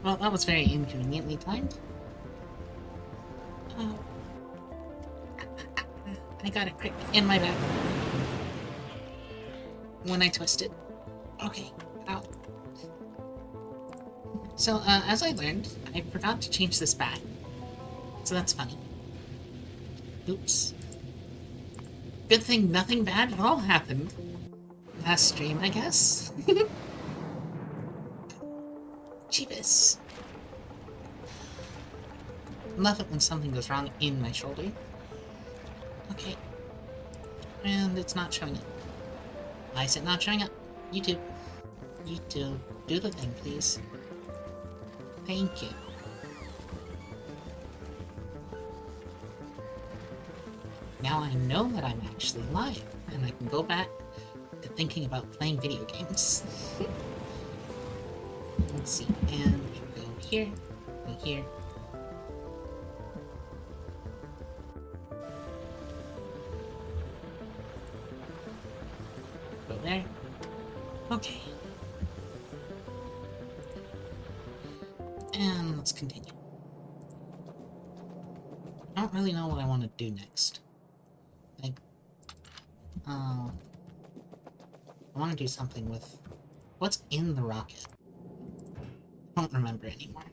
Well, that was very inconveniently timed. Oh, I got a crick in my back when I twisted. Okay, ow. So, as I learned, I forgot to change this back. So that's funny. Oops. Good thing nothing bad at all happened last stream, I guess. Jeebus. Love it when something goes wrong in my shoulder. Okay. And it's not showing up. Why is it not showing up? YouTube. YouTube. Do the thing, please. Thank you. Now I know that I'm actually live, and I can go back to thinking about playing video games. Let's see, and we can go here, go here. Go there. Okay. And let's continue. I don't really know what I want to do next. Like, I want to do something with what's in the rocket. I don't remember anymore.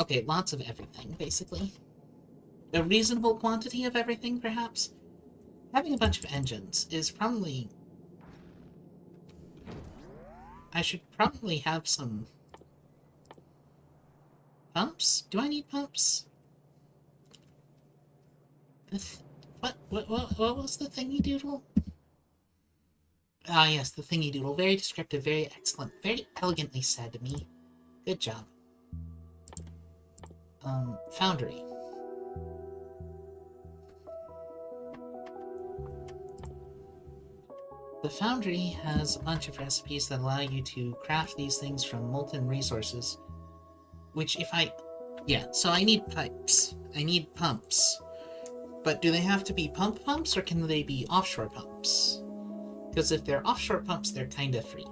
Okay, lots of everything, basically. A reasonable quantity of everything, perhaps? Having a bunch of engines is probably... I should probably have some... pumps? Do I need pumps? What was the thingy doodle? Ah, yes, the thingy doodle. Very descriptive, very excellent, very elegantly said to me. Good job. Foundry. The Foundry has a bunch of recipes that allow you to craft these things from molten resources, which if I... Yeah, so I need pipes. I need pumps. But do they have to be pumps, or can they be offshore pumps? Because if they're offshore pumps, they're kinda free.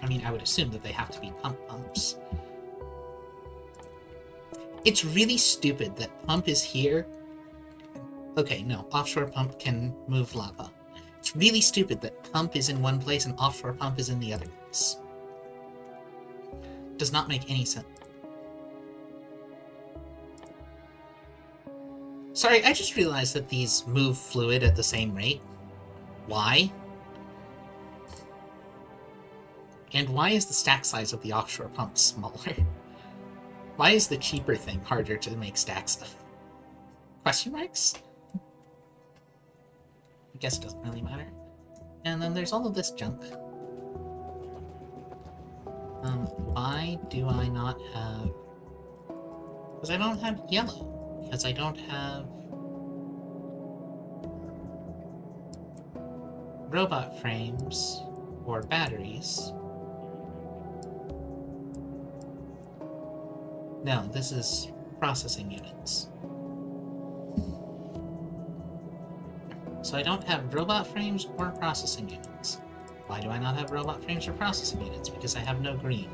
I mean, I would assume that they have to be pumps. It's really stupid that pump is here. Okay, no, offshore pump can move lava. It's really stupid that pump is in one place and offshore pump is in the other place. Does not make any sense. Sorry, I just realized that these move fluid at the same rate. Why? And why is the stack size of the offshore pump smaller? Why is the cheaper thing harder to make stacks of? Question marks? I guess it doesn't really matter. And then there's all of this junk. Why do I not have... Because I don't have yellow. Because I don't have... robot frames or batteries. No, this is processing units. So I don't have robot frames or processing units. Why do I not have robot frames or processing units? Because I have no green.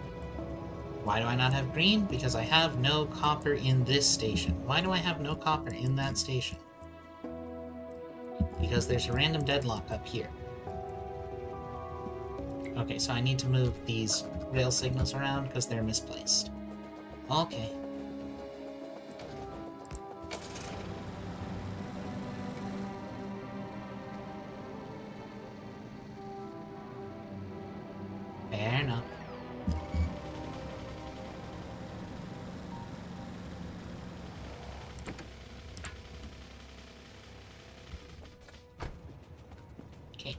Why do I not have green? Because I have no copper in this station. Why do I have no copper in that station? Because there's a random deadlock up here. Okay, so I need to move these rail signals around because they're misplaced. Okay. Fair enough. Okay.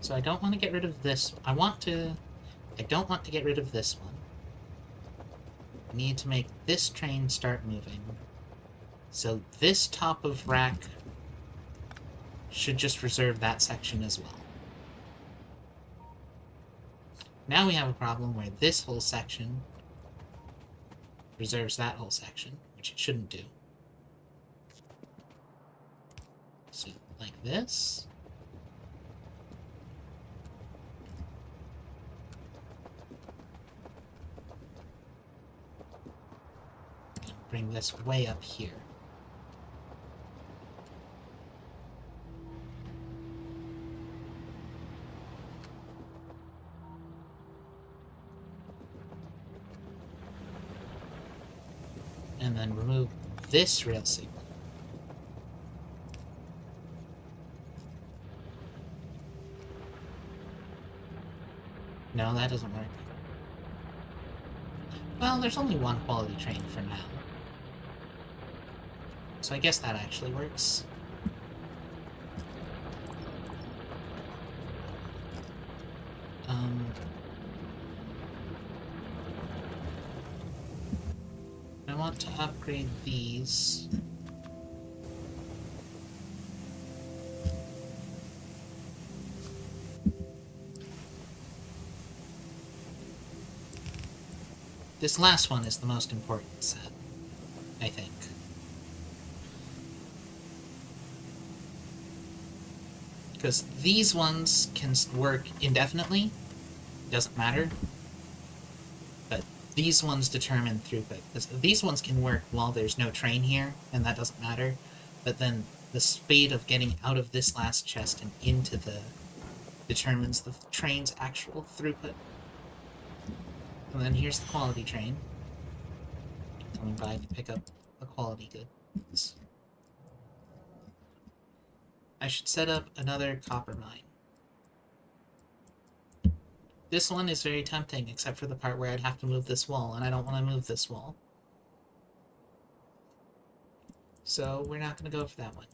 So I don't want to get rid of this. I don't want to get rid of this one. I need to make this train start moving. So this top of rack should just reserve that section as well. Now we have a problem where this whole section reserves that whole section, which it shouldn't do. So, like this. bring this way up here. And then remove this rail signal. No, that doesn't work. Well, there's only one quality train for now. So I guess that actually works. I want to upgrade these. This last one is the most important set, I think. Because these ones can work indefinitely, doesn't matter. But these ones determine throughput. These ones can work while there's no train here, and that doesn't matter. But then the speed of getting out of this last chest and into the determines the train's actual throughput. And then here's the quality train. Coming by to pick up the quality goods. I should set up another copper mine. This one is very tempting, except for the part where I'd have to move this wall, and I don't want to move this wall. So we're not going to go for that one.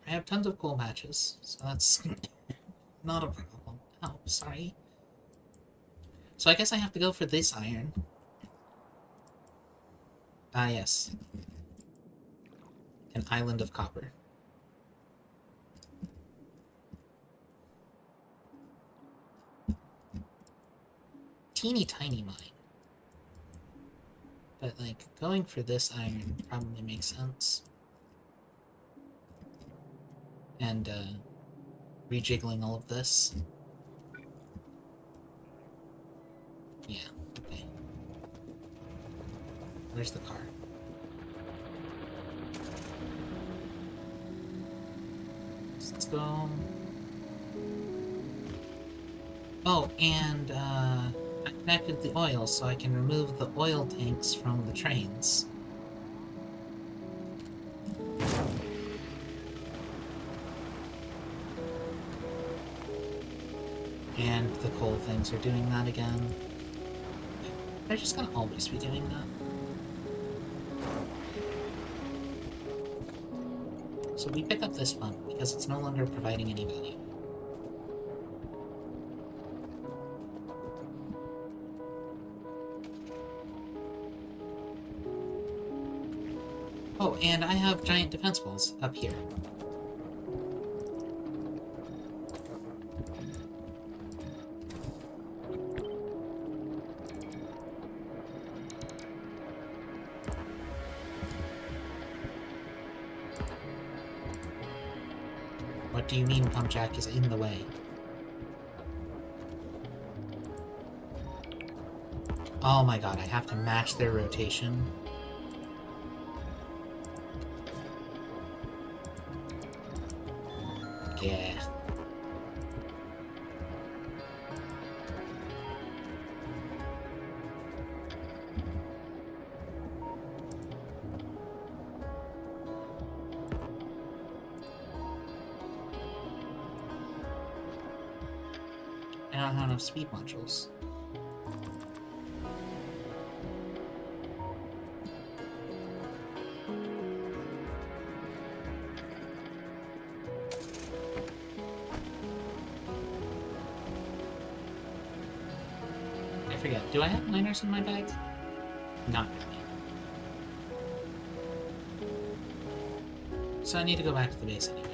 I have tons of coal patches, so that's not a problem. Oh, sorry. So I guess I have to go for this iron. Ah, yes. An island of copper. Teeny tiny mine. But, like, going for this iron probably makes sense. And, rejiggling all of this. Yeah, okay. Where's the car? Let's go. Oh, and, I connected the oil so I can remove the oil tanks from the trains. And the coal things are doing that again. They're just gonna always be doing that. So we pick up this one, because it's no longer providing any value. Oh, and I have giant defense walls up here. What do you mean pump jack is in the way? Oh my god, I have to match their rotation. Yeah. I don't have enough speed modules. I forget. Do I have miners in my bag? Not really. So I need to go back to the base anyway.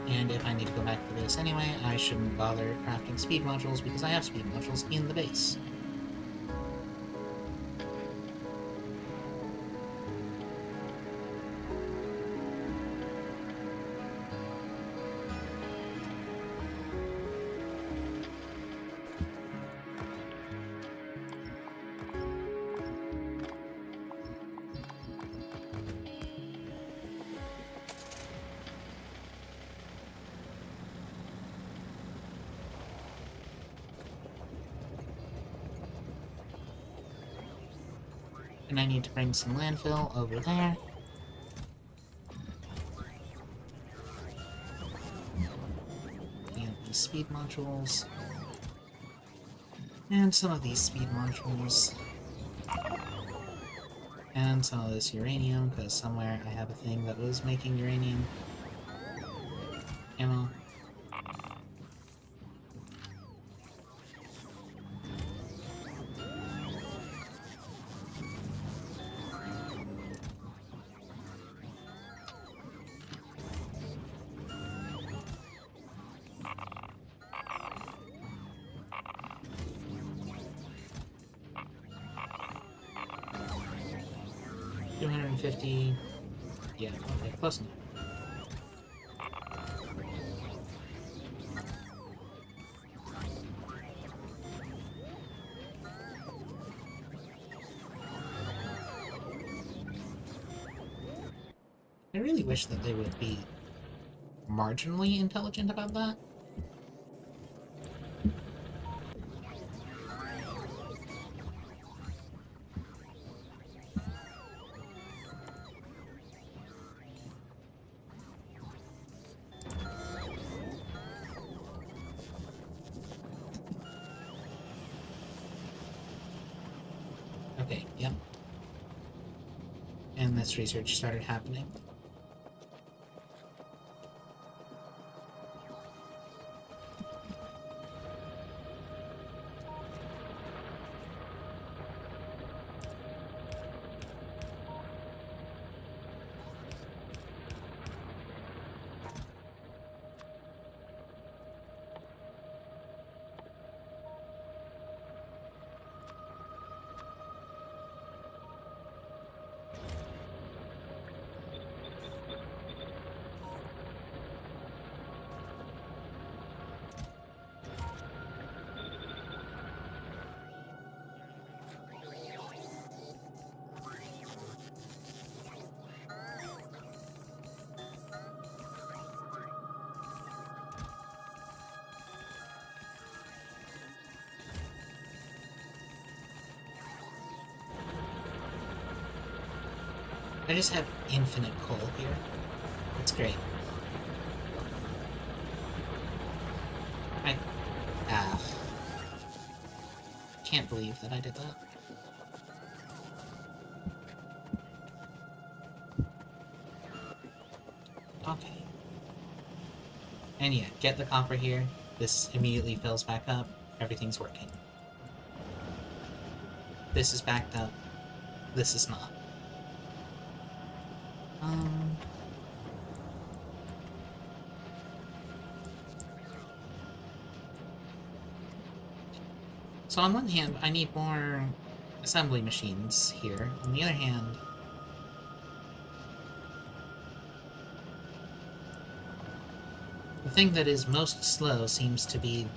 And if I need to go back to the base anyway, I shouldn't bother crafting speed modules because I have speed modules in the base. And I need to bring some landfill over there. And these speed modules. And some of these speed modules. And some of this uranium, because somewhere I have a thing that was making uranium ammo. $250. Yeah, okay, close enough. I really wish that they would be marginally intelligent about that. Okay, yep. And this research started happening. I just have infinite coal here. It's great. I... can't believe that I did that. Okay. And yeah, get the copper here. This immediately fills back up. Everything's working. This is backed up. This is not. So on one hand, I need more assembly machines here. On the other hand, the thing that is most slow seems to be...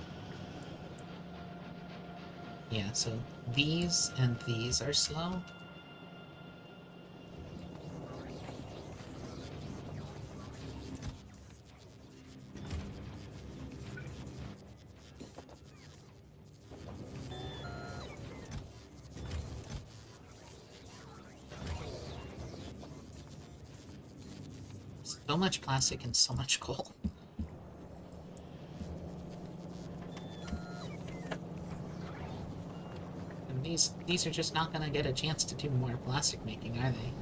Yeah, so these and these are slow. So much plastic and so much coal. And these are just not gonna get a chance to do more plastic making, are they?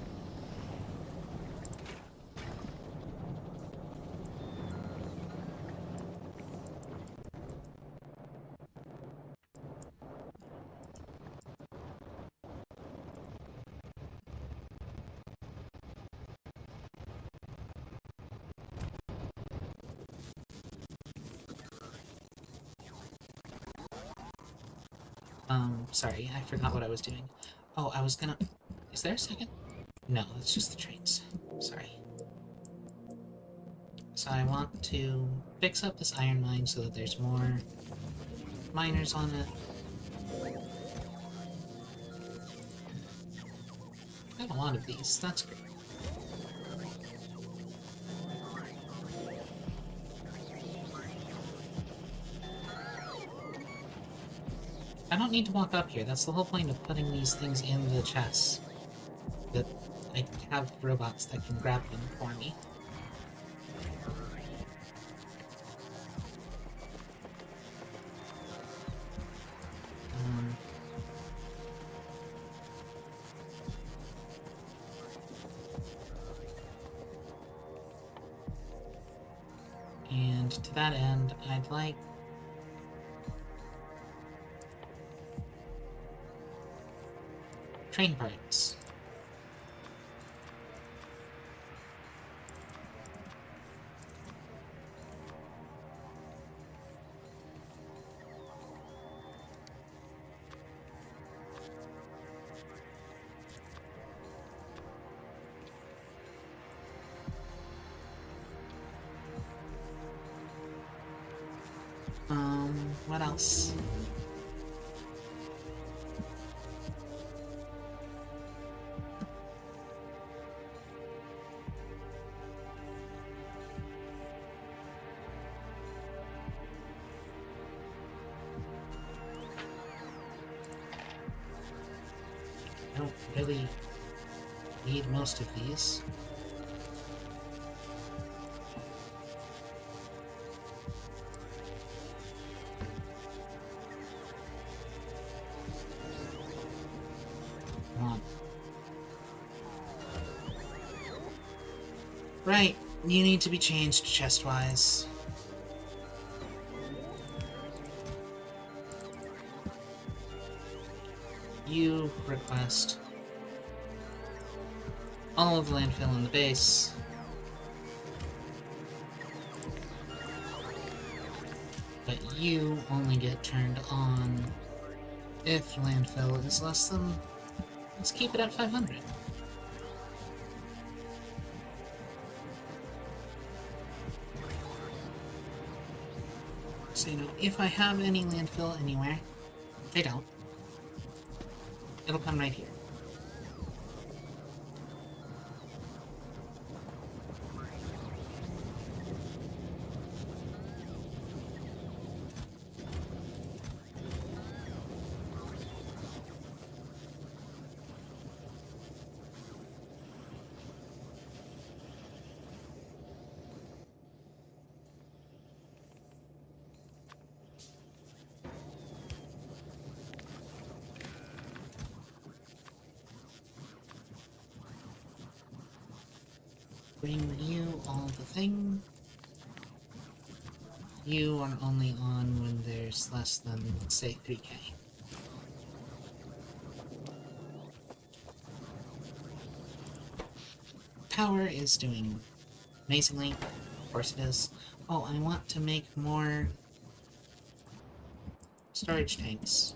Sorry, I forgot what I was doing. Oh, I was gonna... Is there a second? No, it's just the trains. Sorry. So I want to fix up this iron mine so that there's more miners on it. I have a lot of these, that's great. I don't need to walk up here, that's the whole point of putting these things in the chests. I have robots that can grab them for me. And to that end, I'd like train parts. What else? I don't really need most of these. Come on. Right, you need to be changed chest-wise. You request all of the landfill in the base. But you only get turned on if landfill is less than... Let's keep it at 500. So, you know, if I have any landfill anywhere, I don't. It'll come right here. Bring you all the thing. You are only on when there's less than, say, 3k. Power is doing amazingly. Of course it is. Oh, I want to make more storage tanks.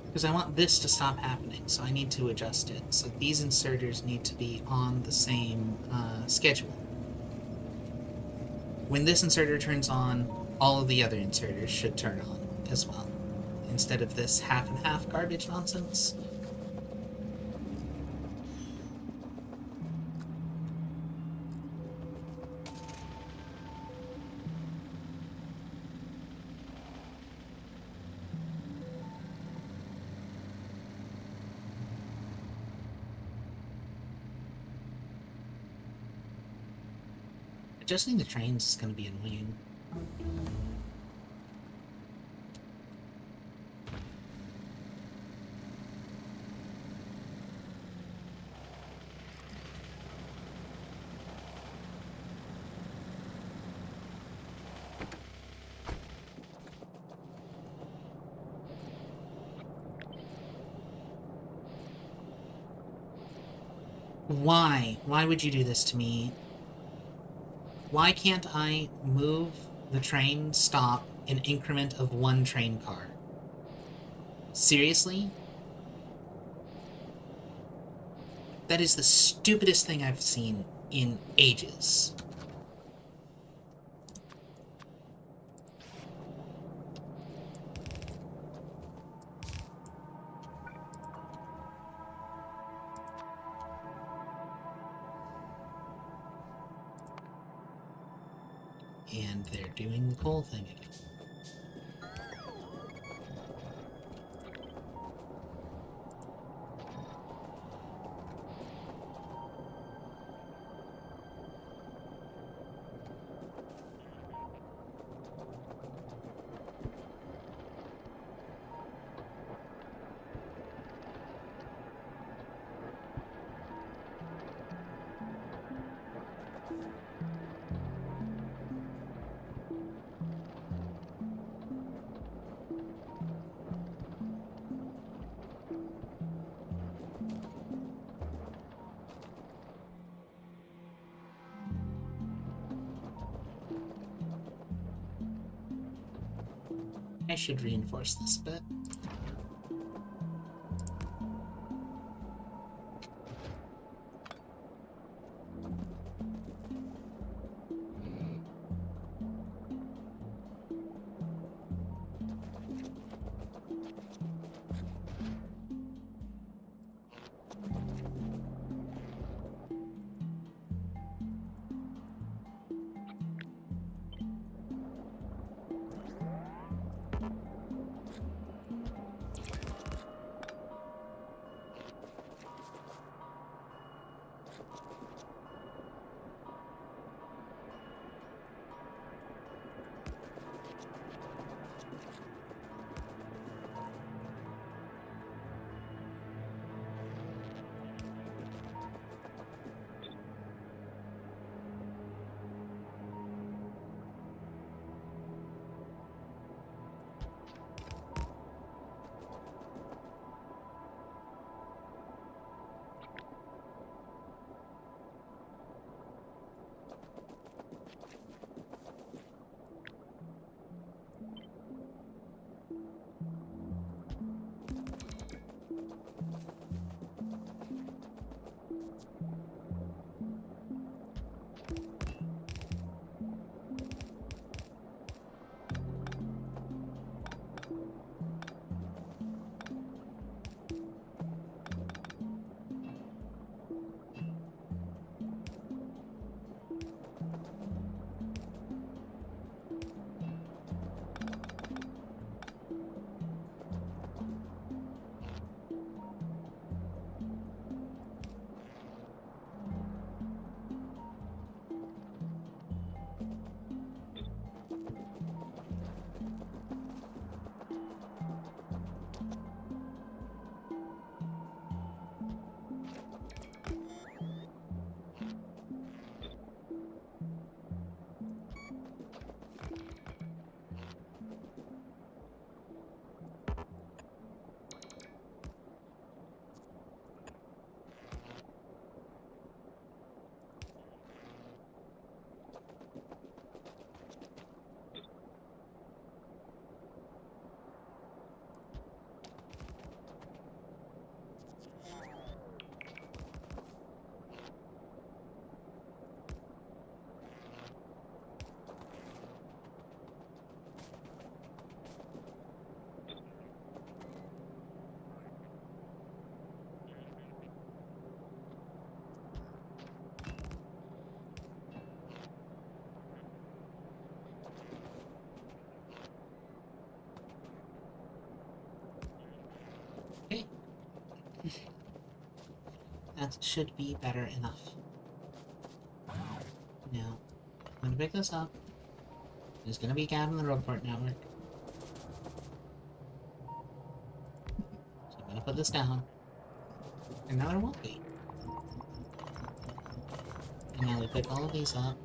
Because I want this to stop happening, so I need to adjust it. So these inserters need to be on the same schedule. When this inserter turns on, all of the other inserters should turn on as well, instead of this half and half garbage nonsense. Adjusting the trains is going to be annoying. Why? Why would you do this to me? Why can't I move the train stop an increment of one train car? Seriously? That is the stupidest thing I've seen in ages. And they're doing the coal thing again. I should reinforce this a bit. Okay. That should be better enough. Now, I'm gonna pick this up. There's gonna be a gap in the roadport network. So I'm gonna put this down. And now there won't be. And now we pick all of these up.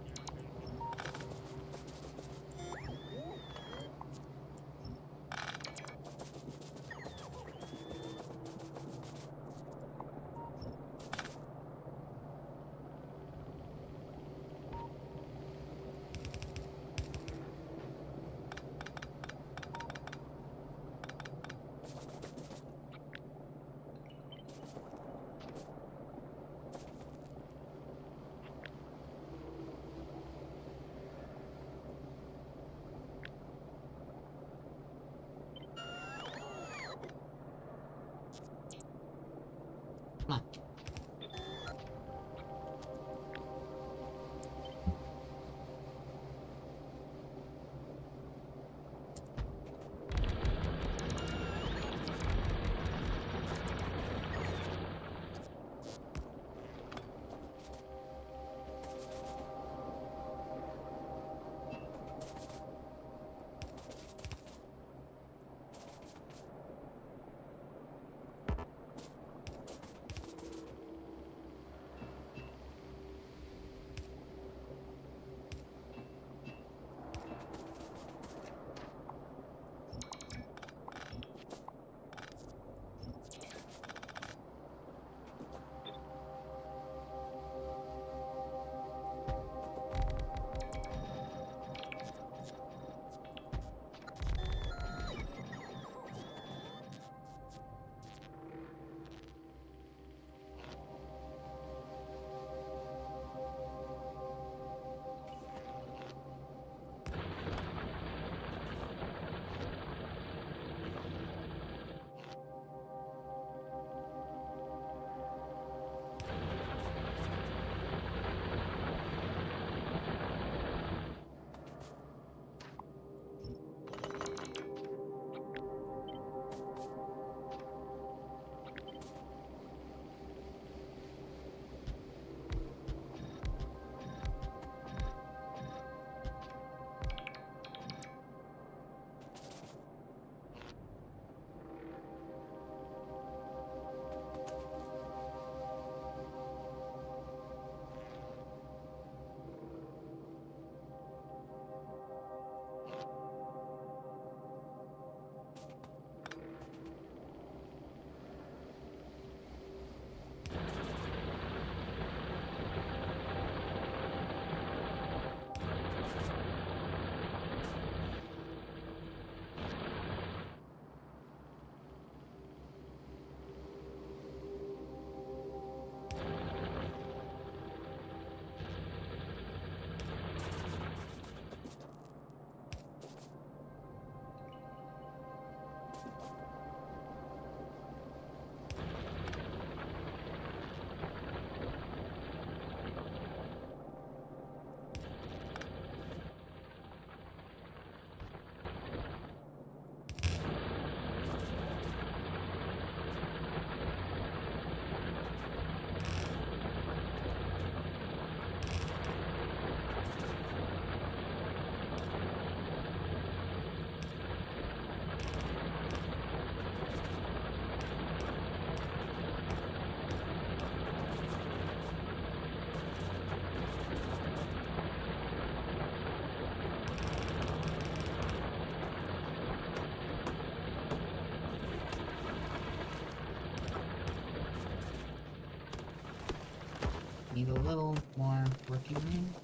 working room.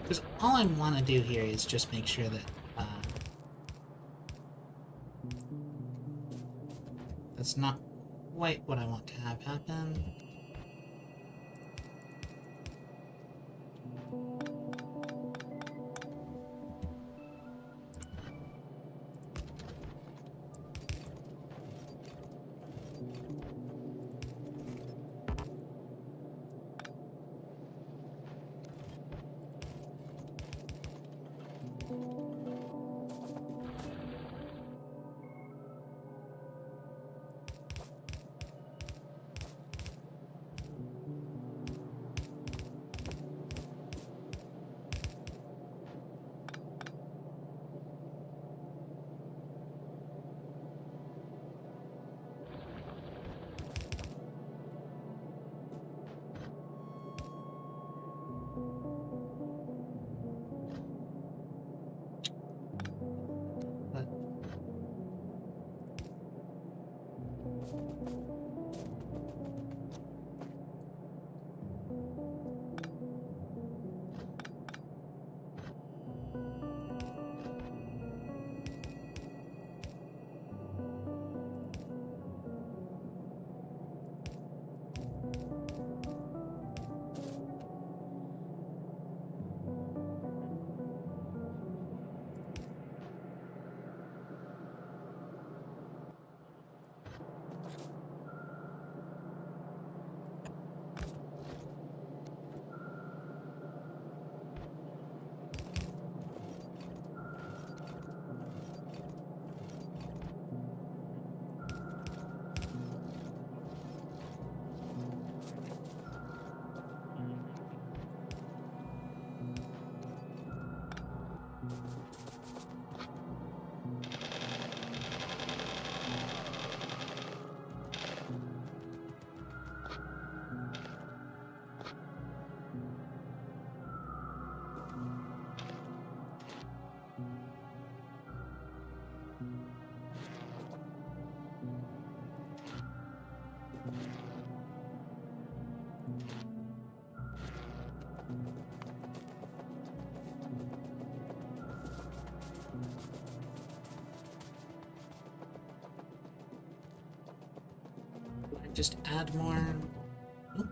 Because all I want to do here is just make sure that that's not quite what I want to have happen. But just add more. Oh.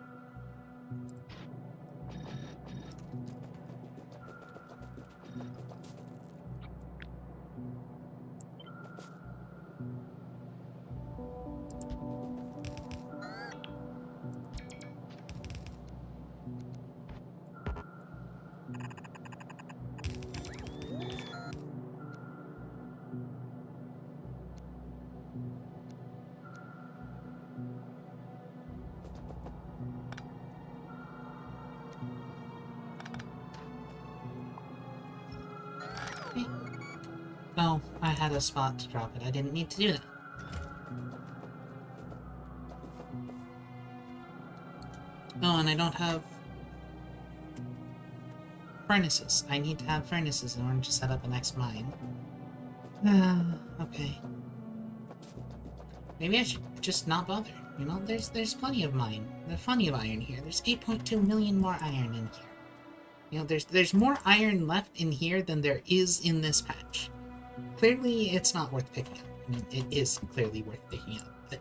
Okay. Oh, I had a spot to drop it. I didn't need to do that. Oh, and I don't have furnaces. I need to have furnaces in order to set up the next mine. Okay. Maybe I should just not bother. You know, there's plenty of mine. There's plenty of iron here. There's 8.2 million more iron in here. You know, there's more iron left in here than there is in this patch. Clearly, it's not worth picking up. I mean, it is clearly worth picking up, but,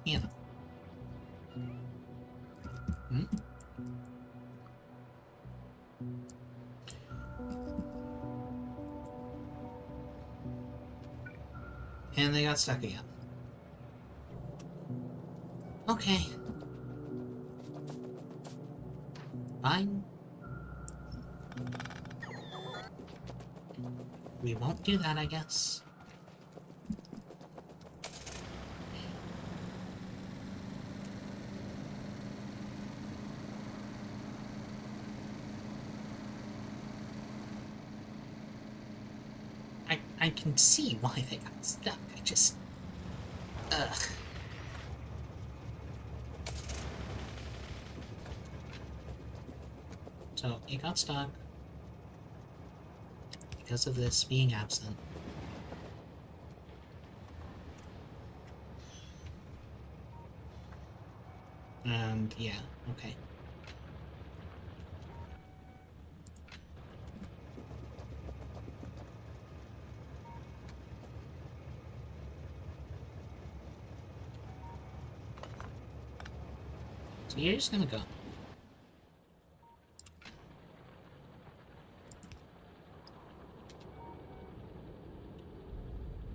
you know. And they got stuck again. Okay. Fine. We won't do that, I guess. I can see why they got stuck. I just... Ugh. So, it got stuck because of this being absent. And yeah, okay. So you're just gonna go.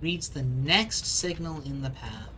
Reads the next signal in the path.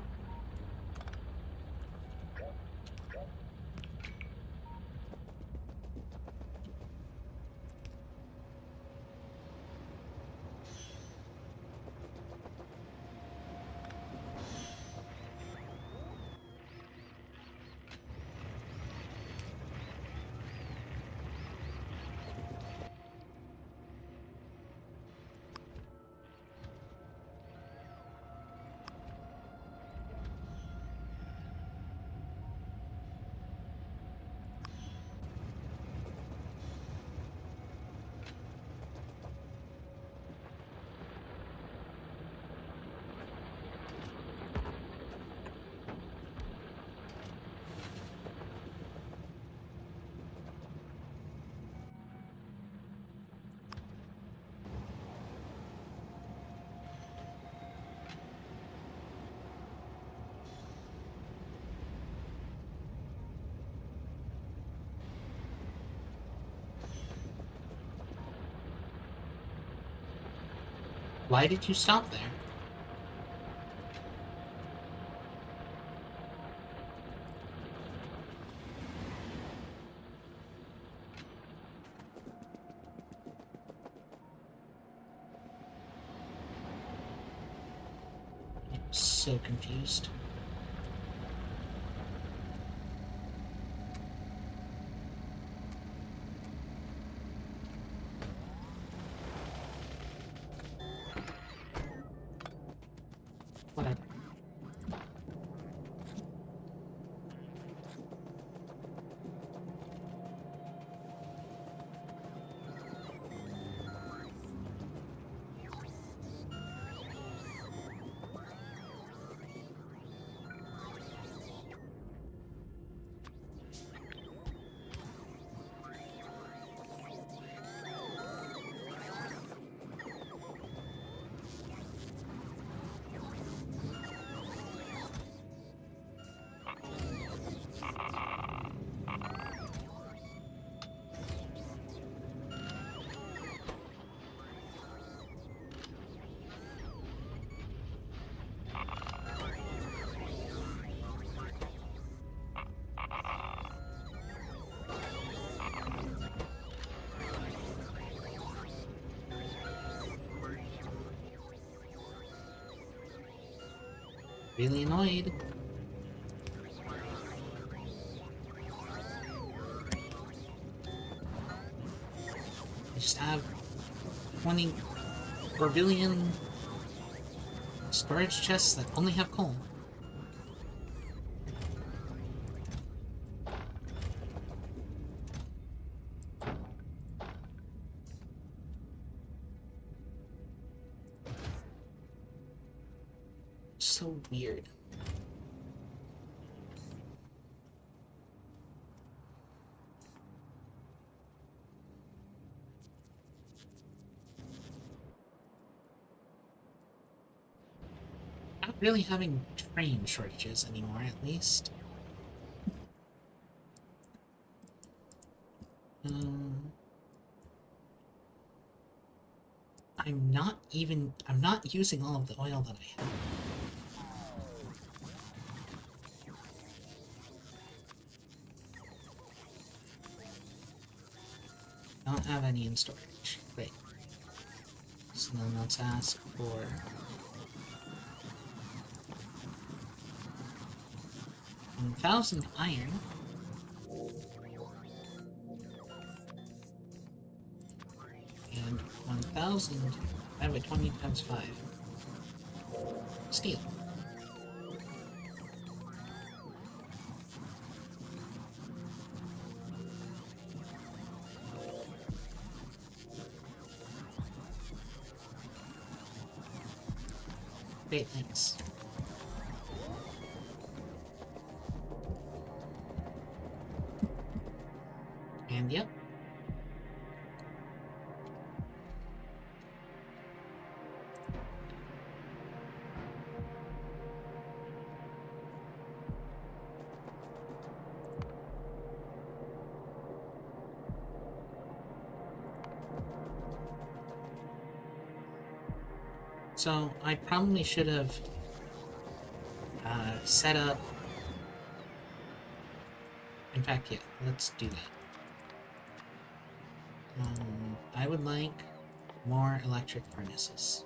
Why did you stop there? I'm so confused. Whatever. Really annoyed. I just have 24 billion storage chests that only have coal. So weird. Not really having train shortages anymore, at least. I'm not using all of the oil that I have. Don't have any in storage. Great. So then let's ask for 1,000 iron. And 1,000 divided by 20 times 5. Steel. Great, thanks. And yep. So I probably should have set up. In fact, yeah, let's do that. I would like more electric furnaces.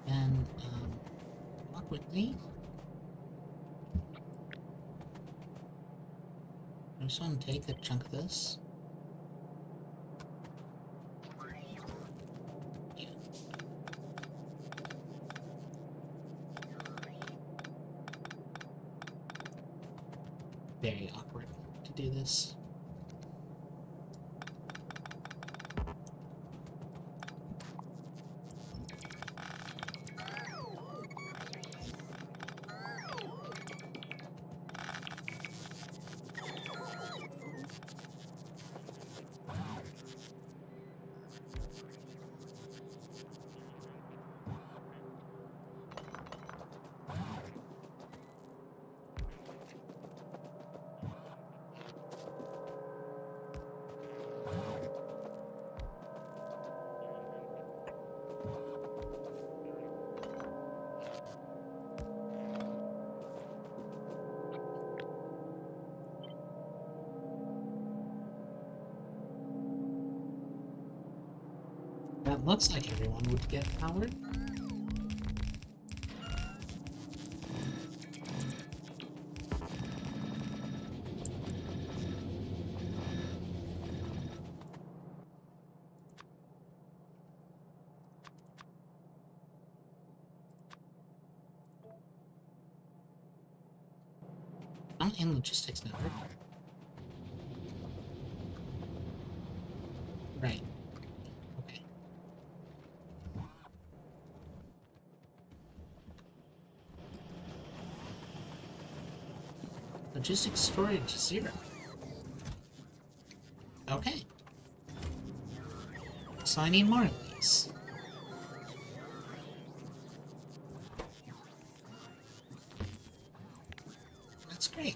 And walk with me. I just want to take a chunk of this. Yeah. Very awkward to do this. That looks like everyone would get powered. I'm in logistics network. Right. Okay. Logistics storage 0. Okay. So I need more of these. That's great.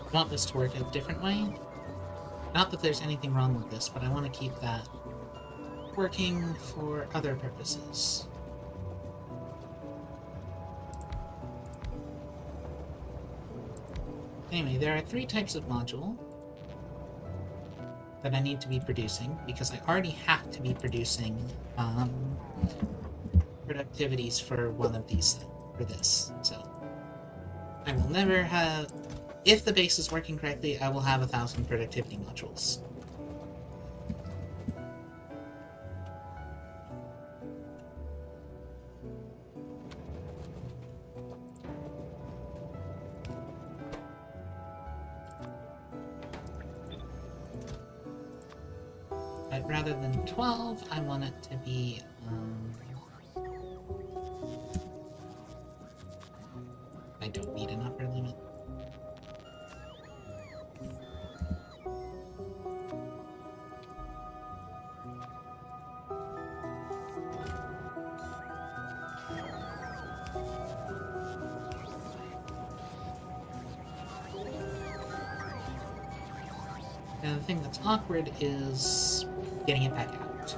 I want this to work a different way. Not that there's anything wrong with this, but I want to keep that working for other purposes. Anyway, there are 3 types of module that I need to be producing, because I already have to be producing productivities for one of these, for this. So I will never have, if the base is working correctly, I will have 1,000 productivity modules. But rather than 12, I want it to be, I don't need an upper limit. And the thing that's awkward is getting it back out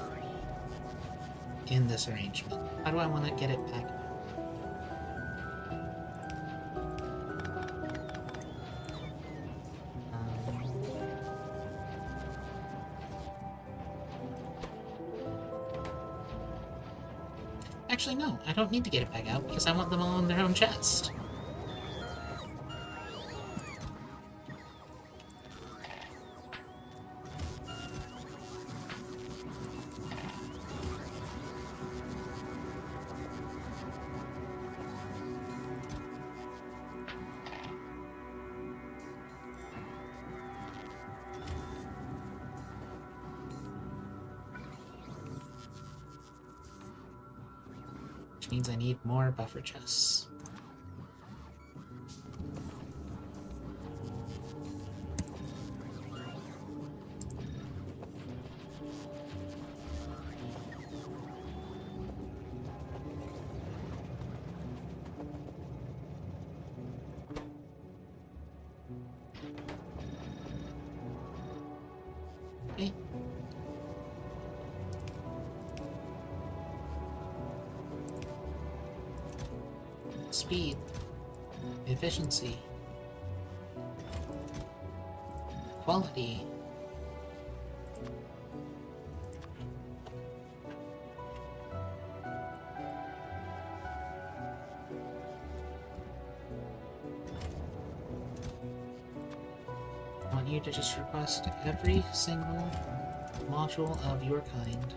in this arrangement. How do I want to get it back out? Actually, no, I don't need to get it back out because I want them all in their own chest. Which means I need more buffer chests. Okay. Speed, efficiency, quality. I want you to just request every single module of your kind.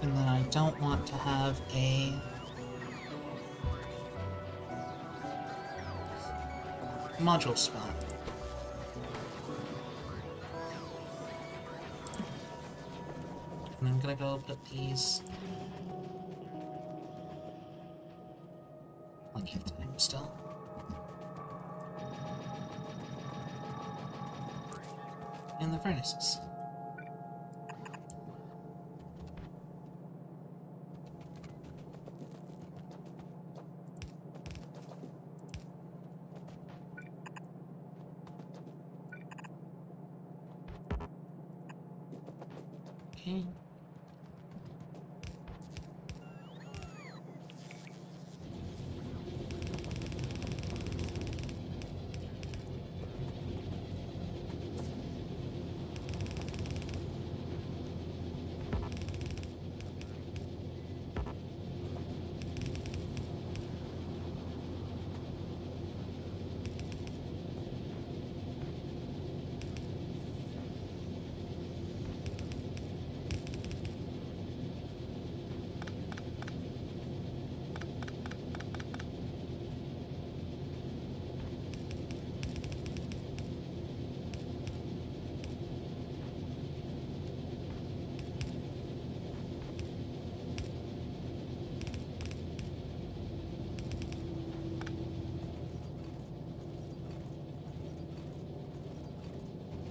And then I don't want to have a module spot. And I'm gonna go put these plenty of time still. In the furnaces. Okay.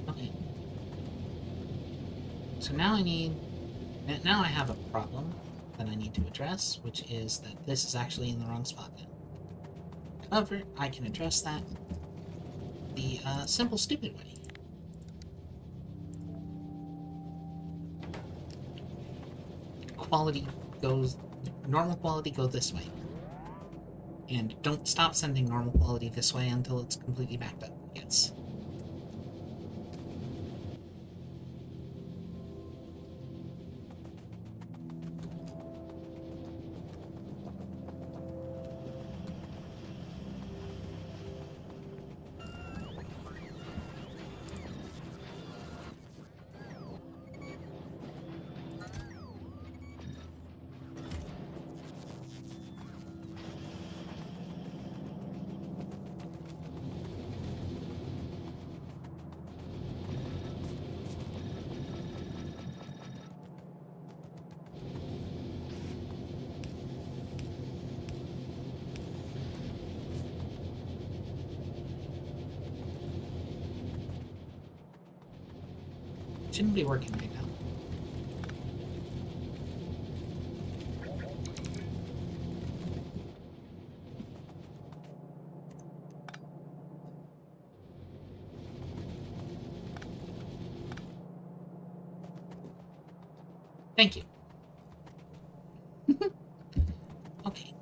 Okay. So now I have a problem. that I need to address, which is that this is actually in the wrong spot now. However, I can address that the simple, stupid way. Normal quality go this way. And don't stop sending normal quality this way until it's completely backed up. Yes. Shouldn't be working right now. Thank you. Okay.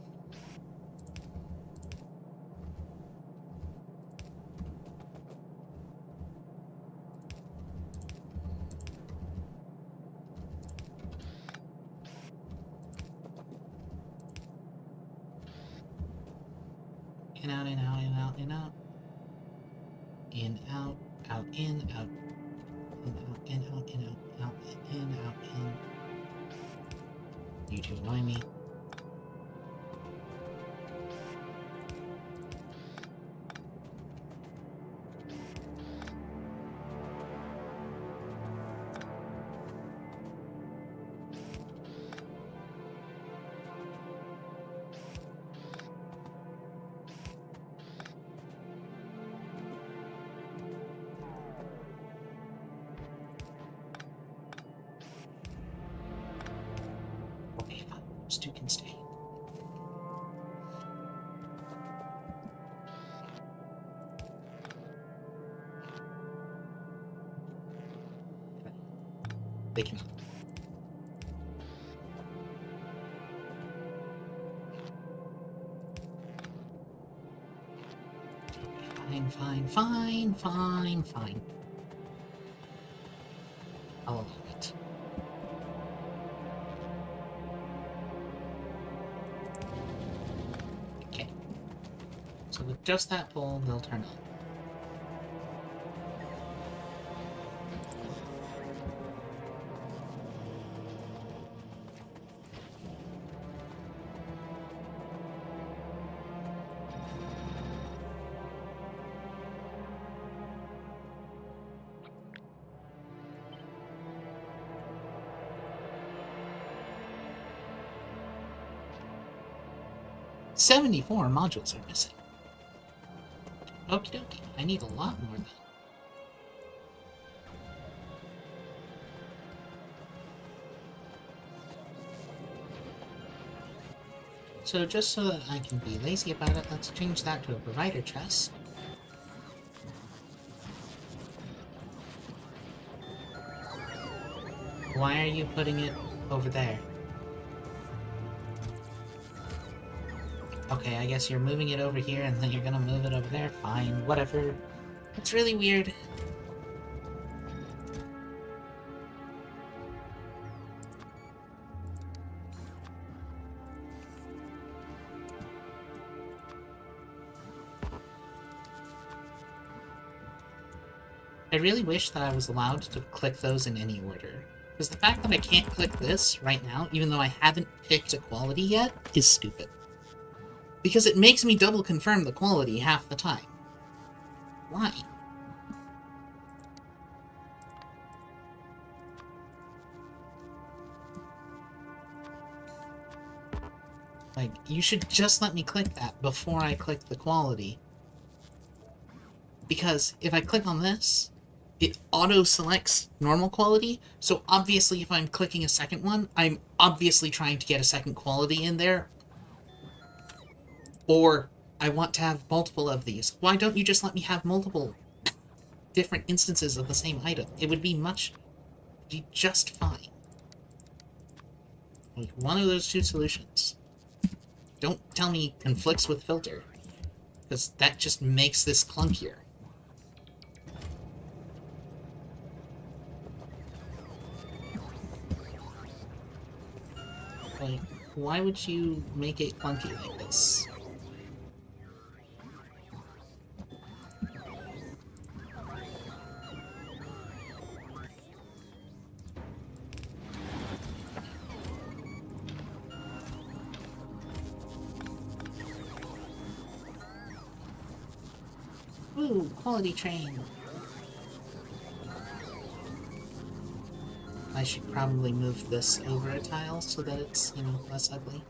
In, out, in, out, in, out, in, out. In, out, in, out. In, out, in, out, in, out, out, in, out, in. You two annoy me. Okay, fine. Those two can stay. They cannot. Fine. I'll allow it. Okay. So with just that pull, they'll turn on. "74 modules are missing. Okie dokie, I need a lot more then. So just so that I can be lazy about it, let's change that to a provider chest. Why are you putting it over there? Okay, I guess you're moving it over here and then you're gonna move it over there. Fine, whatever. It's really weird. I really wish that I was allowed to click those in any order. Because the fact that I can't click this right now, even though I haven't picked a quality yet, is stupid. Because it makes me double confirm the quality half the time. Why? Like, you should just let me click that before I click the quality. Because if I click on this, it auto-selects normal quality, so obviously if I'm clicking a second one, I'm obviously trying to get a second quality in there. Or I want to have multiple of these. Why don't you just let me have multiple different instances of the same item? It would be just fine. Like one of those two solutions. Don't tell me conflicts with filter, because that just makes this clunkier. Like, why would you make it clunky like this? Ooh, quality train. I should probably move this over a tile so that it's, you know, less ugly.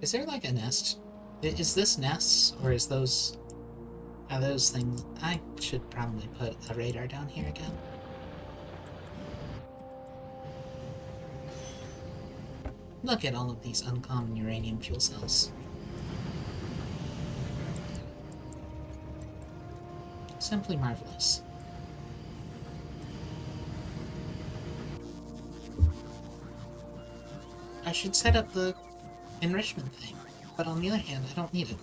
Is there like a nest? Is this nests, or is those... Are those things... I should probably put a radar down here again. Look at all of these uncommon uranium fuel cells. Simply marvelous. I should set up the enrichment thing, but on the other hand, I don't need it.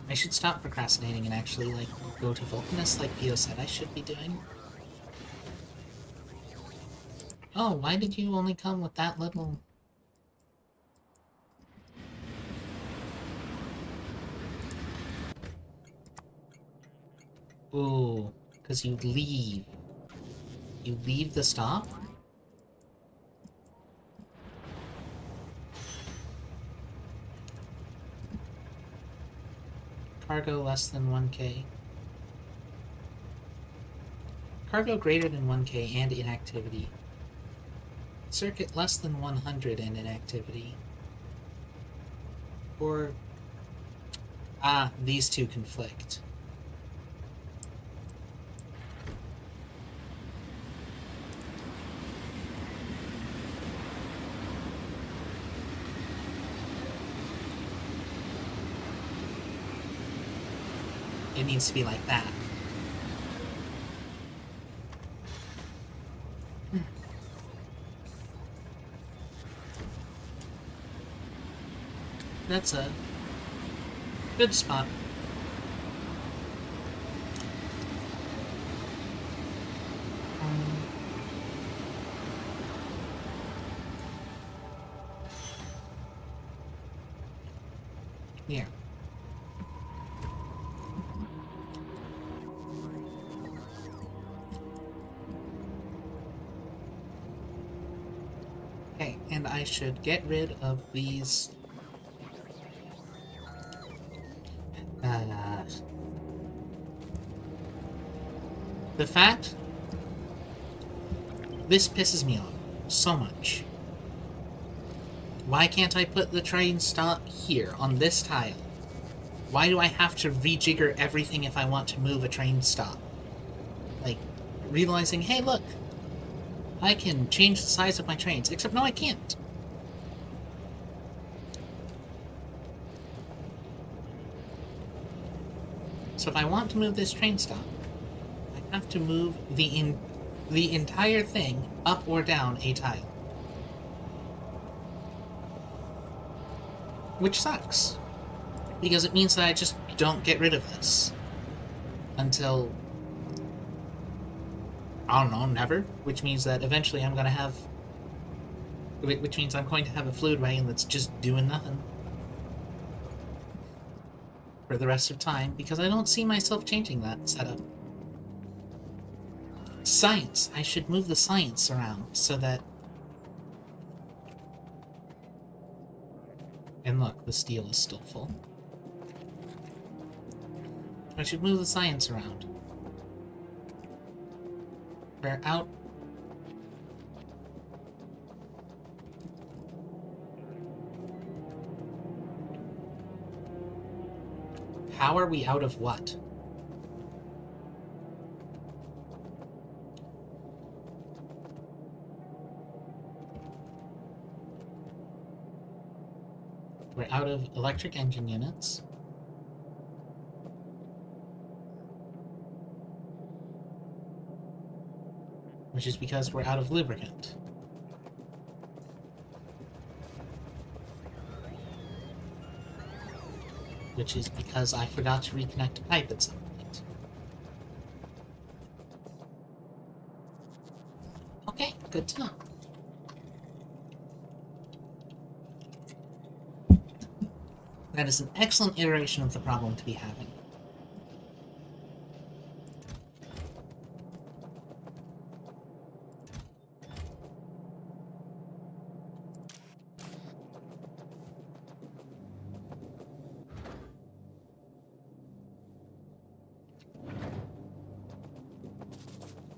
I should stop procrastinating and actually, like, go to Vulcanus like Pio said I should be doing. Oh, why did you only come with that little... Ooh, because you leave. You leave the stop? Cargo less than 1k. Cargo greater than 1k and inactivity. Circuit less than 100 and inactivity. Or... Ah, these two conflict. It needs to be like that. That's a good spot. Here. Okay, and I should get rid of these... The fact... This pisses me off so much. Why can't I put the train stop here, on this tile? Why do I have to rejigger everything if I want to move a train stop? Like, realizing, hey look, I can change the size of my trains, except no I can't. So if I want to move this train stop, I have to move the entire thing up or down a tile. Which sucks. Because it means that I just don't get rid of this. Until... I don't know, never. Which means that eventually I'm gonna have... Which means I'm going to have a fluid wagon that's just doing nothing. For the rest of time, because I don't see myself changing that setup. Science! I should move the science around so that... And look, the steel is still full. I should move the science around. We're out... How are we out of what? We're out of electric engine units. Which is because we're out of lubricant. Which is because I forgot to reconnect a pipe at some point. Okay, good to know. That is an excellent iteration of the problem to be having.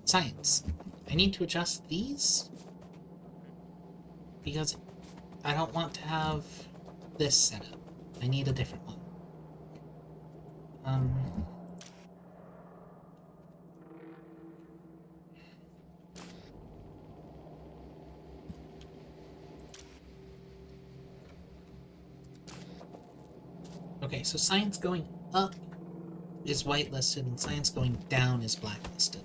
Science. I need to adjust these because I don't want to have this set up. I need a different one. Okay, so science going up is whitelisted and science going down is blacklisted.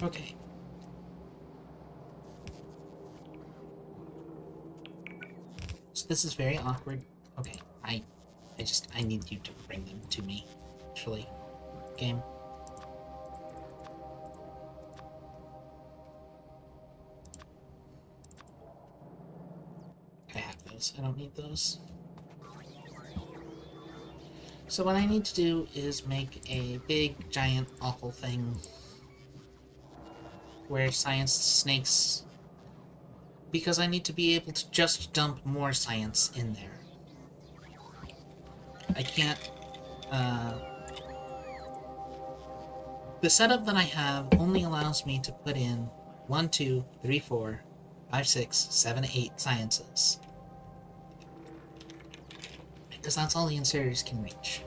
Okay. So this is very awkward. Okay, I need you to bring them to me, actually. Game. I have those. I don't need those. So what I need to do is make a big, giant, awful thing where science snakes, because I need to be able to just dump more science in there. I can't, the setup that I have only allows me to put in 1, 2, 3, 4, 5, 6, 7, 8 sciences. Because that's all the inserters can reach.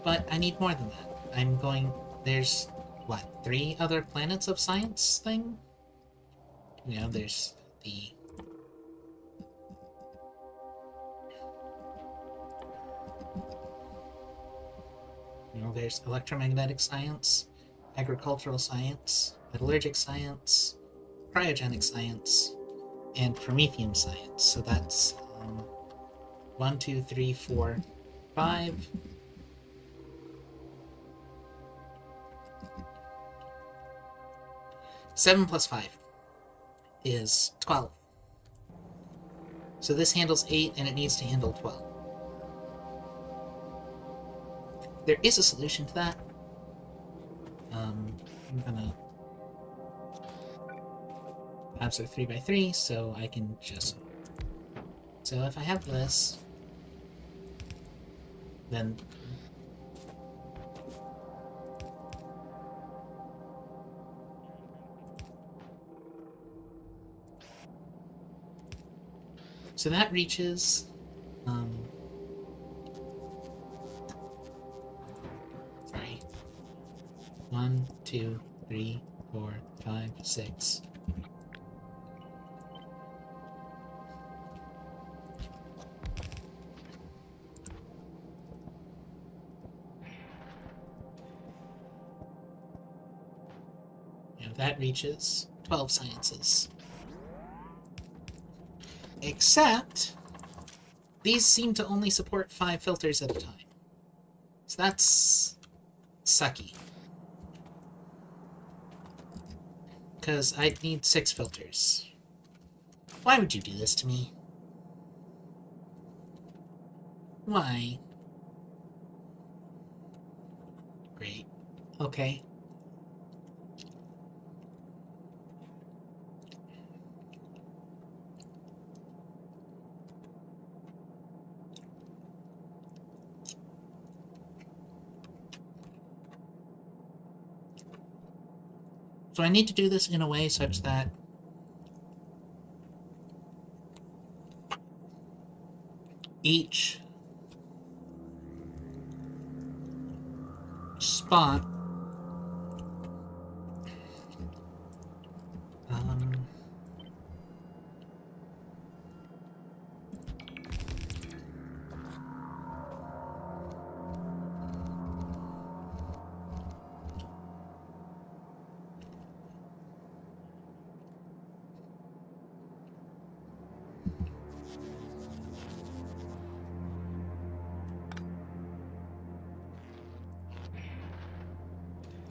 But I need more than that. There's, what, 3 other planets of science thing? You know, there's the... You know, there's electromagnetic science, agricultural science, metallurgic science, cryogenic science, and promethium science. So that's 1, 2, 3, 4, 5. Seven plus 5 is 12. So this handles 8 and it needs to handle 12. There is a solution to that. I'm gonna... Labs are 3x3, so I can just... So if I have this, then... So that reaches... Sorry. 1, 2, 3, 4, 5, 6. that reaches 12 sciences. Except, these seem to only support 5 filters at a time. So that's sucky. Because I'd need 6 filters. Why would you do this to me? Why? Great. Okay. So I need to do this in a way such that each spot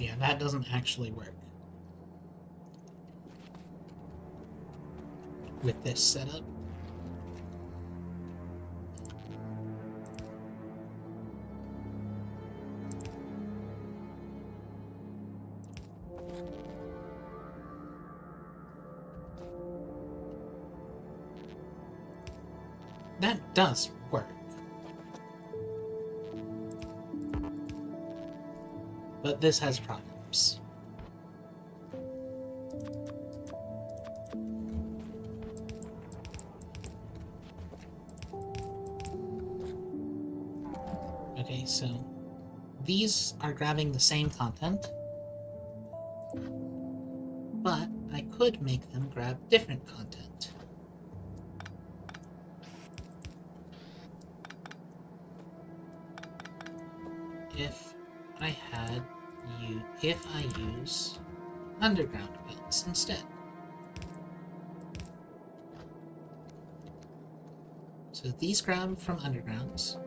yeah, that doesn't actually work with this setup. That does work. But this has problems. Okay, so these are grabbing the same content, but I could make them grab different content. If I use underground events instead. So these grab from undergrounds.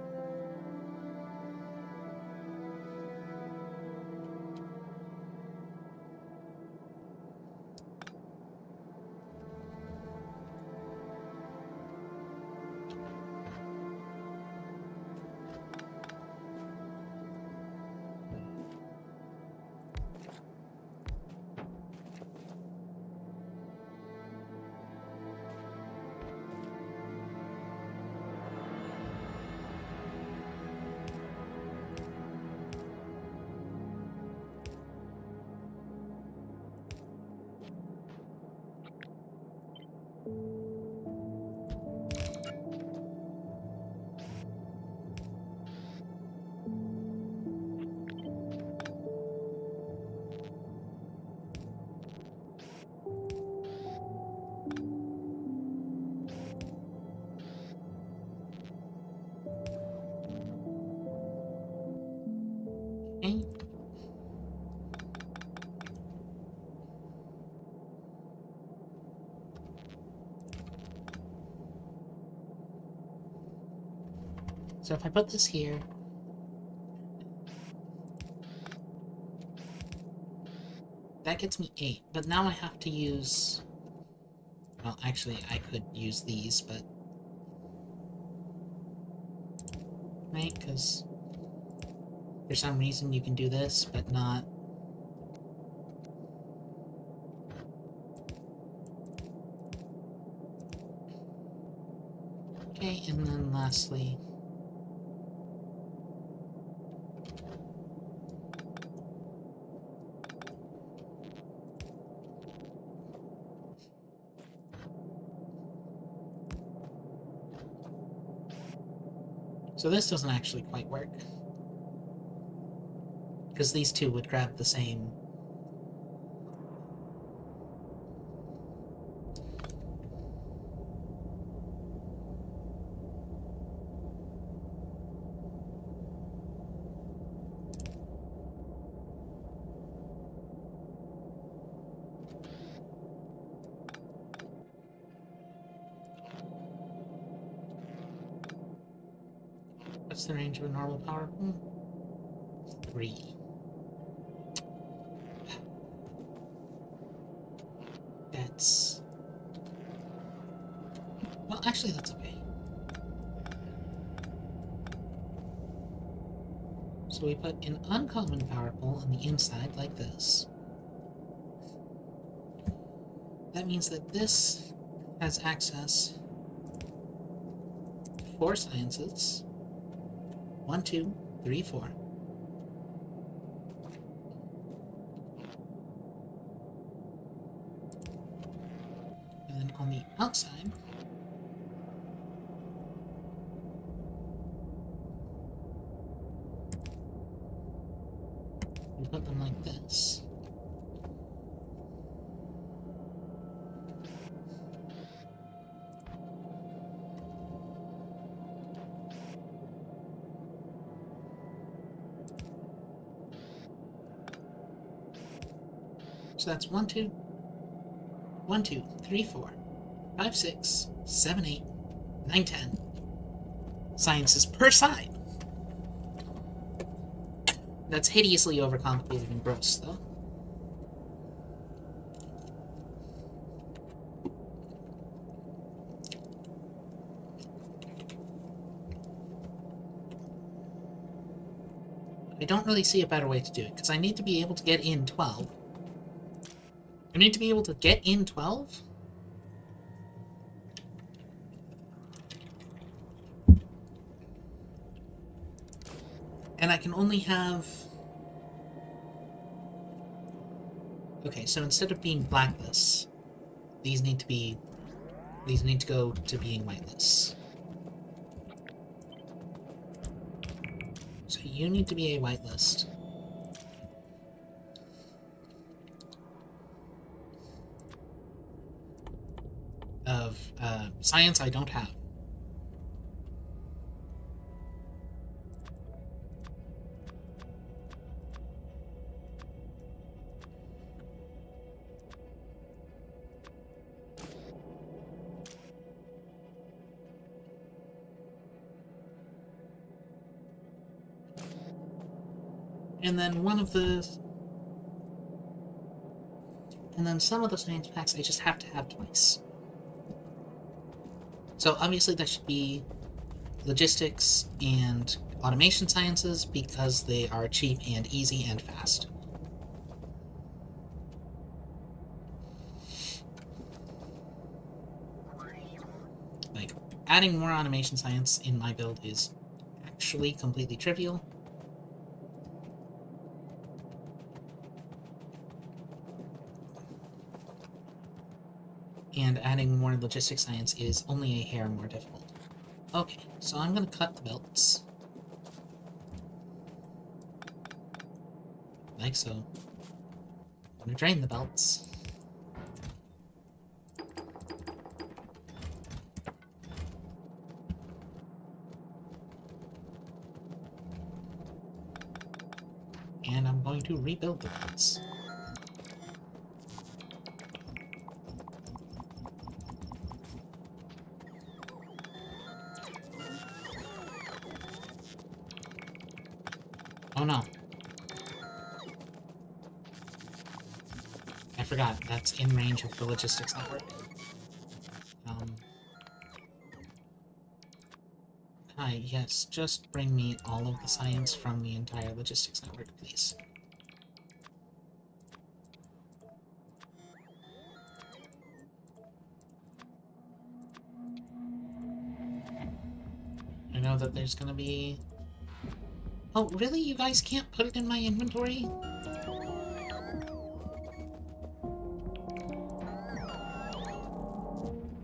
Okay. So if I put this here, that gets me 8, but now I have to use... Well, actually, I could use these, but... Right, because for some reason you can do this, but not... Okay, and then lastly... So this doesn't actually quite work. Because these two would grab the same... What's the range of a normal power? 3. That's... Well, actually, that's okay. So we put an uncommon power pole on the inside, like this. That means that this has access to 4 sciences. 1, 2, 3, 4. And then on the outside, we put them like this. So that's 1, 2, 1, 2, 3, 4, 5, 6, 7, 8, 9, 10 sciences per side. That's hideously overcomplicated and gross, though. I don't really see a better way to do it, because I need to be able to get in 12. I need to be able to get in 12? And I can only have... Okay, so instead of being blacklists, these need to go to being whitelists. So you need to be a whitelist. Of science I don't have. And then some of the science packs I just have to have twice. So obviously that should be logistics and automation sciences because they are cheap and easy and fast. Like, adding more automation science in my build is actually completely trivial. And adding more logistics science is only a hair more difficult. Okay, so I'm gonna cut the belts. Like so. I'm gonna drain the belts. And I'm going to rebuild the belts. Oh no. I forgot, that's in range of the logistics network. Hi, yes, just bring me all of the science from the entire logistics network, please. I know that there's gonna be... Oh, really? You guys can't put it in my inventory?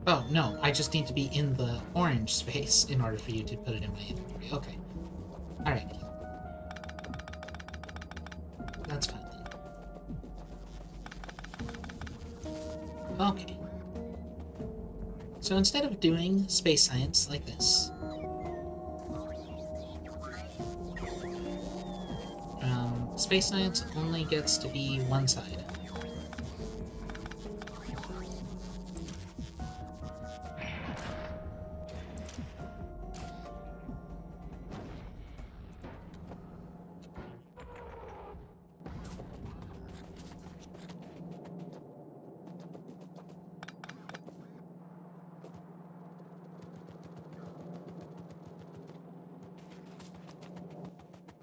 Oh, no, I just need to be in the orange space in order for you to put it in my inventory. Okay. Alright. That's fine then. Okay. So instead of doing space science like this, space science only gets to be one side.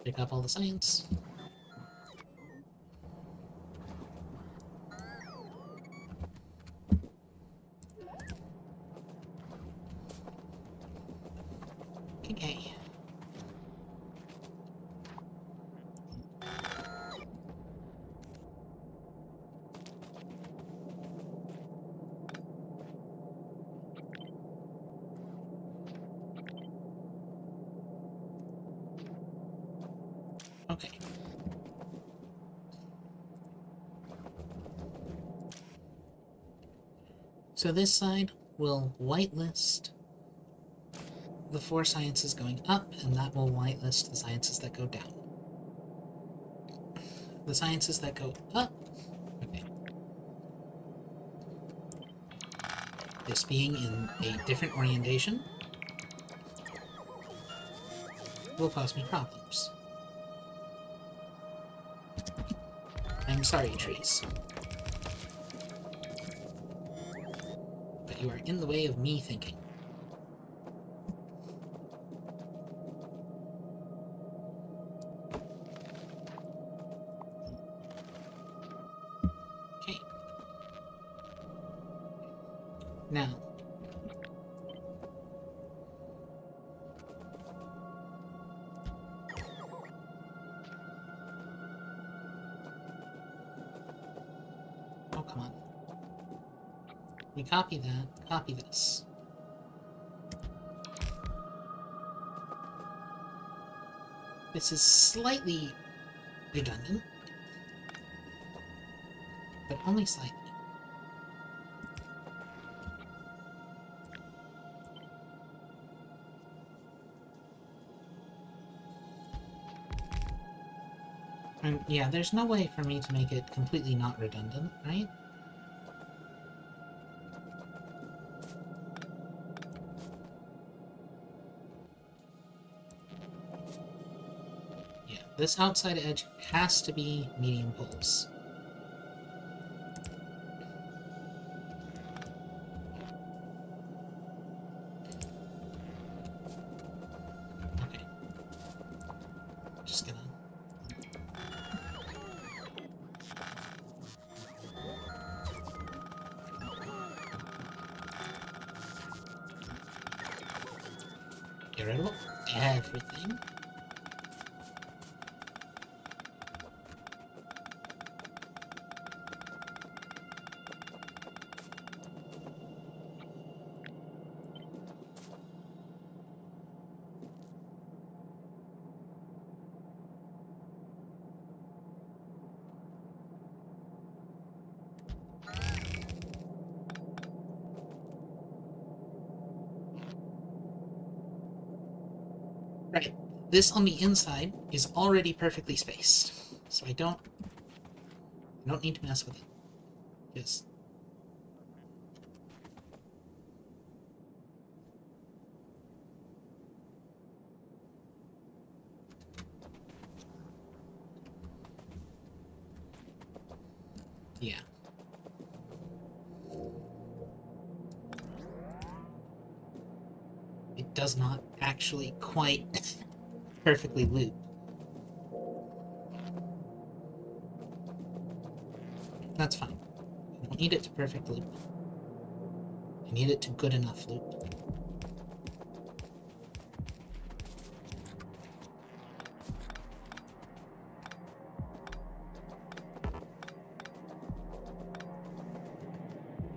Pick up all the science. Okay. Okay. So this side will whitelist the 4 sciences going up, and that will whitelist the sciences that go down. The sciences that go up... Okay. This being in a different orientation will cause me problems. I'm sorry, trees. But you are in the way of me thinking. Okay. Now, oh, come on. We copy that, copy this. This is slightly redundant, but only slightly. And yeah, there's no way for me to make it completely not redundant, right? Yeah, this outside edge has to be medium poles. Okay. Just gonna... get rid of everything. Right. This on the inside is already perfectly spaced, so I don't need to mess with it. Yes. Yeah. It does not actually quite perfectly loop. That's fine. I don't need it to perfect loop. I need it to good enough loop.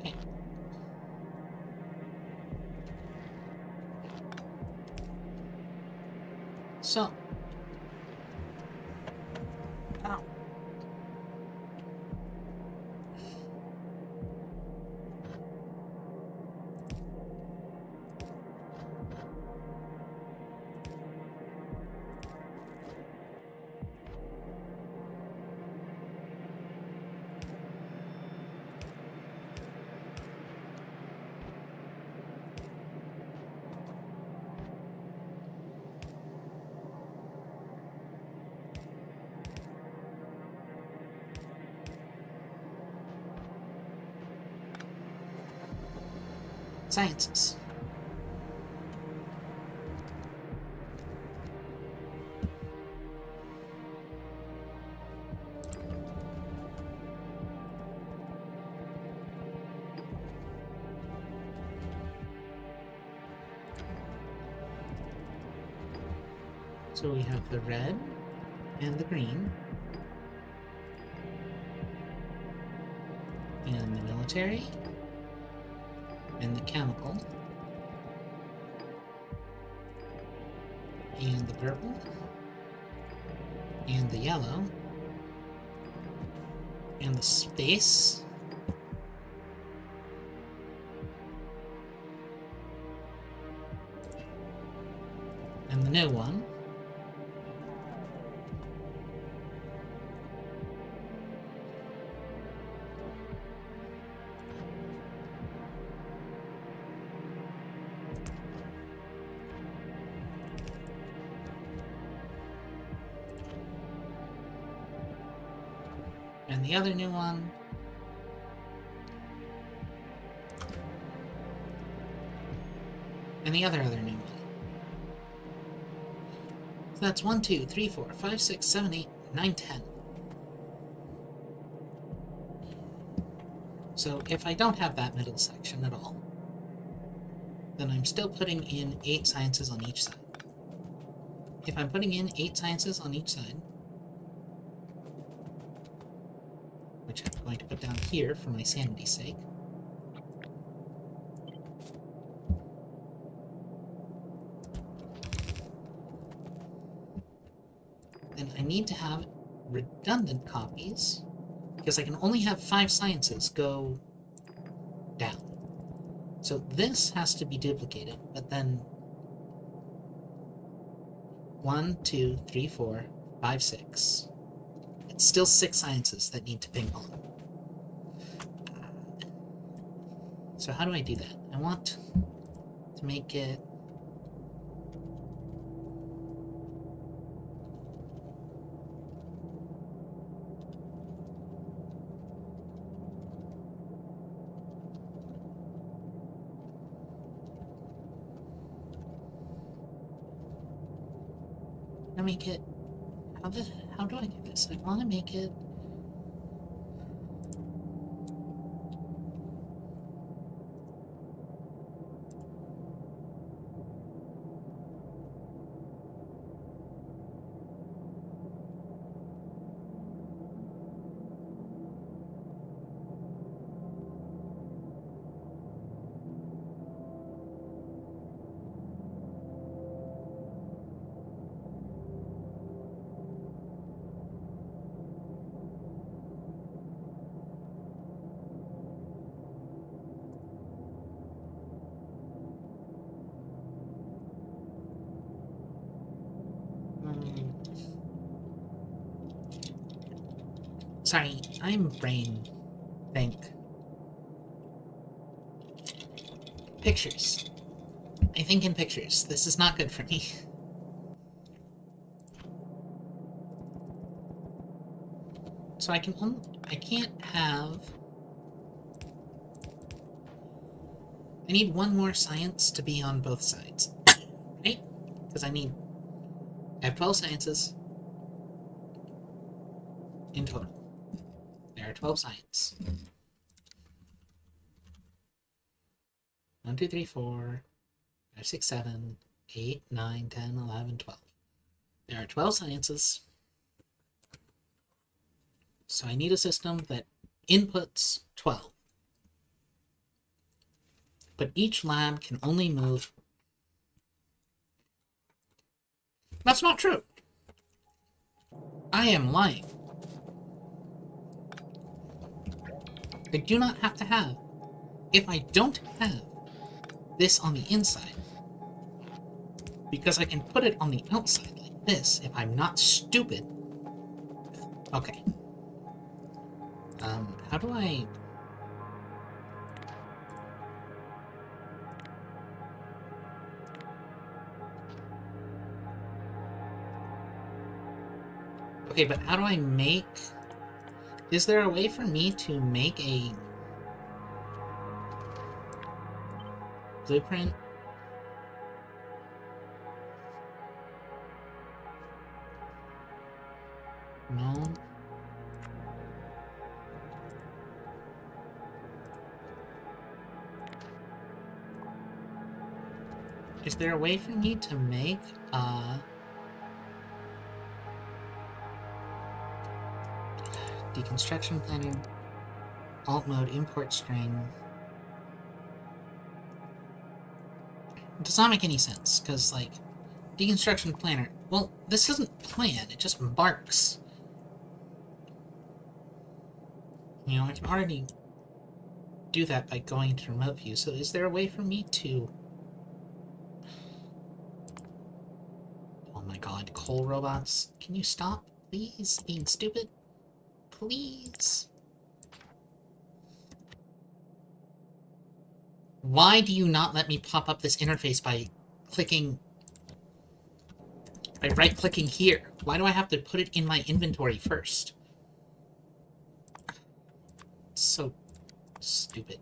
Okay. So. Ow. Sciences. So we have the red and the green. And the military. And the chemical. And the purple. And the yellow. And the space. And the new one. And the other new one. And the other new one. So that's 1, 2, 3, 4, 5, 6, 7, 8, 9, 10. So if I don't have that middle section at all, then I'm still putting in 8 sciences on each side. If I'm putting in 8 sciences on each side, which I'm going to put down here for my sanity's sake, then I need to have redundant copies, because I can only have 5 sciences go down. So this has to be duplicated, but then 1, 2, 3, 4, 5, 6. It's still 6 sciences that need to ping pong. So how do I do that? I want to make it... make it... How do I do this? I want to make it... Sorry, I'm brain think. Pictures. I think in pictures. This is not good for me. So I can't have... I need one more science to be on both sides. Right? Because I have 12 sciences in total. There are 12 science. 1, 2, 3, 4, 5, 6, 7, 8, 9, 10, 11, 12. There are 12 sciences. So I need a system that inputs 12. But each lab can only move... That's not true! I am lying. I do not have to have... If I don't have this on the inside, because I can put it on the outside like this if I'm not stupid. Okay. How do I... Okay, but how do I make... Is there a way for me to make a blueprint? No. Is there a way for me to make Deconstruction planner. Alt mode, import string. It does not make any sense, because, like, deconstruction planner... Well, this doesn't plan, it just marks. You know, I can already do that by going into remote view, so is there a way for me to... Oh my god, coal robots. Can you stop, please, being stupid? Please? Why do you not let me pop up this interface by clicking... by right-clicking here? Why do I have to put it in my inventory first? It's so stupid.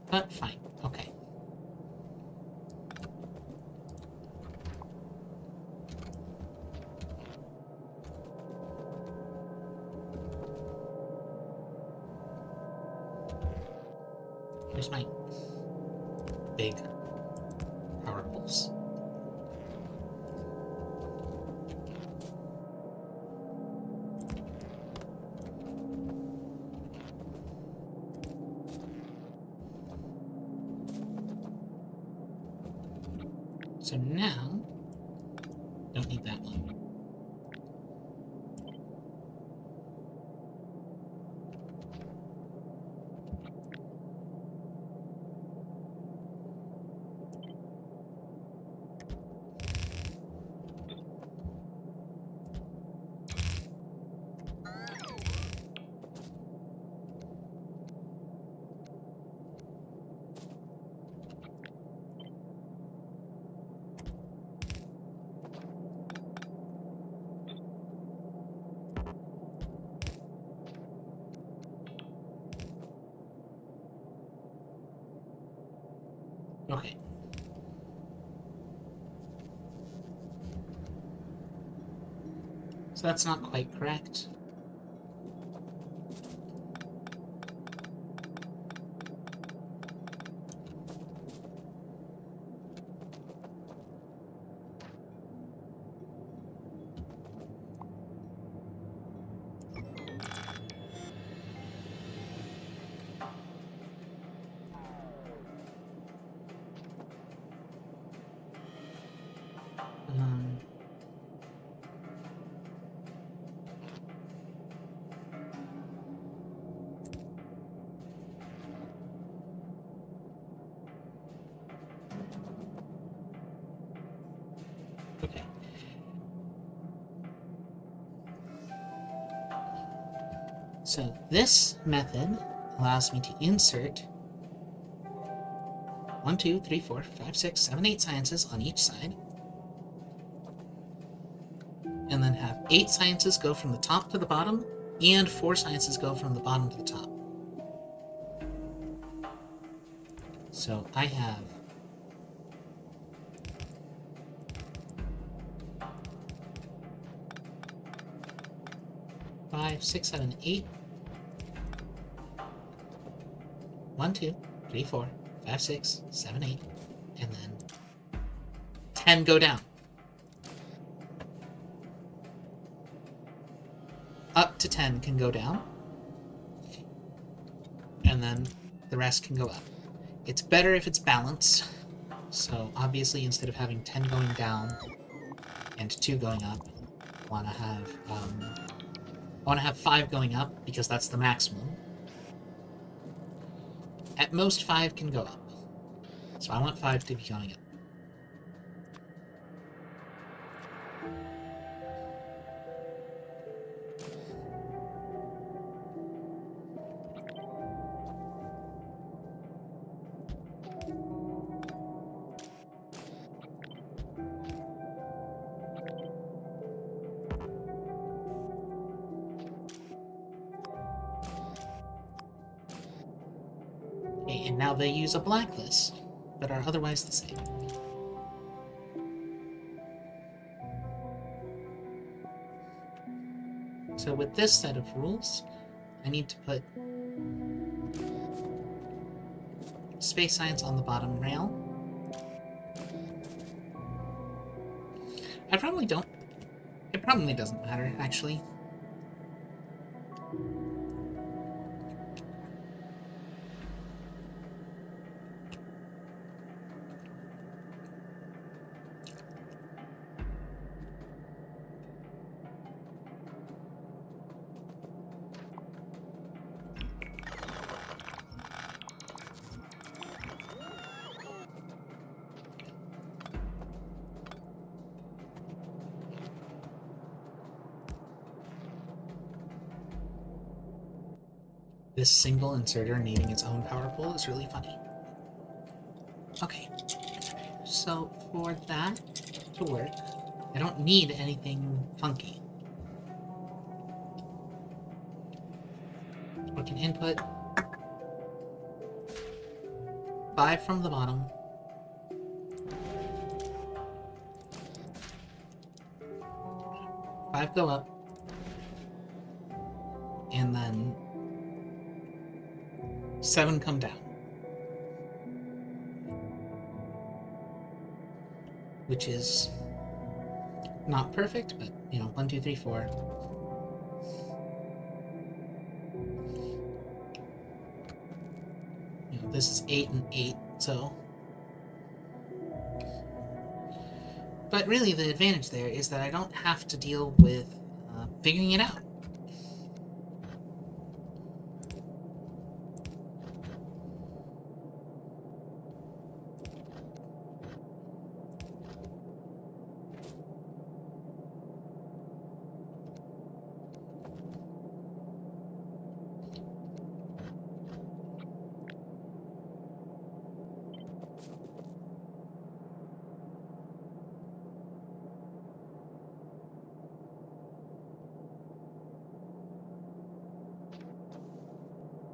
But fine, okay. Here's my big power pulse. So now, don't need that one. Okay. So that's not quite correct. Okay. So this method allows me to insert 1, 2, 3, 4, 5, 6, 7, 8 sciences on each side. And then have 8 sciences go from the top to the bottom, and 4 sciences go from the bottom to the top. So I have 5, 6, 7, 8. 1, 2, 3, 4, 5, 6, 7, 8, and then 10 go down. Up to 10 can go down, and then the rest can go up. It's better if it's balanced, so obviously instead of having 10 going down and 2 going up, I want to have 5 going up because that's the maximum. At most 5 can go up, so I want 5 to be going up. And now they use a blacklist, but are otherwise the same. So with this set of rules, I need to put space science on the bottom rail. I probably don't. It probably doesn't matter, actually. This single inserter needing its own power pole is really funny. Okay, so for that to work, I don't need anything funky. We can input 5 from the bottom, 5 go up, and then 7 come down. Which is not perfect, but, you know, 1, 2, 3, 4. You know, this is 8 and 8, so... But really, the advantage there is that I don't have to deal with figuring it out.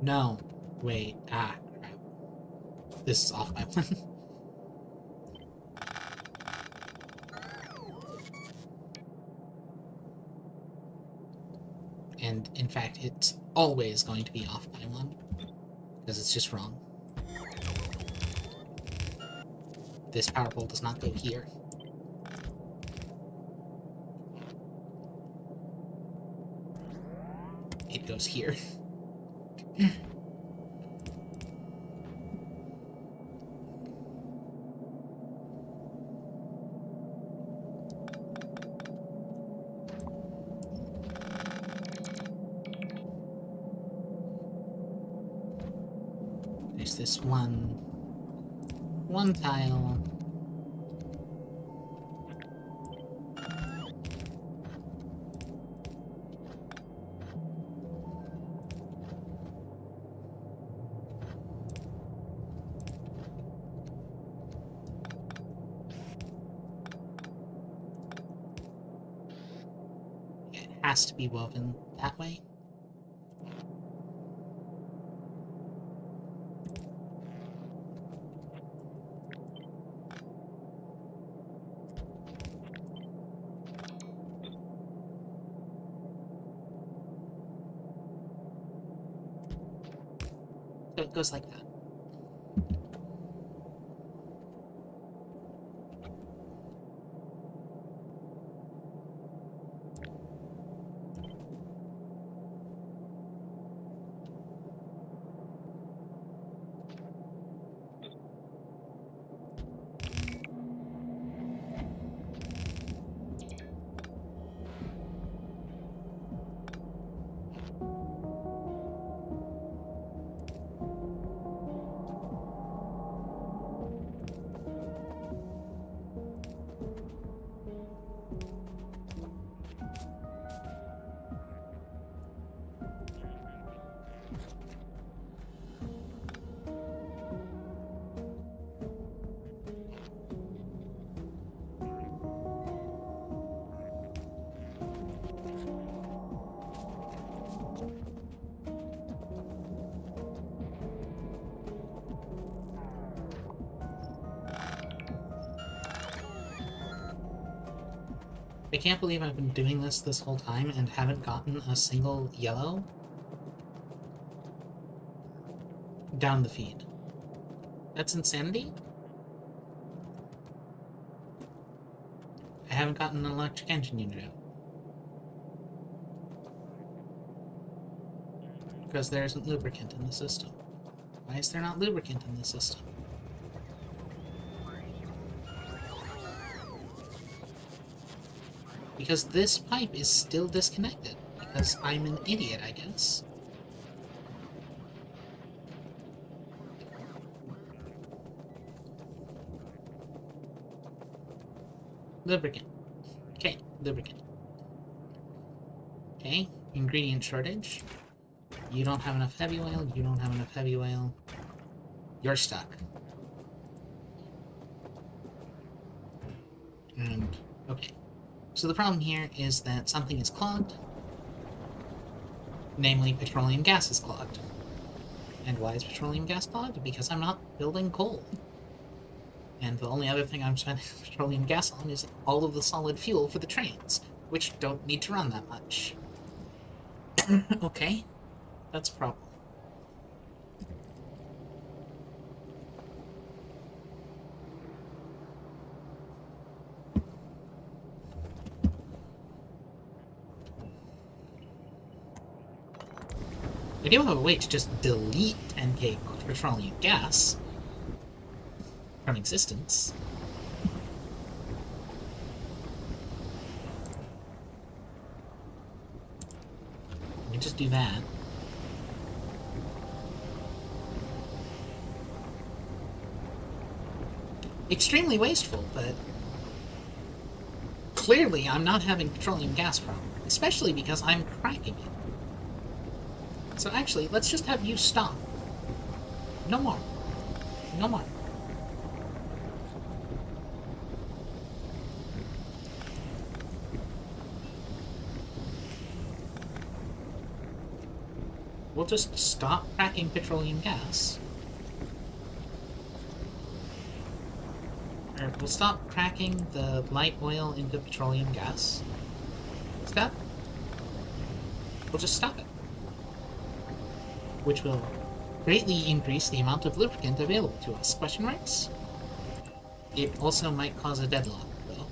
No. Wait. Ah, crap. This is off by one. And, in fact, it's always going to be off by 1. Because it's just wrong. This power pole does not go here. It goes here. There's this one tile. It has to be woven that way. So it goes like that. I can't believe I've been doing this whole time and haven't gotten a single yellow down the feed. That's insanity? I haven't gotten an electric engine unit out. Because there isn't lubricant in the system. Why is there not lubricant in the system? Because this pipe is still disconnected. Because I'm an idiot, I guess. Lubricant. Okay, lubricant. Okay, ingredient shortage. You don't have enough heavy oil, you don't have enough heavy oil. You're stuck. And, okay. So the problem here is that something is clogged. Namely, petroleum gas is clogged. And why is petroleum gas clogged? Because I'm not building coal. And the only other thing I'm spending petroleum gas on is all of the solid fuel for the trains, which don't need to run that much. Okay, that's a problem. I do have a way to just delete 10k petroleum gas from existence. Let me just do that. Extremely wasteful, but clearly I'm not having petroleum gas problem, especially because I'm cracking it. So actually, let's just have you stop. No more. No more. We'll just stop cracking petroleum gas. Or we'll stop cracking the light oil into petroleum gas. Stop. We'll just stop it. Which will greatly increase the amount of lubricant available to us. Question marks? It also might cause a deadlock, though.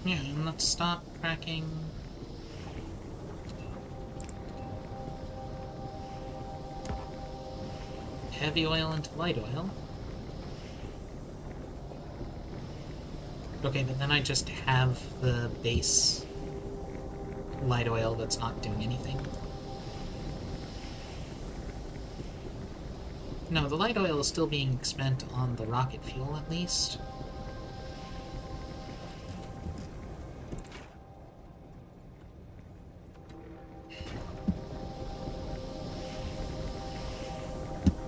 Yeah, and let's stop cracking. Heavy oil into light oil. Okay, but then I just have the base light oil that's not doing anything. No, the light oil is still being spent on the rocket fuel, at least.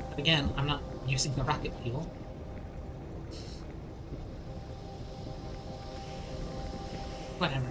But again, I'm not using the rocket fuel. Whatever.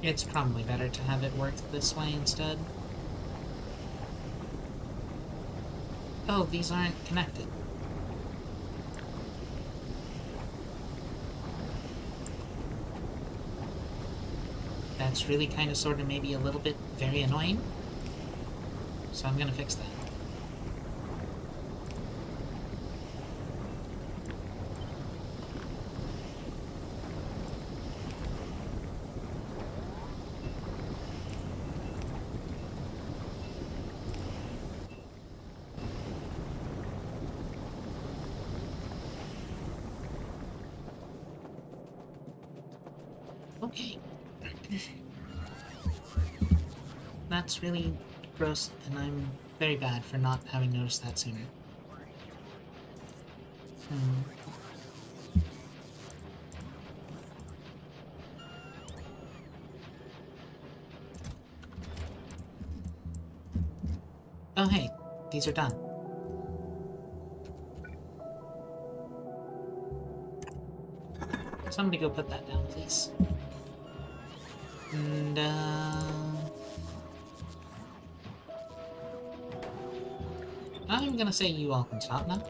It's probably better to have it work this way instead. Oh, these aren't connected. That's really kind of sort of maybe a little bit very annoying. So I'm gonna fix that. Okay. That's really gross, and I'm very bad for not having noticed that sooner. Hmm. Oh hey, these are done. Somebody go put that down, please. And, I'm gonna say you all can stop now.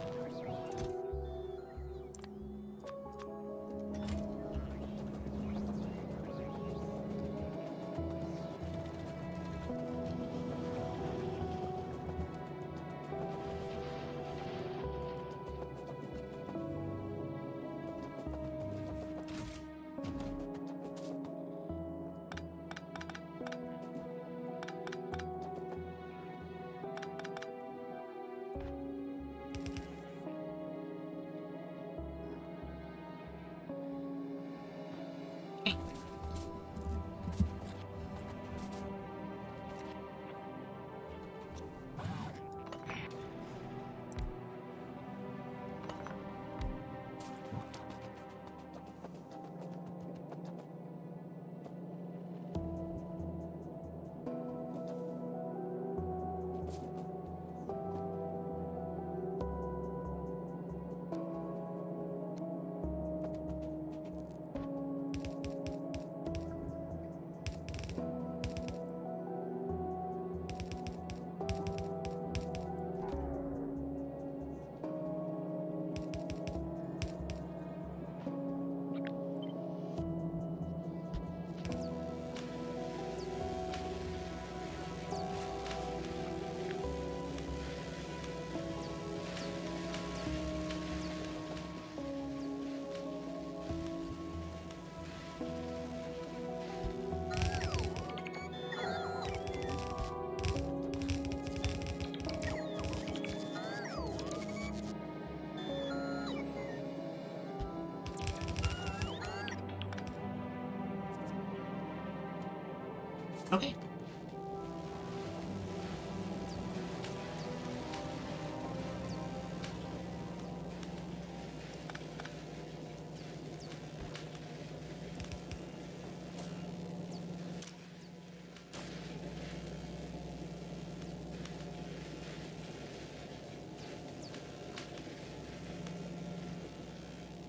Okay. Okay.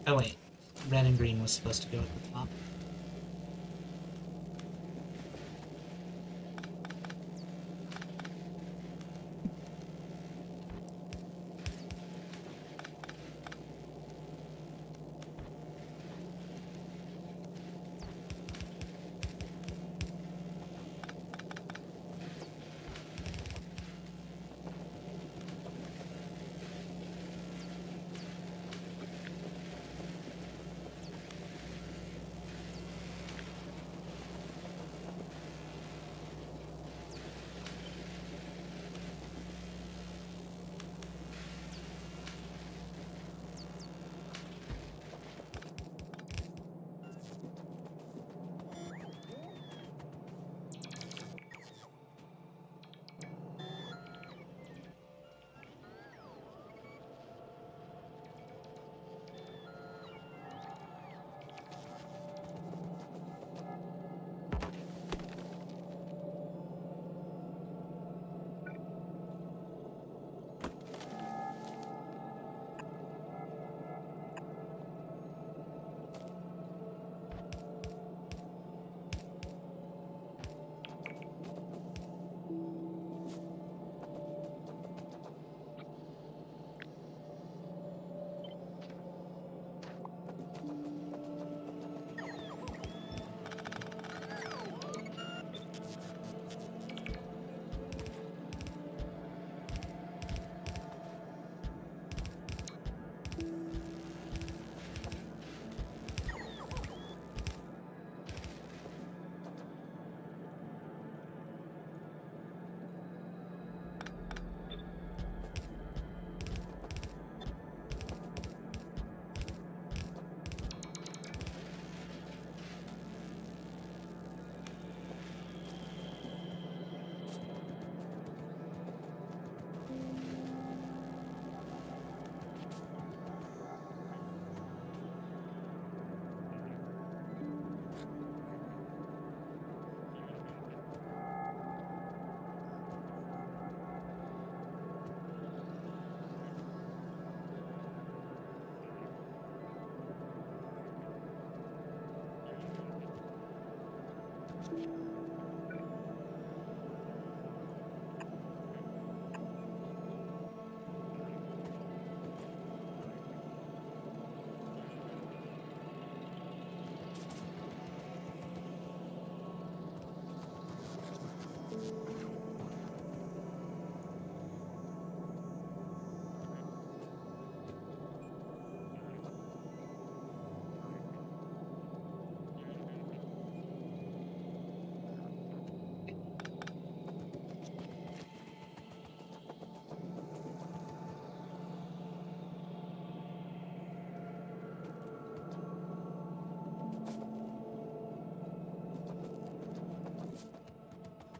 Oh wait, red and green was supposed to go at the top.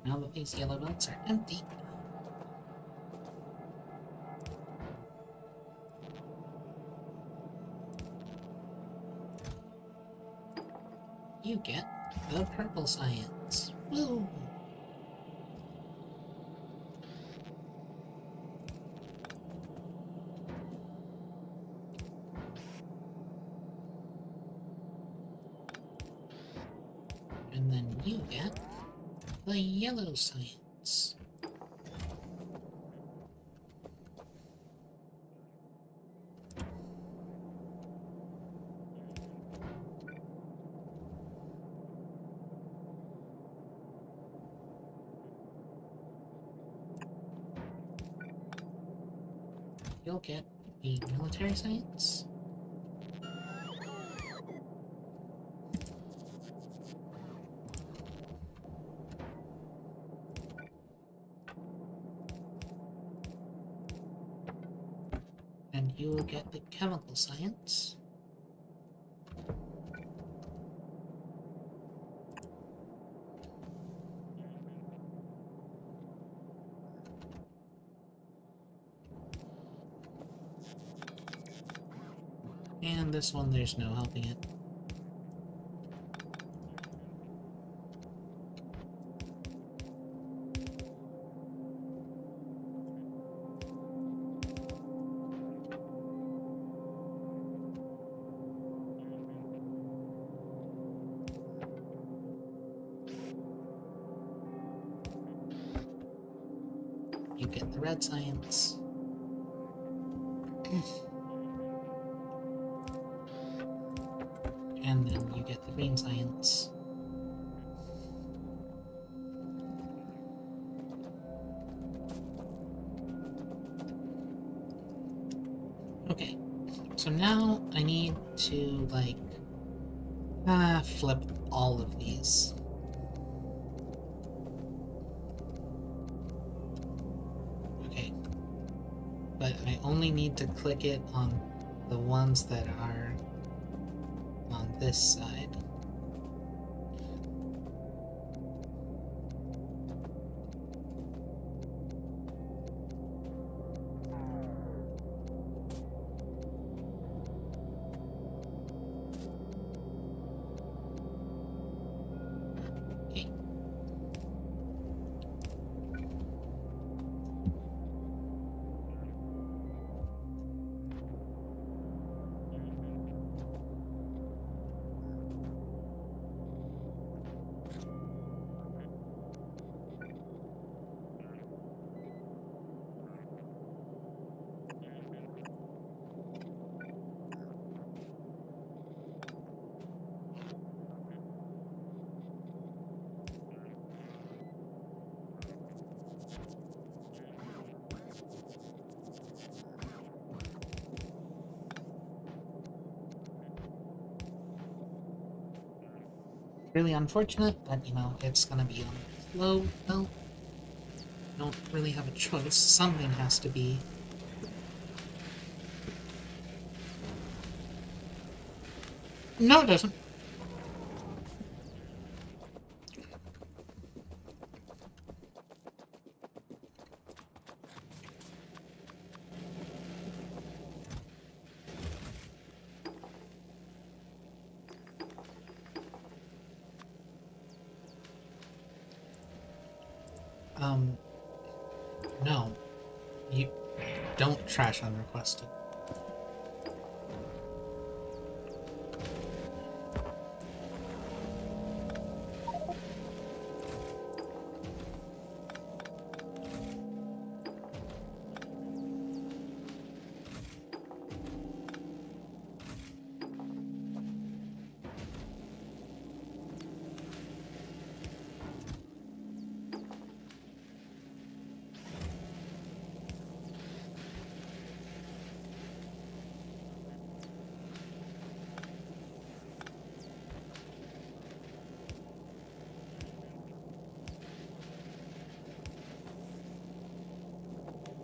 Now that these yellow belts are empty. You get the purple science. Woo! And then you get the yellow science. You'll get the military science. And you will get the chemical science. And this one, there's no helping it. You get the red science. And then you get the green science. Okay, so now I need to, like, flip all of these. Okay, but I only need to click it on the ones that are on this side. Okay. Really unfortunate, but you know, it's gonna be on the flow. Well, don't really have a choice. Something has to be. No, it doesn't. No. You don't trash unrequested.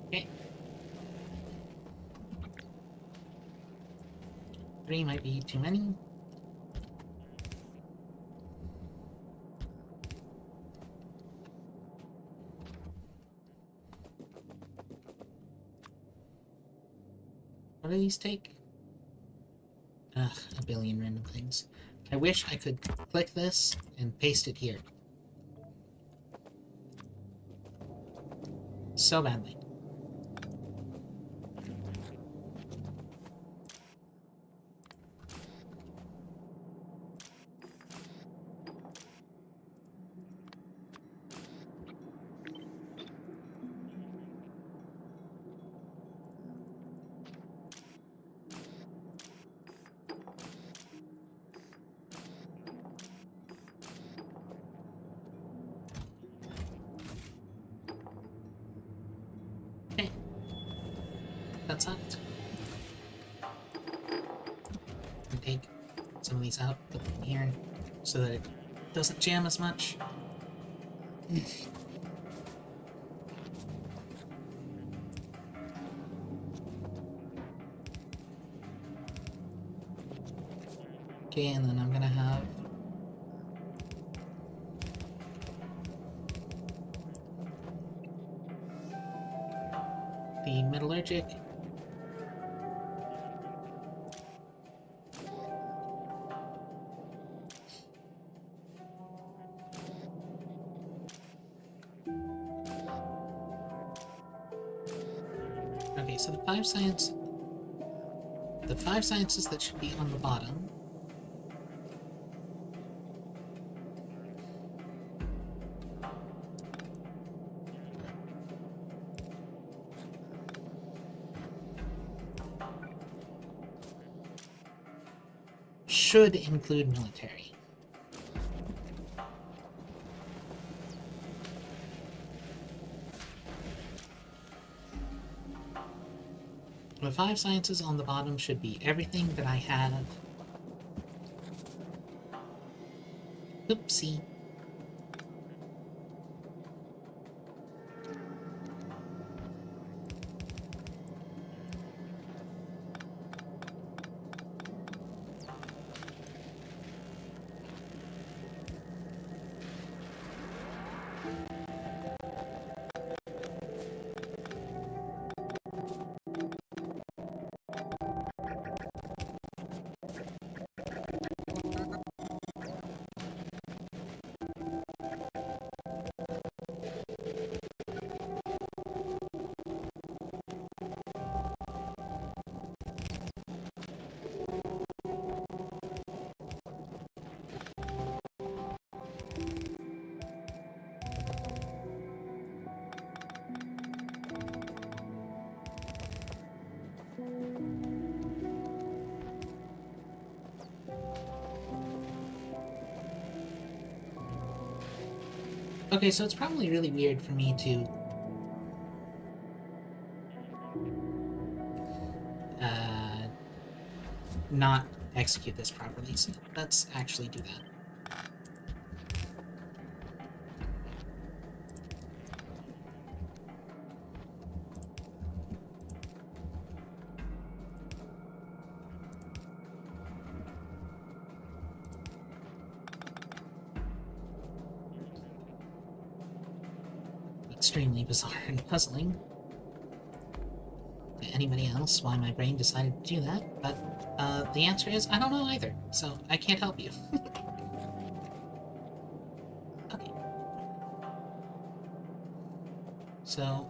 Okay. 3 might be too many. What do these take? Ugh, a billion random things. I wish I could click this and paste it here. So badly. Okay. That sucked. And take some of these out, put them here, so that it doesn't jam as much. Okay, and then I'm gonna have the metallurgic. Okay, so the five sciences that should be on the bottom should include military. The five sciences on the bottom should be everything that I have. Oopsie. Okay, so it's probably really weird for me to not execute this properly, so let's actually do that. Extremely bizarre and puzzling to anybody else why my brain decided to do that, but the answer is I don't know either, so I can't help you. Okay. So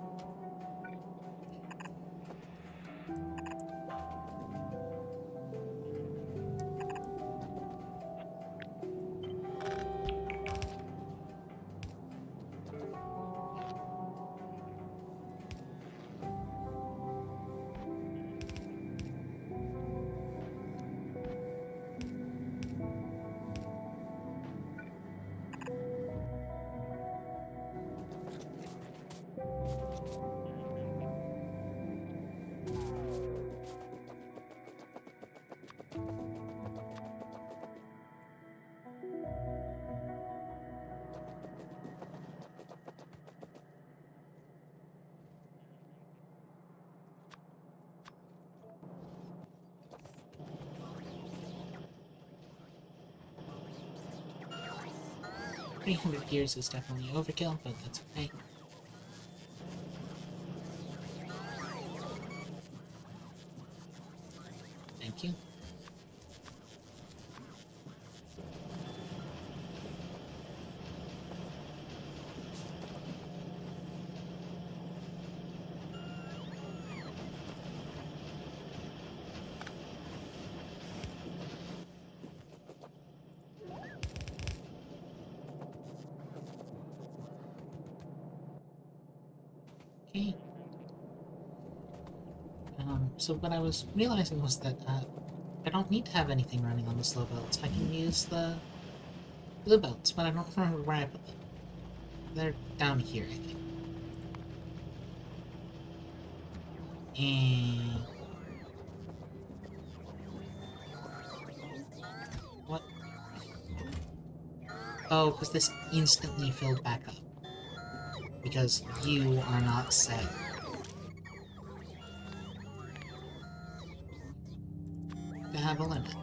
$300 is definitely overkill, but that's okay. Thank you. Okay. So what I was realizing was that I don't need to have anything running on the slow belts. I can use the blue belts, but I don't remember where I put them. They're down here, I think. And... what? Oh, because this instantly filled back up. Because you are not set. To have a limit.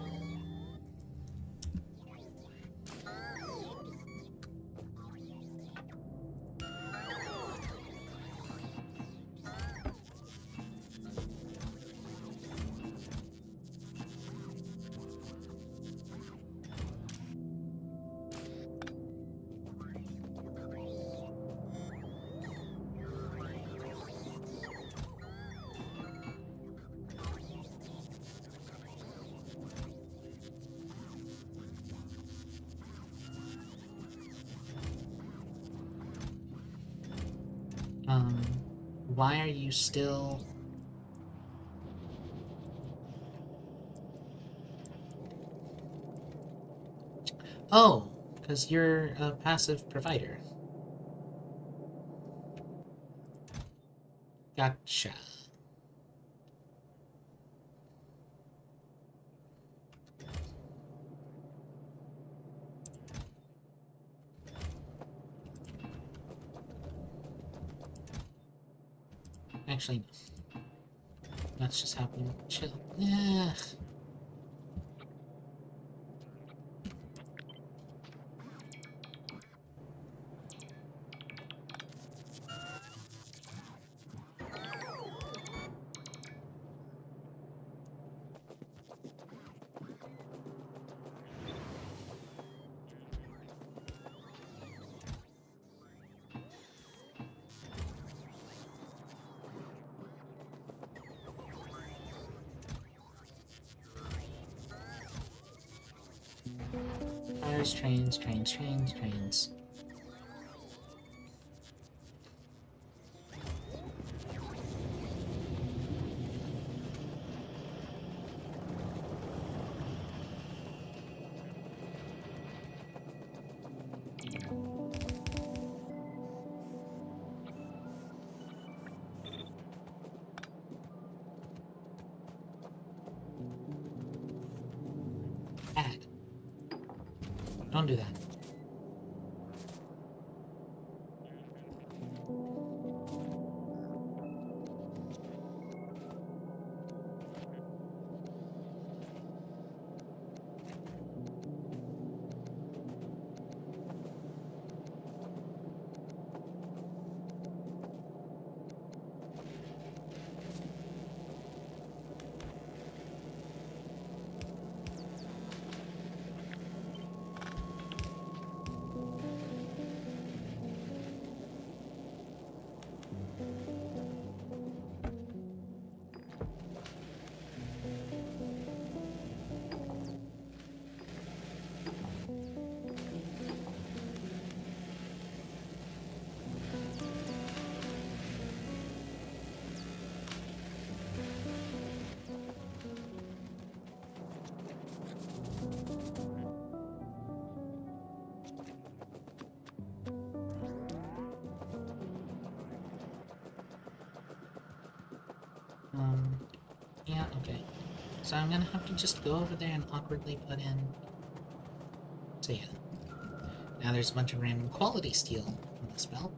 Why are you still... Oh, because you're a passive provider. Gotcha. Actually, that's just happening. Chill. Yeah. Cars, trains, trains, trains, trains. Bad. Don't do that. Yeah, okay. So I'm gonna have to just go over there and awkwardly put in... So yeah. Now there's a bunch of random quality steel on this belt.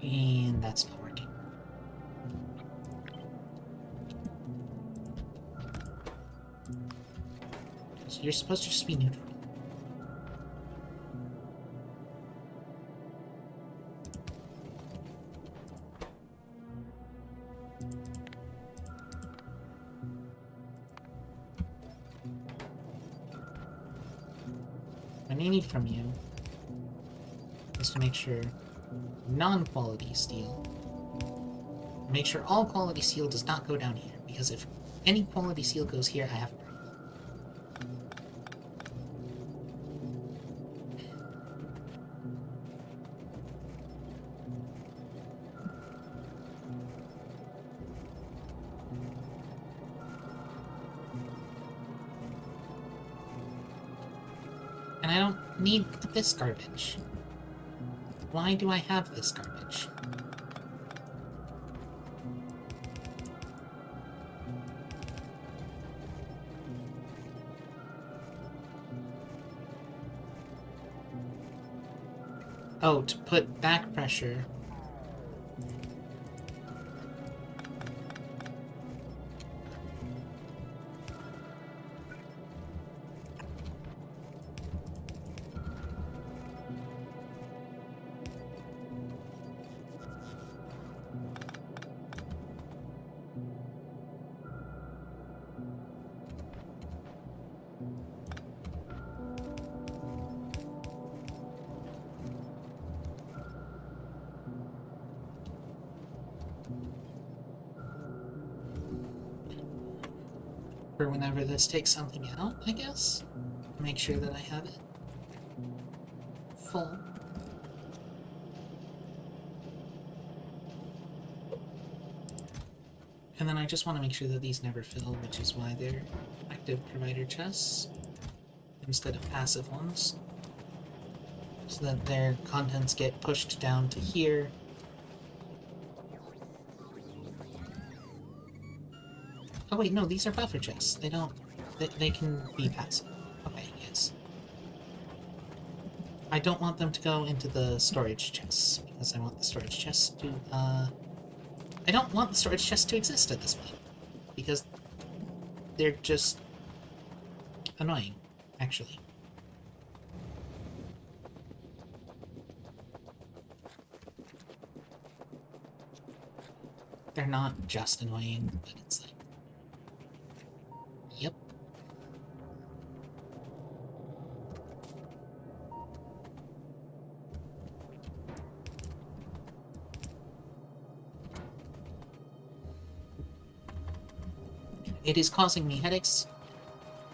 And that's not working. So you're supposed to just be neutral. What I need from you is to make sure non-quality steel. Make sure all quality steel does not go down here, because if any quality steel goes here, I have a problem. And I don't need this garbage. Why do I have this garbage? Oh, to put back pressure. For whenever this takes something out, I guess. Make sure that I have it full. And then I just want to make sure that these never fill, which is why they're active provider chests instead of passive ones. So that their contents get pushed down to here. Oh wait, no, these are buffer chests. They don't... They can be passive. Okay, yes. I don't want them to go into the storage chests, because I want the storage chests to, I don't want the storage chests to exist at this point, because they're just annoying, actually. They're not just annoying, but it's like... Yep. It is causing me headaches,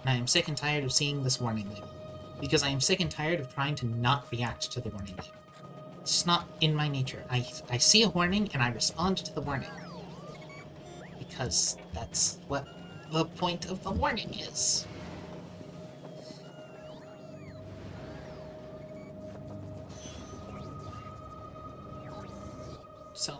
and I am sick and tired of seeing this warning label. Because I am sick and tired of trying to not react to the warning label. It's just not in my nature. I see a warning, and I respond to the warning. Because that's what the point of the warning is. So...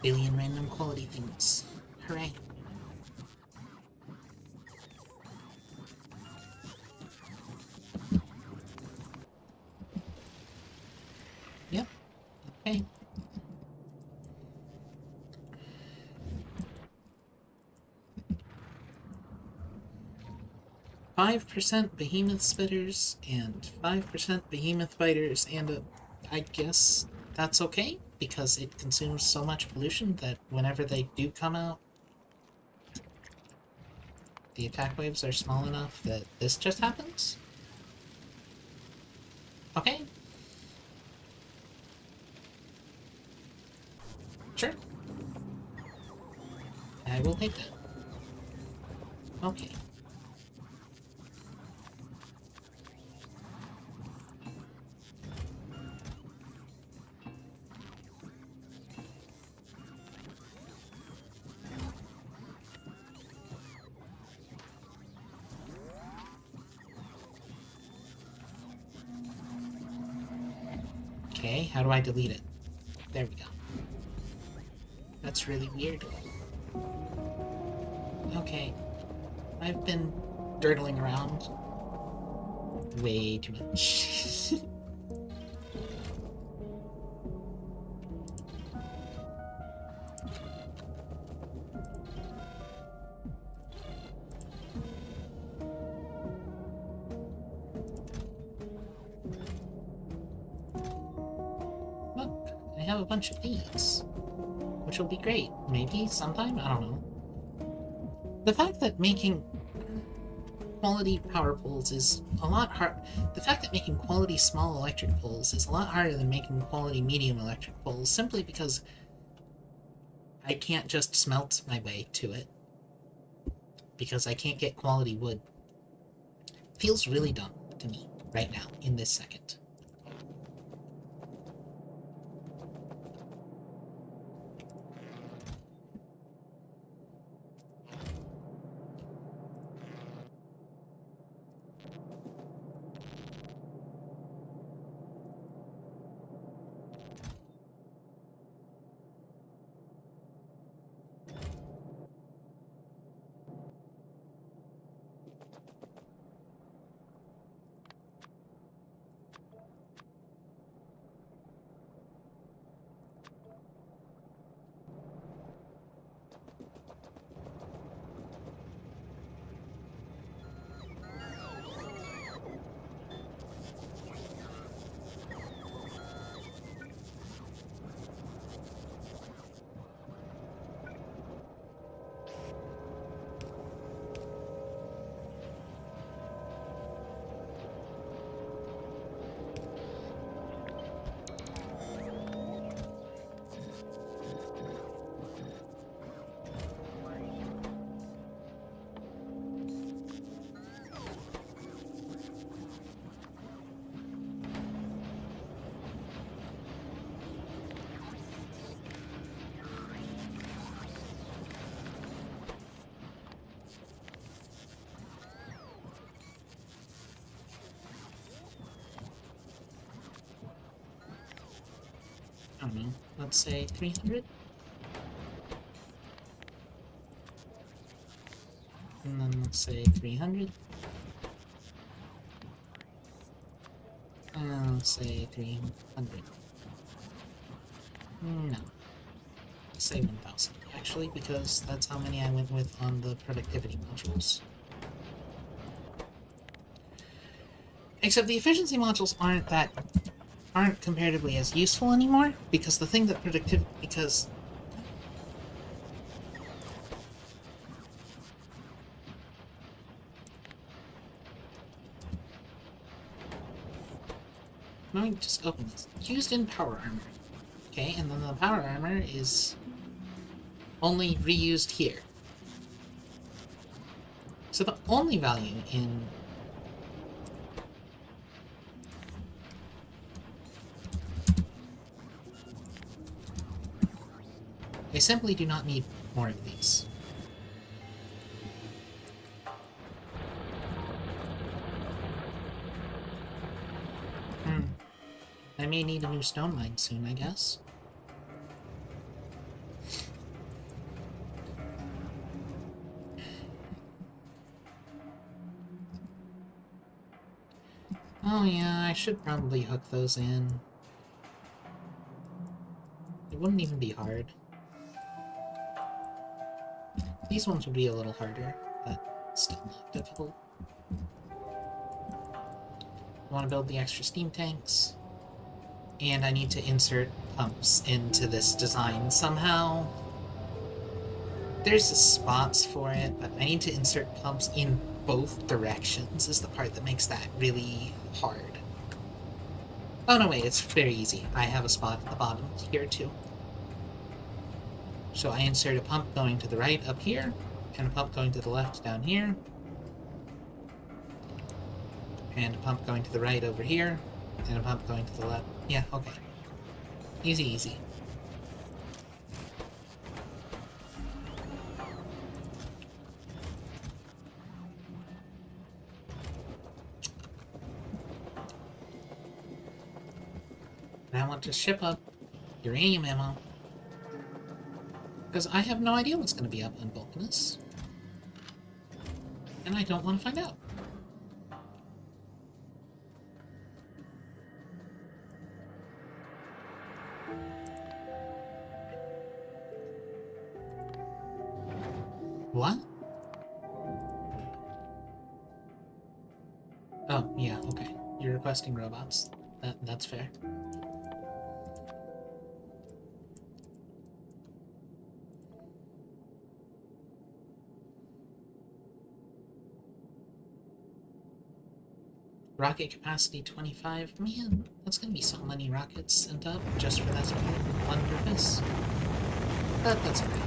billion random quality things. Hooray. Yep. Okay. 5% behemoth spitters and 5% behemoth fighters, and I guess that's okay because it consumes so much pollution that whenever they do come out, the attack waves are small enough that this just happens? Okay. Sure. I will take that. Okay. Okay, how do I delete it? There we go. That's really weird. Okay. I've been dirtling around way too much. Look, I have a bunch of these, which will be great. Maybe sometime? I don't know. The fact that making quality power poles is a lot hard. The fact that making quality small electric poles is a lot harder than making quality medium electric poles, simply because I can't just smelt my way to it. Because I can't get quality wood. Feels really dumb to me right now, in this second. I don't know. Let's say 300? And then let's say 300. And let's say 300. No. Let's say 1,000, actually, because that's how many I went with on the productivity modules. Except the efficiency modules aren't comparatively as useful anymore, because the thing that let me just open this. Used in power armor. Okay, and then the power armor is only reused here. So the only value in I simply do not need more of these. I may need a new stone mine soon, I guess. Oh yeah, I should probably hook those in. It wouldn't even be hard. These ones would be a little harder, but still not difficult. I want to build the extra steam tanks. And I need to insert pumps into this design somehow. There's spots for it, but I need to insert pumps in both directions is the part that makes that really hard. Oh no, wait, it's very easy. I have a spot at the bottom here too. So I insert a pump going to the right up here, and a pump going to the left down here, and a pump going to the right over here, and a pump going to the left. Yeah, okay. Easy, easy. And I want to ship up uranium ammo, because I have no idea what's going to be up on Vulcanus. And I don't want to find out. What? Oh, yeah, okay. You're requesting robots. That's fair. Rocket capacity 25. Man, that's gonna be so many rockets sent up just for that one purpose. But that's okay.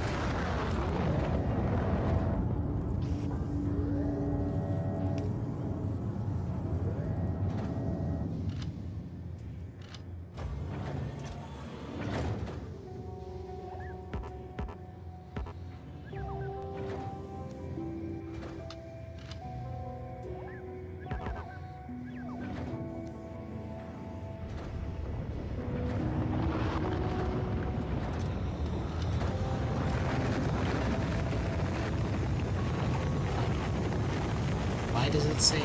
Why does it say...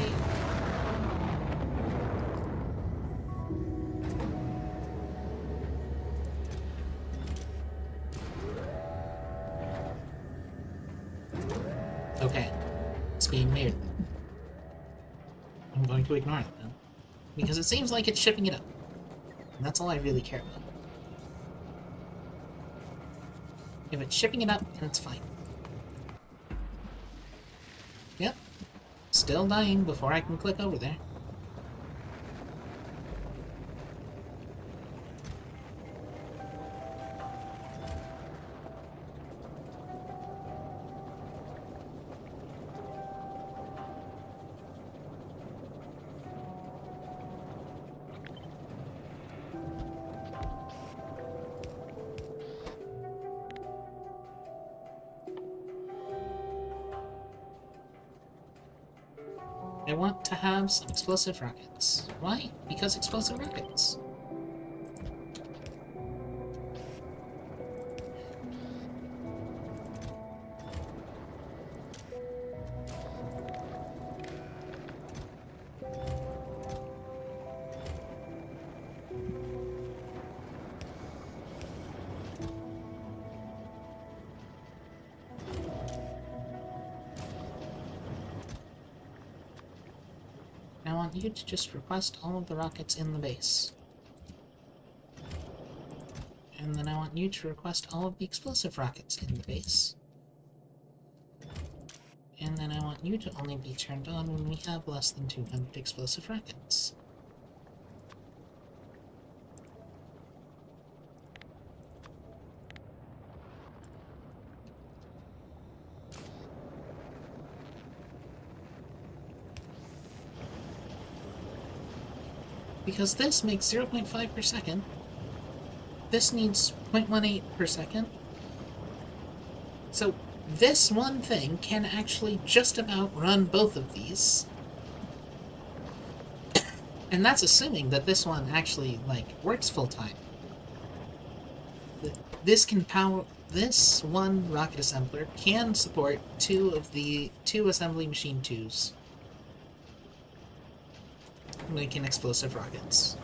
Okay, it's being weird. I'm going to ignore it then. Because it seems like it's shipping it up. And that's all I really care about. If it's shipping it up, then it's fine. Yep. Still dying before I can click over there. I want to have some explosive rockets. Why? Because explosive rockets. I want you to just request all of the rockets in the base. And then I want you to request all of the explosive rockets in the base. And then I want you to only be turned on when we have less than 200 explosive rockets. Because this makes 0.5 per second. This needs 0.18 per second. So this one thing can actually just about run both of these. And that's assuming that this one actually, like, works full-time. This can power... This one rocket assembler can support two assembly machine 2s. making explosive rockets.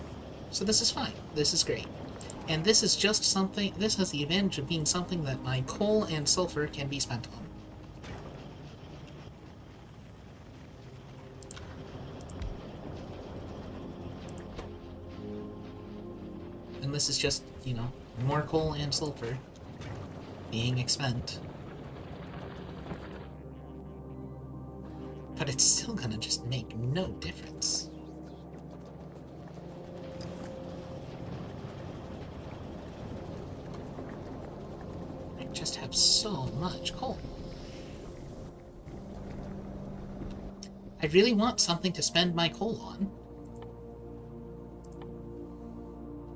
So this is fine. This is great. And this is just something, this has the advantage of being something that my coal and sulfur can be spent on. And this is just, you know, more coal and sulfur being expended. But it's still gonna just make no difference. I just have so much coal. I really want something to spend my coal on.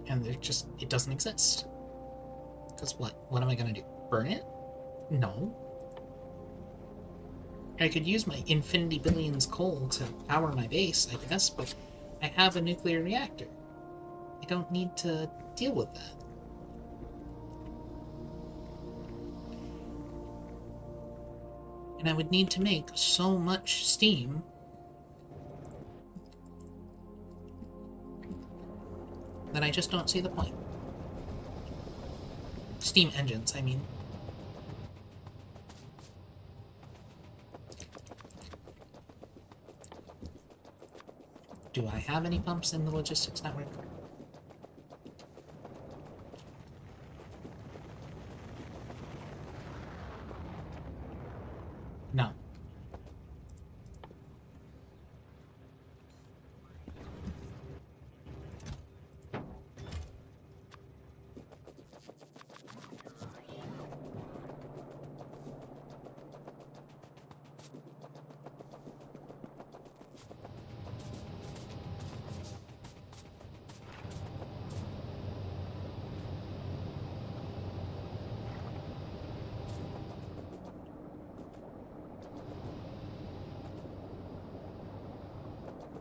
And it doesn't exist. Because what? What am I gonna do? Burn it? No. I could use my infinity billions coal to power my base, I guess, but I have a nuclear reactor. I don't need to deal with that. And I would need to make so much steam that I just don't see the point. Steam engines, I mean. Do I have any pumps in the logistics network? No.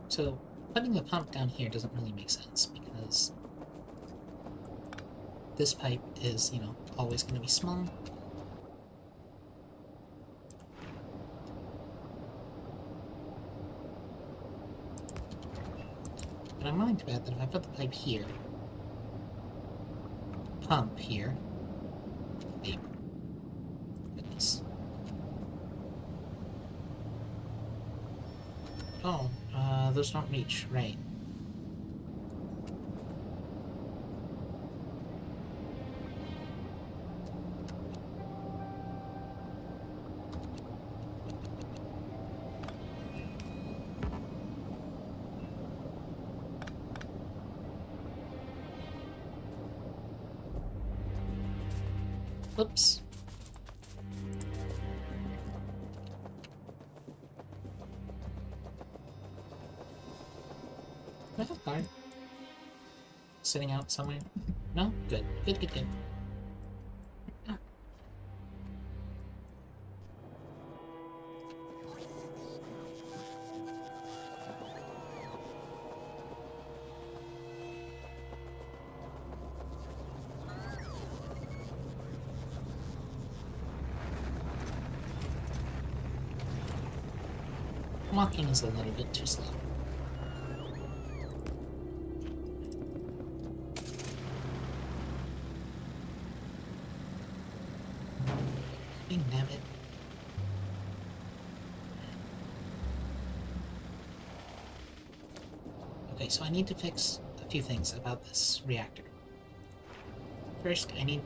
So, putting the pump down here doesn't really make sense, because this pipe is, you know, always going to be small. But I'm willing to bet that if I put the pipe here, pump here, wait, goodness. Oh, those don't reach, right. Oops. Do I have a card? Sitting out somewhere? No? Good. Good, good, good. Ah. Walking is a little bit too slow. Damn it. Okay, so I need to fix a few things about this reactor. First, I need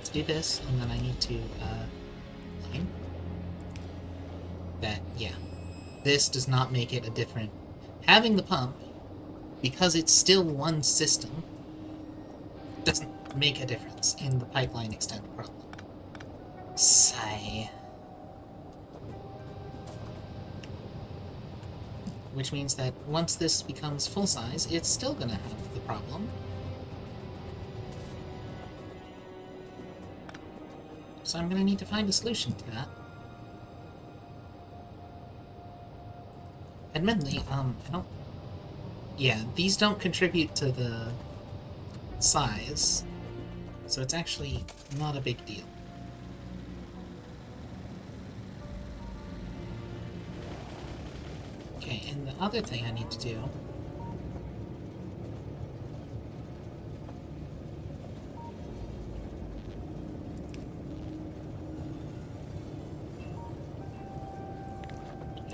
to do this, and then I need to, line. That, yeah. This does not make it a different... Having the pump, because it's still one system, doesn't make a difference in the pipeline extent problem. Sigh. Which means that once this becomes full size, it's still gonna have the problem. So I'm gonna need to find a solution to that. Admittedly, I don't... Yeah, these don't contribute to the size, so it's actually not a big deal. Okay, and the other thing I need to do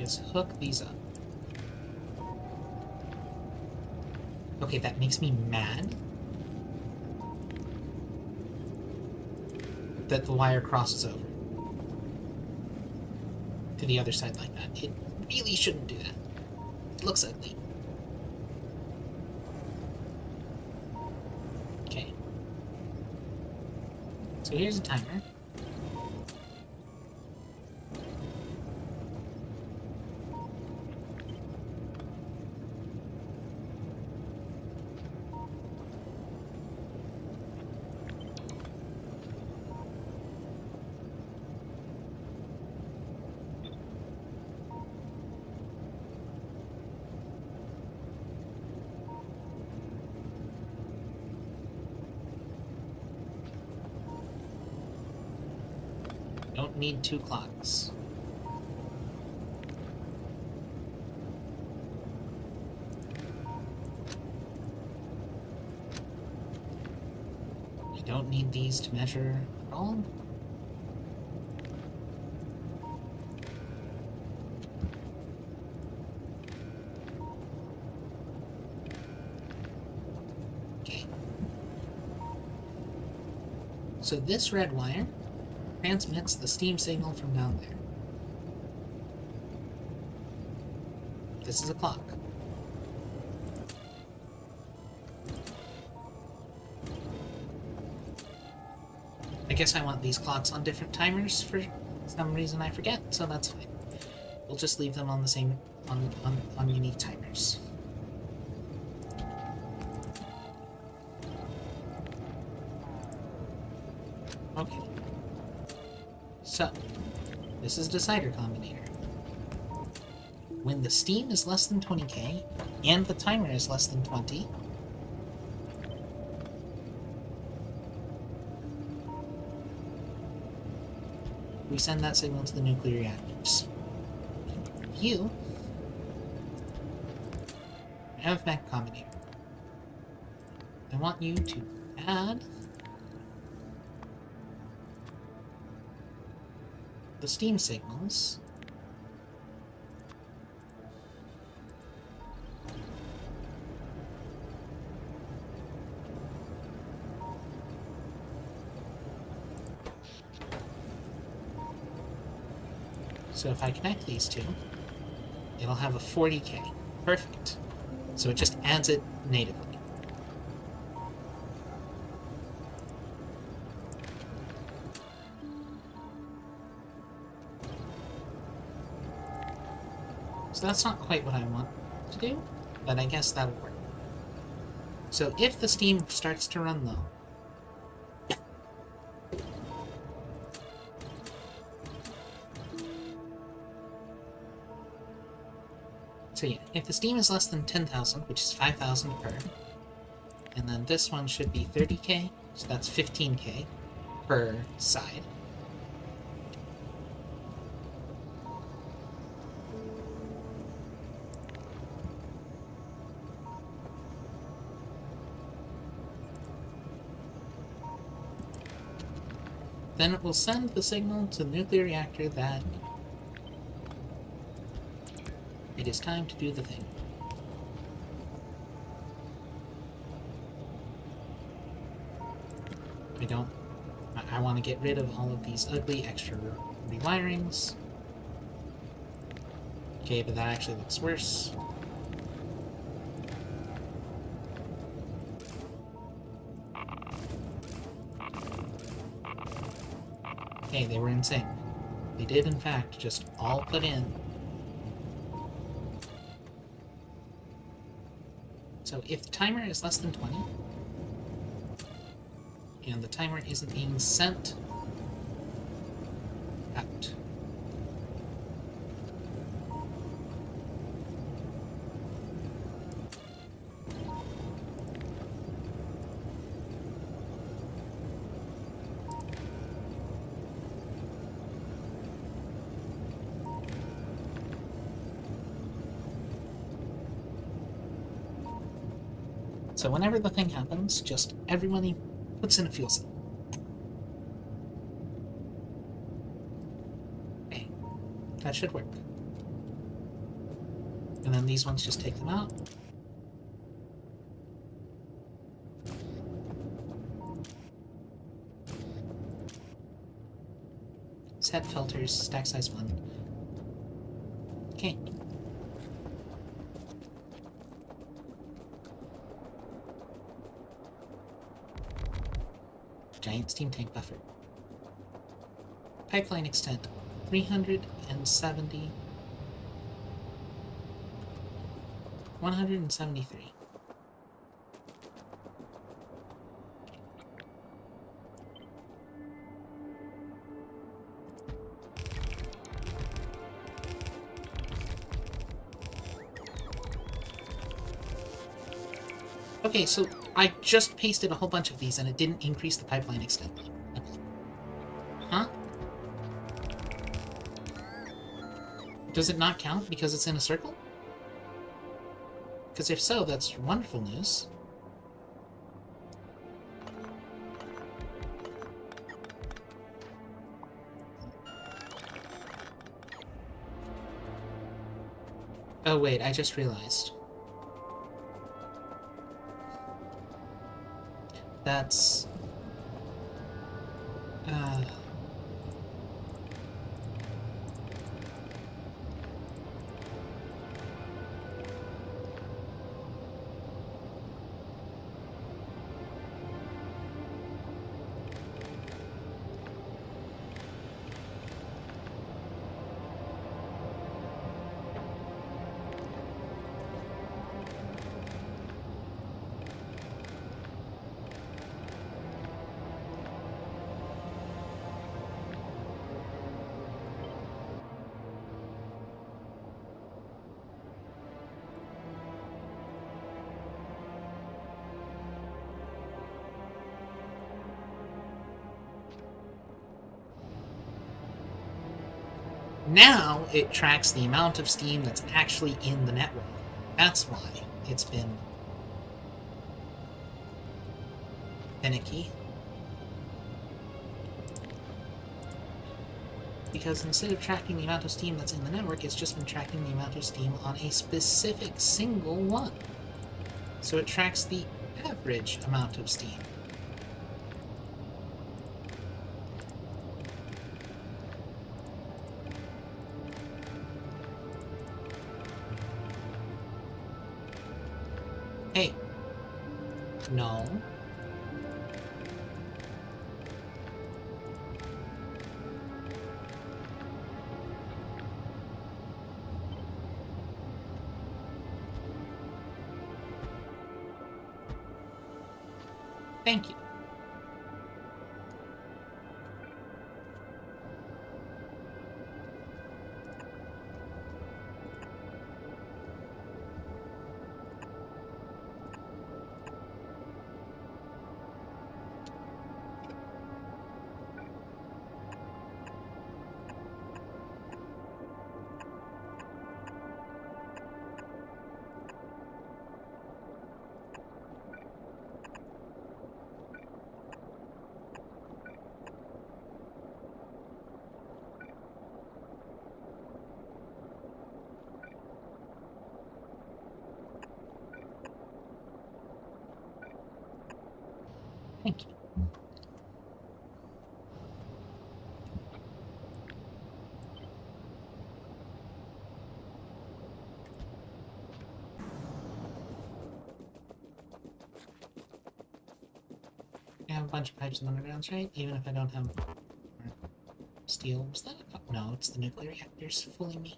is hook these up. Okay, that makes me mad that the wire crosses over to the other side like that. It really shouldn't do that. It looks ugly. Okay. So here's a timer. Don't need 2 clocks. I don't need these to measure at all. Okay. So this red wire transmits the steam signal from down there. This is a clock. I guess I want these clocks on different timers for some reason I forget, so that's fine. We'll just leave them on the same, on unique timers. Okay. So, this is a decider combinator. When the steam is less than 20k, and the timer is less than 20, we send that signal to the nuclear reactors. You have a mech combinator. I want you to add the steam signals so if I connect these two, it'll have a 40k. Perfect. So it just adds it natively. So that's not quite what I want to do, but I guess that'll work. So if the steam starts to run low, so yeah, if the steam is less than 10,000, which is 5,000 per, and then this one should be 30k, so that's 15k per side. Then it will send the signal to the nuclear reactor that it is time to do the thing. I want to get rid of all of these ugly extra rewirings. Okay, but that actually looks worse. Okay, they were in sync. They did, in fact, just all put in. So if the timer is less than 20, and the timer isn't being sent out, so whenever the thing happens, just everybody puts in a fuel cell. Okay, that should work. And then these ones just take them out. Set filters, stack size 1. Okay. Giant steam tank buffer. Pipeline extent 370. 173. Okay, so I just pasted a whole bunch of these and it didn't increase the pipeline extent. Huh? Does it not count because it's in a circle? Because if so, that's wonderful news. Oh wait, I just realized. That's... Now it tracks the amount of steam that's actually in the network. That's why it's been finicky. Because instead of tracking the amount of steam that's in the network, it's just been tracking the amount of steam on a specific single one. So it tracks the average amount of steam. Hey. No. Thank you. Thank you. I have a bunch of pipes and undergrounds, right? Even if I don't have steel. Was that a... No, it's the nuclear reactors fooling me.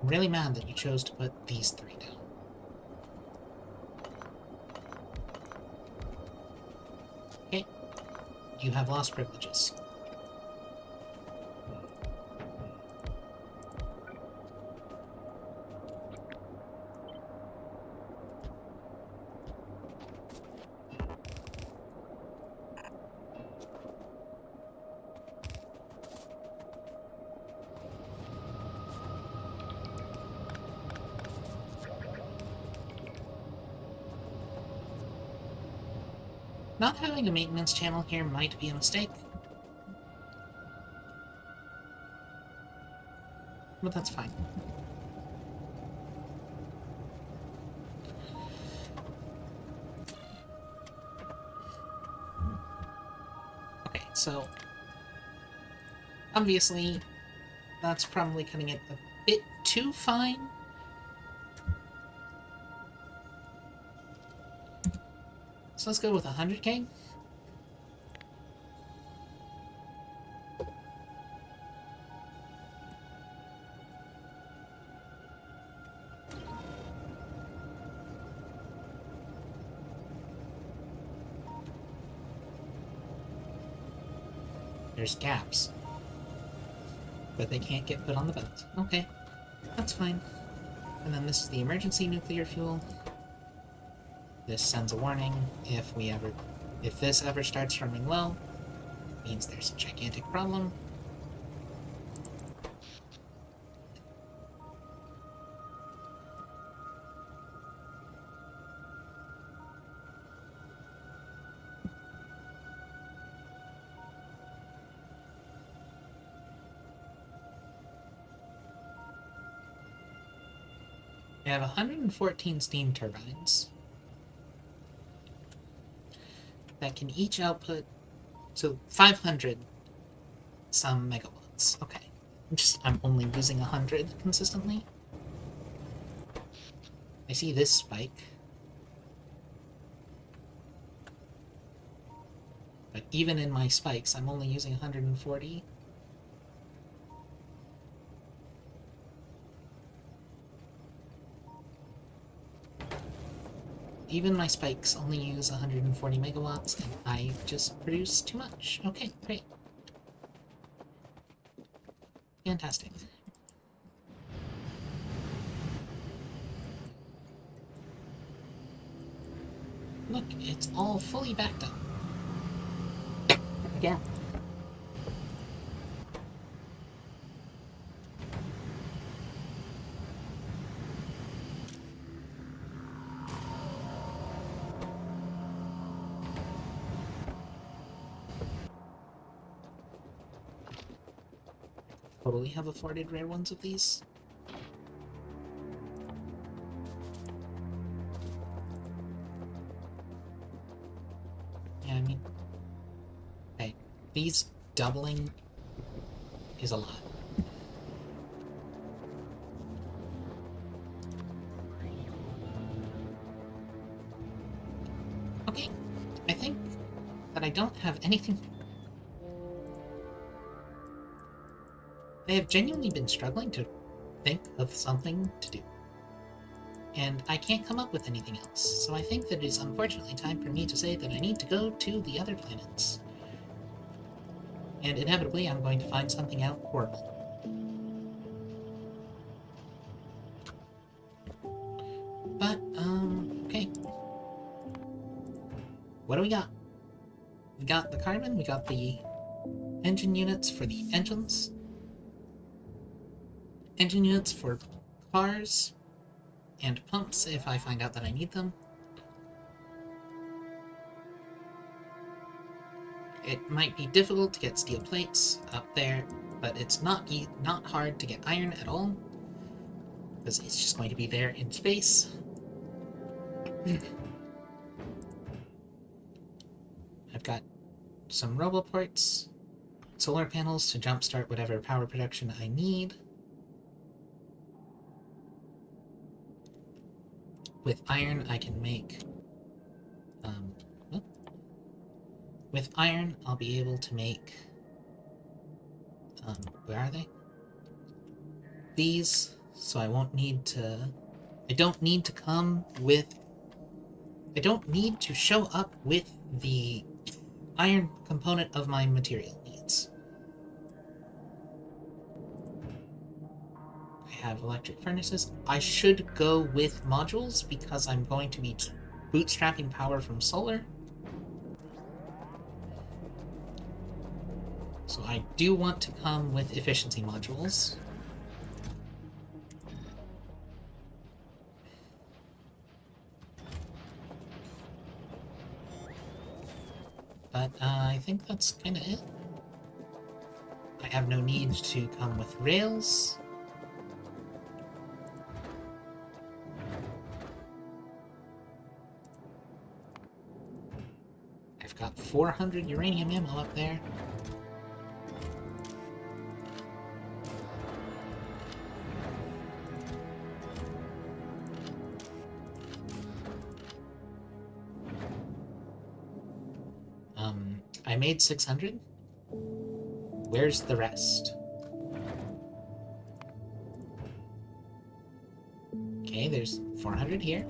I'm really mad that you chose to put these three down. Okay. You have lost privileges. Not having a maintenance channel here might be a mistake. But that's fine. Okay, so obviously that's probably cutting it a bit too fine. So let's go with 100k. There's gaps. But they can't get put on the belt. Okay, that's fine. And then this is the emergency nuclear fuel. This sends a warning if this ever starts running low, means there's a gigantic problem. We have 114 steam turbines that can each output, so 500 some megawatts. Okay. I'm only using 100 consistently. I see this spike. But even in my spikes, I'm only using 140. Even my spikes only use 140 megawatts, and I just produce too much. Okay, great. Fantastic. Look, it's all fully backed up. Again. Totally have afforded rare ones of these. Yeah, I mean... Okay, these doubling is a lot. Okay, I think that I don't have anything... I have genuinely been struggling to think of something to do. And I can't come up with anything else, so I think that it is unfortunately time for me to say that I need to go to the other planets. And inevitably, I'm going to find something out horrible. But, okay. What do we got? We got the carbon, we got the engine units for the engines, engine units for cars, and pumps if I find out that I need them. It might be difficult to get steel plates up there, but it's not hard to get iron at all, because it's just going to be there in space. I've got some roboports, solar panels to jumpstart whatever power production I need. With iron, I can make... with iron, I'll be able to make... where are they? These, so I won't need to... I don't need to come with... I don't need to show up with the iron component of my material needs. I have electric furnaces. I should go with modules because I'm going to be bootstrapping power from solar. So I do want to come with efficiency modules. But I think that's kind of it. I have no need to come with rails. I've got 400 uranium ammo up there. I made 600. Where's the rest? Okay, there's 400 here.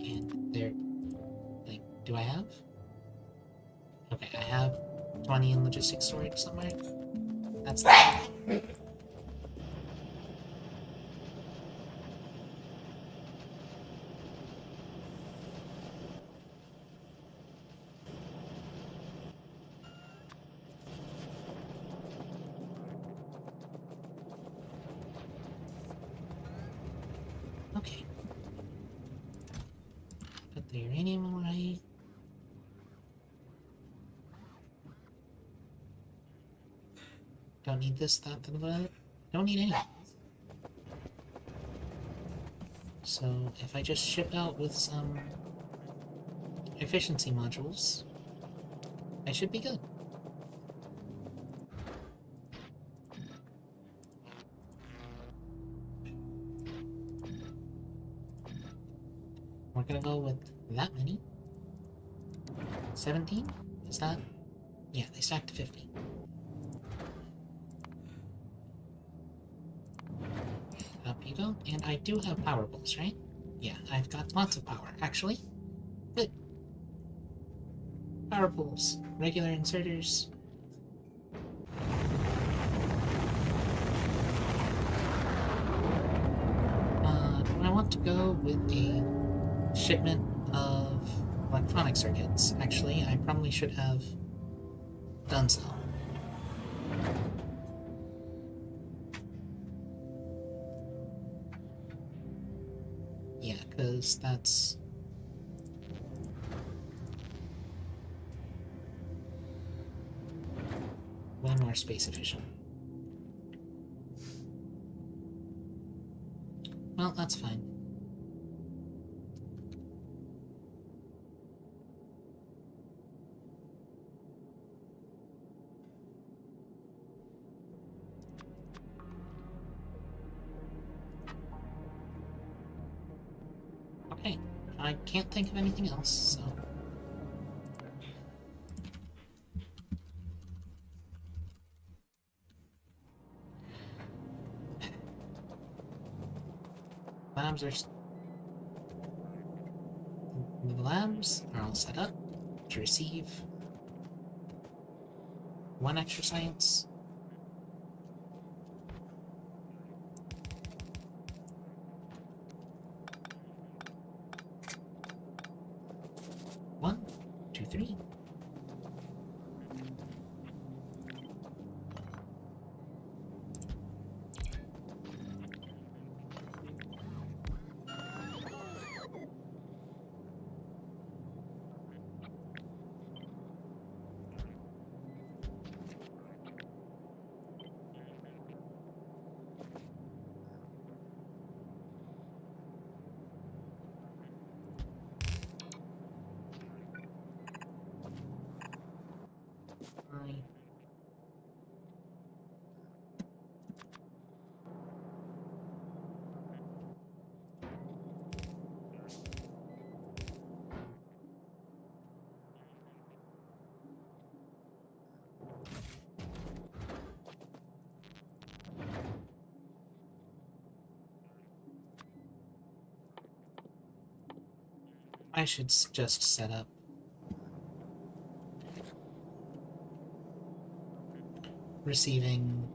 And there... like, do I have? Okay, I have 20 in logistics storage somewhere. That's that. Okay. Put the uranium away. Don't need this, that, that. Don't need any. So if I just ship out with some efficiency modules, I should be good. We're gonna go with that many. 17? Is that? Yeah, they stack to 50. Up you go. And I do have power bulbs, right? Yeah, I've got lots of power, actually. Good. Power bulbs. Regular inserters. Do I want to go with a shipment of electronic circuits? Actually, I probably should have done so. Yeah, because that's... way more space efficient. Well, that's fine. Okay, I can't think of anything else, so... The labs are all set up to receive 1 extra science. One, two, three. I should just set up receiving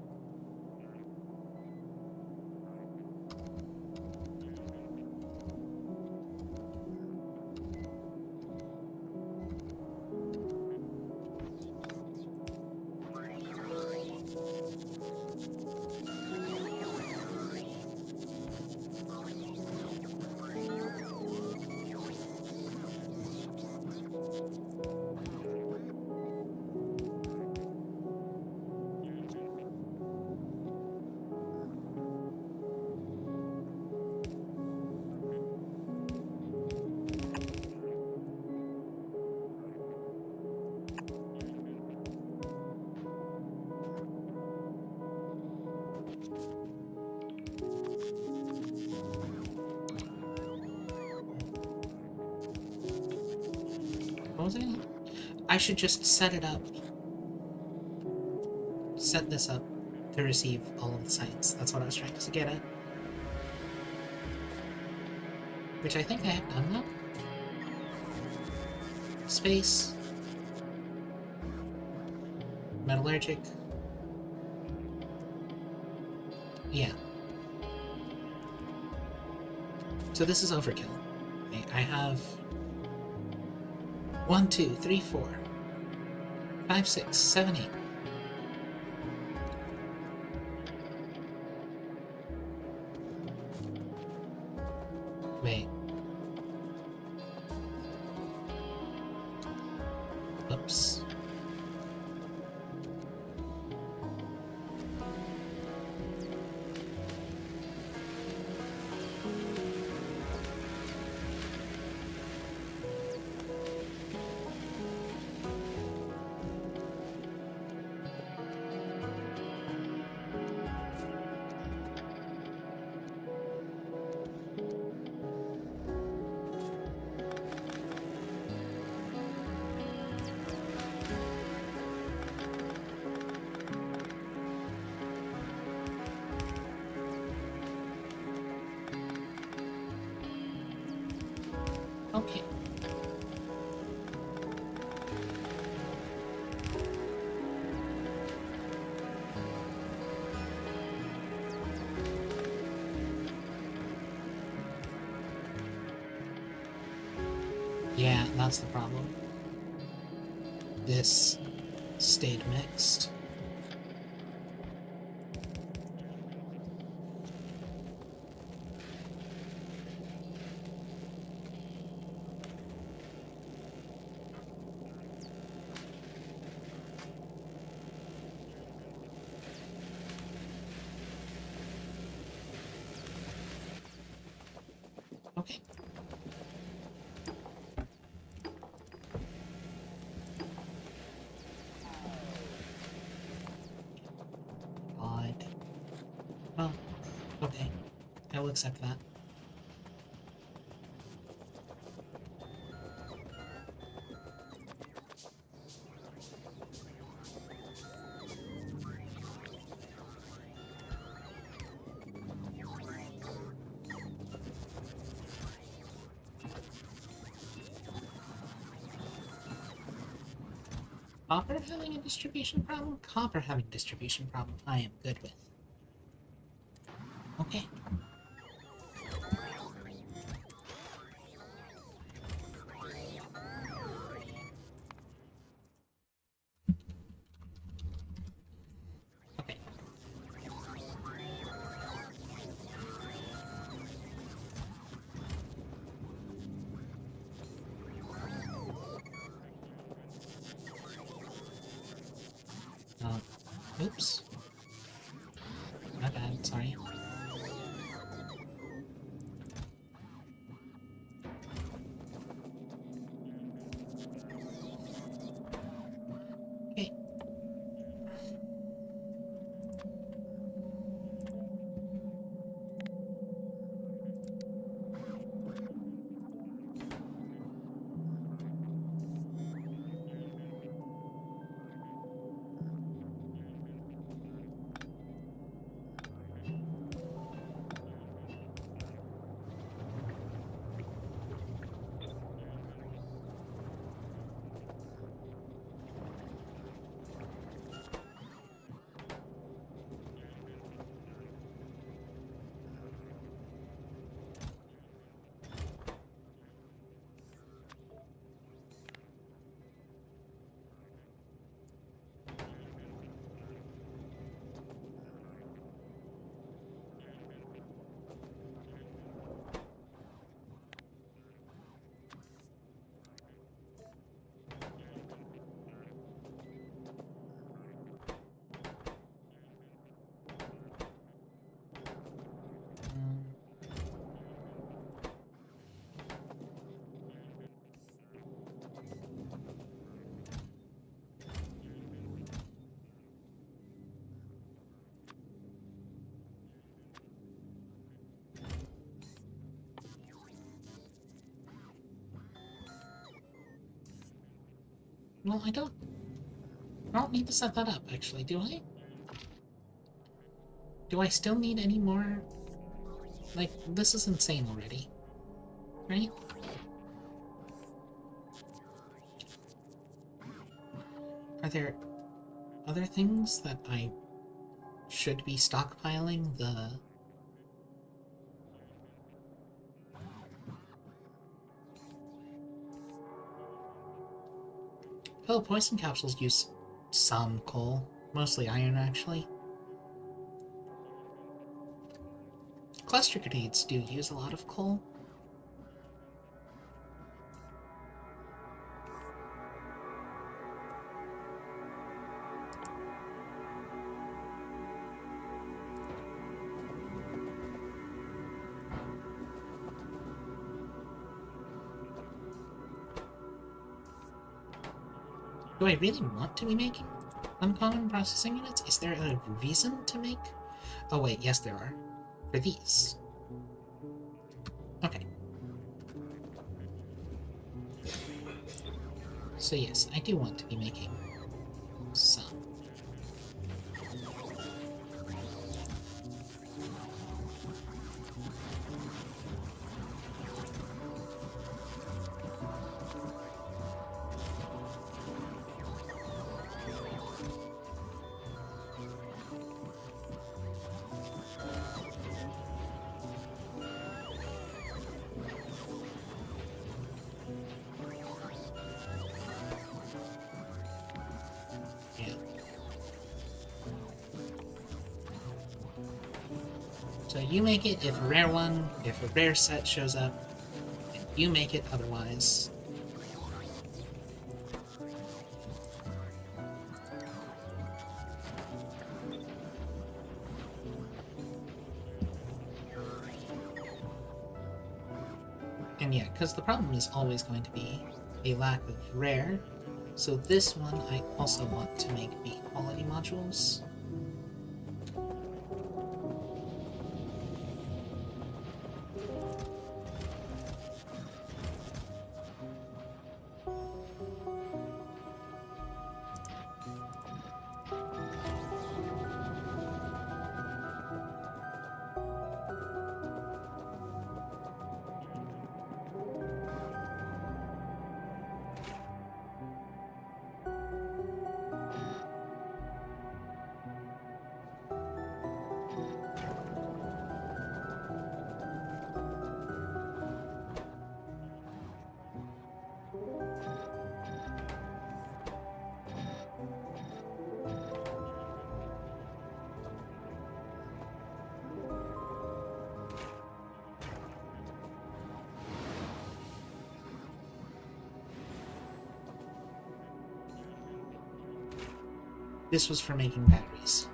was I gonna... I should just set it up. Set this up to receive all of the sites. That's what I was trying to get at. Which I think I have done now. Space. Metallurgic. Yeah. So this is overkill. I have 1, 2, 3, 4, 5, 6, 7, 8. Wait. Oops. Okay. Yeah, that's the problem. This stayed mixed. Okay. Odd. Well, okay. I will accept that. Copper having a distribution problem? Copper having a distribution problem I am good with. Okay. Okay. Oops. My bad, sorry. Okay. Well, I don't need to set that up, actually, do I? Do I still need any more? Like, this is insane already. Right? Are there other things that I should be stockpiling? Oh, poison capsules use some coal. Mostly iron, actually. Cluster grenades do use a lot of coal. Do I really want to be making uncommon processing units? Is there a reason to make? Oh wait, yes there are. For these. Okay. So yes, I do want to be making some. So you make it if a rare set shows up, and you make it otherwise. And yeah, because the problem is always going to be a lack of rare, so this one I also want to make B quality modules. This was for making batteries.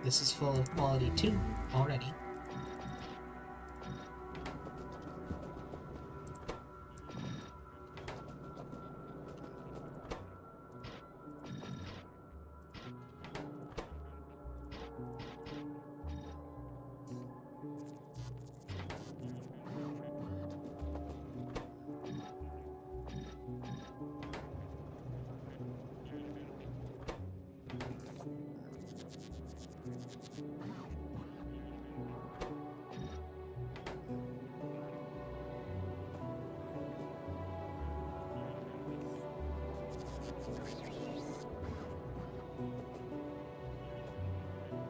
This is full of quality 2 already.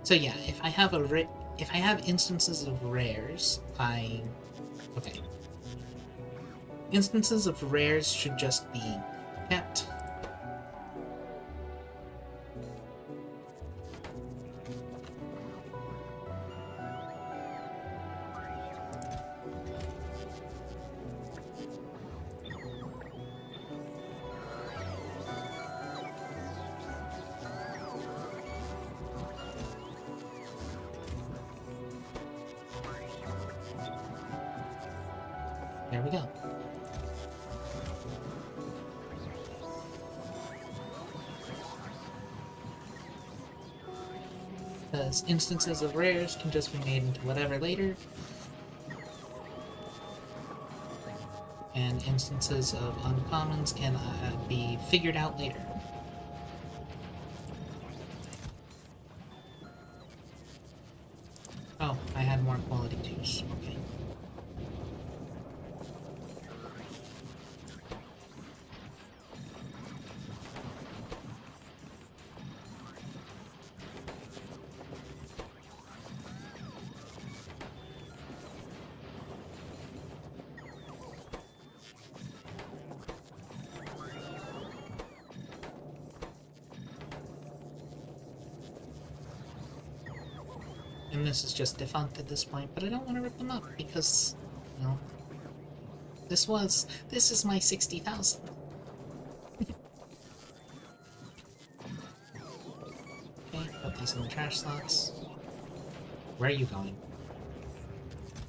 So yeah, if I have instances of rares, okay. Instances of rares should just be kept. There we go. Because instances of rares can just be made into whatever later. and instances of uncommons can be figured out later. Oh, I had more quality twos. Okay. And this is just defunct at this point, but I don't want to rip them up because, you know, this is my 60,000. Okay, put these in the trash slots. Where are you going?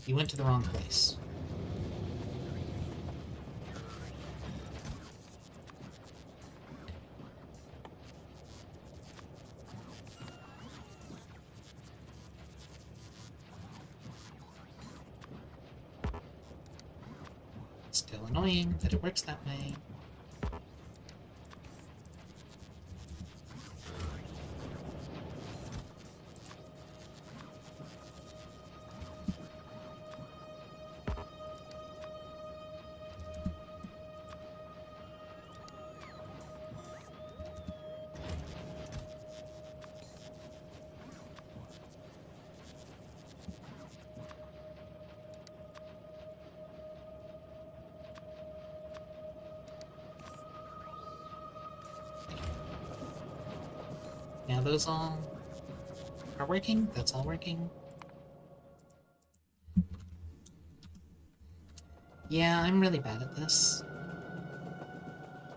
You went to the wrong place. Still annoying that it works that way. Now those all are working. That's all working. Yeah, I'm really bad at this.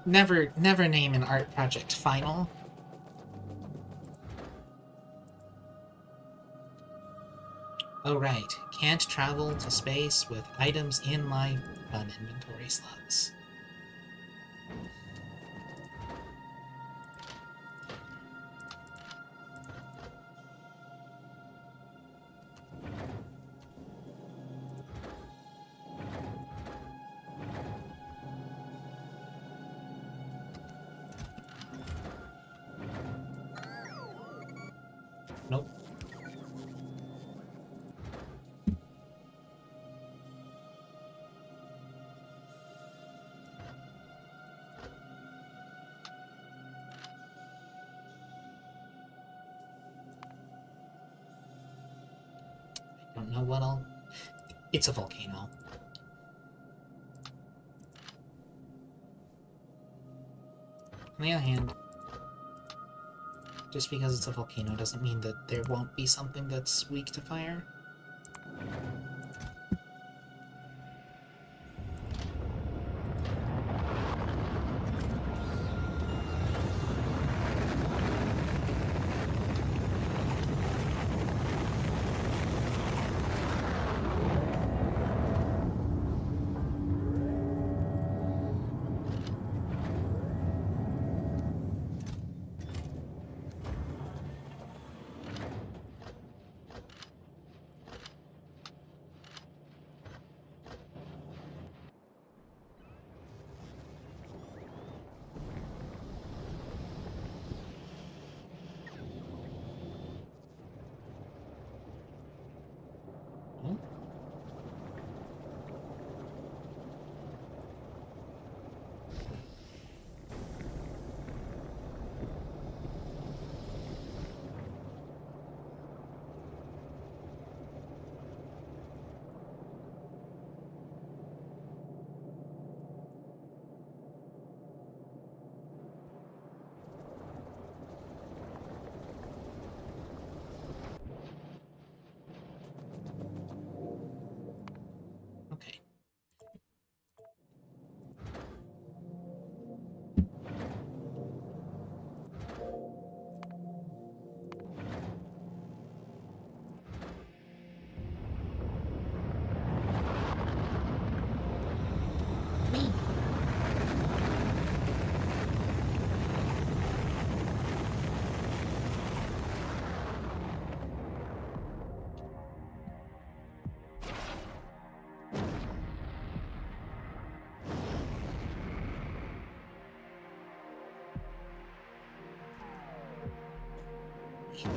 Never name an art project final. Oh right, can't travel to space with items in my gun inventory slots. Nope. I don't know what I'll... It's a volcano. On the other hand, just because it's a volcano doesn't mean that there won't be something that's weak to fire.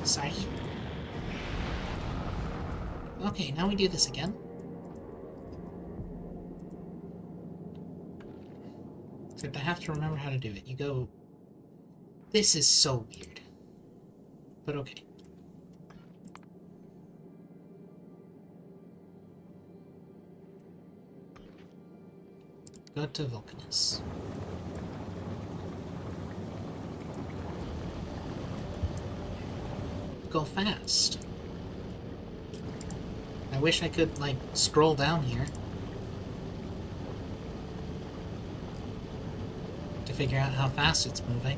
Sorry. Okay, now we do this again. Except I have to remember how to do it. You go... This is so weird. But okay. Go to Vulcanus. Go fast. I wish I could, like, scroll down here to figure out how fast it's moving.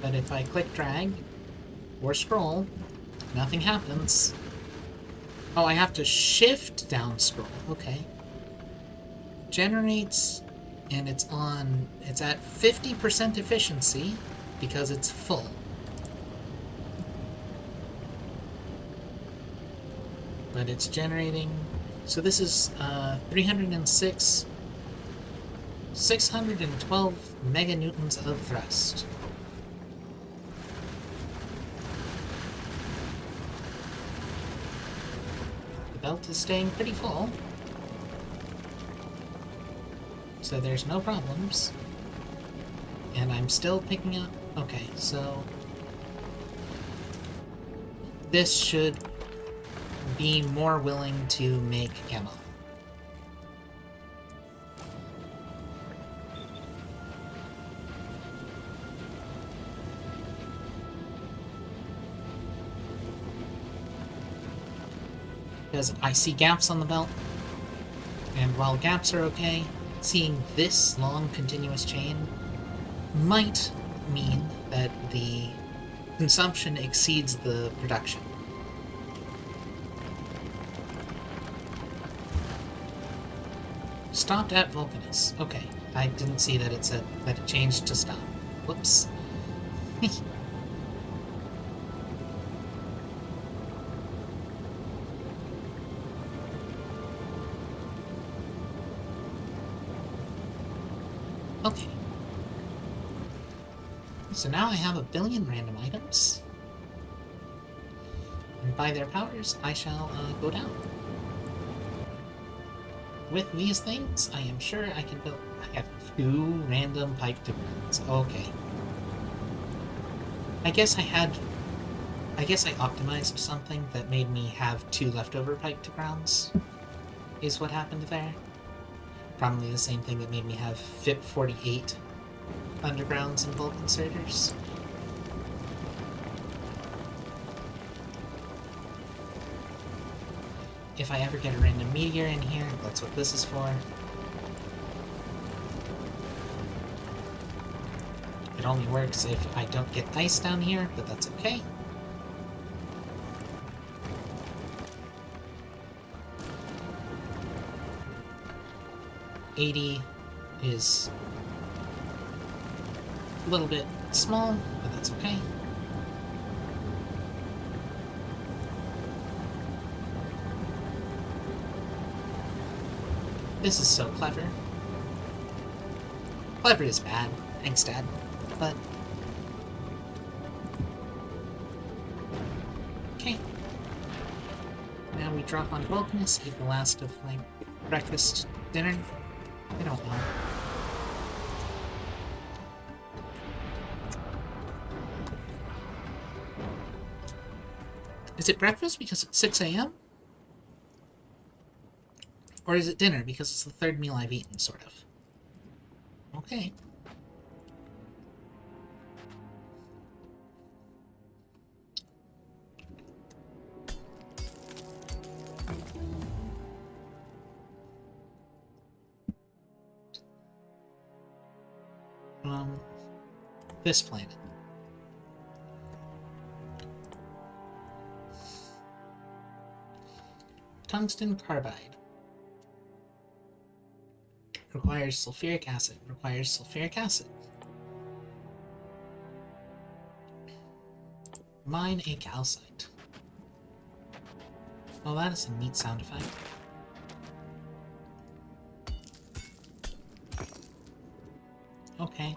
But if I click drag or scroll, nothing happens. Oh, I have to shift down scroll. Okay. Generates, and it's at 50% efficiency because it's full. But it's generating, so this is 306, 612 meganewtons of thrust. The belt is staying pretty full, so there's no problems. And I'm still picking up... Okay, so... this should be more willing to make ammo. Because I see gaps on the belt, and while gaps are okay, seeing this long continuous chain might mean that the consumption exceeds the production. Stopped at Vulcanus. Okay, I didn't see that it said that it changed to stop. Whoops. Okay. So now I have 1 billion random items. And by their powers, I shall go down. With these things, I am sure I can build... I have 2 random pike to grounds. Okay. I guess I optimized something that made me have 2 leftover pike to grounds, is what happened there. Probably the same thing that made me have 48 undergrounds and bulk inserters. If I ever get a random meteor in here, that's what this is for. It only works if I don't get ice down here, but that's okay. $80 is a little bit small, but that's okay. This is so clever. Clever is bad. Thanks, Dad. But... okay. Now we drop on Vulcanus, eat the last of, like, breakfast, dinner. I don't know. Is it breakfast because it's 6 a.m.? Or is it dinner because it's the 3rd meal I've eaten, sort of? Okay. This planet. Tungsten carbide. Requires sulfuric acid. Requires sulfuric acid. Mine a calcite. Well, that is a neat sound effect. Okay.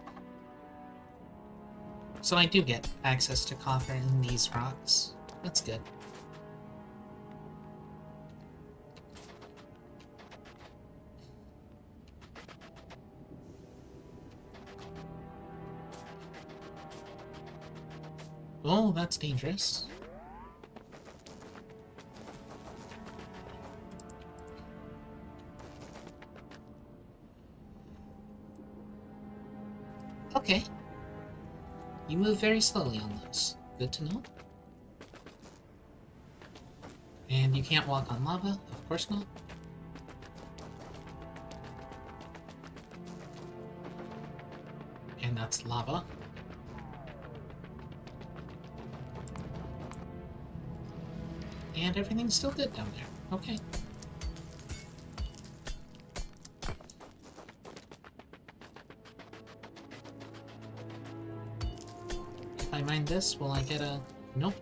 So I do get access to copper in these rocks. That's good. Oh, that's dangerous. Okay. You move very slowly on those. Good to know. And you can't walk on lava? Of course not. And that's lava. And everything's still good down there. Okay. If I mine this, will I get a... Nope.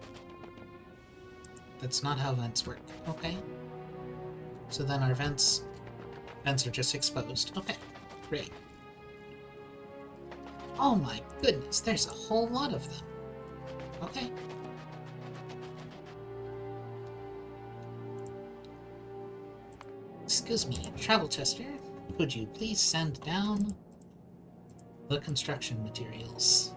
That's not how vents work. Okay. So then our vents are just exposed. Okay. Great. Oh my goodness, there's a whole lot of them. Okay. Excuse me, Travel Chester, could you please send down the construction materials?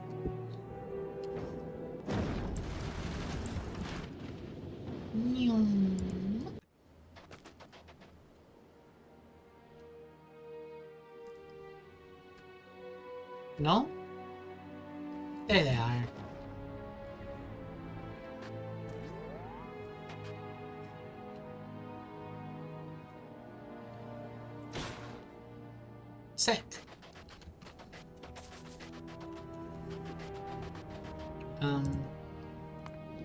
No? There they are. Sick.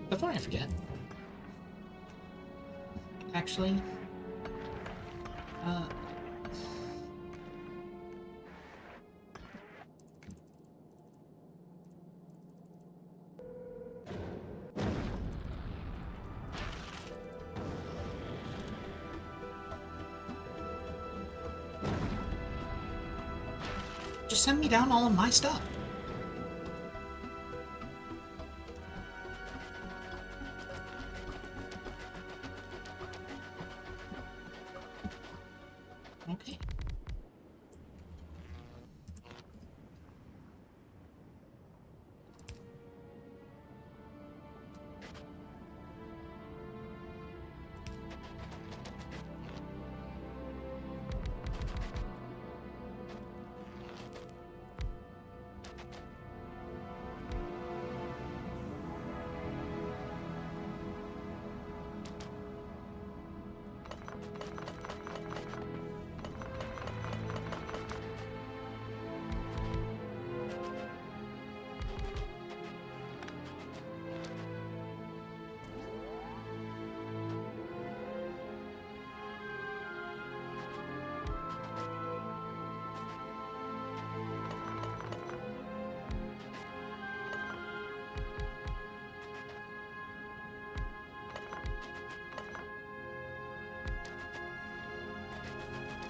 Before I forget, actually, just send me down all of my stuff. Okay.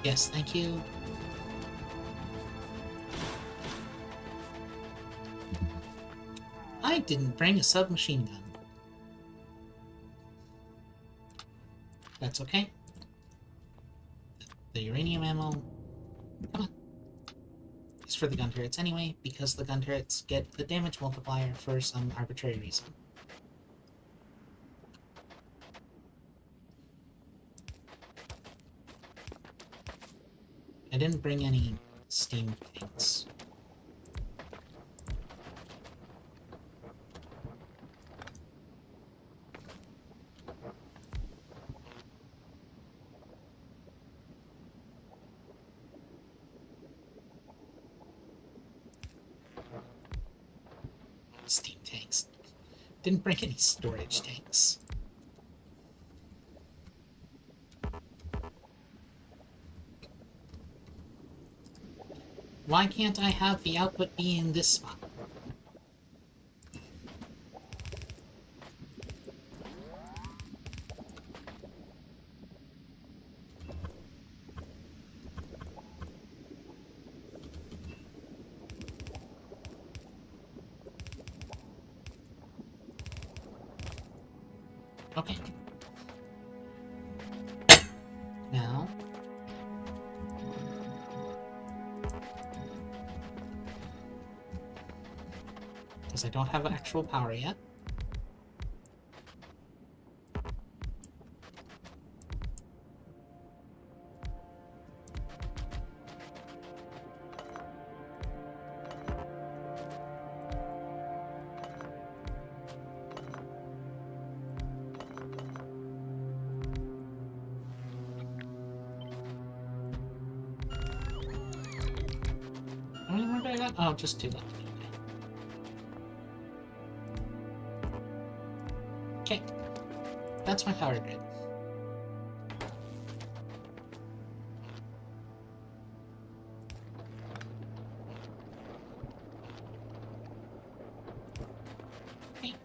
Yes, thank you. I didn't bring a submachine gun. That's okay. The uranium ammo... Come on. It's for the gun turrets anyway, because the gun turrets get the damage multiplier for some arbitrary reason. I didn't bring any steam tanks. Steam tanks. Didn't bring any storage tanks. Why can't I have the output be in this spot? Okay. Now... because I don't have actual power yet. How many more do I got? Oh, just 2 left. Okay. That's my power grid. Okay.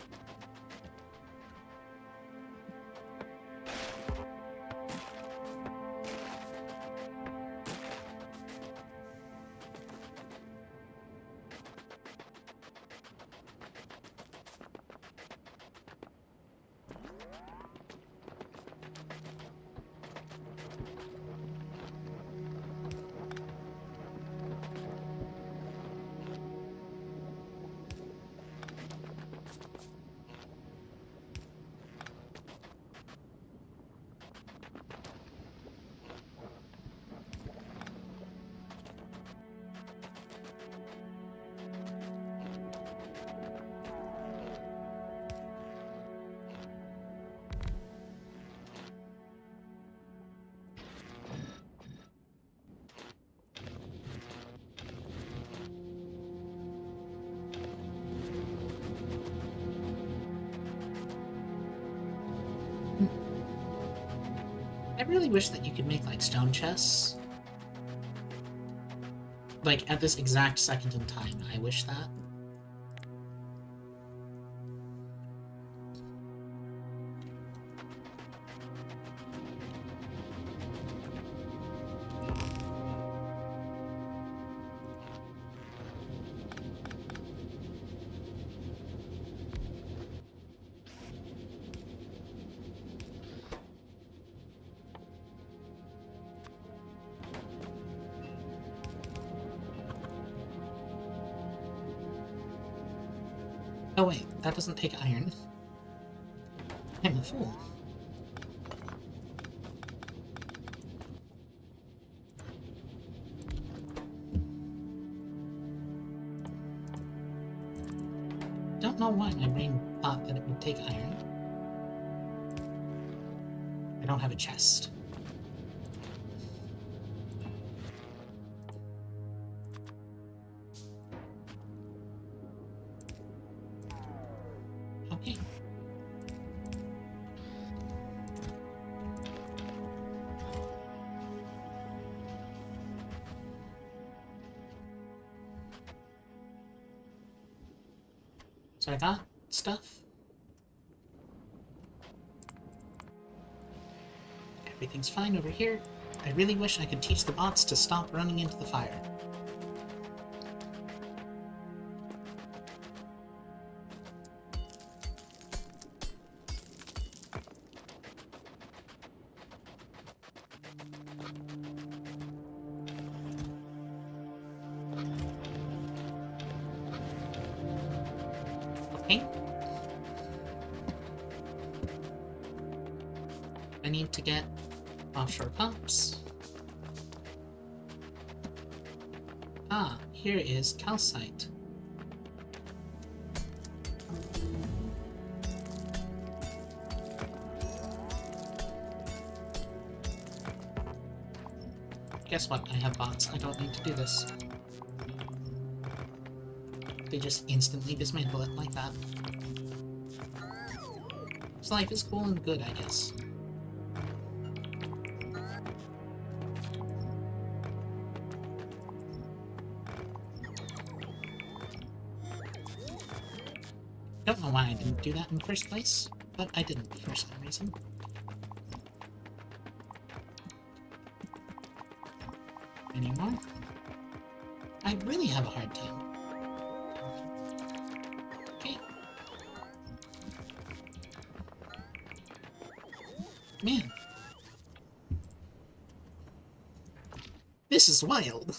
I really wish that you could make, like, stone chests. Like, at this exact second in time. I wish that. Oh wait, that doesn't take iron. I'm a fool. Don't know why my brain thought that it would take iron. I don't have a chest. Okay. So I got stuff. Everything's fine over here. I really wish I could teach the bots to stop running into the fire. Okay. I need to get offshore pumps. Ah, here is calcite. Guess what? I have bots. I don't need to do this. They just instantly dismantle it like that. So life is cool and good, I guess. Don't know why I didn't do that in the first place, but I didn't for some reason. Any more? I really have a hard time. Okay. This is wild.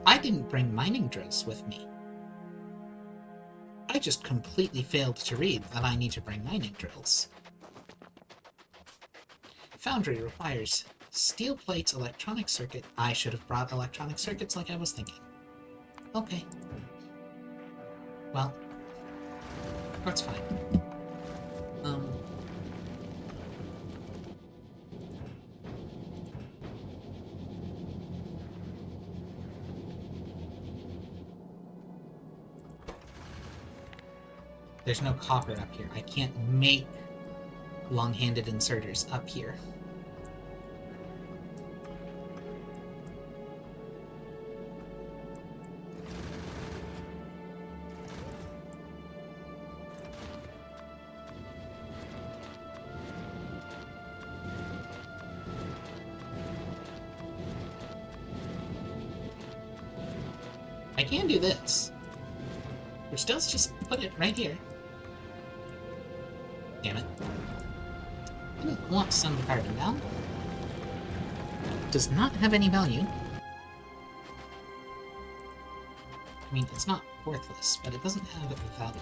I didn't bring mining drills with me. I just completely failed to read that I need to bring mining drills. Foundry requires steel plates, electronic circuit. I should have brought electronic circuits like I was thinking. Okay. Well, that's fine. There's no copper up here. I can't make long-handed inserters up here. I can do this, which does just put it right here. Damn it. I don't want to send the carbon down. Does not have any value. I mean, it's not worthless, but it doesn't have value.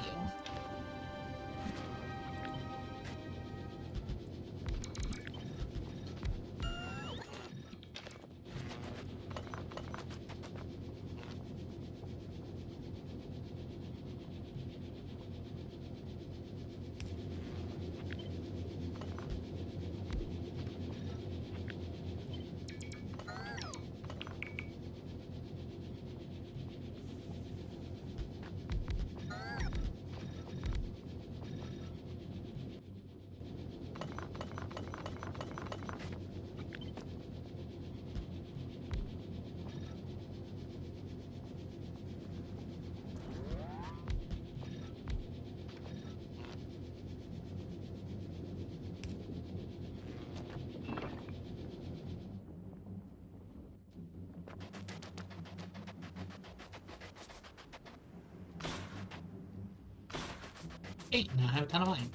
Okay, now I have a ton of wine.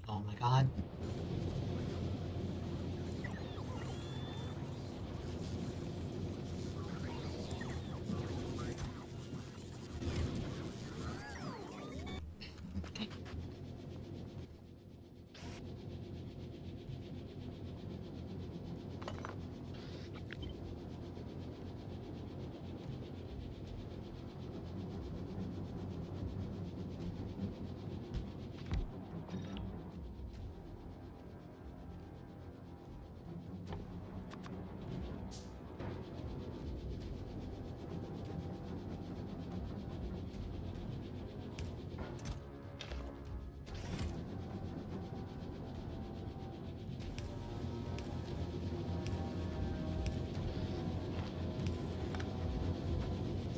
Oh my god. Okay.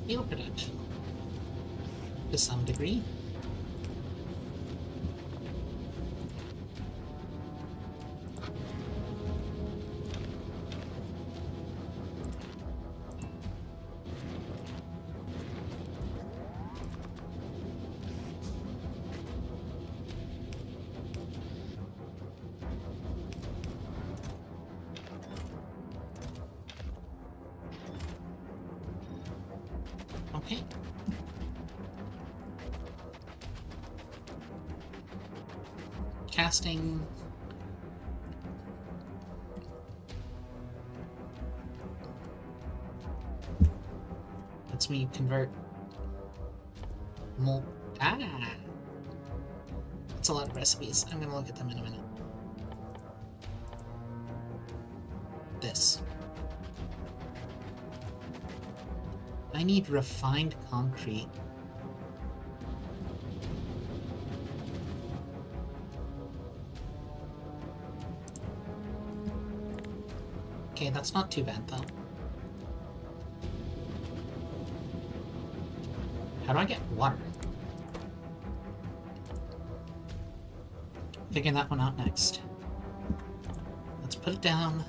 Steel production. To some degree. Okay. Casting. Lets me convert That's a lot of recipes. I'm gonna look at them in a minute. This. I need refined concrete. Okay, that's not too bad though. How do I get water? Figure that one out next. Let's put it down.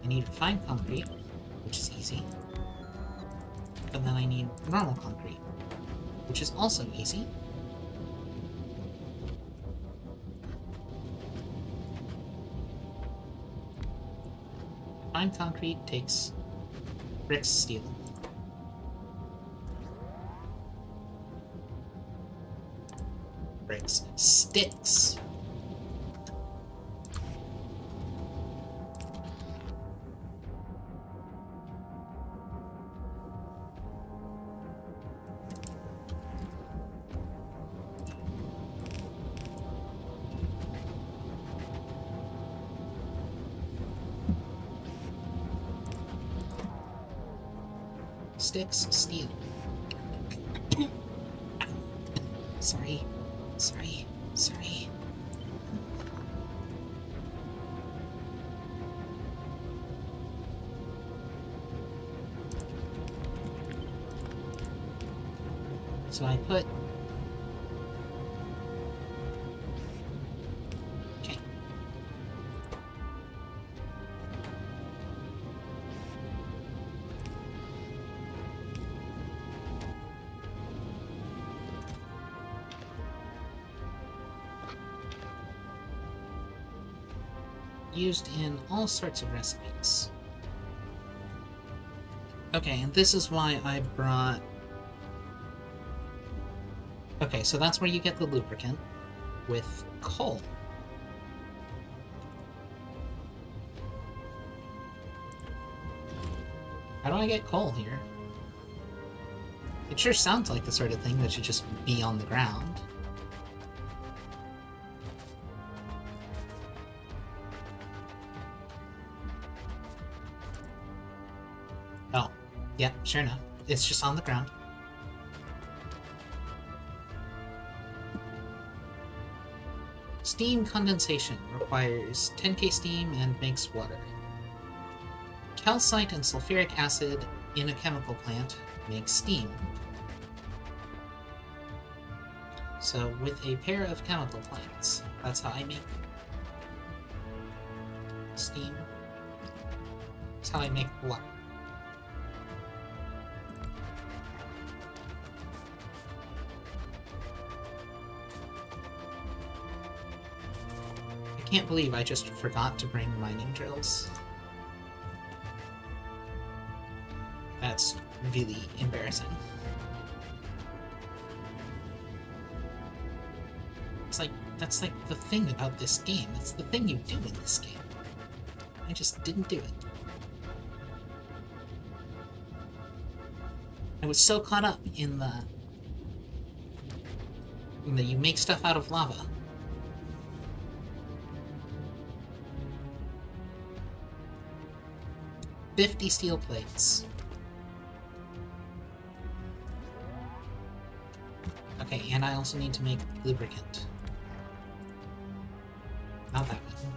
I need refined concrete, which is easy. But then I need normal concrete, which is also easy. Prime concrete takes bricks, steel. Bricks. Sticks! Sticks, steel. Sorry. Sorry. Sorry. So I put... Okay. Used in all sorts of recipes. Okay, and this is why I brought... Okay, so that's where you get the lubricant with coal. How do I get coal here? It sure sounds like the sort of thing that should just be on the ground. Oh, yeah, sure enough. It's just on the ground. Steam condensation requires 10k steam and makes water. Calcite and sulfuric acid in a chemical plant makes steam. So with a pair of chemical plants, that's how I make steam. That's how I make water. I can't believe I just forgot to bring mining drills. That's really embarrassing. That's like the thing about this game. It's the thing you do in this game. I just didn't do it. I was so caught up in the you make stuff out of lava. $50 steel plates. Okay, and I also need to make lubricant. Not that one.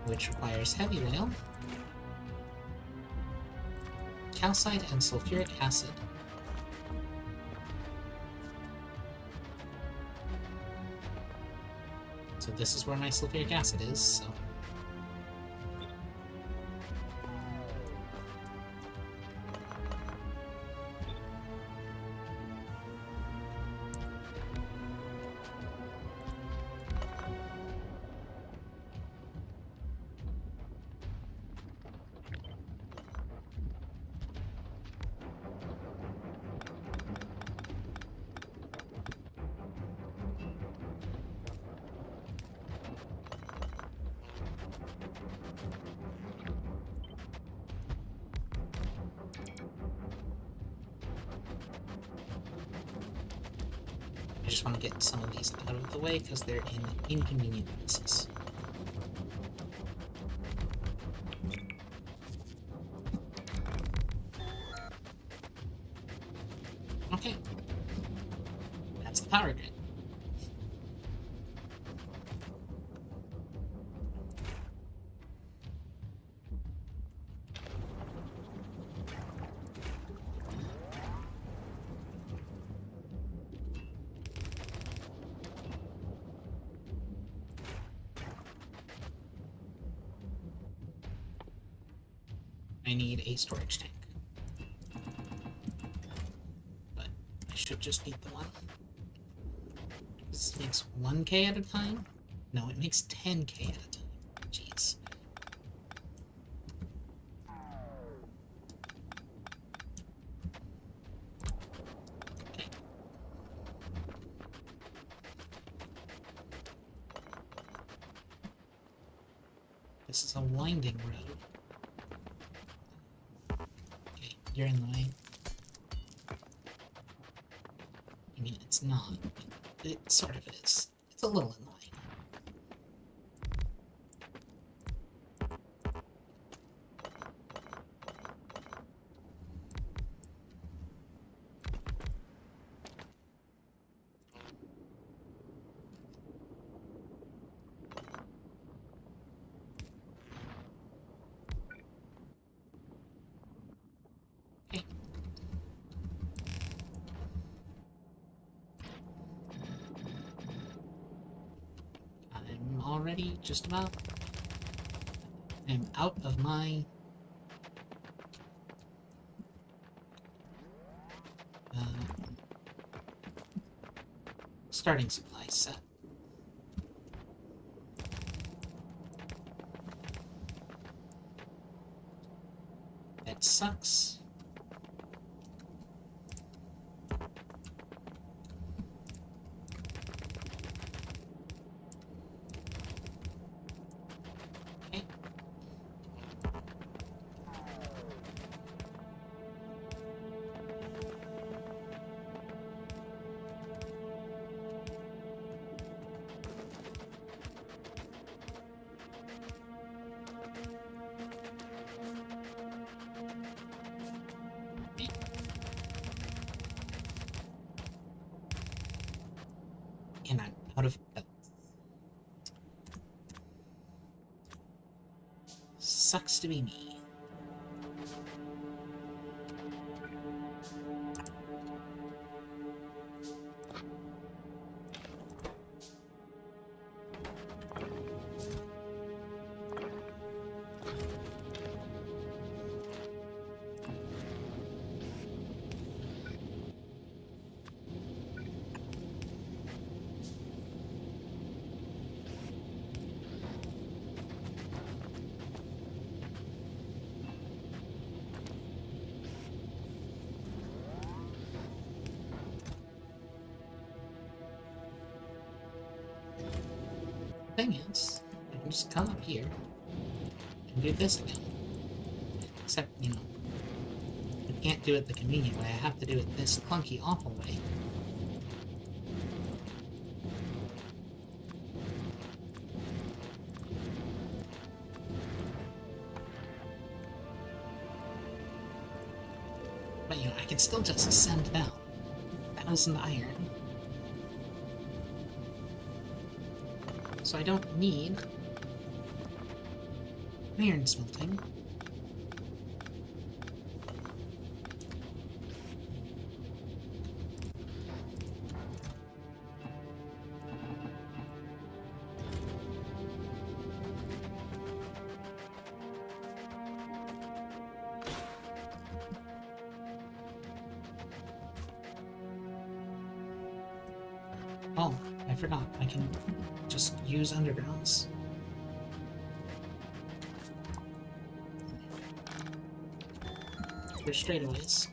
Which requires heavy rail, calcite, and sulfuric acid. So this is where my sulfuric acid is, so... I just want to get some of these out of the way because they're in inconvenient places. Okay. That's the power grid. I need a storage tank. But I should just need the one. This makes 1k at a time? No, it makes 10k at a time. Jeez. This is a winding road. Okay, you're in the way. I mean, it's not, but it sort of is. It's a little in the way. Okay. I'm already just about... I'm out of my... starting supply set. That sucks. Okay. And I'm out of belts. Sucks to be me. Thing is, I can just come up here and do this again. Except, you know, I can't do it the convenient way. I have to do it this clunky, awful way. But, you know, I can still just ascend down. 1,000 iron. So I don't need iron smelting. Oh, I forgot. I can just use undergrounds. For straightaways.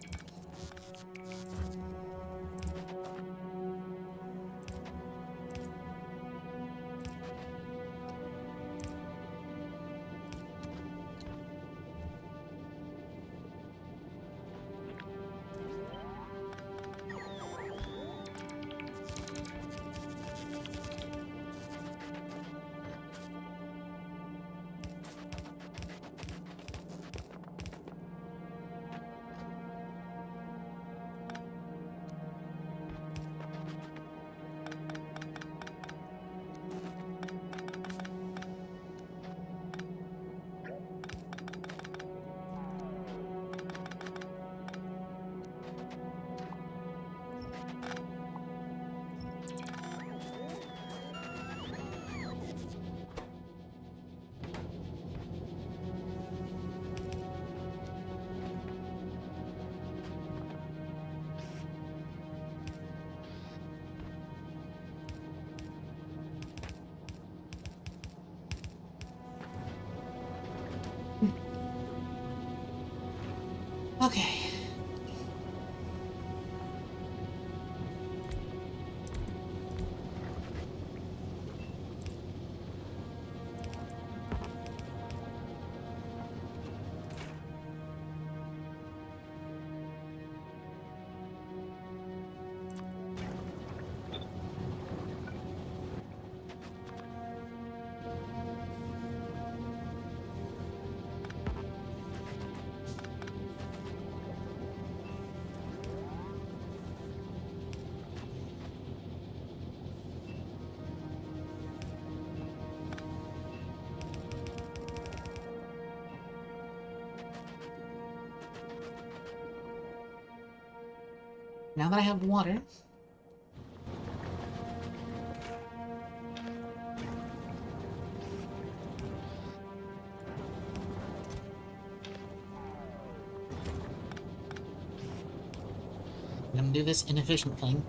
Okay. Now that I have water... I'm gonna do this inefficient thing.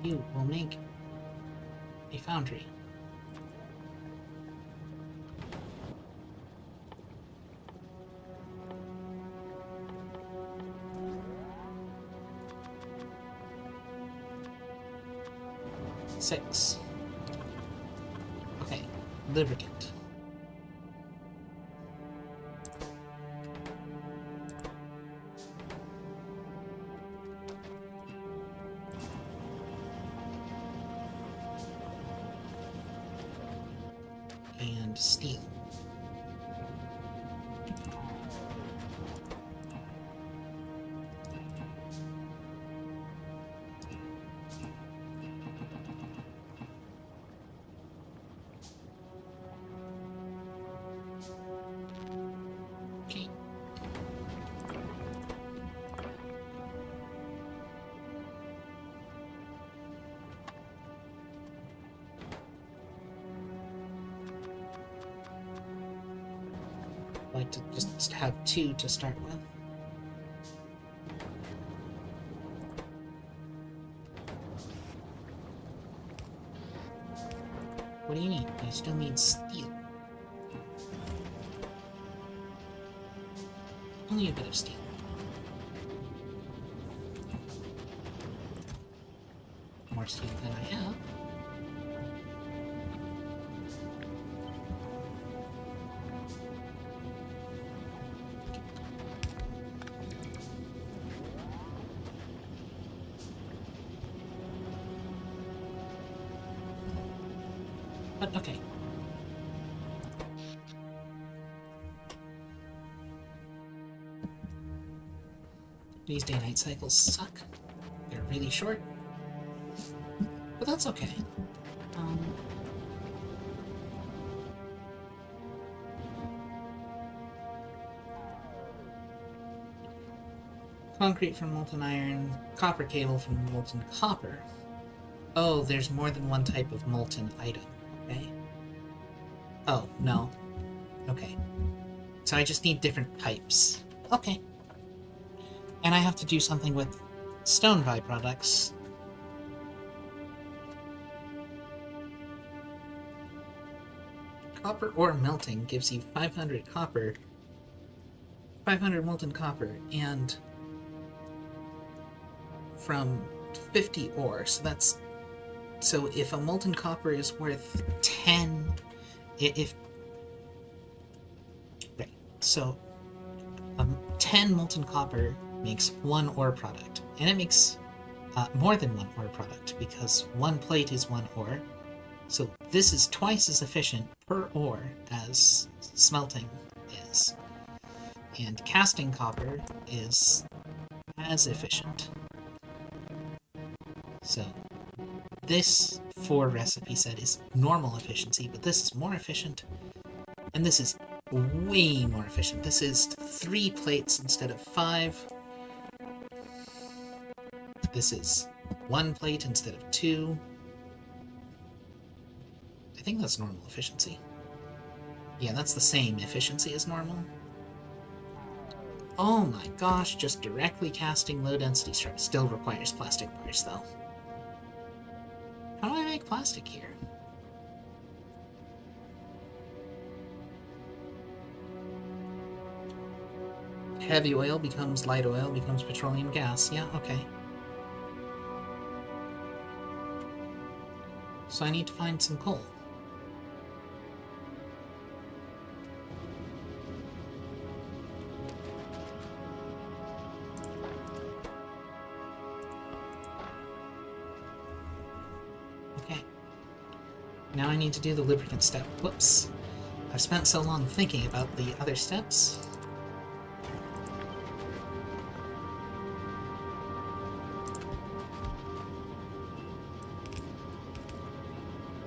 You will make a foundry. Six. Okay, lubricant. And steel. Okay. Like to just have two to start with. What do you need? You still need steel. Only a bit of steel. More steel than I have. But okay. These day-night cycles suck. They're really short. But that's okay. Concrete from molten iron, copper cable from molten copper. Oh, there's more than one type of molten item. Okay. Oh, no. Okay. So I just need different pipes. Okay. And I have to do something with stone byproducts. Copper ore melting gives you 500 copper, 500 molten copper, and from 50 ore. So if a molten copper is worth 10, right, so 10 molten copper makes one ore product, and it makes more than one ore product because one plate is one ore. So this is twice as efficient per ore as smelting is, and casting copper is as efficient. So this 4 recipe set is normal efficiency, but this is more efficient, and this is way more efficient. This is 3 plates instead of 5. This is 1 plate instead of 2. I think that's normal efficiency. Yeah, that's the same efficiency as normal. Oh my gosh, just directly casting low density strips still requires plastic bars though. How do I make plastic here? heavy oil becomes light oil, becomes petroleum gas. Yeah, okay. So I need to find some coal. Okay. Now I need to do the lubricant step. Whoops. I've spent so long thinking about the other steps.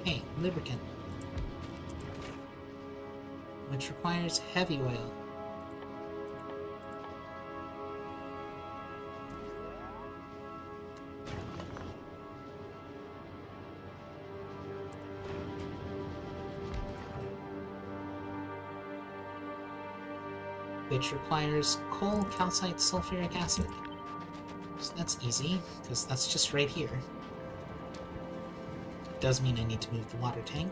Okay, lubricant. Which requires heavy oil. Which requires coal, calcite, sulfuric acid. So that's easy, because that's just right here. Does mean I need to move the water tank.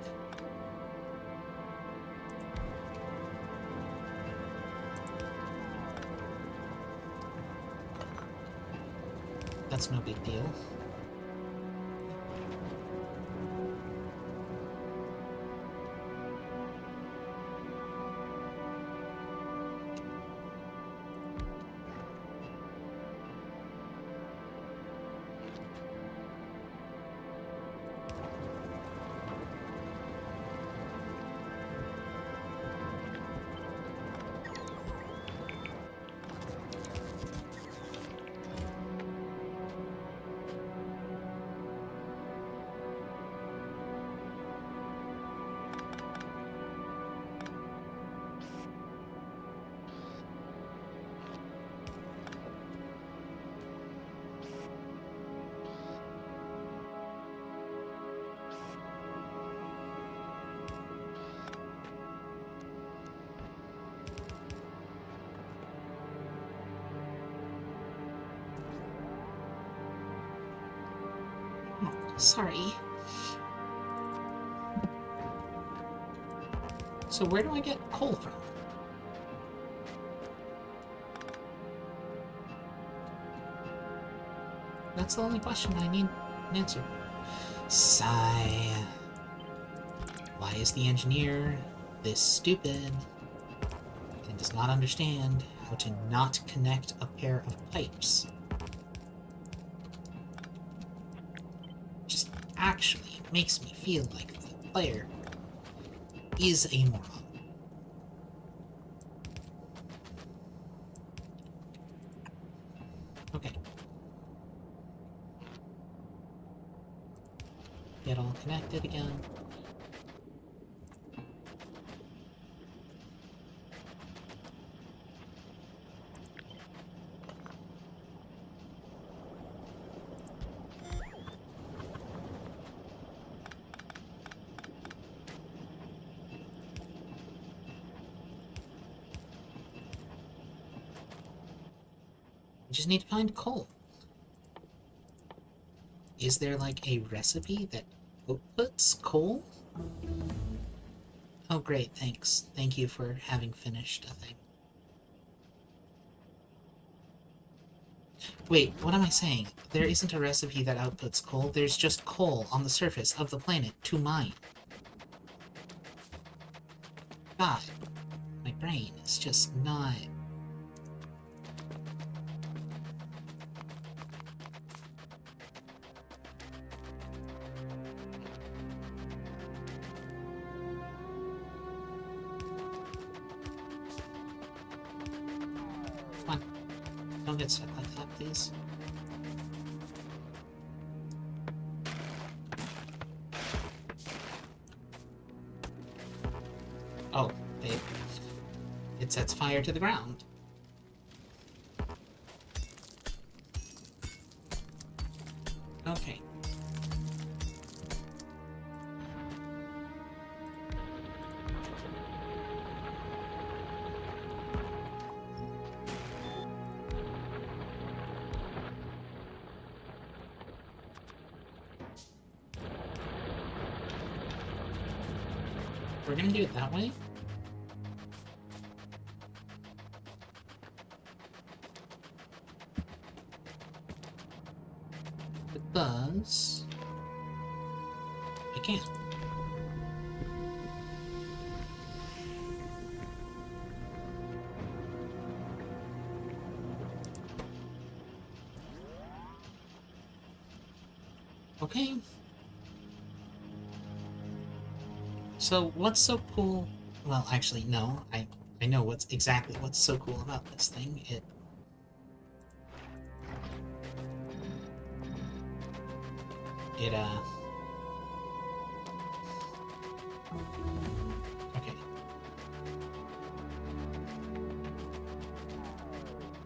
That's no big deal. Sorry. So where do I get coal from? That's the only question I need an answer. Sigh. Why is the engineer this stupid and does not understand how to not connect a pair of pipes? Just actually makes me feel like the player is a moron. Okay. Get all connected again. I just need to find coal. Is there like a recipe that outputs coal? Oh great, thanks. Thank you for having finished a thing. Wait, what am I saying? There isn't a recipe that outputs coal, there's just coal on the surface of the planet to mine. God, my brain is just not... Come on, don't get stuck like that, please. Oh, it sets fire to the ground. Okay. We're gonna do it that way. because I can. Okay. So what's so cool? Well, actually, no. I know what's so cool about this thing. Okay.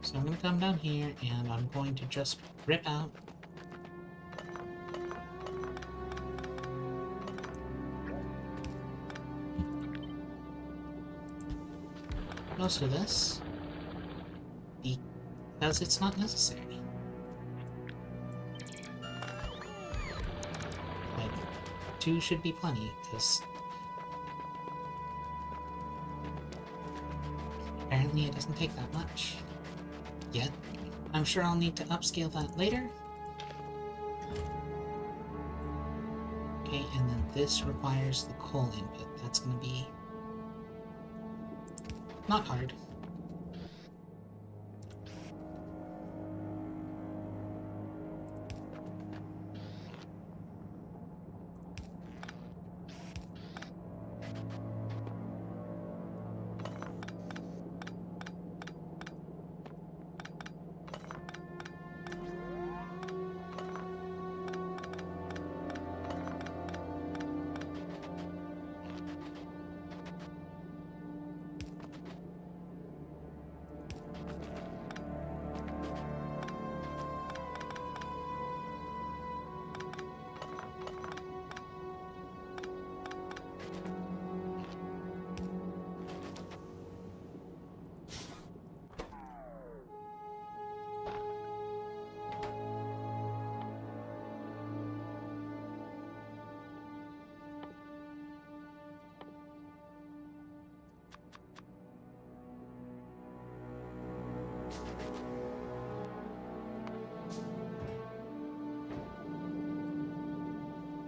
So I'm gonna come down here and I'm going to just rip out most of this because it's not necessary. Like, 2 should be plenty, because apparently it doesn't take that much yet. I'm sure I'll need to upscale that later. Okay, and then this requires the coal input. That's gonna be not hard.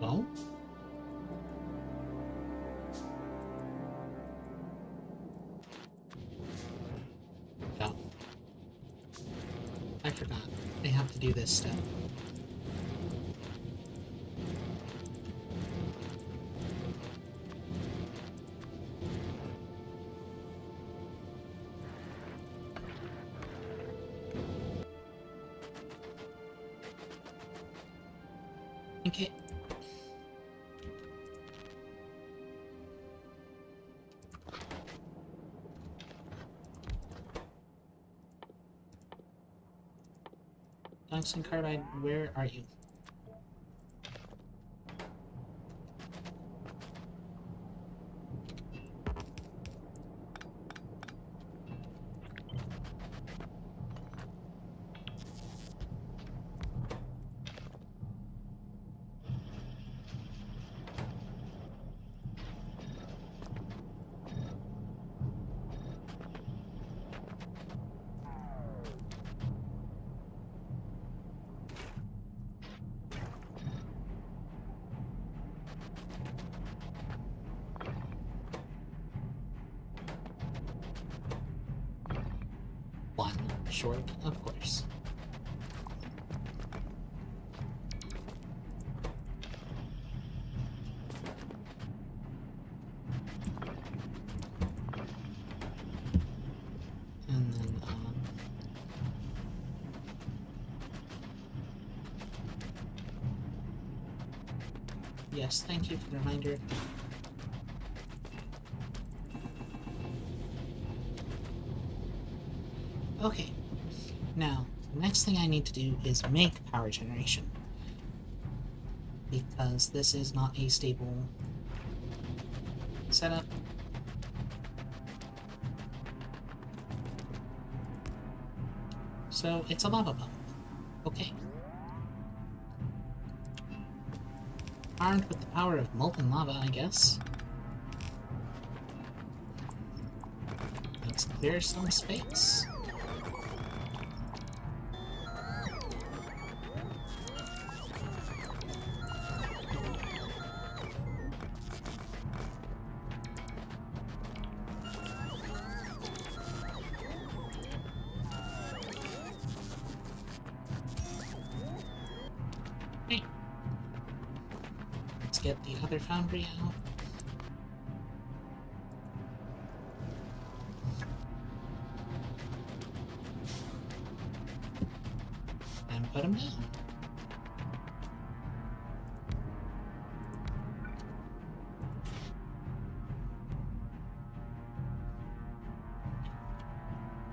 Well, no. I forgot. I have to do this step. Okay. Tungsten carbide, where are you? One short, of course. And then, yes, thank you for the reminder. Okay, now, the next thing I need to do is make power generation. Because this is not a stable setup. So, it's a lava pump. Okay. Armed with the power of molten lava, I guess. Let's clear some space. Let's get the other foundry out. And put him down.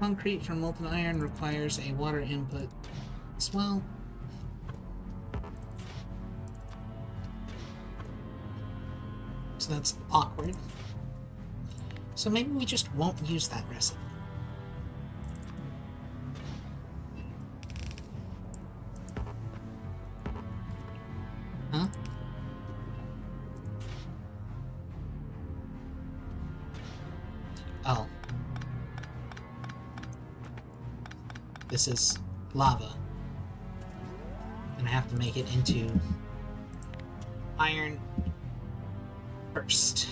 Concrete from molten iron requires a water input as well. So that's awkward. So maybe we just won't use that recipe. Huh? Oh. This is lava. And I have to make it into iron first.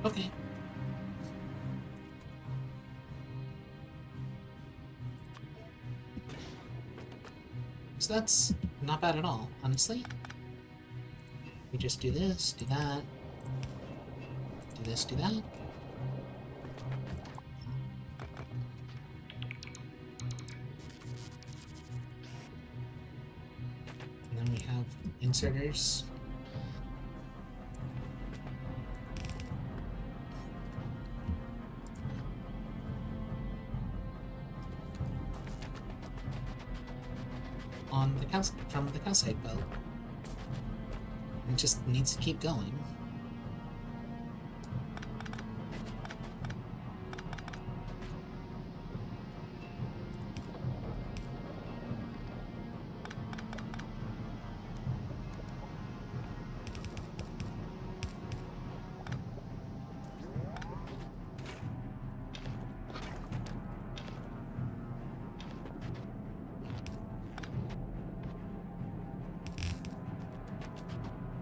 Okay. So that's not bad at all, honestly. We just do this, do that, do this, do that. And then we have inserters. On the from the calcite belt. It just needs to keep going.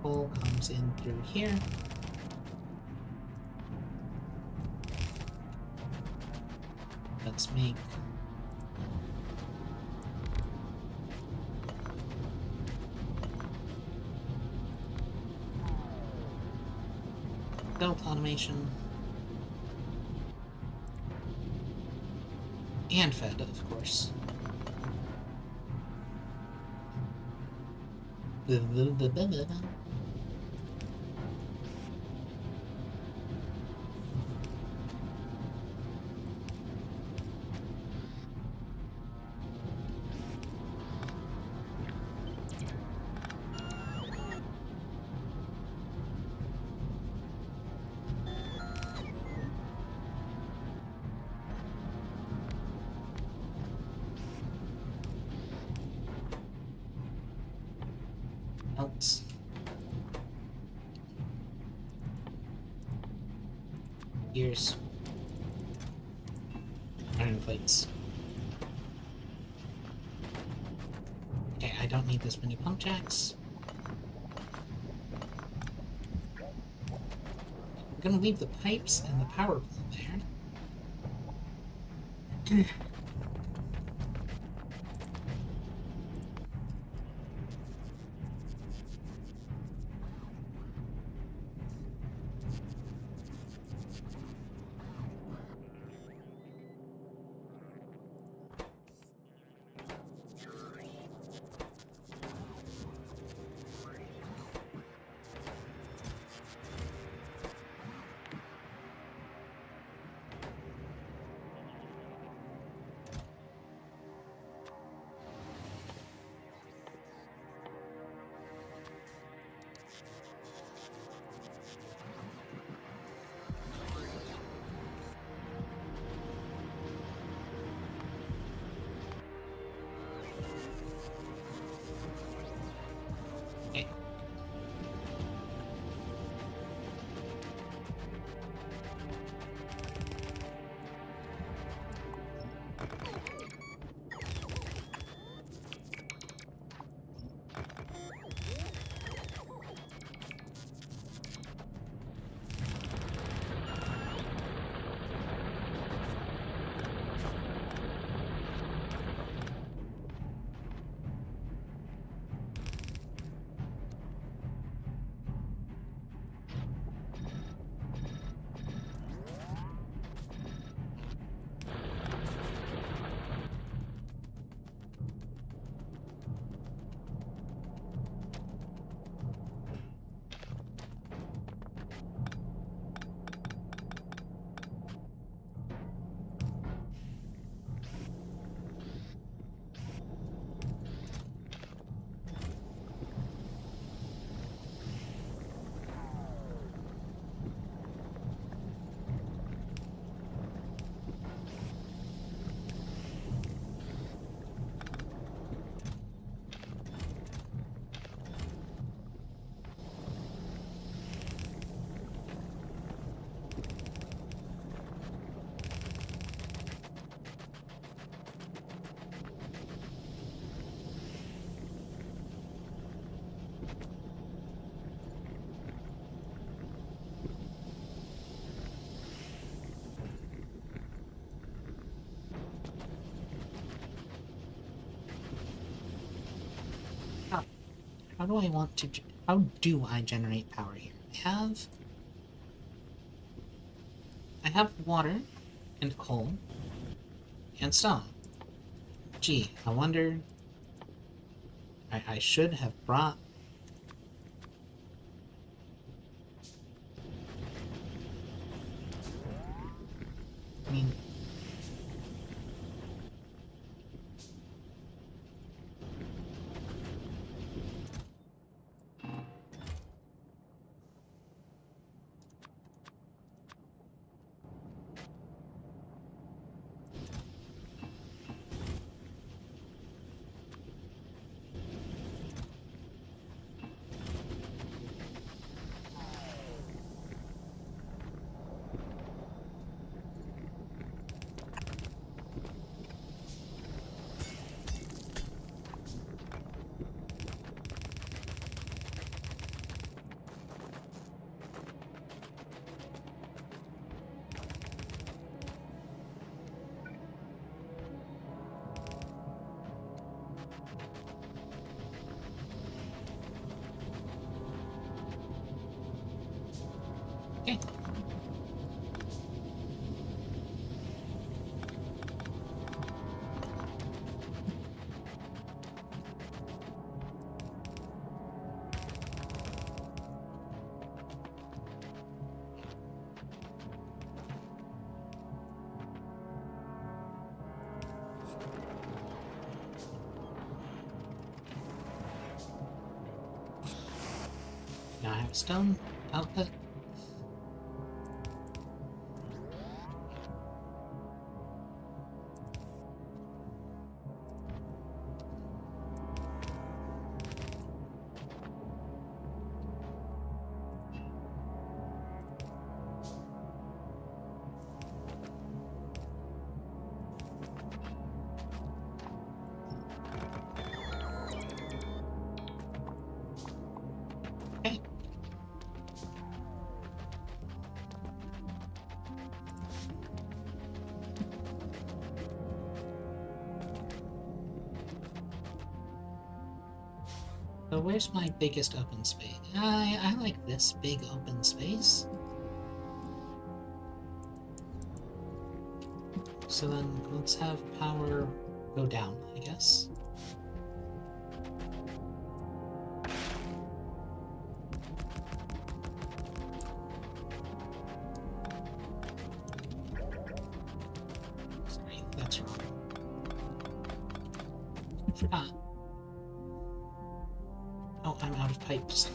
Coal comes in through here. Let's make belt automation and fed, of course. Else. Gears. Iron plates. Okay, I don't need this many pump jacks. I'm gonna leave the pipes and the power pole there. How do I want to... How do I generate power here? I have water and coal and stone. Gee, I wonder... I should have brought... I mean... Okay. Now I have a stone output. Okay. So where's my biggest open space? I like this big open space. So then let's have power go down, I guess. Sorry, that's wrong. I forgot. Oh, I'm out of pipes.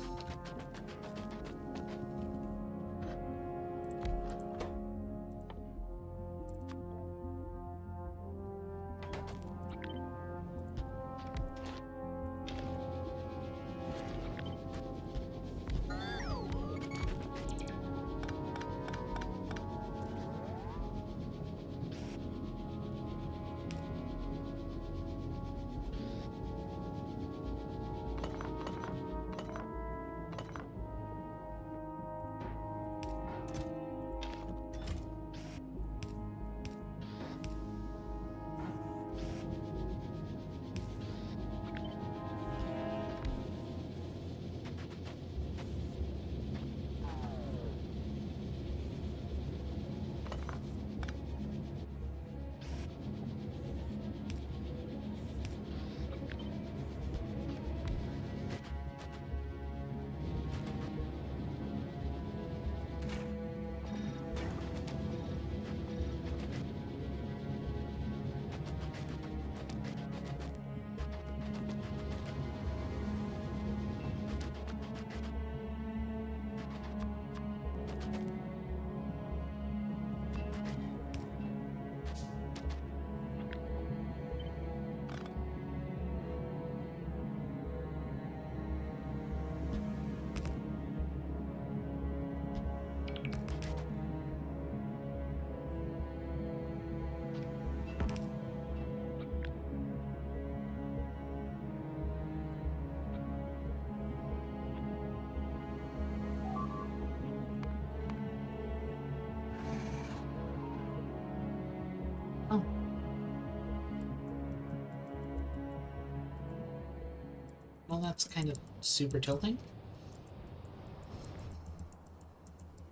well, that's kind of super tilting.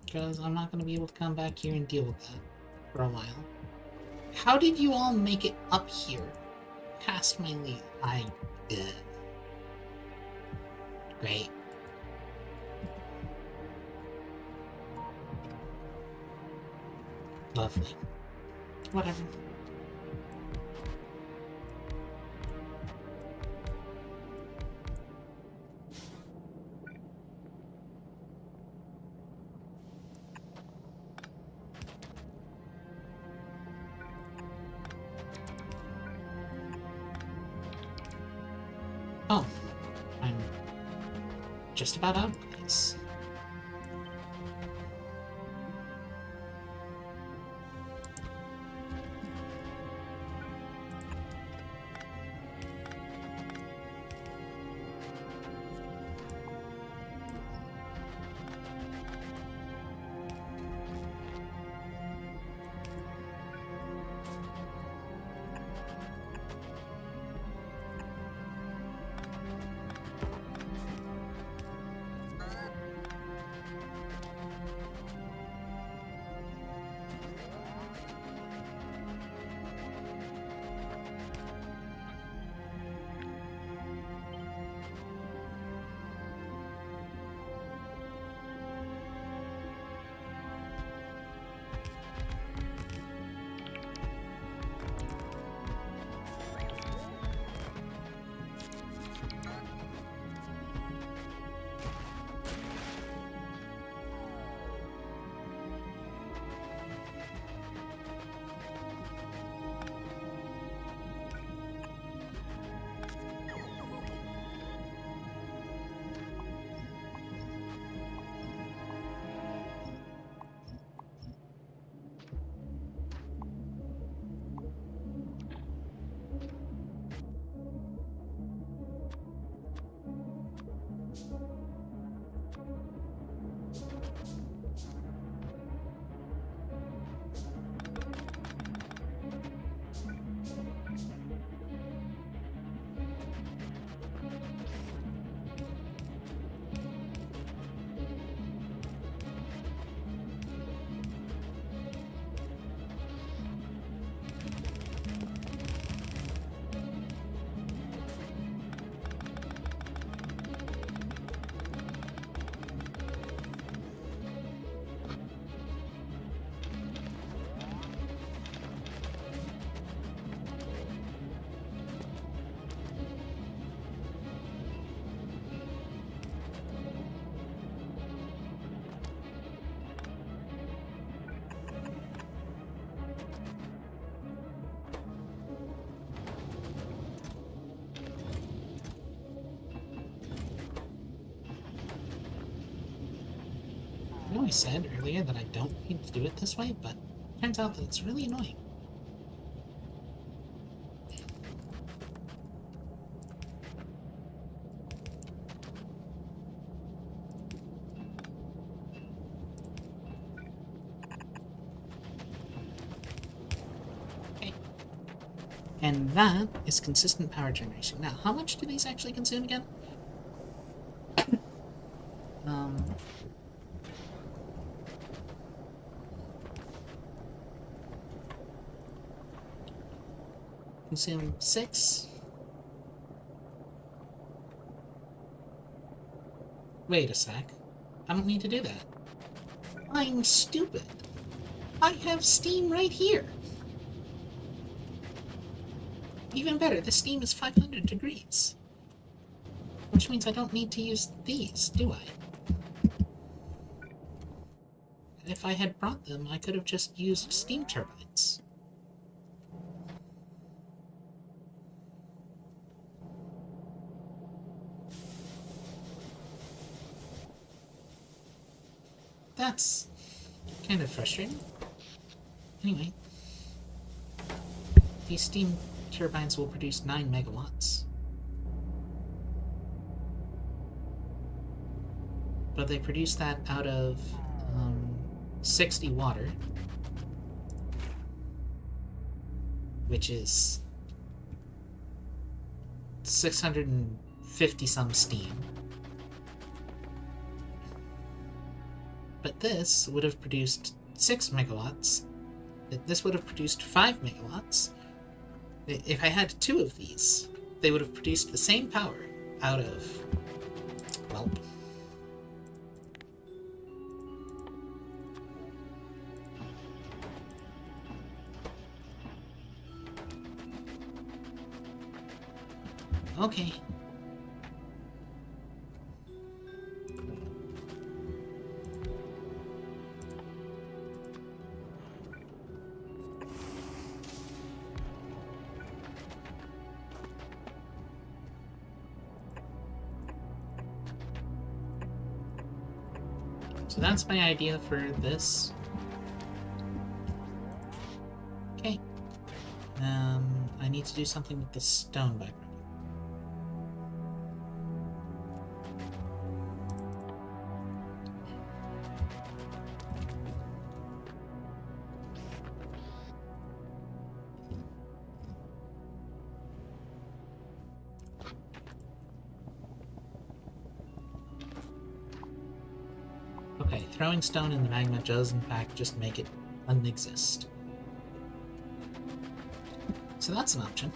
Because I'm not going to be able to come back here and deal with that for a while. How did you all make it up here? Past my lead. Great. Lovely. Whatever. Oh, I'm just about out of place. I know I said earlier that I don't need to do it this way, but it turns out that it's really annoying. Okay. And that is consistent power generation. Now, how much do these actually consume again? Consume 6. Wait a sec. I don't need to do that. I'm stupid. I have steam right here. Even better, the steam is 500 degrees. Which means I don't need to use these, do I? If I had brought them, I could have just used steam turbines. That's kind of frustrating. Anyway, these steam turbines will produce 9 megawatts. But they produce that out of 60 water, which is 600 50-some steam. But this would have produced 6 megawatts. This would have produced 5 megawatts. If I had 2 of these, they would have produced the same power out of, well, okay. So that's my idea for this. Okay. I need to do something with the stone background. Okay, throwing stone in the magma does in fact just make it unexist. So that's an option.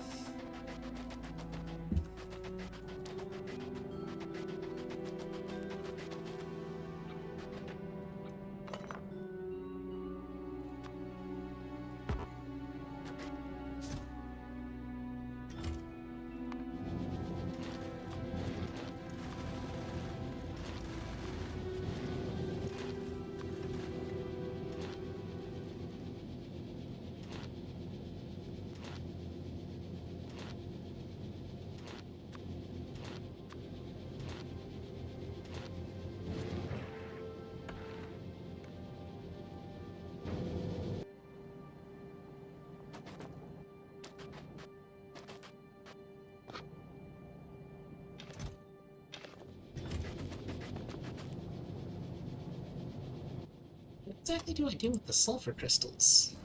What exactly do I do with the sulfur crystals?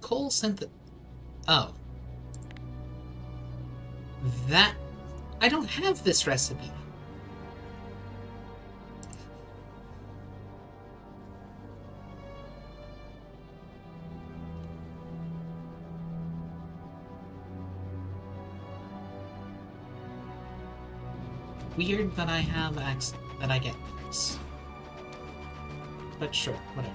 Coal synth... Oh. That... I don't have this recipe. Weird that I have access... that I get this. But sure, whatever.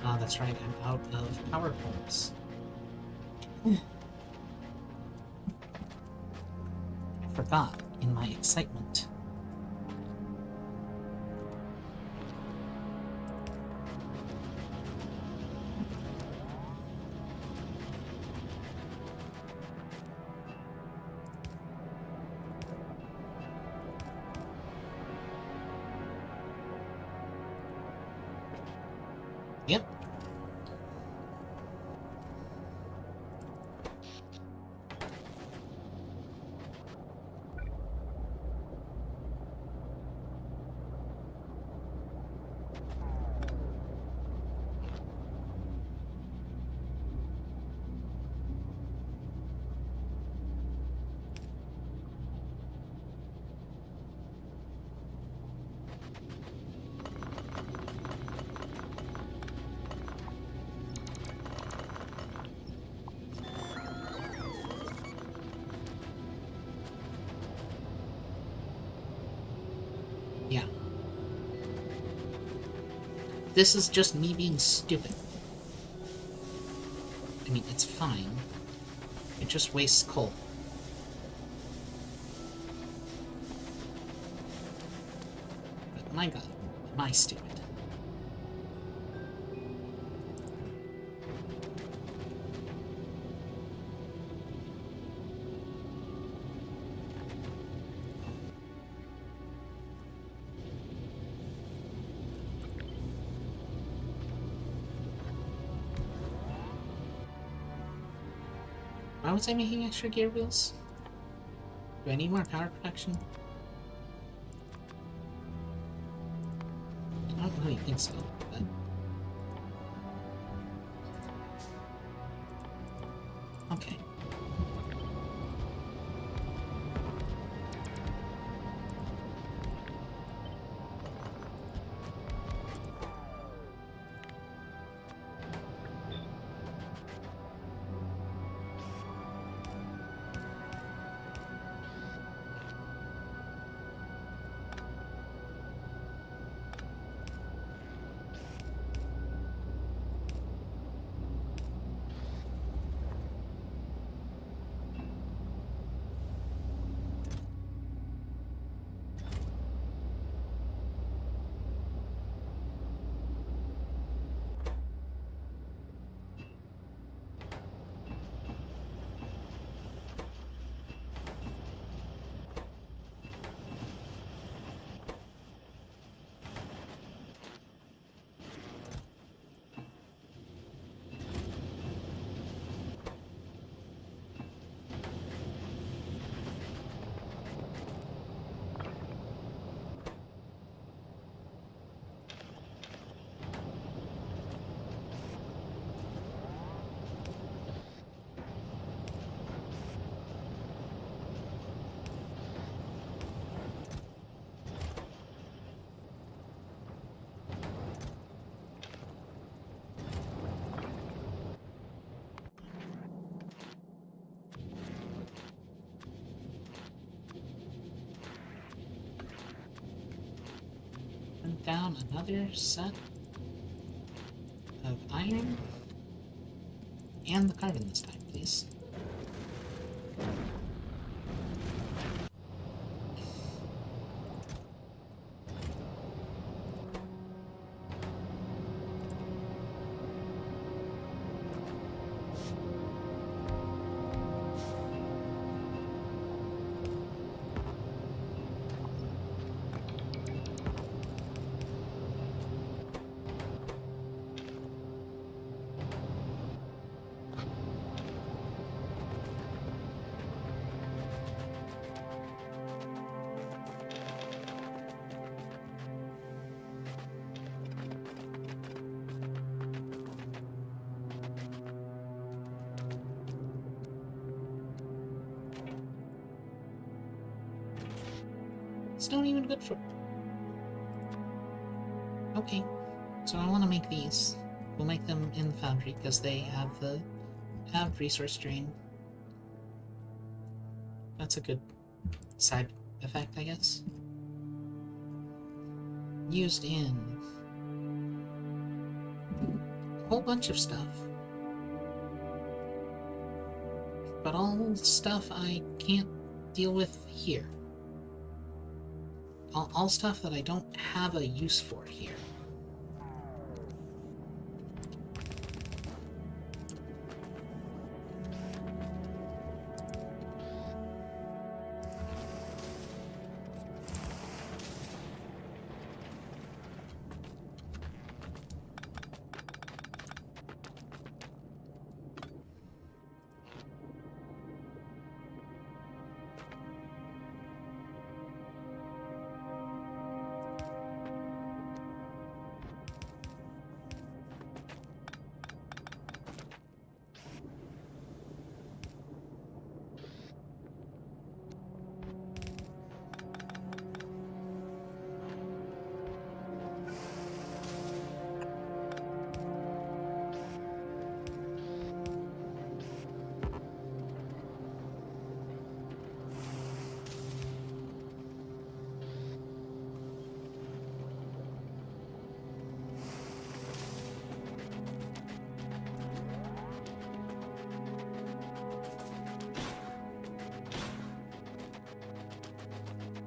Ah, that's right, I'm out of power poles. I forgot in my excitement. Yep. Yeah. This is just me being stupid. I mean, it's fine. It just wastes coal. My god, am I stupid. Why was I making extra gear wheels? Do I need more power production? I don't really think so, but... Okay. Down another set of iron and the carbon this time, please. It's not even good for... Okay, so I want to make these. We'll make them in the foundry because they have resource drain. That's a good side effect, I guess. Used in a whole bunch of stuff. But all stuff I can't deal with here. All stuff that I don't have a use for here.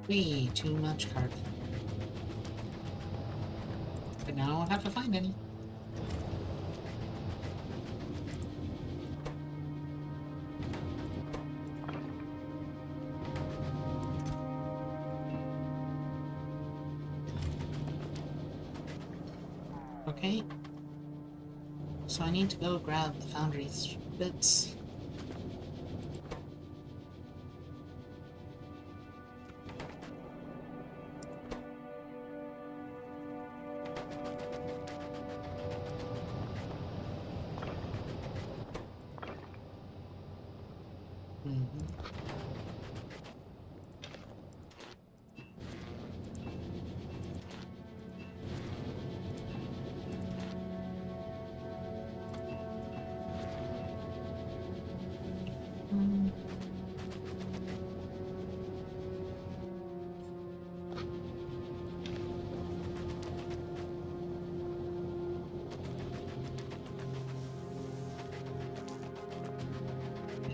Way too much carbon. Now I won't have to find any. Okay. So I need to go grab the foundry bits.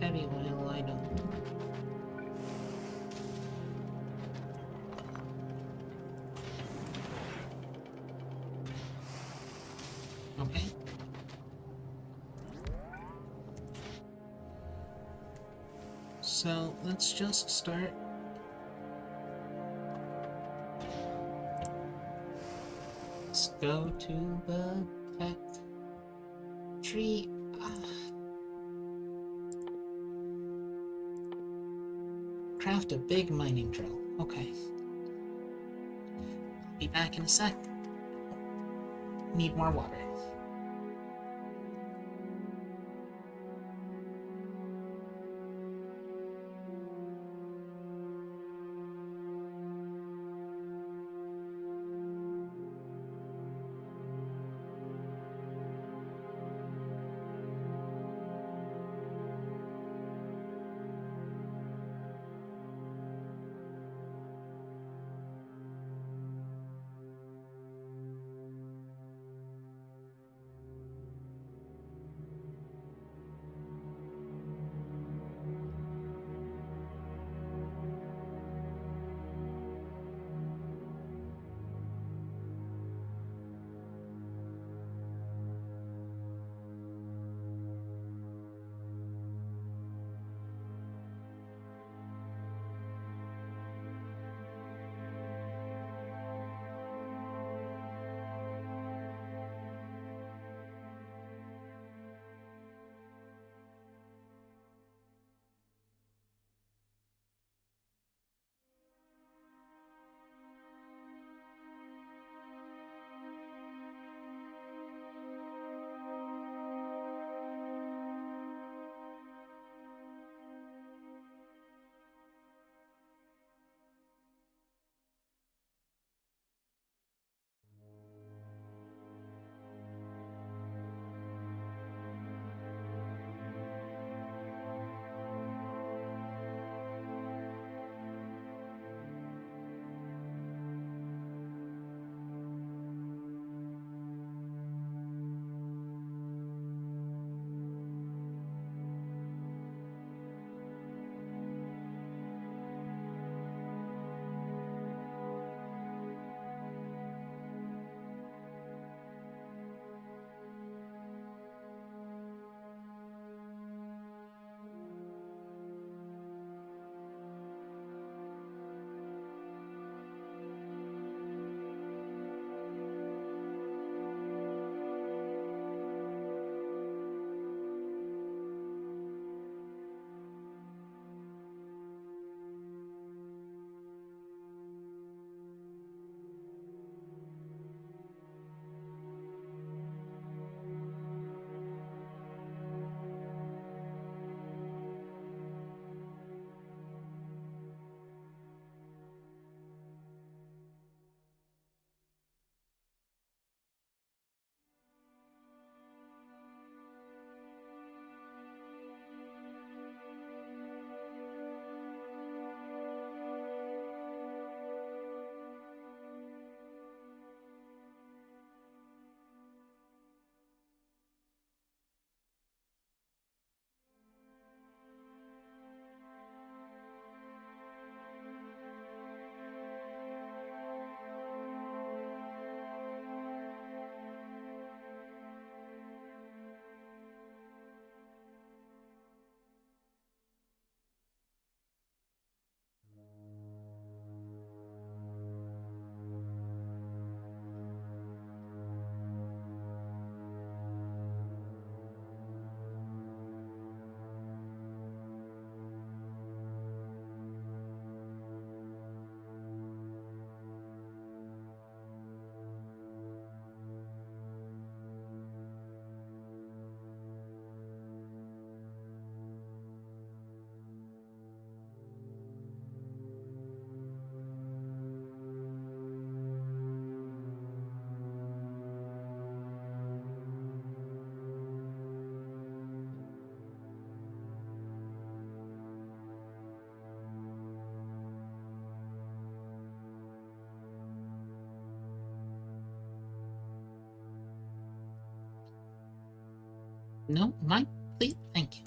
Heavy oil item. Okay. So let's just start. Let's go to the tech tree. Craft a big mining drill. Okay. Be back in a sec. Need more water. No, mine, please. Thank you.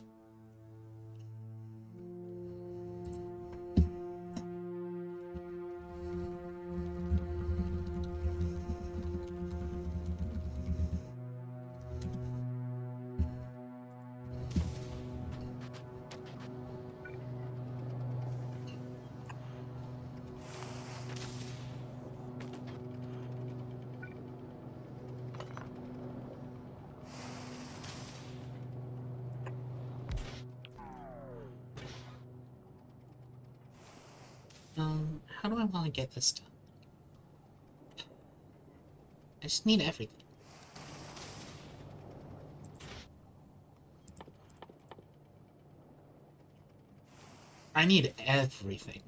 How do I want to get this done? I just need everything. I need everything.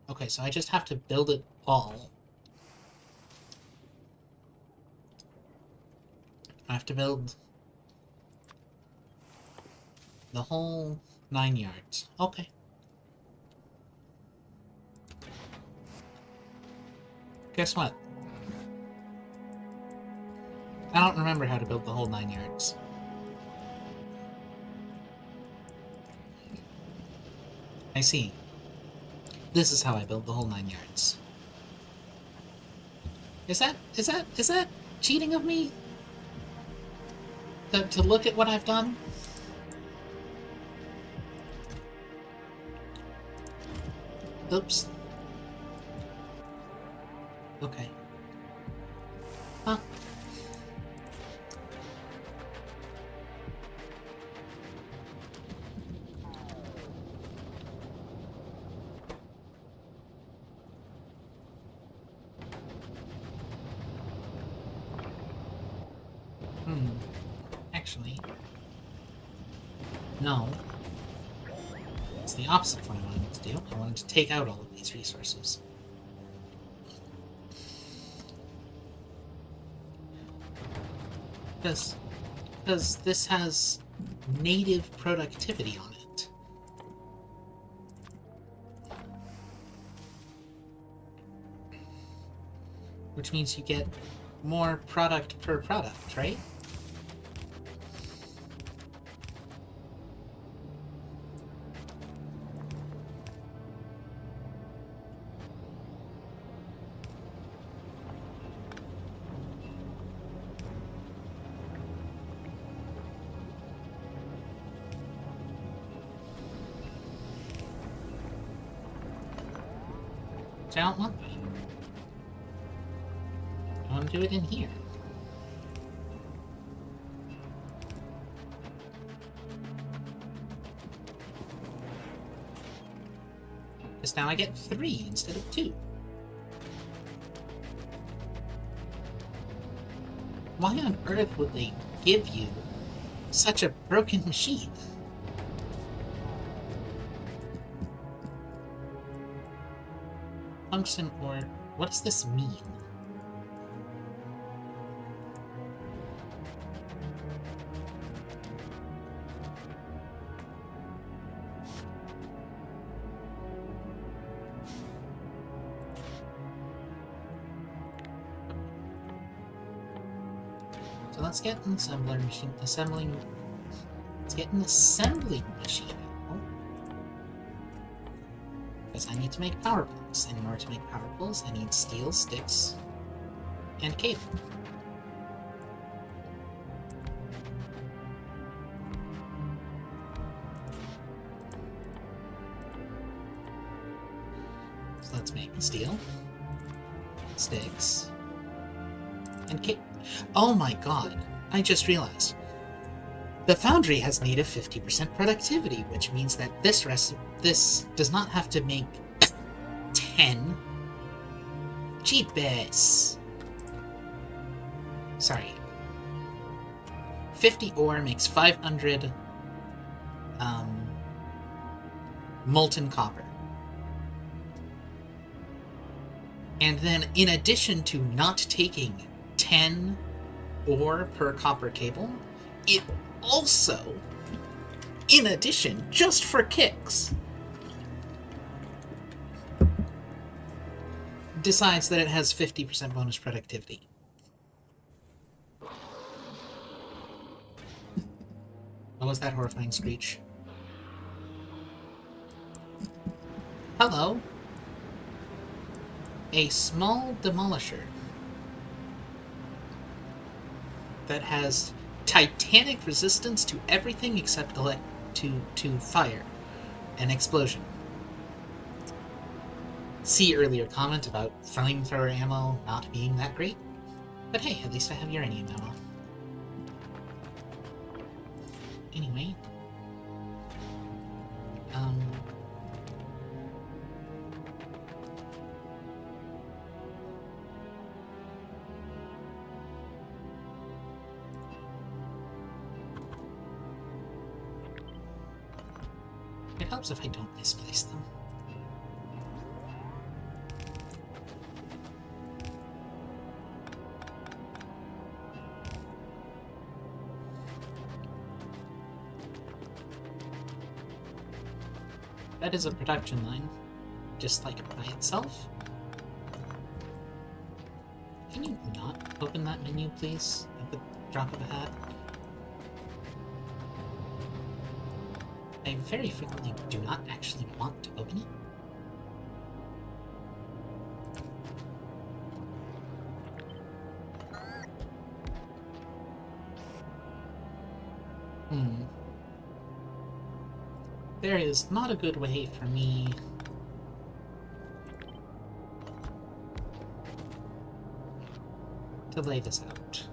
Okay, so I just have to build it all. I have to build the whole 9 yards. Okay. Guess what? I don't remember how to build the whole 9 yards. I see. This is how I build the whole 9 yards. Is that cheating of me? To look at what I've done? Oops. Okay. Huh. Actually, no. It's the opposite of what I wanted to do. I wanted to take out all of these resources. Because this has native productivity on it. Which means you get more product per product, right? I don't want that. I want to do it in here. Because now I get 3 instead of 2. Why on earth would they give you such a broken machine? Function, or what does this mean? So let's get an assembler machine. Let's get an assembling machine. Because I need to make power poles, and in order to make power poles, I need steel, sticks, and cable. So let's make steel, sticks, and cable. Oh my god, I just realized. The foundry has native 50% productivity, which means that this does not have to make 10. Cheapest. Sorry. 50 ore makes 500 molten copper. And then, in addition to not taking 10 ore per copper cable, it also, in addition, just for kicks, decides that it has 50% bonus productivity. What was that horrifying screech? Hello. A small demolisher that has titanic resistance to everything except to fire and explosion. See earlier comment about flamethrower ammo not being that great, but hey, at least I have uranium ammo. Anyway, it helps if I don't misplace them. That is a production line, just like by itself. Can you not open that menu, please, at the drop of a hat? I very frequently do not actually want to open it. There is not a good way for me to lay this out.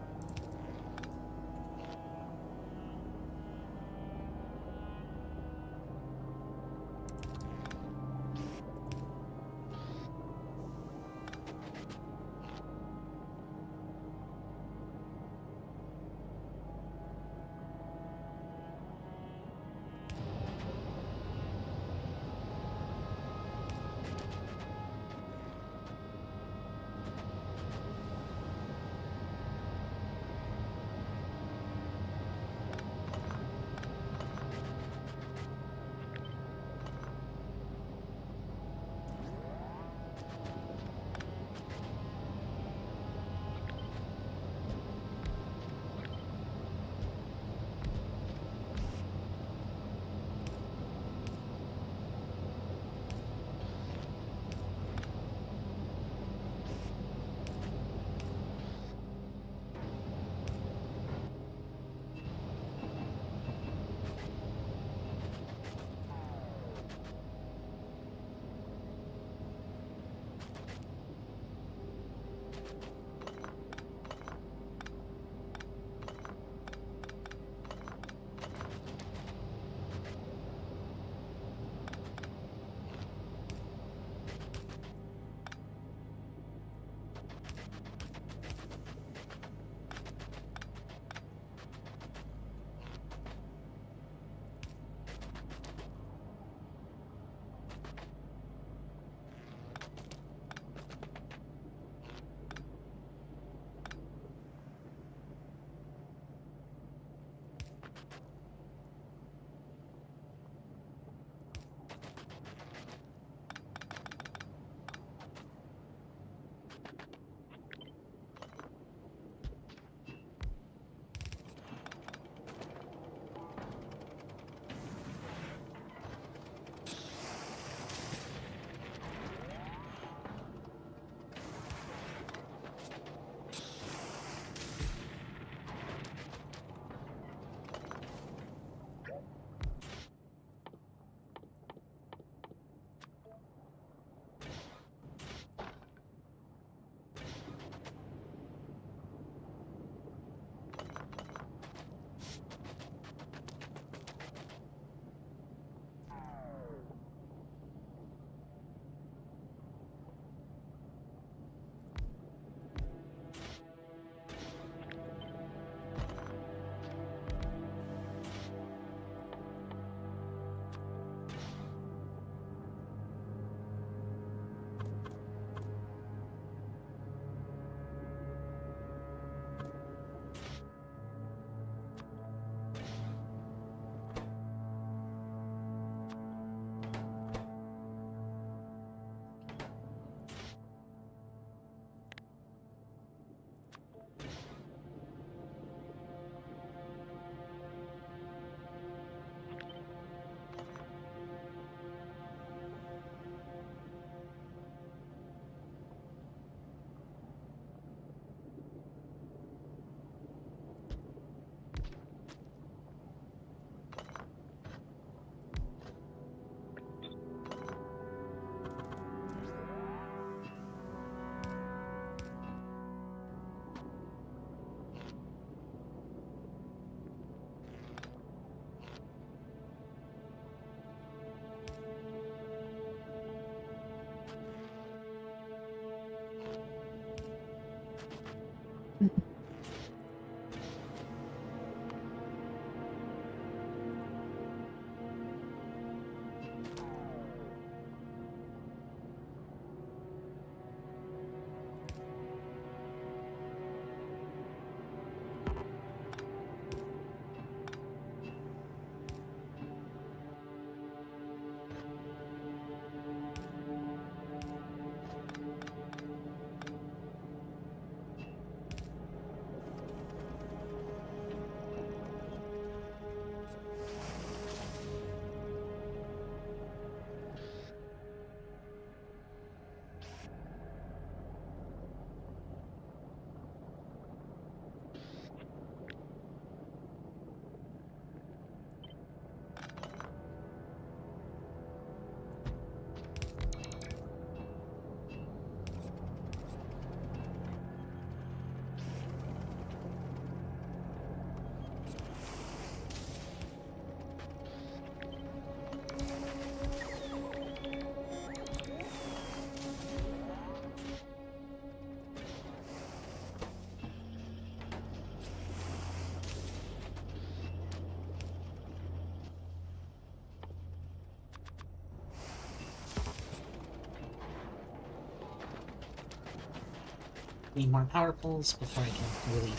Need more power poles before I can really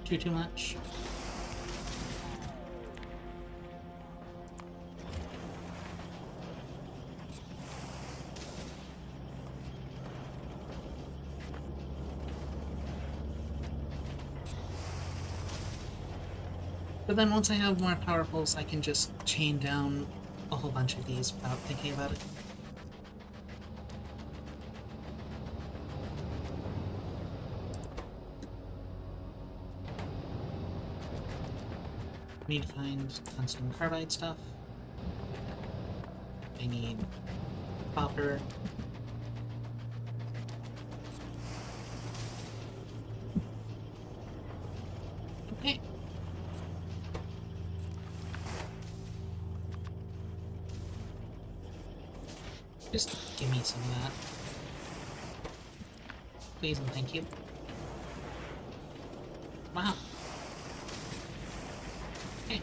do too much. But then once I have more power poles, I can just chain down a whole bunch of these without thinking about it. I need to find tungsten carbide stuff. I need copper. Okay. Just give me some of that. Please and thank you. Wow. Okay.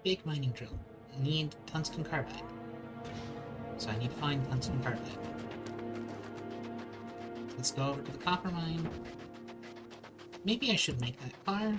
Big mining drill. Need tungsten carbide. So I need to find tungsten carbide. Let's go over to the copper mine. Maybe I should make that car.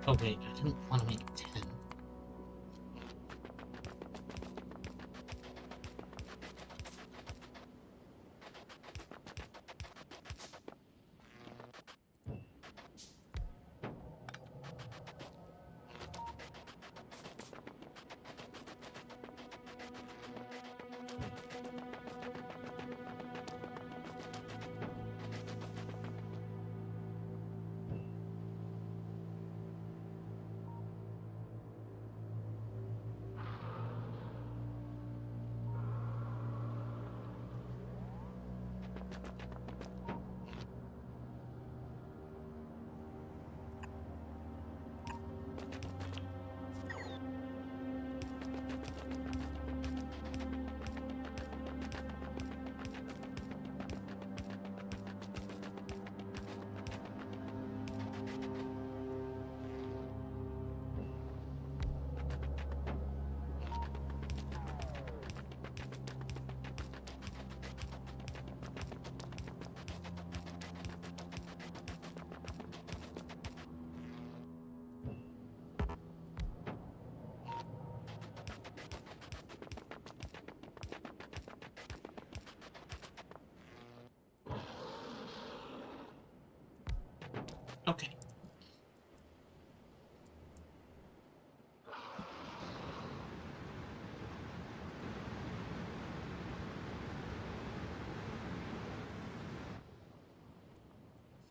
Oh wait, I didn't want to make 10. Okay.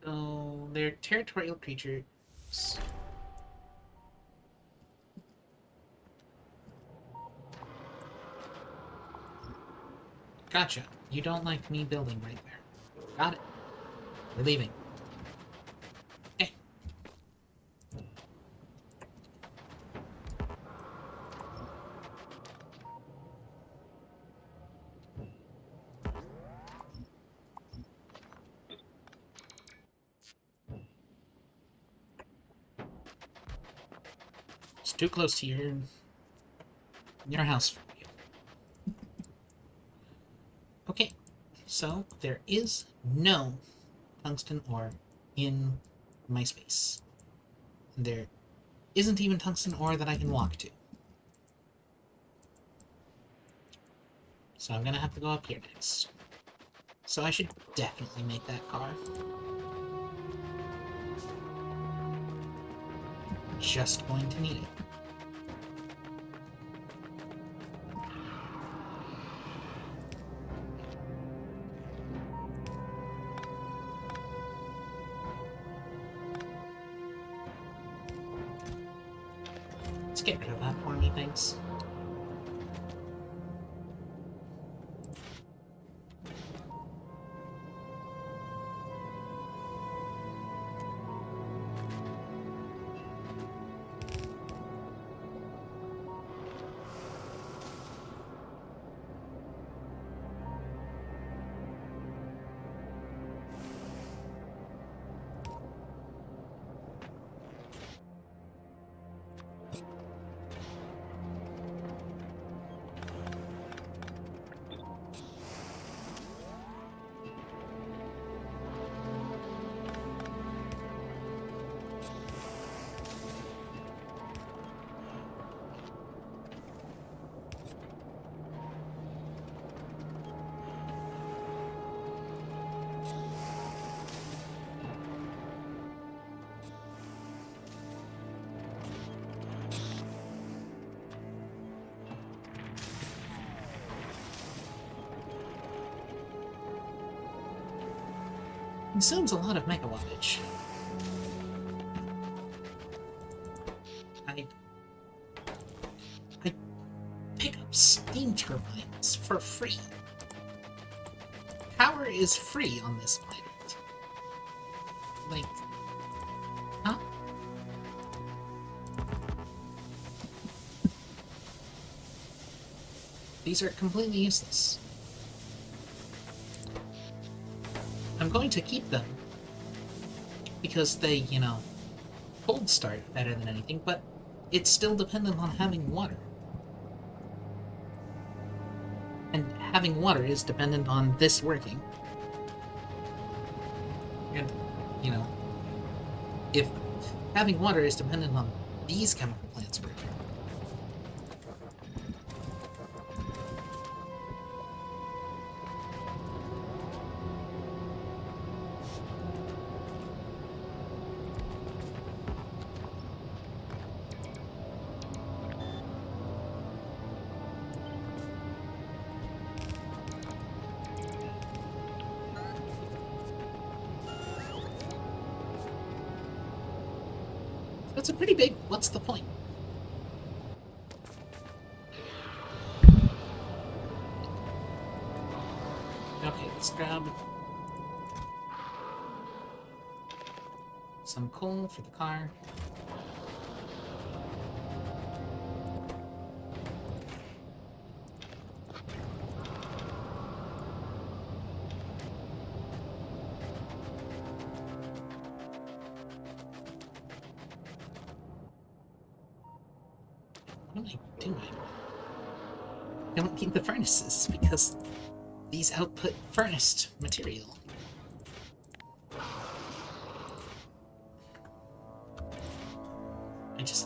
So, they're territorial creatures. Gotcha. You don't like me building right there. Got it. We're leaving. Okay. It's too close to your house for you. Okay. So, there is no tungsten ore in my space. There isn't even tungsten ore that I can walk to. So I'm gonna have to go up here next. So I should definitely make that car. Just going to need it. Let's get rid of that for me, thanks. Consumes a lot of megawattage. I pick up steam turbines for free. Power is free on this planet. Like, huh? These are completely useless. I'm going to keep them because they, you know, cold start better than anything, but it's still dependent on having water. And having water is dependent on this working. And, you know, if Having water is dependent on these chemical plants working. That's a pretty big what's the point? Okay, let's grab some coal for the car. What am I doing? I don't need the furnaces because these output furnace material.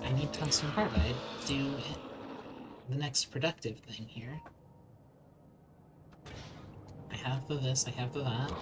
I need tungsten carbide to do the next productive thing here. I have the this, I have the that.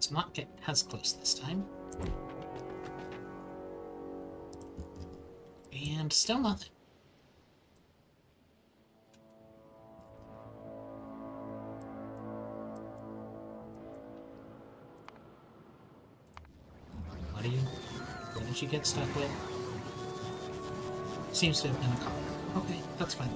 Let's not get as close this time. And still nothing. What did you get stuck with? Seems to have been a car. Okay, that's fine.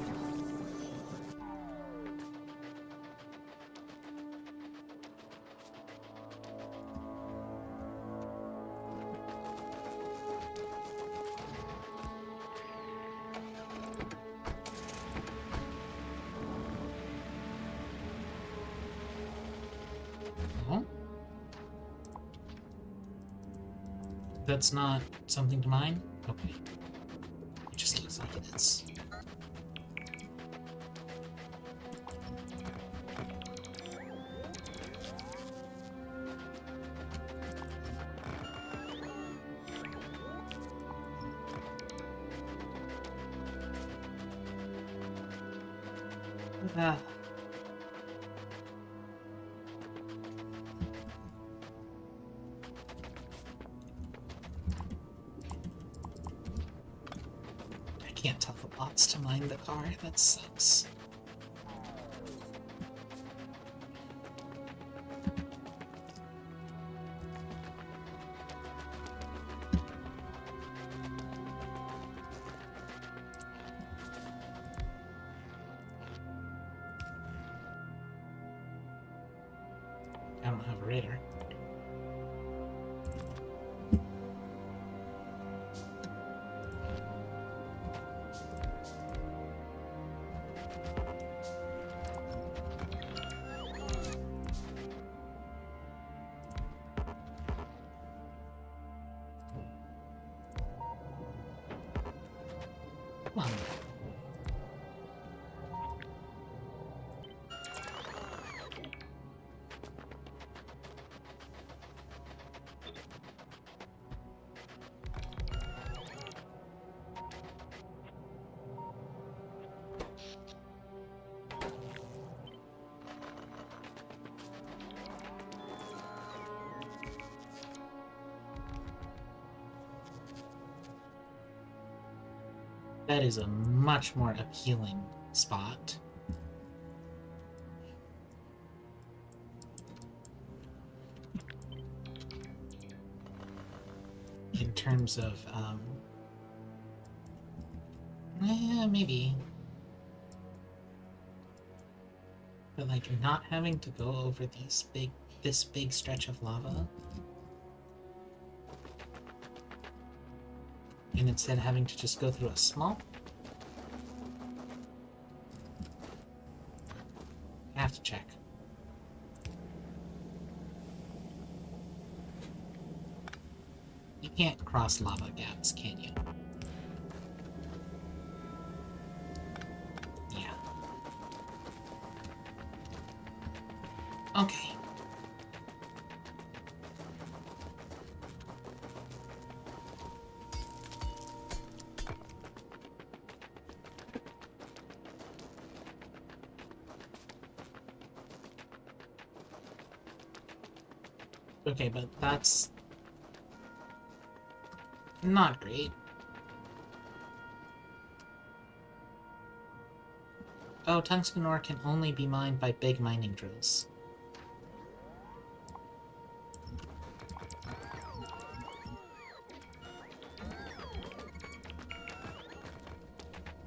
That's not something to mine? Okay. It just looks like it is. I can't tell the bots to mine the car. That sucks. I don't have a radar. Come on. That is a much more appealing spot. In terms terms of, maybe. But, like, not having to go over this big stretch of lava, and instead having to just go through a small... I have to check. You can't cross lava gaps, can you? Yeah. Okay. Okay, but that's not great. Oh, tungsten ore can only be mined by big mining drills.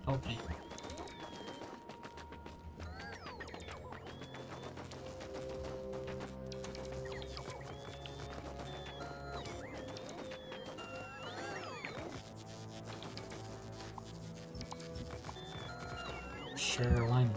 Okay. Sure, why not?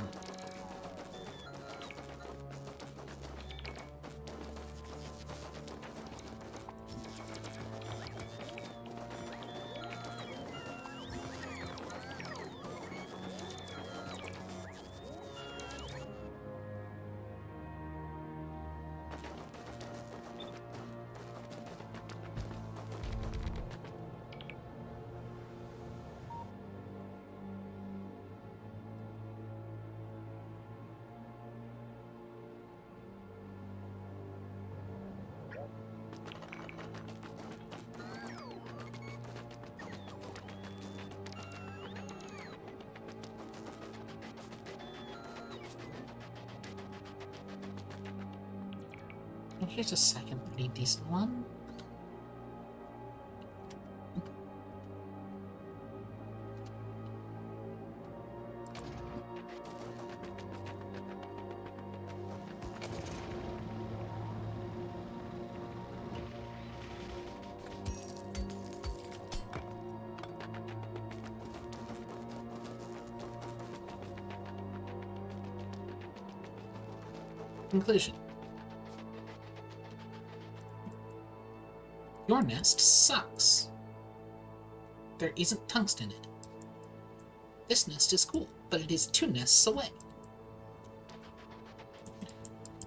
Here's a second pretty decent one. Conclusion. Your nest sucks. There isn't tungsten in it. This nest is cool, but it is 2 nests away.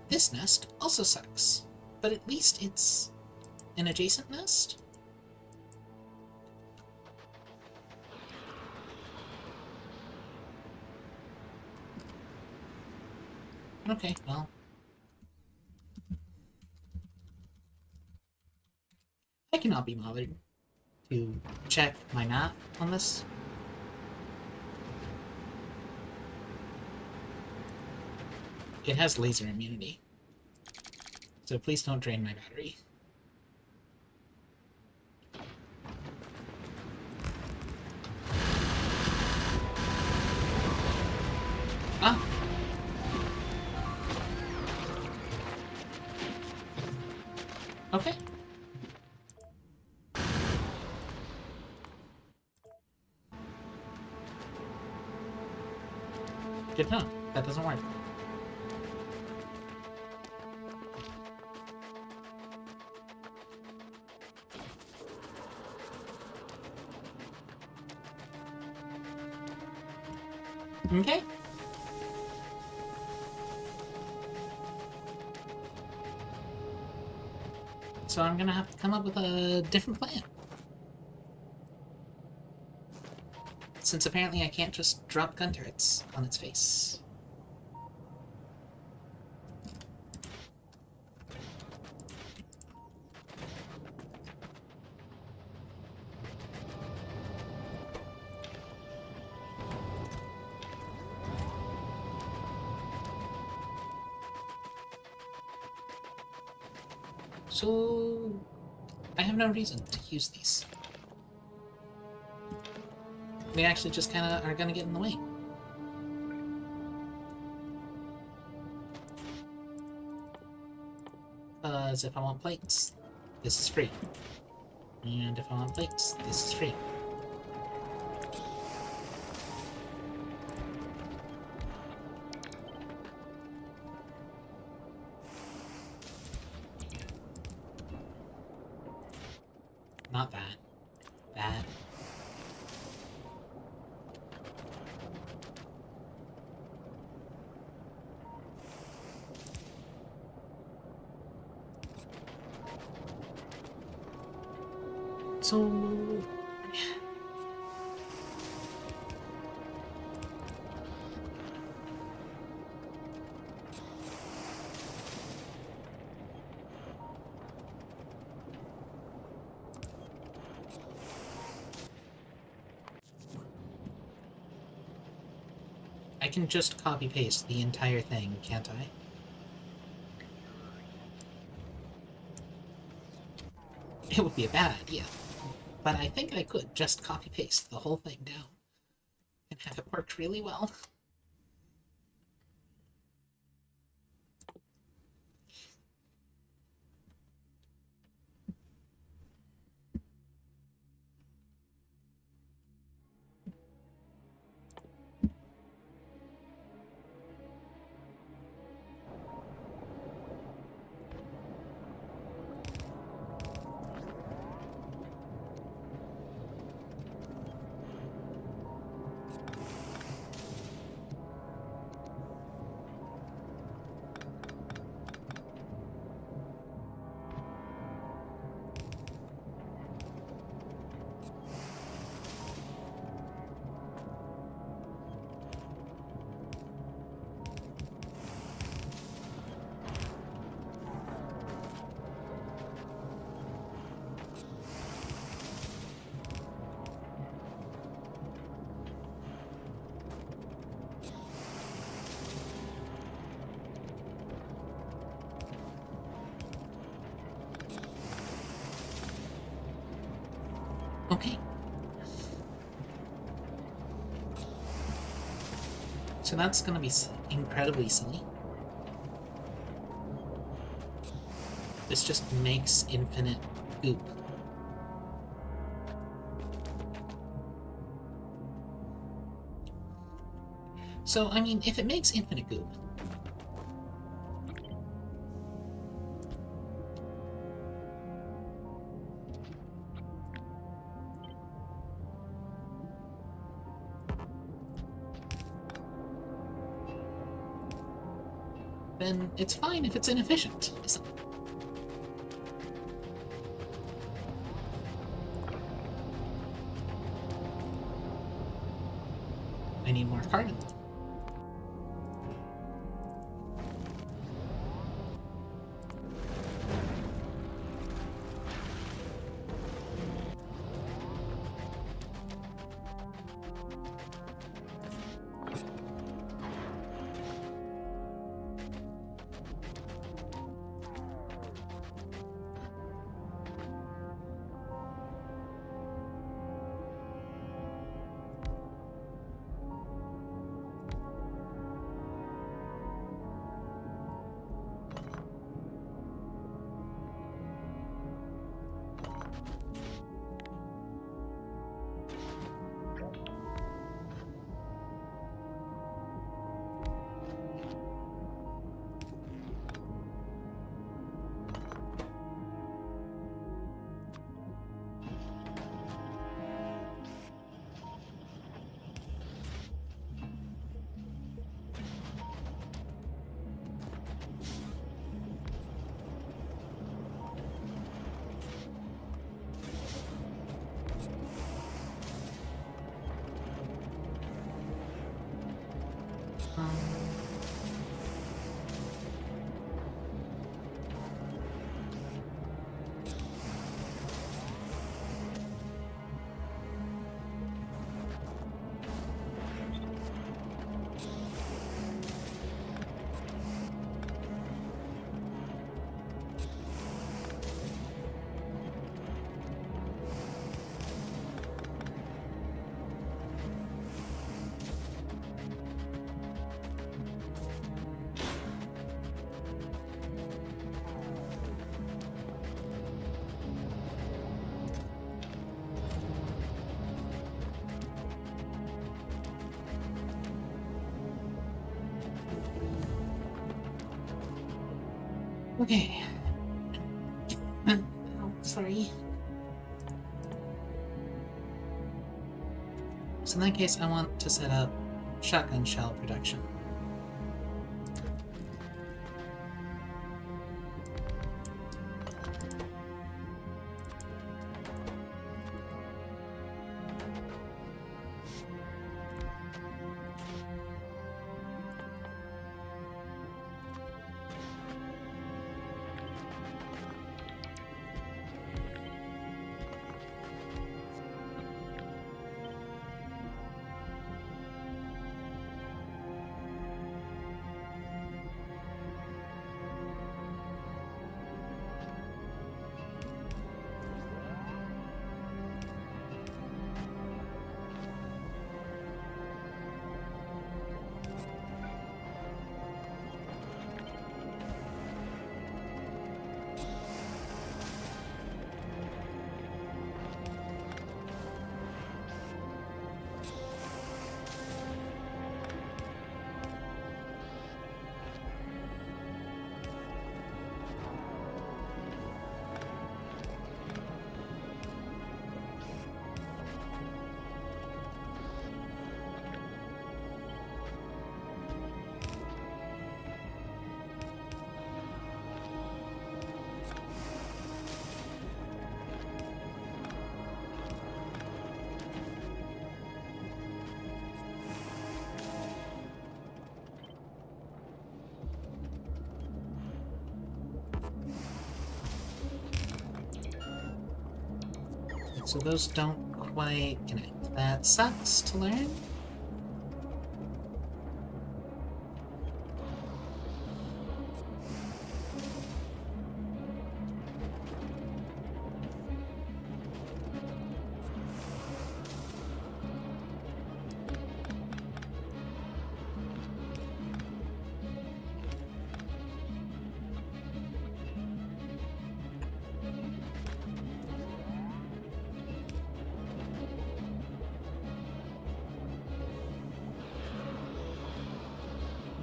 This nest also sucks, but at least it's an adjacent nest. Okay, well. I cannot be bothered to check my math on this. It has laser immunity, so please don't drain my battery. Ah! Okay. Good to know. That doesn't work. Okay. So I'm gonna have to come up with a different plan. Since apparently I can't just drop gun turrets on its face. So I have no reason to use these. they actually just kind of are going to get in the way. Because if I want plates, this is free. And if I want plates, this is free. Not that. That. So... I can just copy-paste the entire thing, can't I? It would be a bad idea. But I think I could just copy-paste the whole thing down. And have it work really well. Okay. So that's gonna be incredibly silly. This just makes infinite goop. So, I mean, if it makes infinite goop, then it's fine if it's inefficient, isn't it? I need more carbon. Okay. Oh, sorry. So in that case, I want to set up shotgun shell production. So those don't quite connect. That sucks to learn.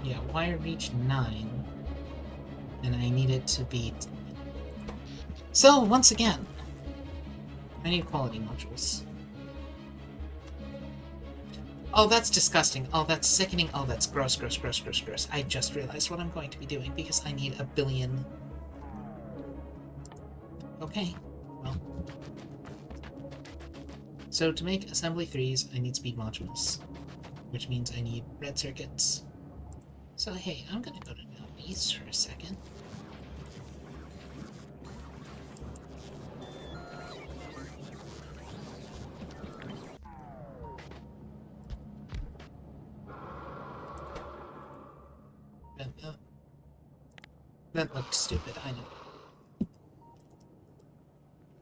Yeah, wire reach 9. And I need it to be... So, once again, I need quality modules. Oh, that's disgusting. Oh, that's sickening. Oh, that's gross, gross, gross, gross, gross. I just realized what I'm going to be doing because I need a billion. Okay, well. So to make assembly 3s, I need speed modules, which means I need red circuits. So hey, I'm gonna go to these for a second. That looked stupid, I know.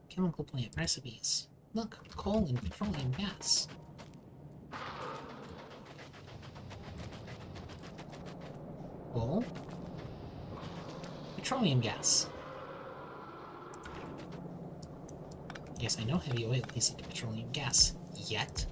Chemical plant recipes. Look, coal and petroleum gas. Coal? Petroleum gas. Yes, I know heavy oil leads into petroleum gas. Yet.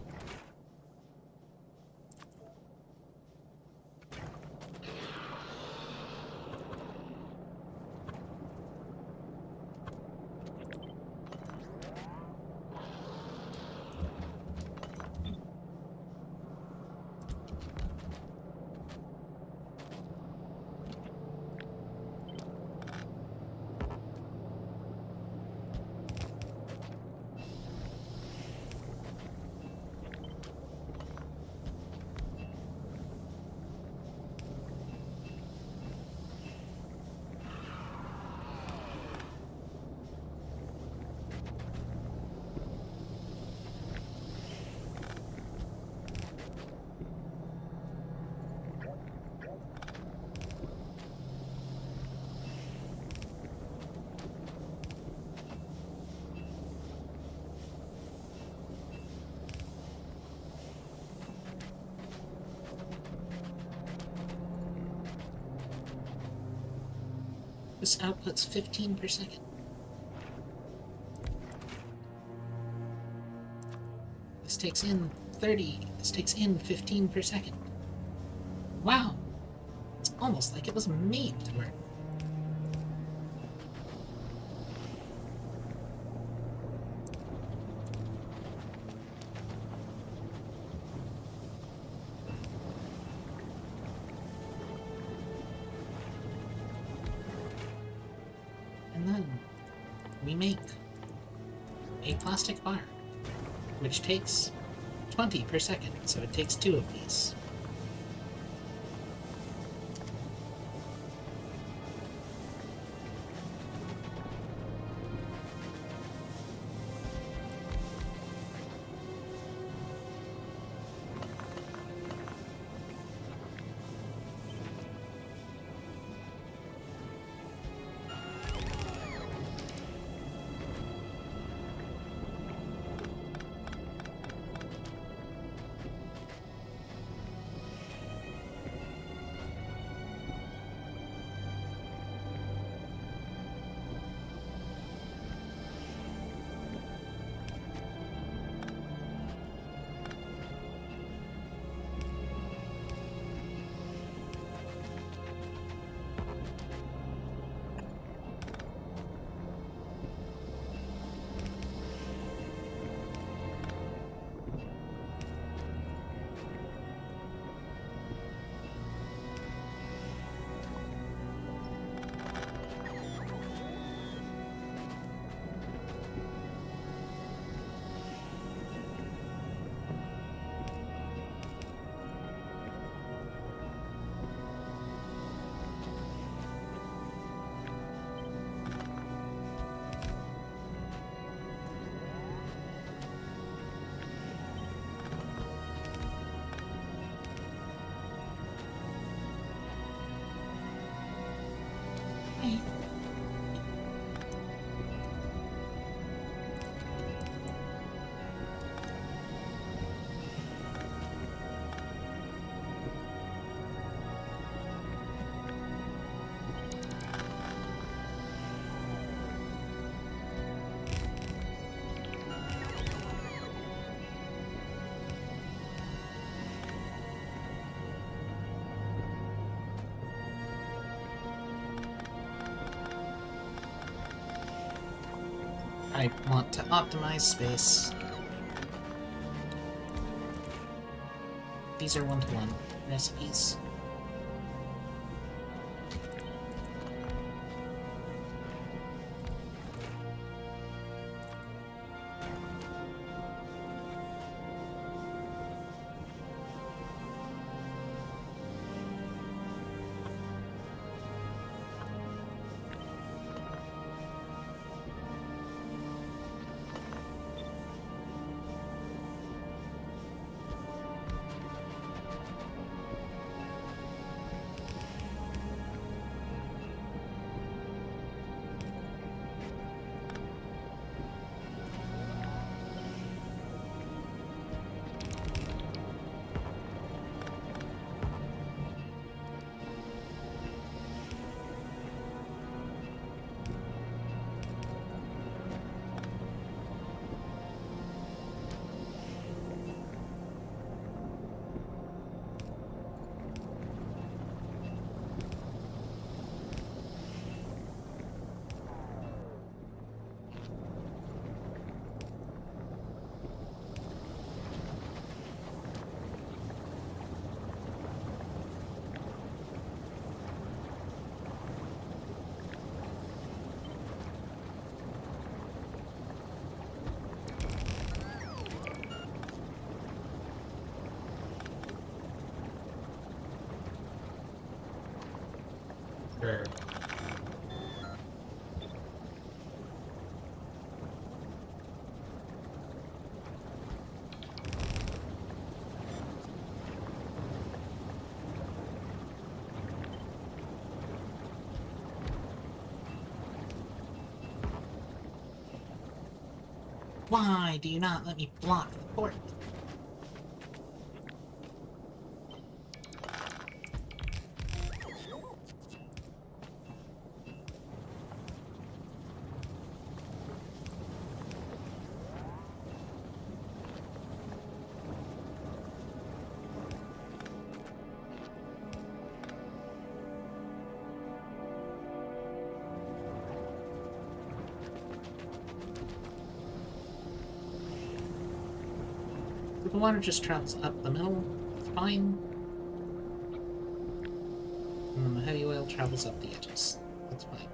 This outputs 15 per second. This takes in 30. This takes in 15 per second. Wow! It's almost like it was made to work. we make a plastic bar, which takes 20 per second, so it takes 2 of these. I want to optimize space. These are one-to-one recipes. Sure. Why do you not let me block the port? The water just travels up the middle. It's fine. And then the heavy oil travels up the edges. That's fine.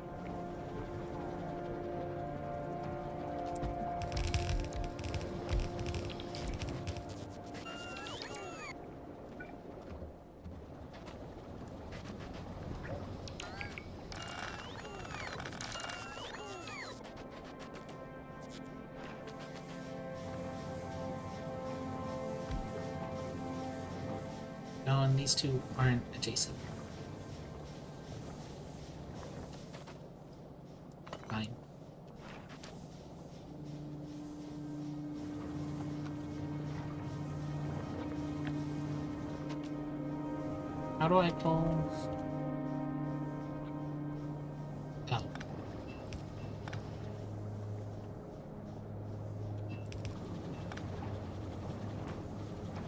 and these two aren't adjacent. Fine. How do I pull? Oh.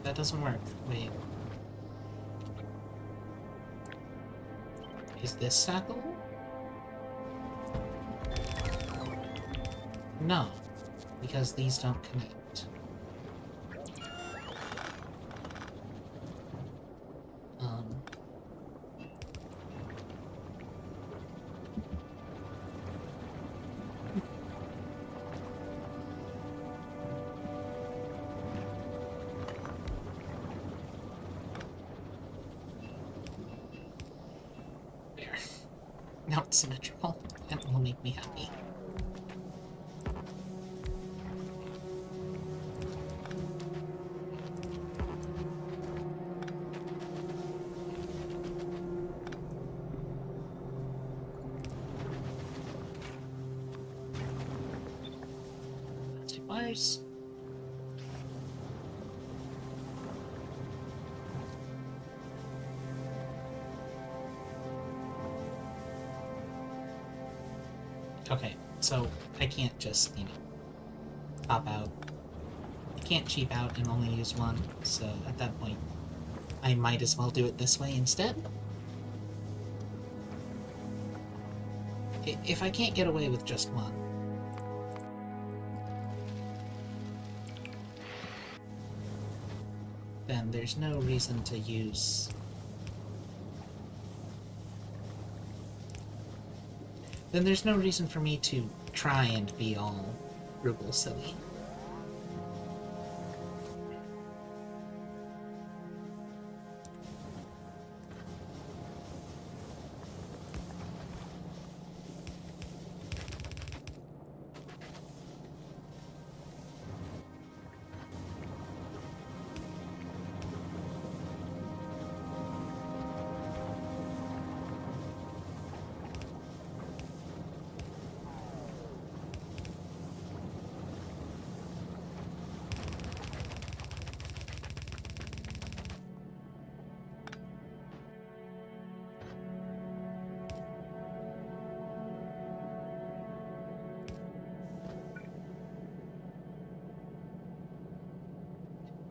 That doesn't work. Wait. Is this stackable? No, because these don't connect. There. Now it's symmetrical. That will make me happy. Wires. Okay, so I can't just, top out. I can't cheap out and only use one, so at that point, I might as well do it this way instead. If I can't get away with just one, then there's no reason to use... Then there's no reason for me to try and be all frugal silly.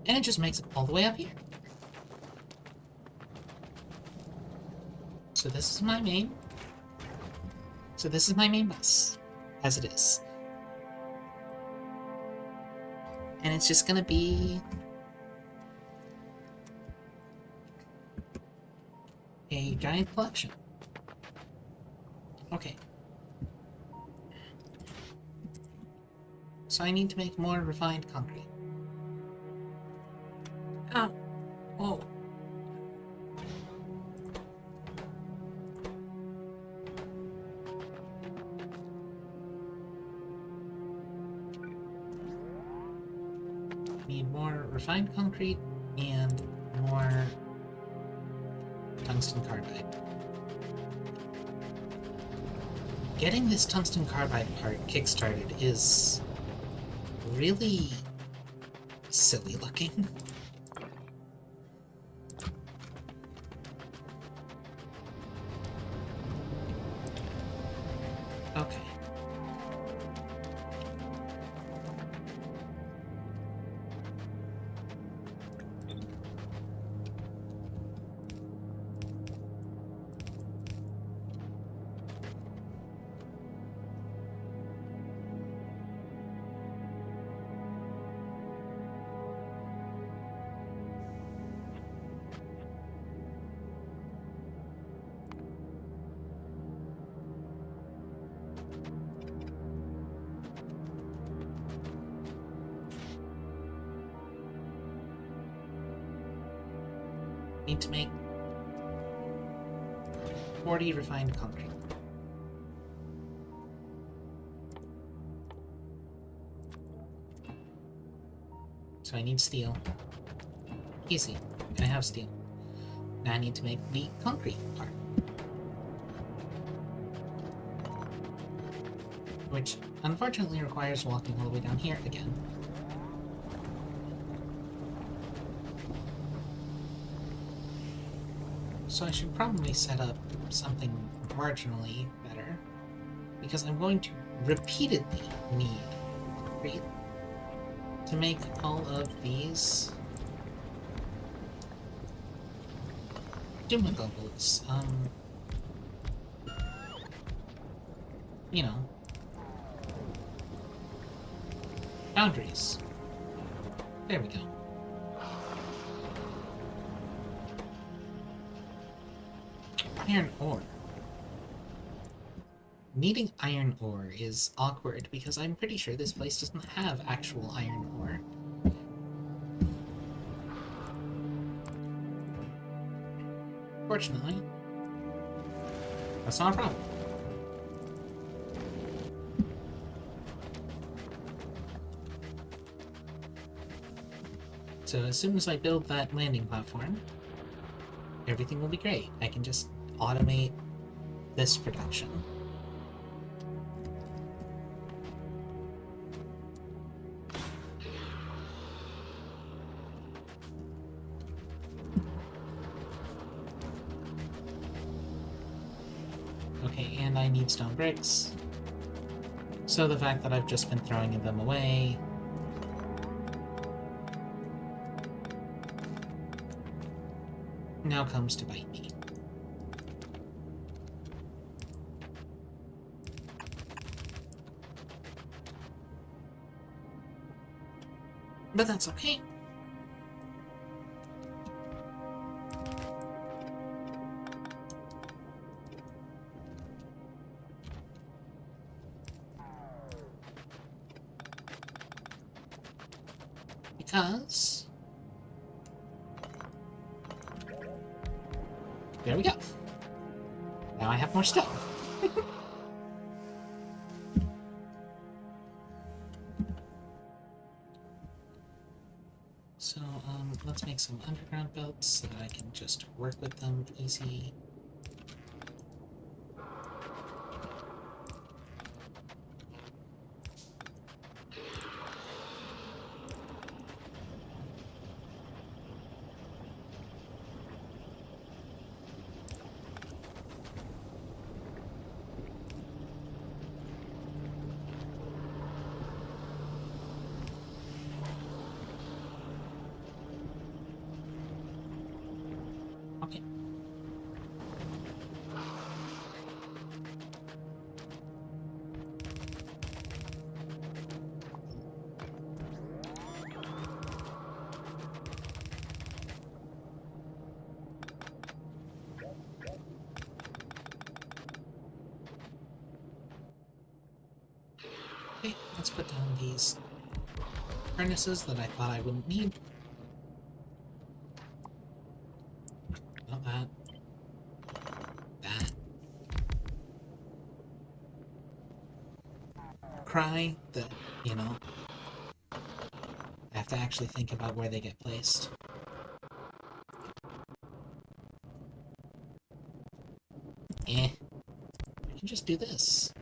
And it just makes it all the way up here. So this is my main. So this is my main bus, as it is. And it's just gonna be a giant collection. Okay. So I need to make more refined concrete. Oh. Oh. Need more refined concrete and more tungsten carbide. Getting this tungsten carbide part kickstarted is really silly looking. Okay. Need to make 40 refined concrete. So I need steel. Easy. I have steel. Now I need to make the concrete part. Which, unfortunately, requires walking all the way down here again. So I should probably set up something marginally better, because I'm going to repeatedly need concrete to make all of these demagogues, you know, boundaries. There we go. Iron ore. Needing iron ore is awkward because I'm pretty sure this place doesn't have actual iron ore. Fortunately, that's not a problem. So as soon as I build that landing platform, everything will be great. I can just automate this production. Okay, and I need stone bricks. So the fact that I've just been throwing them away now comes to bite me. But that's okay. Because there we go. Now I have more stone. So, let's make some underground belts so that I can just work with them easy. Okay. Okay, let's put down these furnaces that I thought I wouldn't need. Not that. That. Cry that, you know, I have to actually think about where they get placed. I can just do this.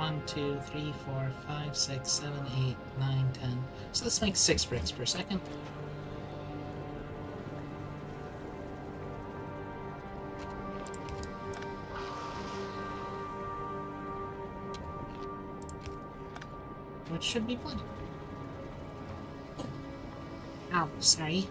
1, 2, 3, 4, 5, 6, 7, 8, 9, 10. So this makes 6 bricks per second. Which should be plenty. Ow, sorry.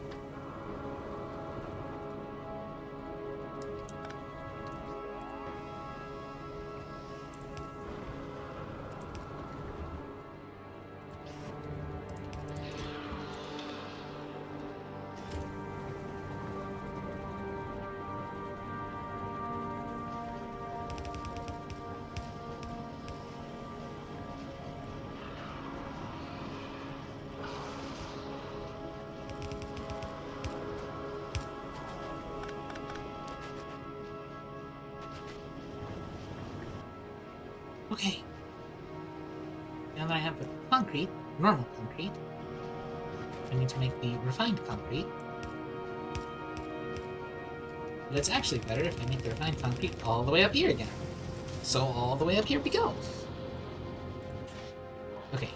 Okay. Now that I have the concrete, normal concrete, I need to make the refined concrete. But it's actually better if I make the refined concrete all the way up here again. So all the way up here we go. Okay.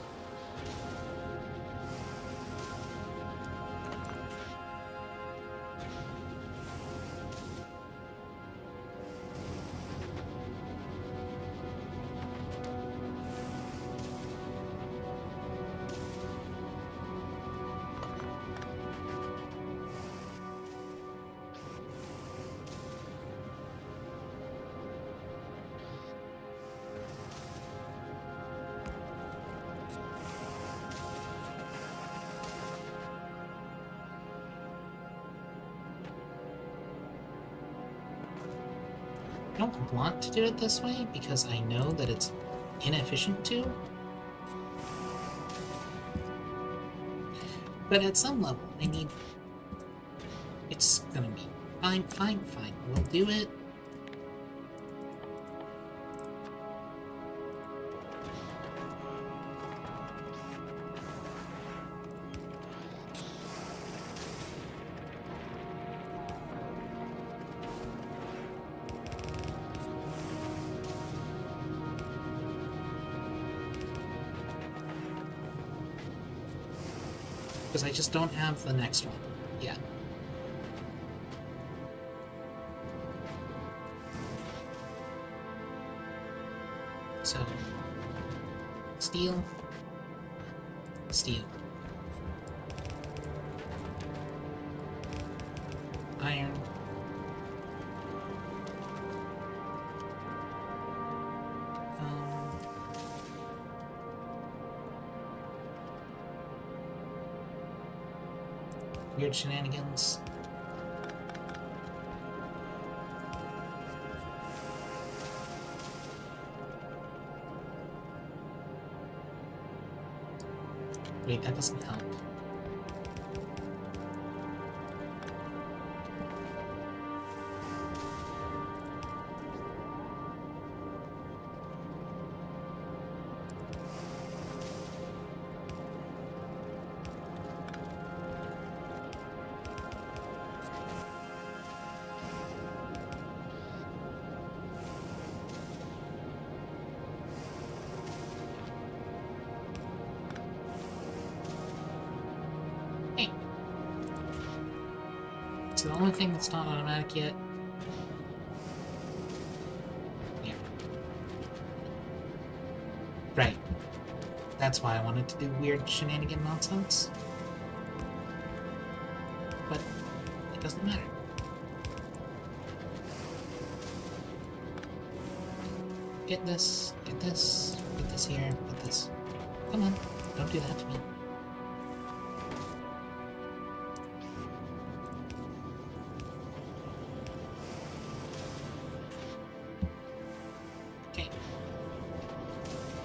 I don't want to do it this way because I know that it's inefficient to. But at some level, I need... It's gonna be fine, fine, fine. We'll do it. Because I just don't have the next one yet. So, steel, steel, iron, weird shenanigans. Wait, that doesn't help. So the only thing that's not automatic yet... Yeah. Right. That's why I wanted to do weird shenanigan nonsense. But it doesn't matter. Get this here, put this... Come on, don't do that to me.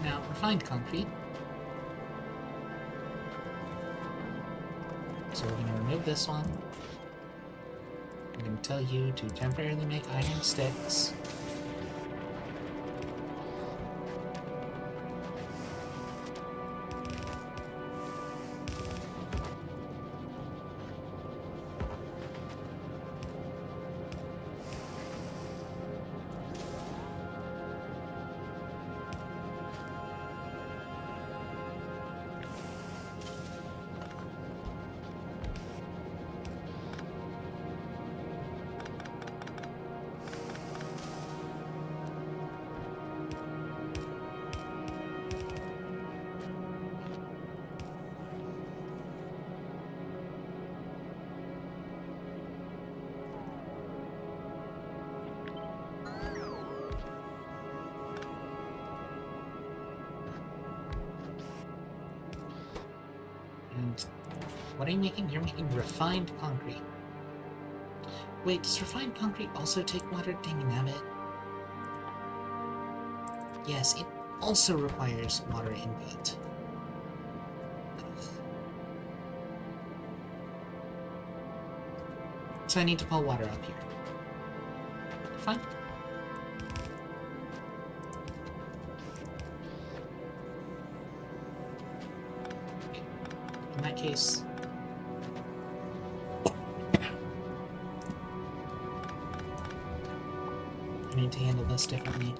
Now, refined concrete. So we're going to remove this one. I'm going to tell you to temporarily make iron sticks. And what are you making? You're making refined concrete. Wait, does refined concrete also take water? Dang-nabbit. Yes, it also requires water input. So I need to pull water up here. Fine. Okay. In that case... I need to handle this differently.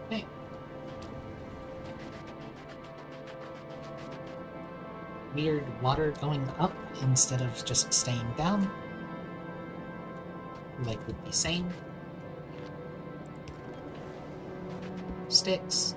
Hey. Weird water going up instead of just staying down. Like would be sane. Sticks.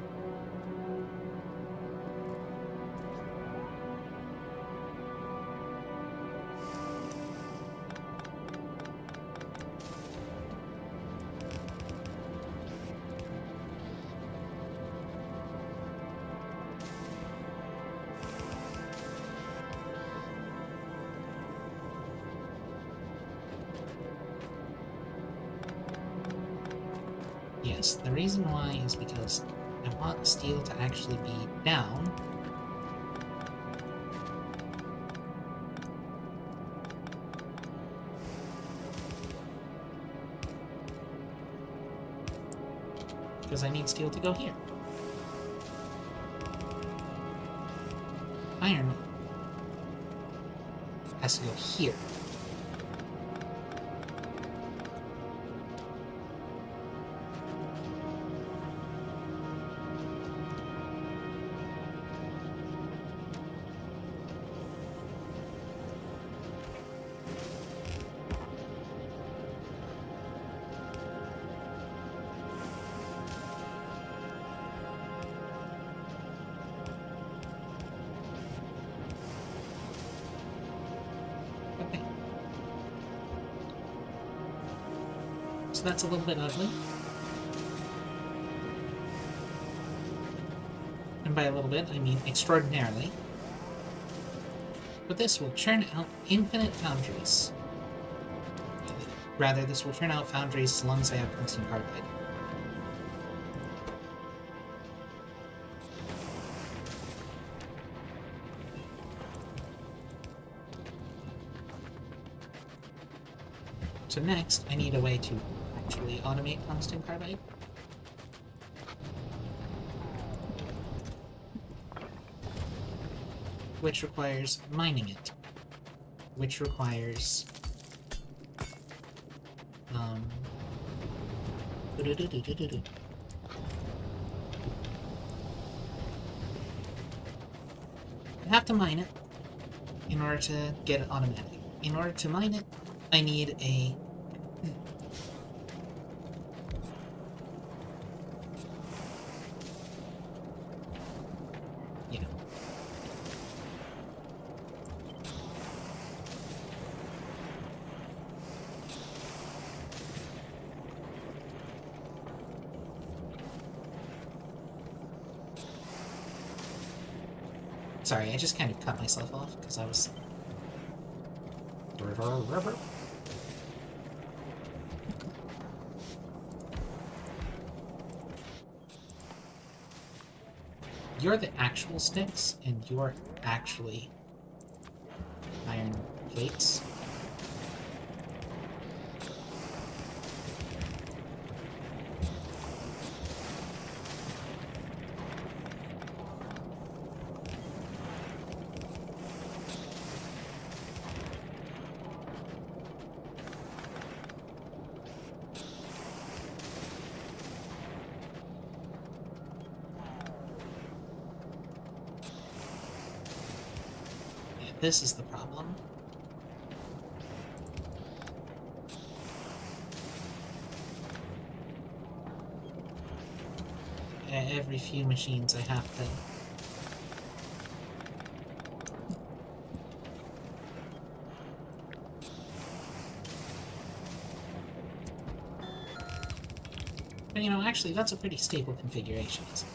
Yes, the reason why is because I want steel to actually be down. Because I need steel to go here. Iron has to go here. Okay. So that's a little bit ugly. And by a little bit, I mean extraordinarily. But this will churn out infinite foundries. Rather, this will churn out foundries as long as I have tungsten carbide. So next, I need a way to actually automate tungsten carbide. Which requires mining it. Which requires... I have to mine it in order to get it automatic. In order to mine it, I need a... yeah. Sorry, I just kind of cut myself off because I was... You're the actual sticks, and you're actually iron plates. This is the problem. Every few machines I have to... But, you know, actually, that's a pretty stable configuration, isn't it?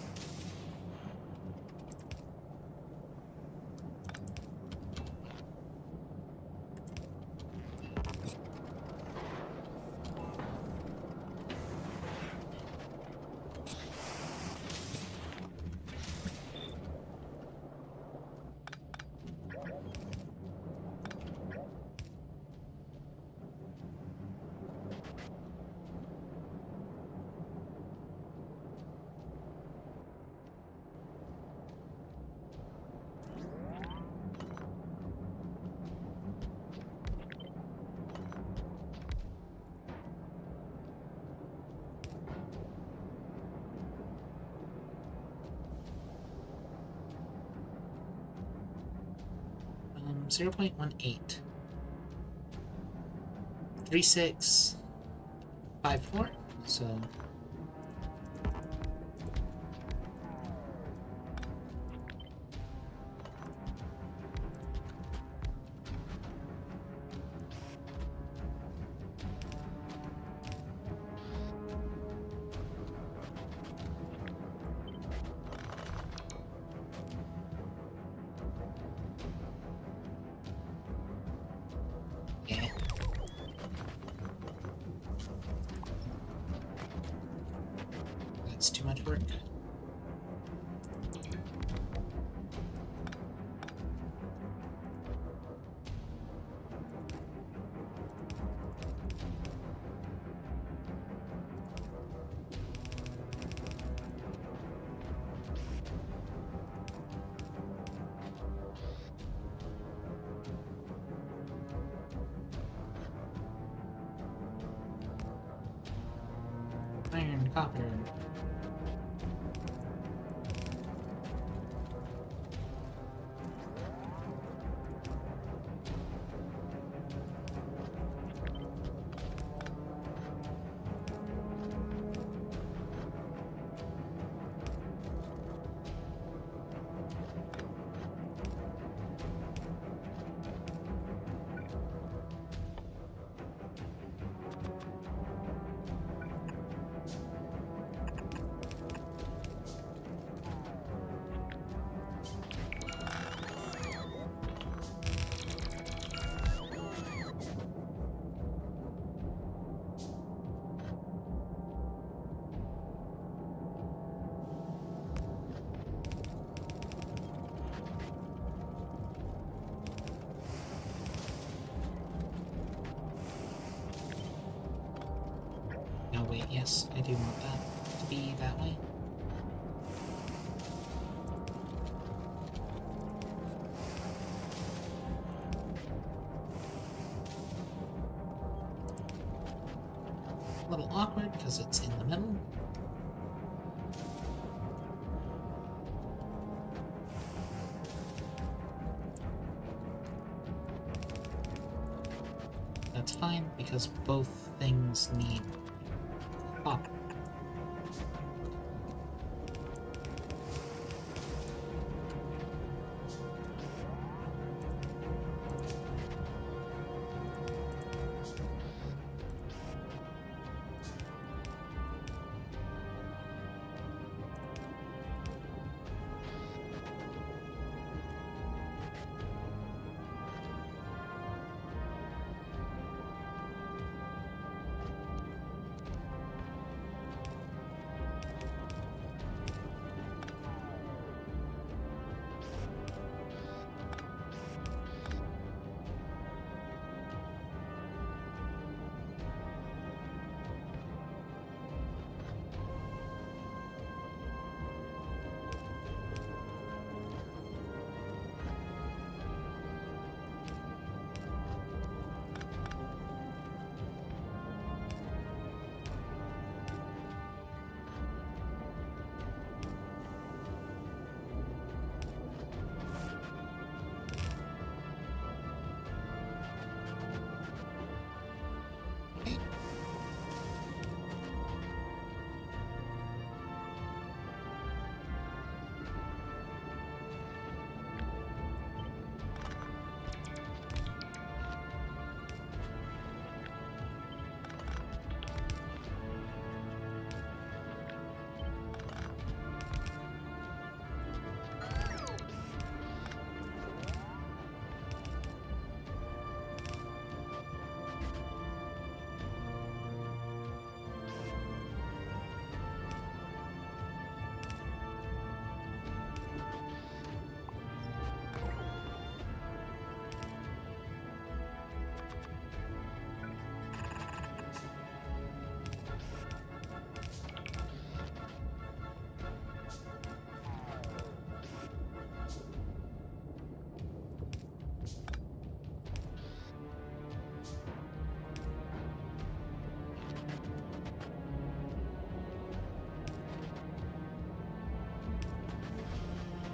Um, 0.18. 3654. So yeah. That's too much work. Iron, copper. No, wait, yes, I do want that to be that way. A little awkward because it's in the middle. That's fine because both things need copper.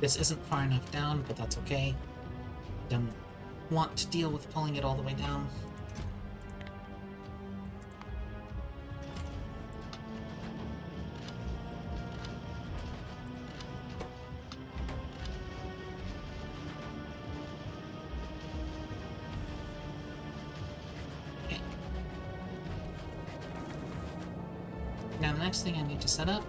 This isn't far enough down, but that's okay. Don't want to deal with pulling it all the way down. Okay. Now the next thing I need to set up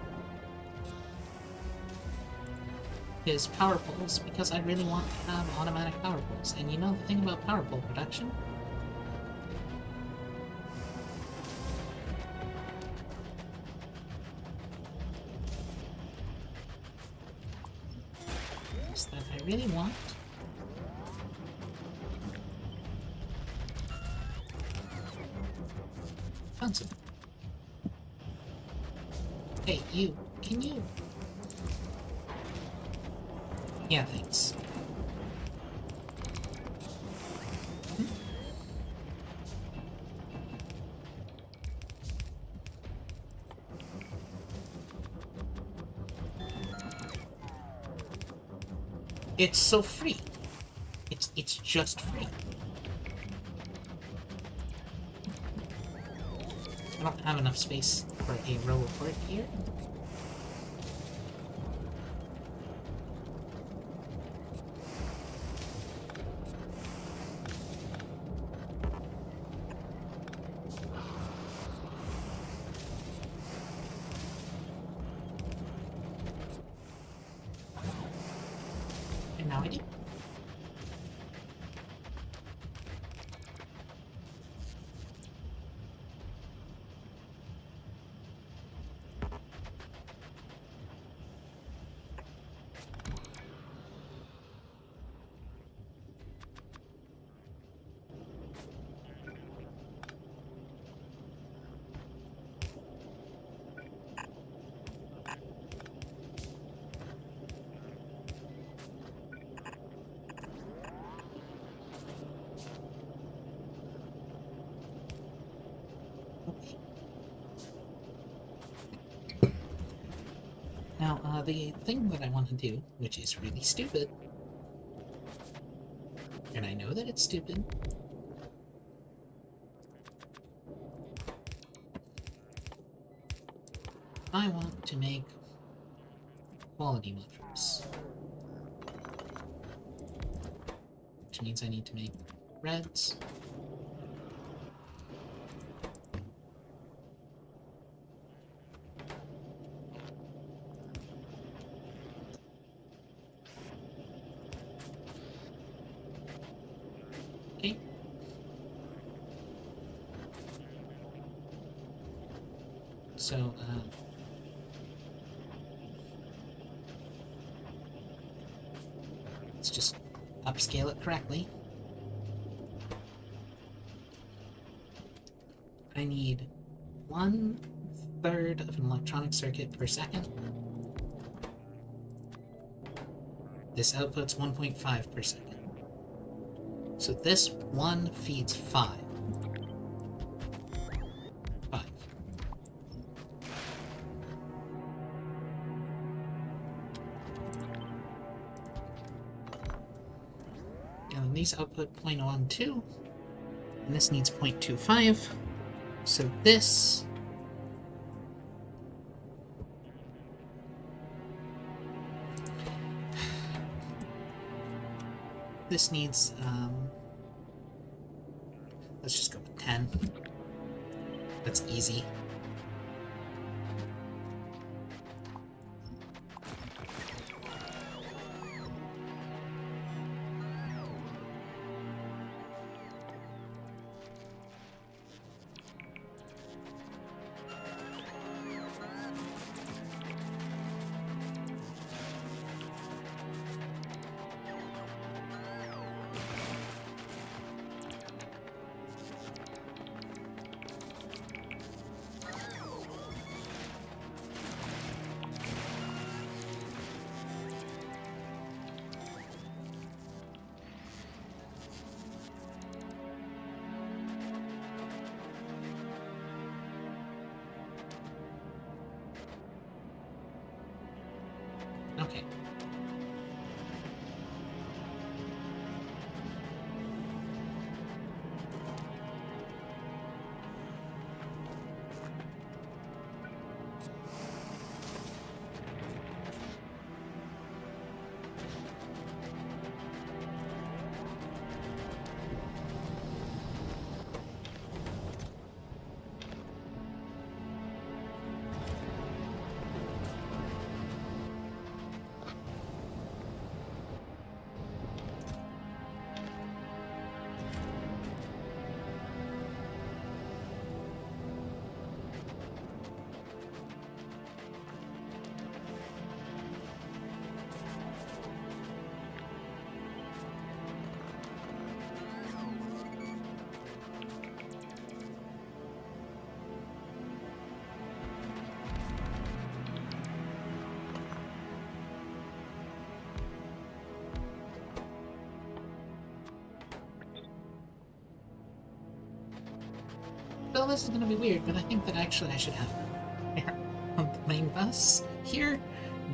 is power poles, because I really want to have automatic power poles. And you know the thing about power pole production? Is that I really want found some. Hey, you, can you? Yeah, thanks. It's so free. It's just free. I don't have enough space for a row of wood here. And now I do. Now, the thing that I want to do, which is really stupid, and I know that it's stupid, I want to make quality mushrooms. Which means I need to make reds. Okay. So, let's just upscale it correctly. I need 1/3 of an electronic circuit per second. This outputs 1.5 per second. So this one feeds 5. 5. And these output 0.12, and this needs 0.25. So this needs, let's just go with 10. That's easy. Okay. So this is gonna be weird, but I think that actually I should have air on the main bus here,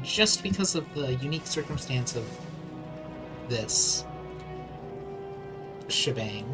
just because of the unique circumstance of this shebang.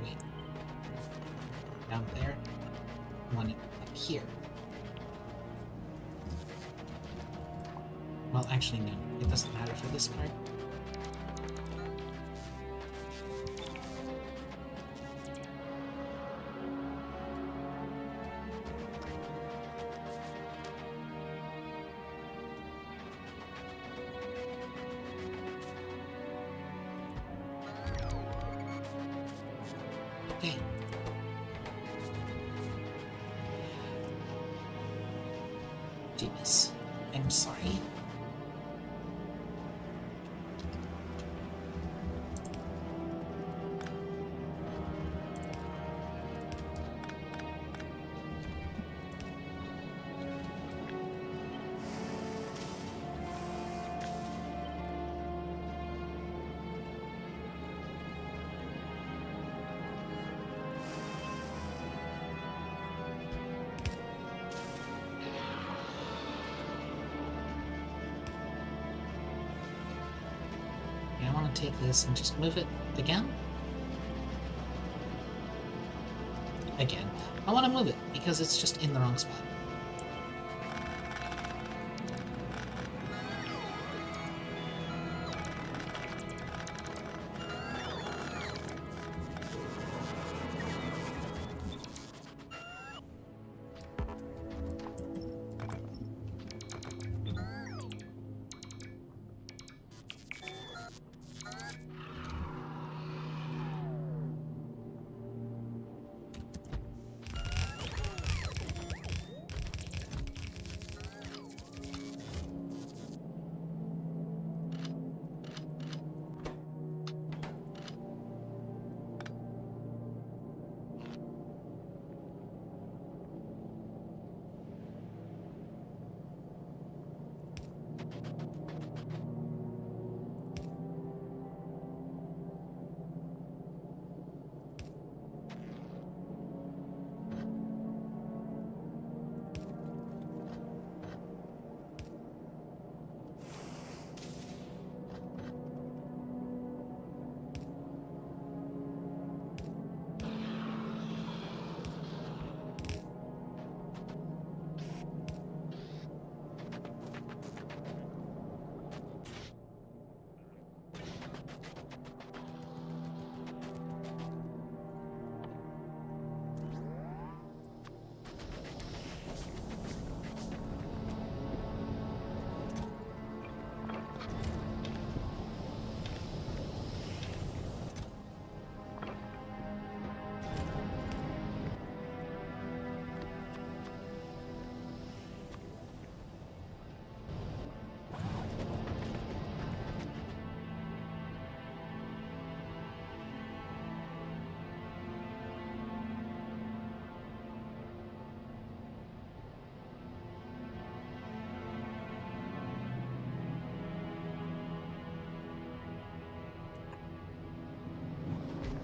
Wait. Down there. One up here. Well, actually, no. It doesn't matter for this part. Okay. Jeebus. I'm sorry. I want to take this and just move it again. Again. I want to move it because it's just in the wrong spot.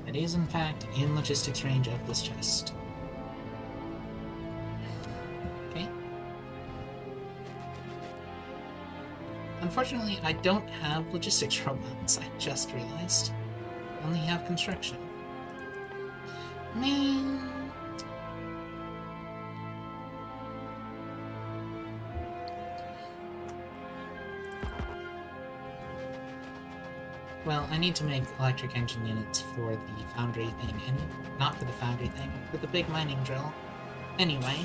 It is, in fact, in logistics range of this chest. Okay. Unfortunately, I don't have logistics robots, I just realized. I only have construction. Man. Well, I need to make electric engine units for the foundry thing, and not for the foundry thing, for the big mining drill. Anyway.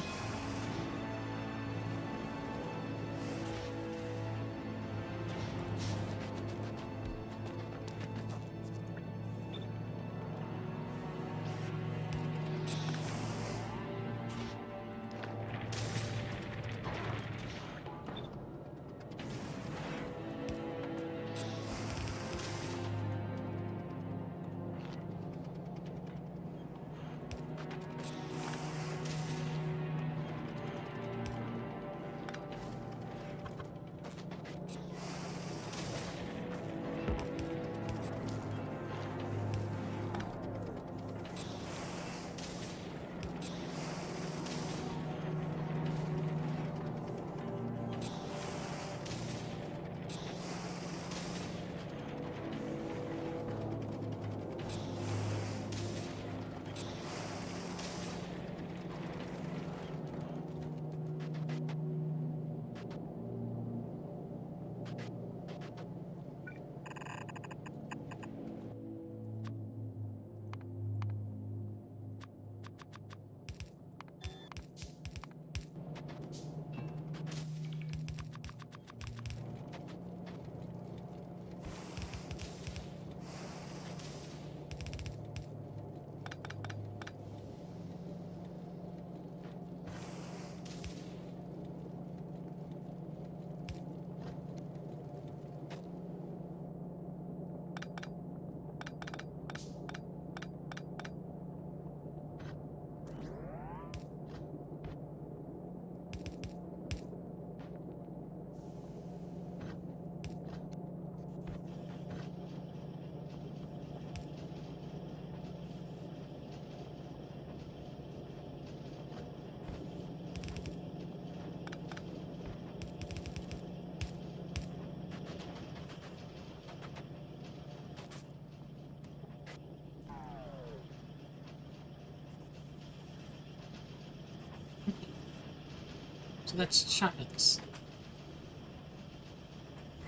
So that's shotguns.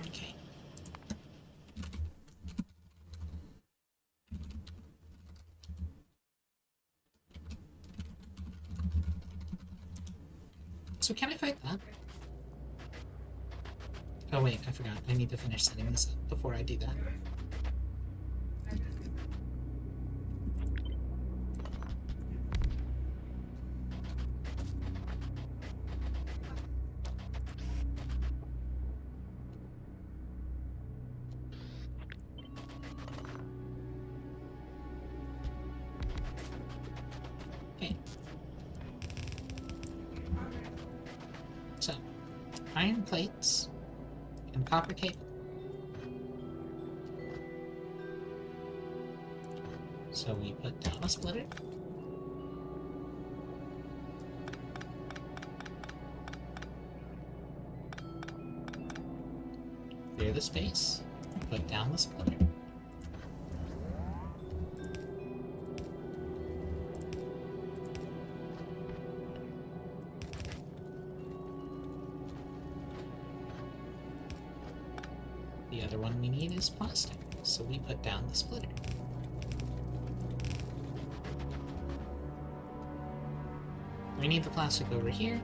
Okay. So can I fight that? Oh wait, I forgot. I need to finish setting this up before I do that. Okay. So, iron plates and copper cable. So we put down a splitter. Clear the space. Put down the splitter. The other one we need is plastic, so we put down the splitter. We need the plastic over here.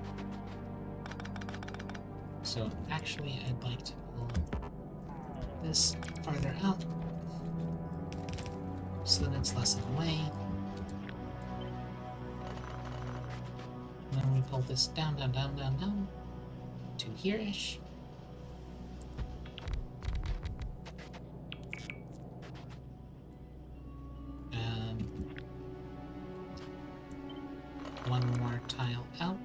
So actually I'd like to pull this farther out so that it's less in the way. And then we pull this down, down, down, down, down to here-ish. One more tile out.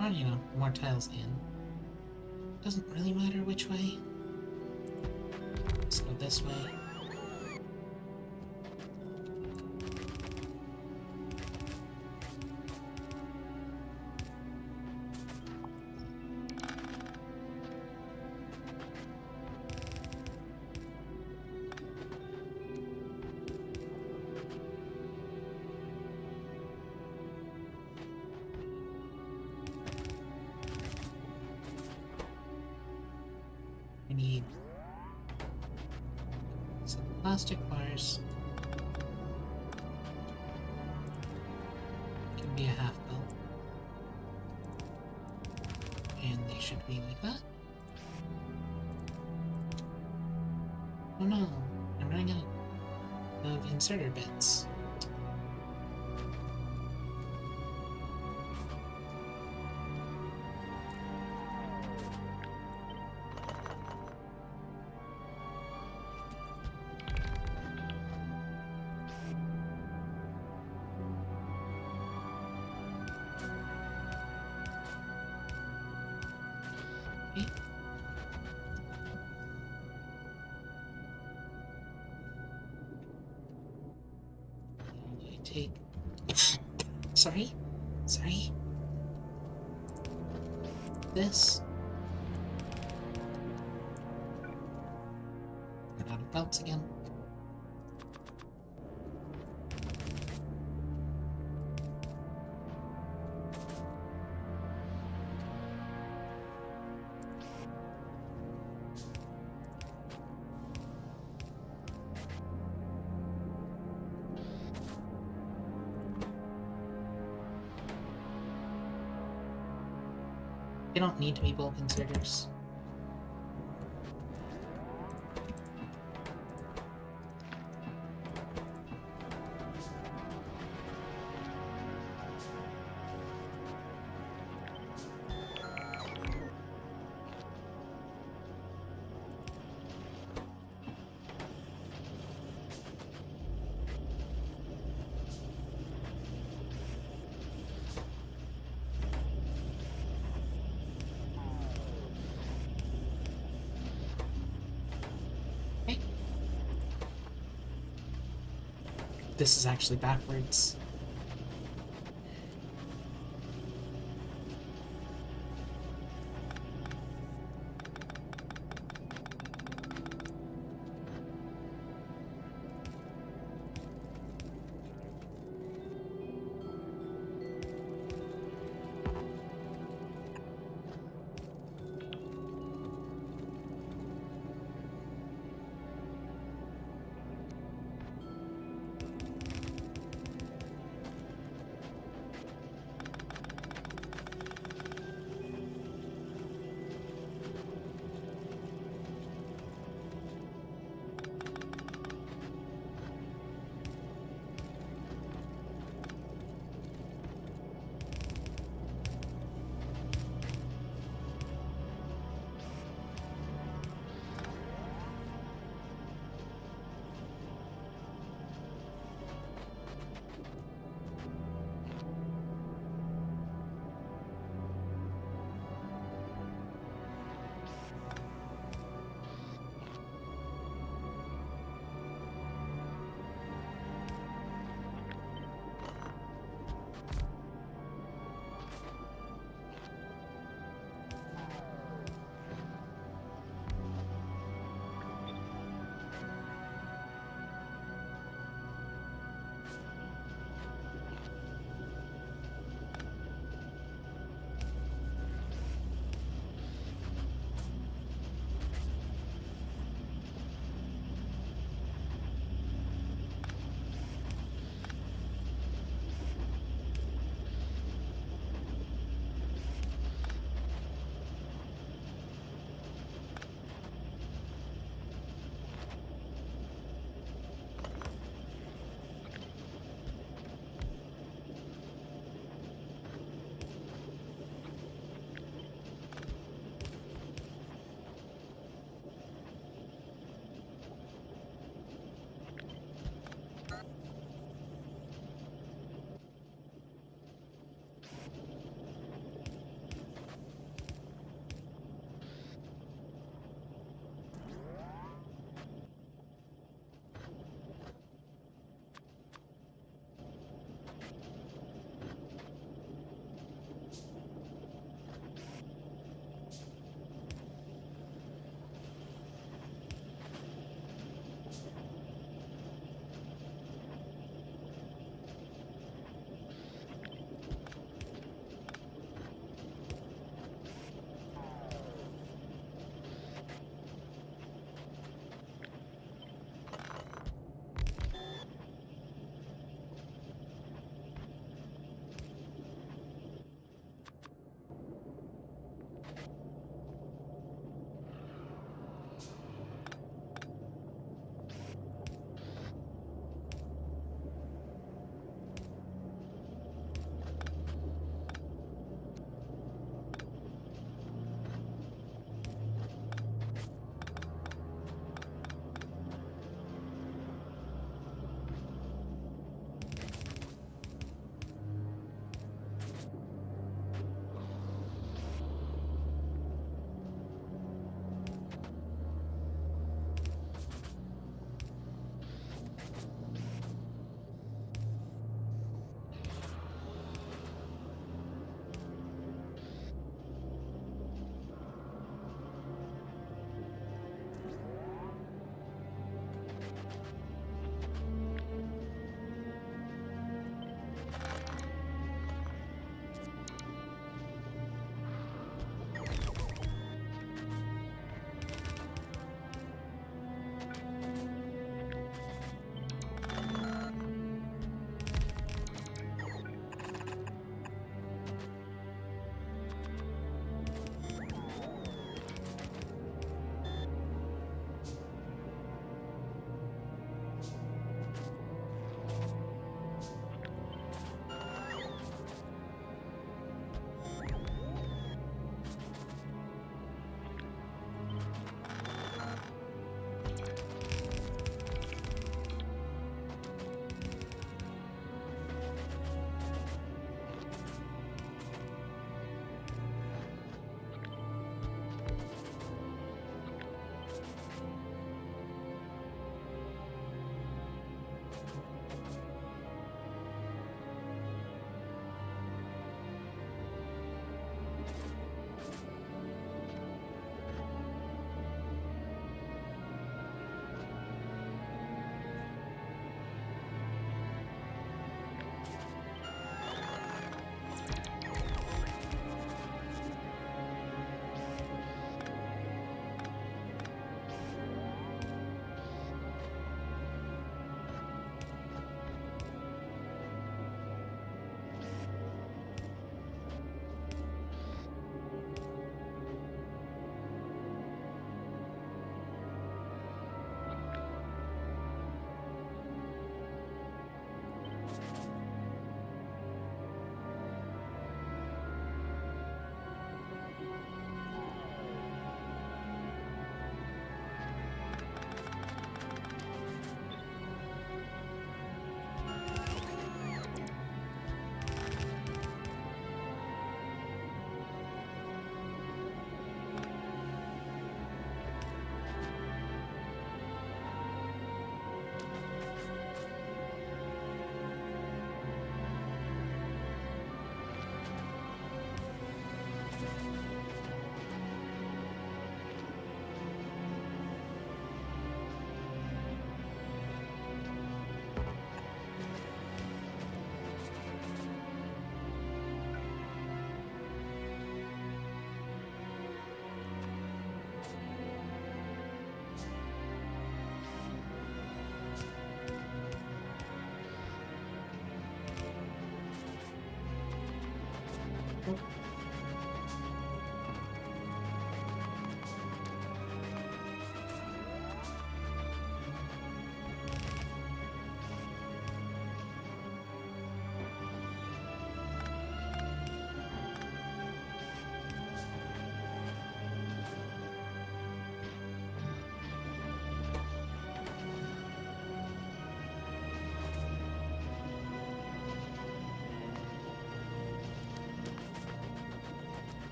Or, you know, more tiles in. Doesn't really matter which way. Let's go this way. plastic bars. Can be a half bell. And they should be like that. Oh no, I'm running out of inserter bits. Okay. I take... Sorry? This. Run out of belts again. They don't need to be bulk inserters. This is actually backwards.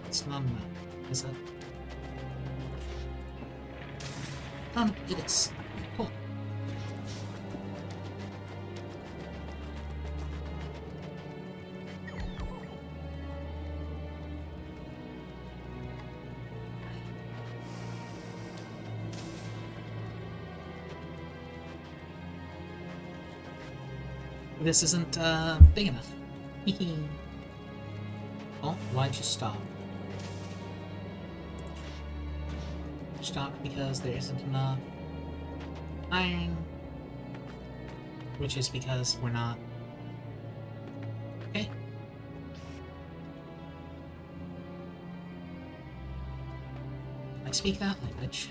It's not enough, is it? It is. Cool. This isn't, big enough. Oh, why'd you stop? Stop because there isn't enough iron, which is because we're not. Okay. I speak that language.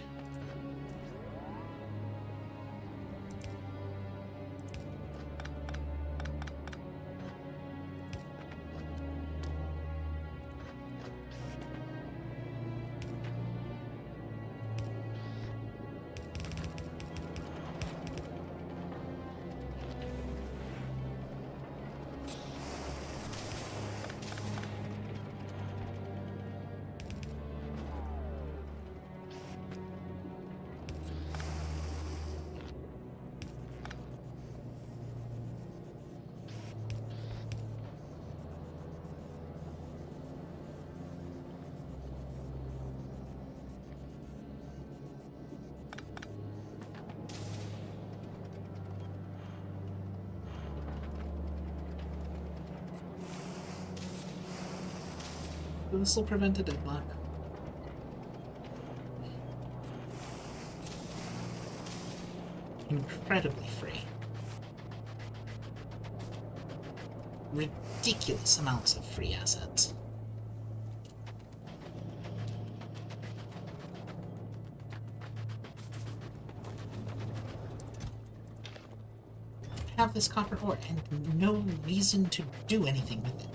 This will prevent a deadlock. Incredibly free. Ridiculous amounts of free assets. I have this copper ore and no reason to do anything with it.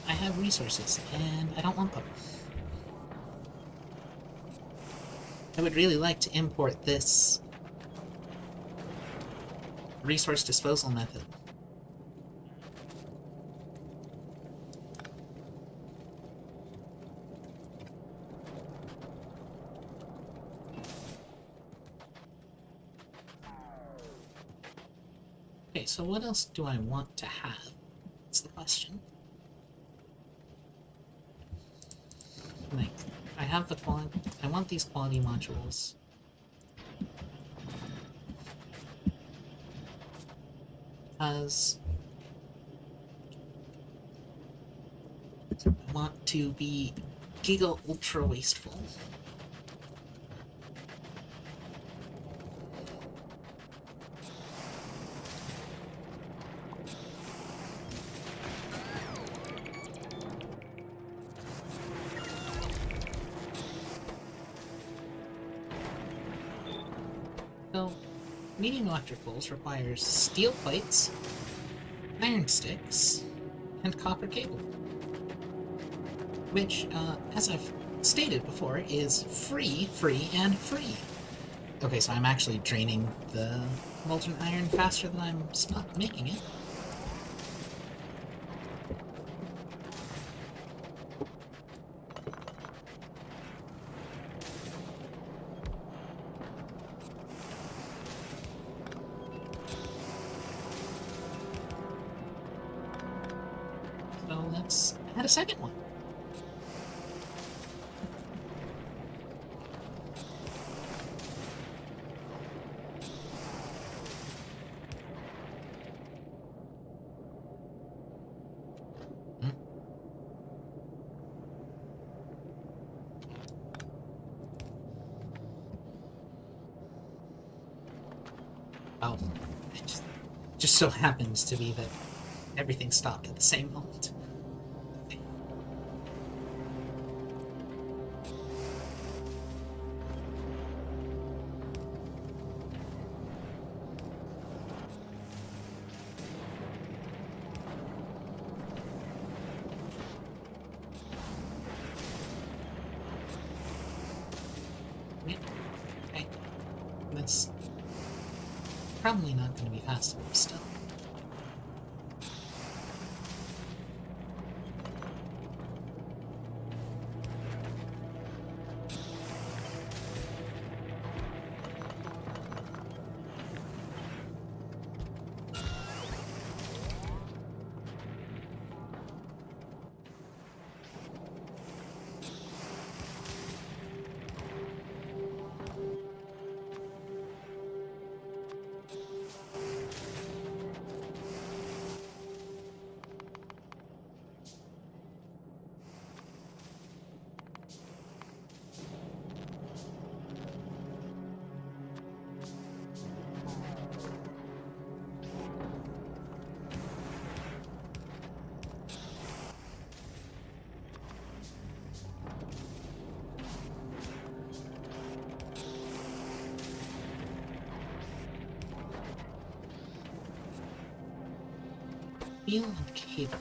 I have resources, and I don't want them. I would really like to import this resource disposal method. Okay, so what else do I want to have? That's the question. Like, I have the quality. I want these quality modules. Because I want to be giga ultra wasteful. So, medium electricals requires steel plates, iron sticks, and copper cable. Which, as I've stated before, is free, and free. Okay, so I'm actually draining the molten iron faster than I'm making it. So let's add a second one. Oh, it just so happens to be that everything stopped at the same moment. Yeah, okay. That's probably not going to be fast enough still. Wheel and cable.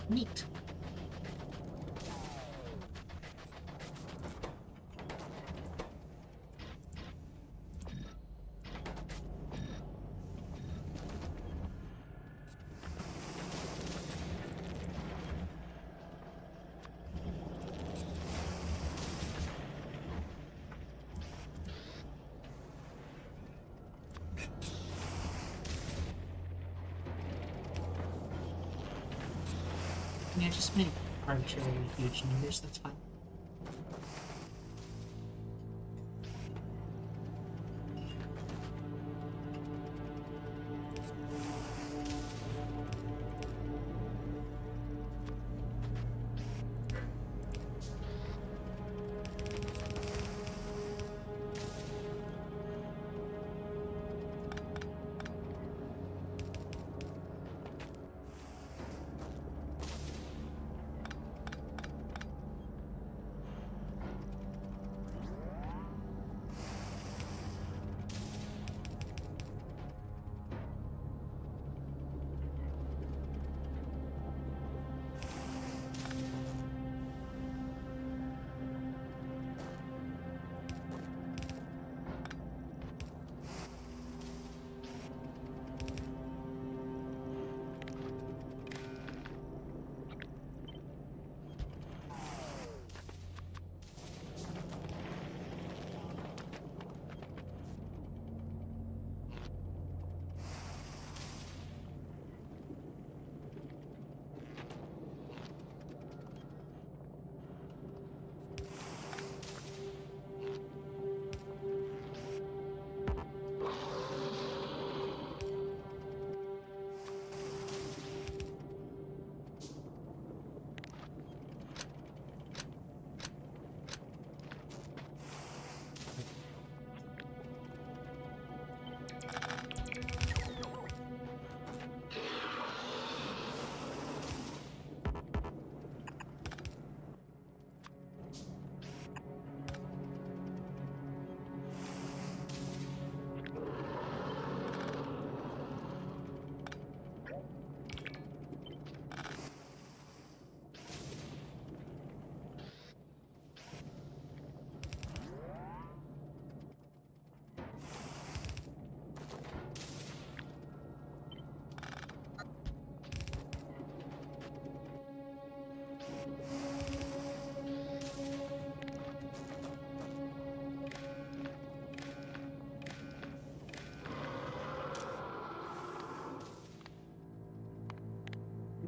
Neat. Yeah, just make arbitrarily huge numbers, that's fine.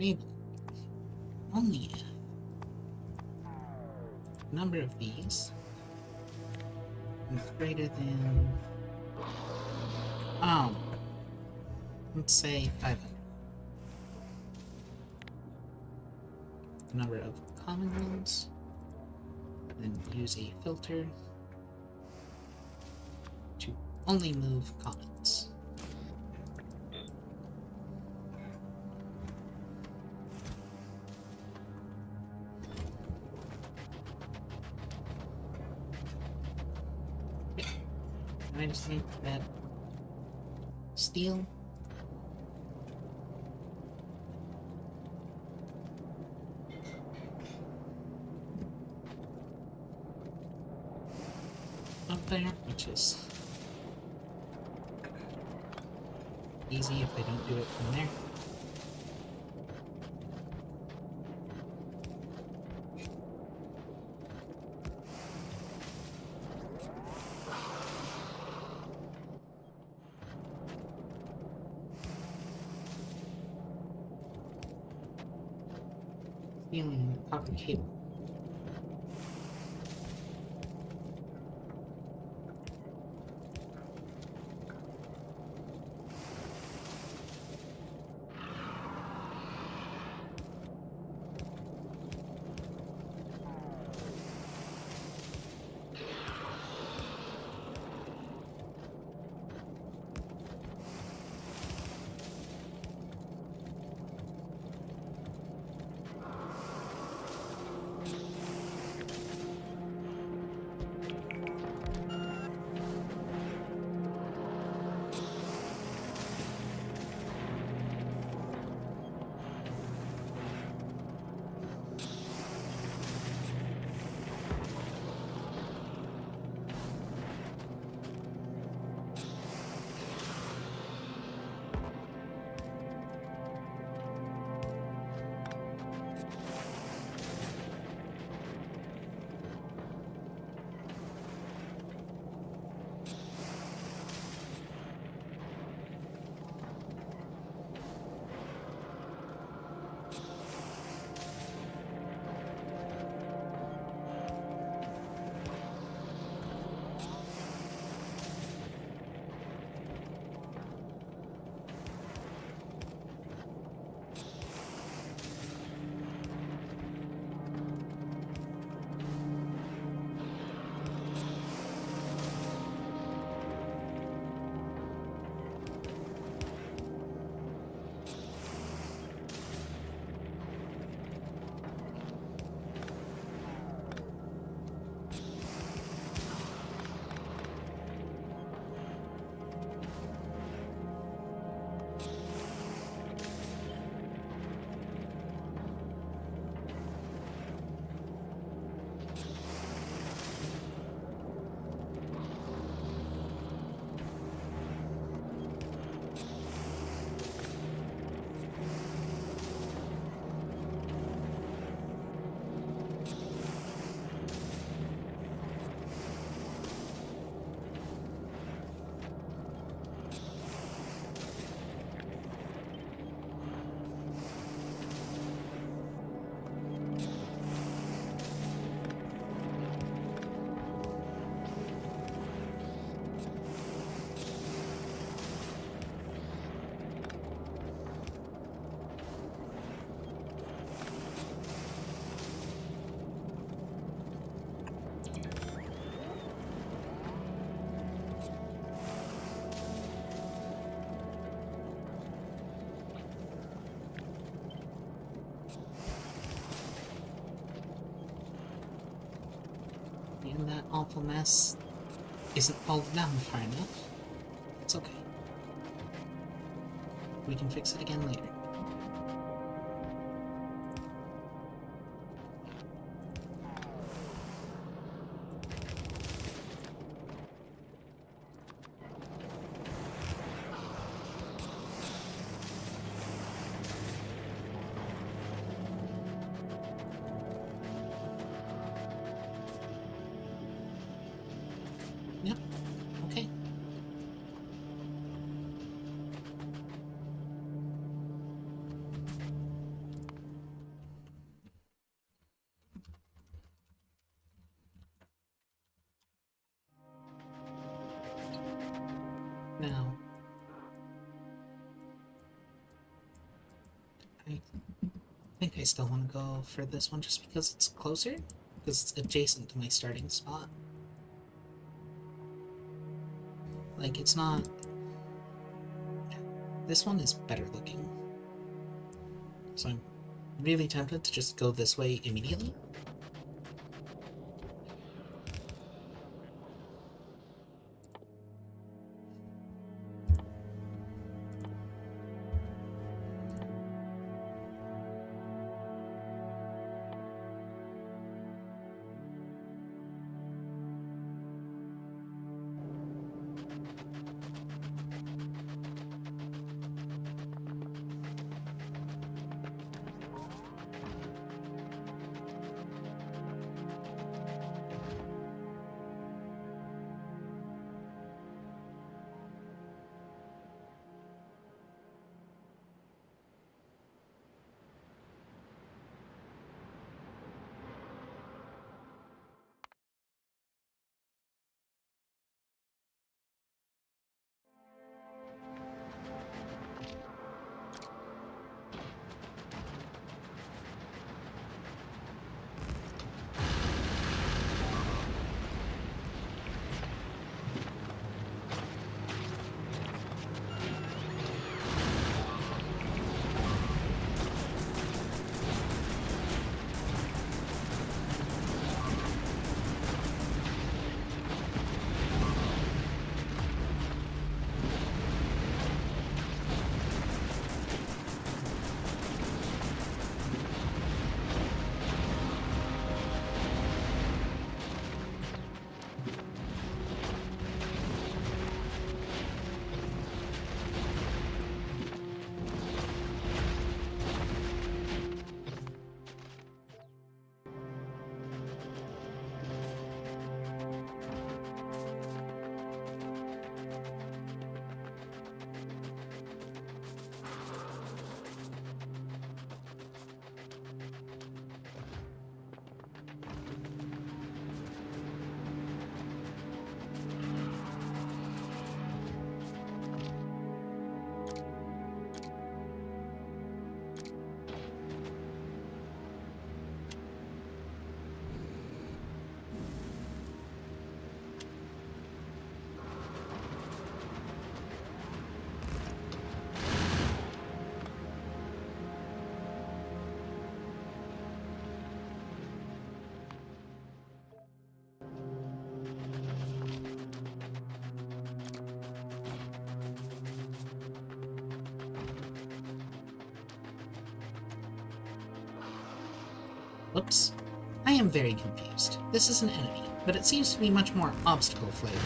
Maybe. Only if. Number of these is greater than... let's say 500. The number of common ones. Then use a filter to only move commons. I just need that steel. Up there, which is easy if I don't do it from there. Feeling the copper cable. And that awful mess isn't folded down far enough. It's okay. We can fix it again later. Yep. Okay. I think I still want to go for this one just because it's closer, because it's adjacent to my starting spot. Like, it's not... This one is better looking. So I'm really tempted to just go this way immediately. Whoops. I am very confused. This is an enemy, but it seems to be much more obstacle-flavored.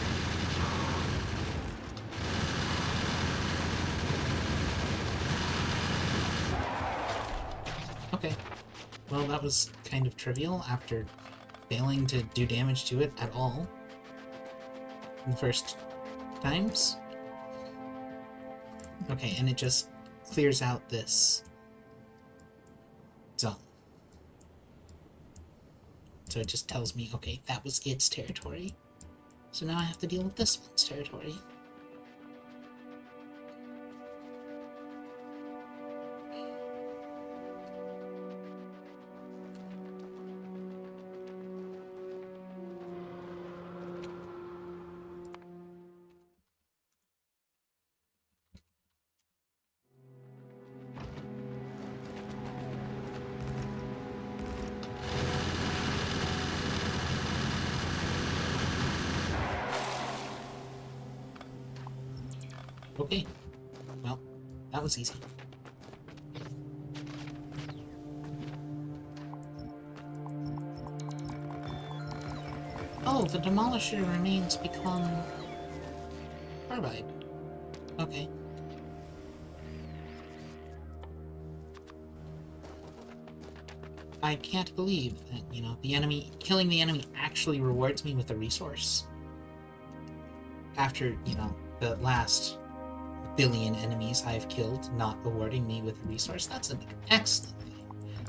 Okay. Well, that was kind of trivial after failing to do damage to it at all in the first times. Okay, and it just clears out this zone. So it just tells me, okay, that was its territory. So now I have to deal with this one's territory. Okay, well, that was easy. Oh, the Demolisher remains become carbide. Okay. I can't believe that, you know, killing the enemy actually rewards me with a resource. After, you know, the last billion enemies I've killed not awarding me with a resource, that's an excellent thing.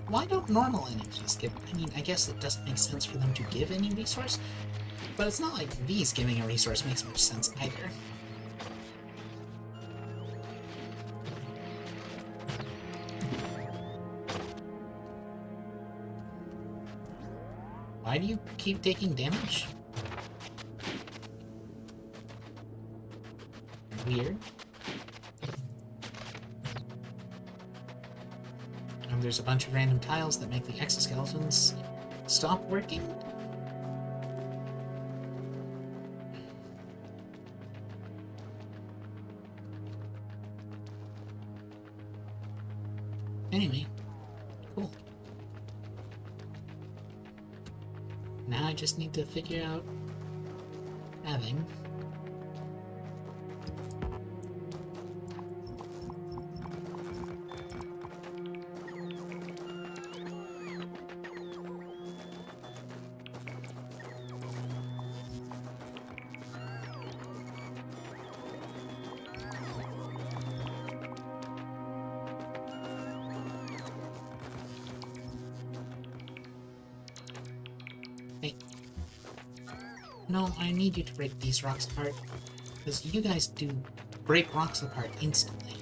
Why don't normal enemies give... I mean, I guess it doesn't make sense for them to give any resource, but it's not like these giving a resource makes much sense either. Why do you keep taking damage? Weird. And there's a bunch of random tiles that make the exoskeletons stop working. Anyway, cool. Now I just need to figure out having. Hey. No, I need you to break these rocks apart. Because you guys do break rocks apart instantly.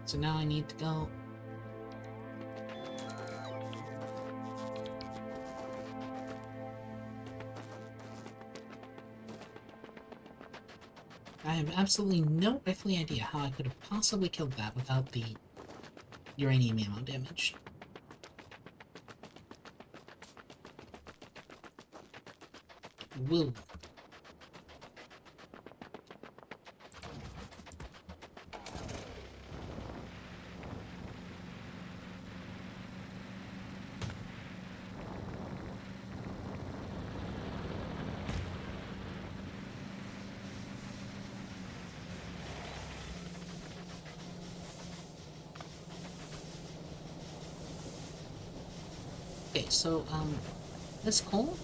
So now I need to go. I have absolutely no earthly idea how I could have possibly killed that without the uranium ammo damage. Woo. Okay, so, this coal,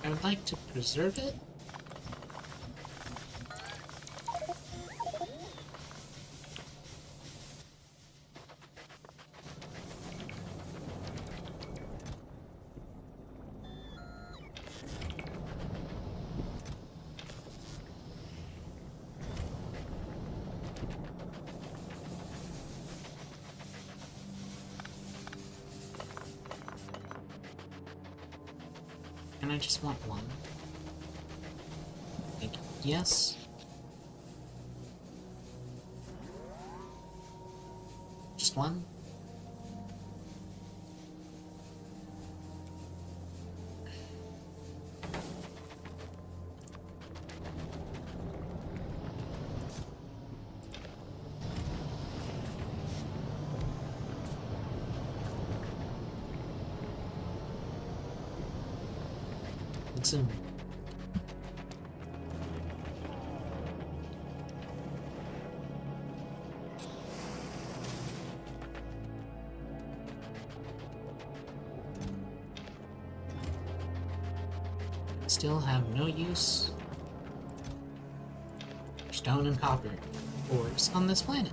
I would like to preserve it. And I just want one. Like, yes. Just one. Zoom. Still have no use for stone and copper ores on this planet.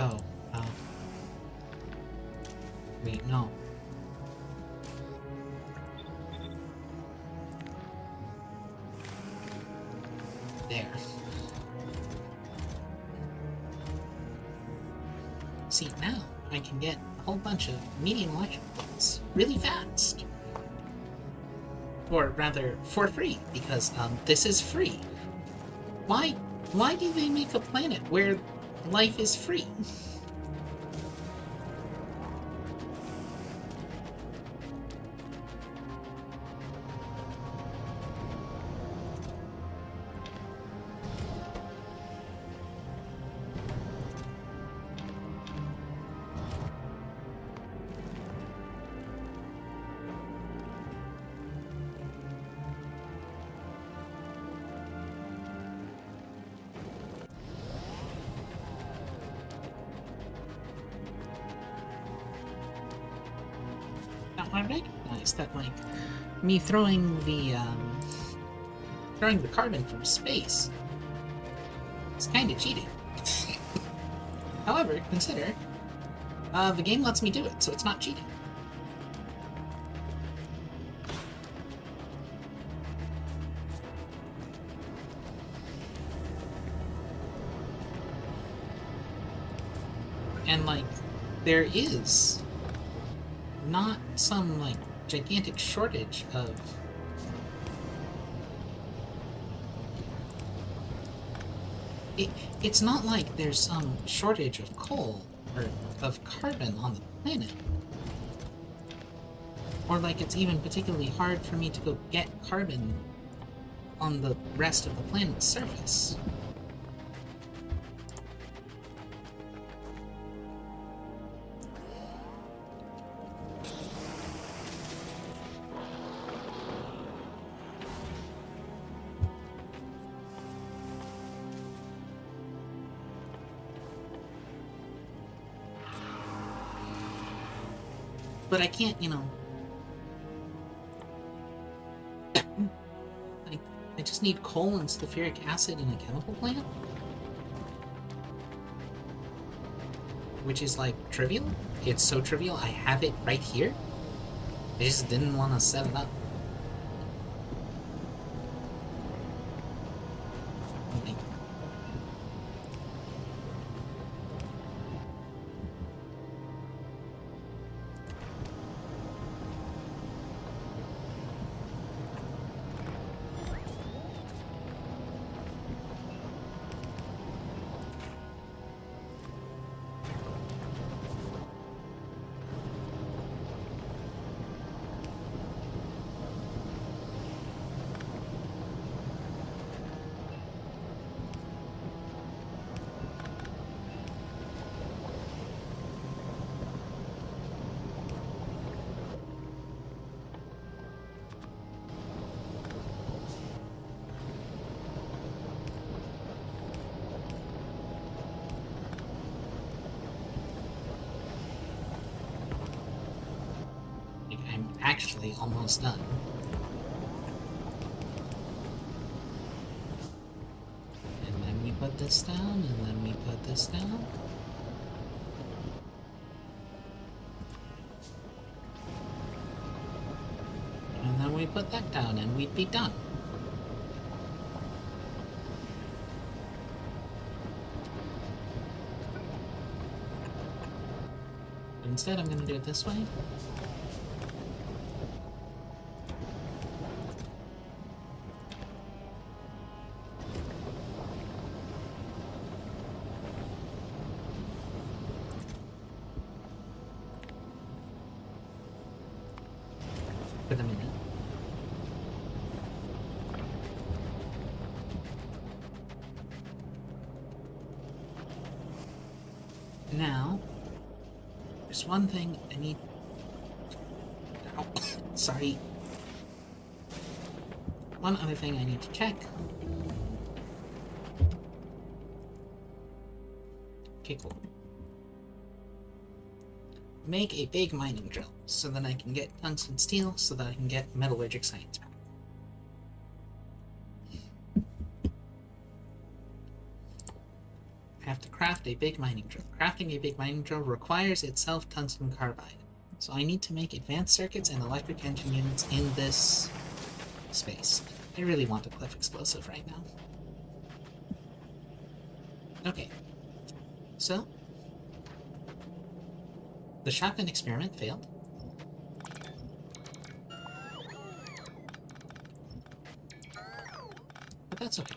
Oh, wait, no. There. See, now I can get a whole bunch of medium electric bolts really fast. Or rather, for free, because, this is free. Why do they make a planet where life is free? I recognize that, like, me throwing the carbon from space is kind of cheating. However, consider, the game lets me do it, so it's not cheating. And, like, there is not some, like, gigantic shortage of it's not like there's some shortage of coal or of carbon on the planet. Or like it's even particularly hard for me to go get carbon on the rest of the planet's surface. But I can't, you know... I just need coal and sulfuric acid in a chemical plant? Which is, like, trivial? It's so trivial, I have it right here? I just didn't want to set it up. Okay. I'm actually almost done. And then we put this down, and then we put this down. And then we put that down, and we'd be done. But instead, I'm going to do it this way. For the minute. Now, there's one thing I need... Oh, sorry. One other thing I need to check. Okay, cool. Make a big mining drill, so that I can get tungsten steel, so that I can get metallurgic science back. I have to craft a big mining drill. Crafting a big mining drill requires itself tungsten carbide. So I need to make advanced circuits and electric engine units in this space. I really want a cliff explosive right now. Okay. So, the shotgun experiment failed. But that's okay.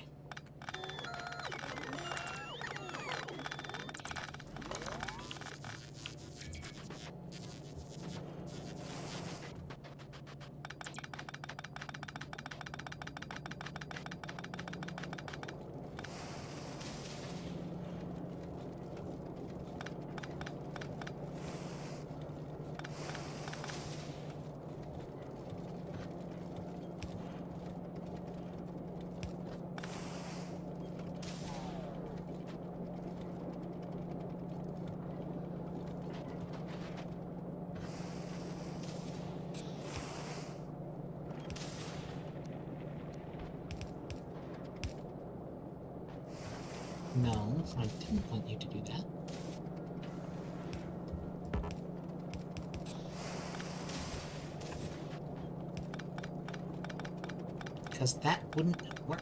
No, I didn't want you to do that. Because that wouldn't work.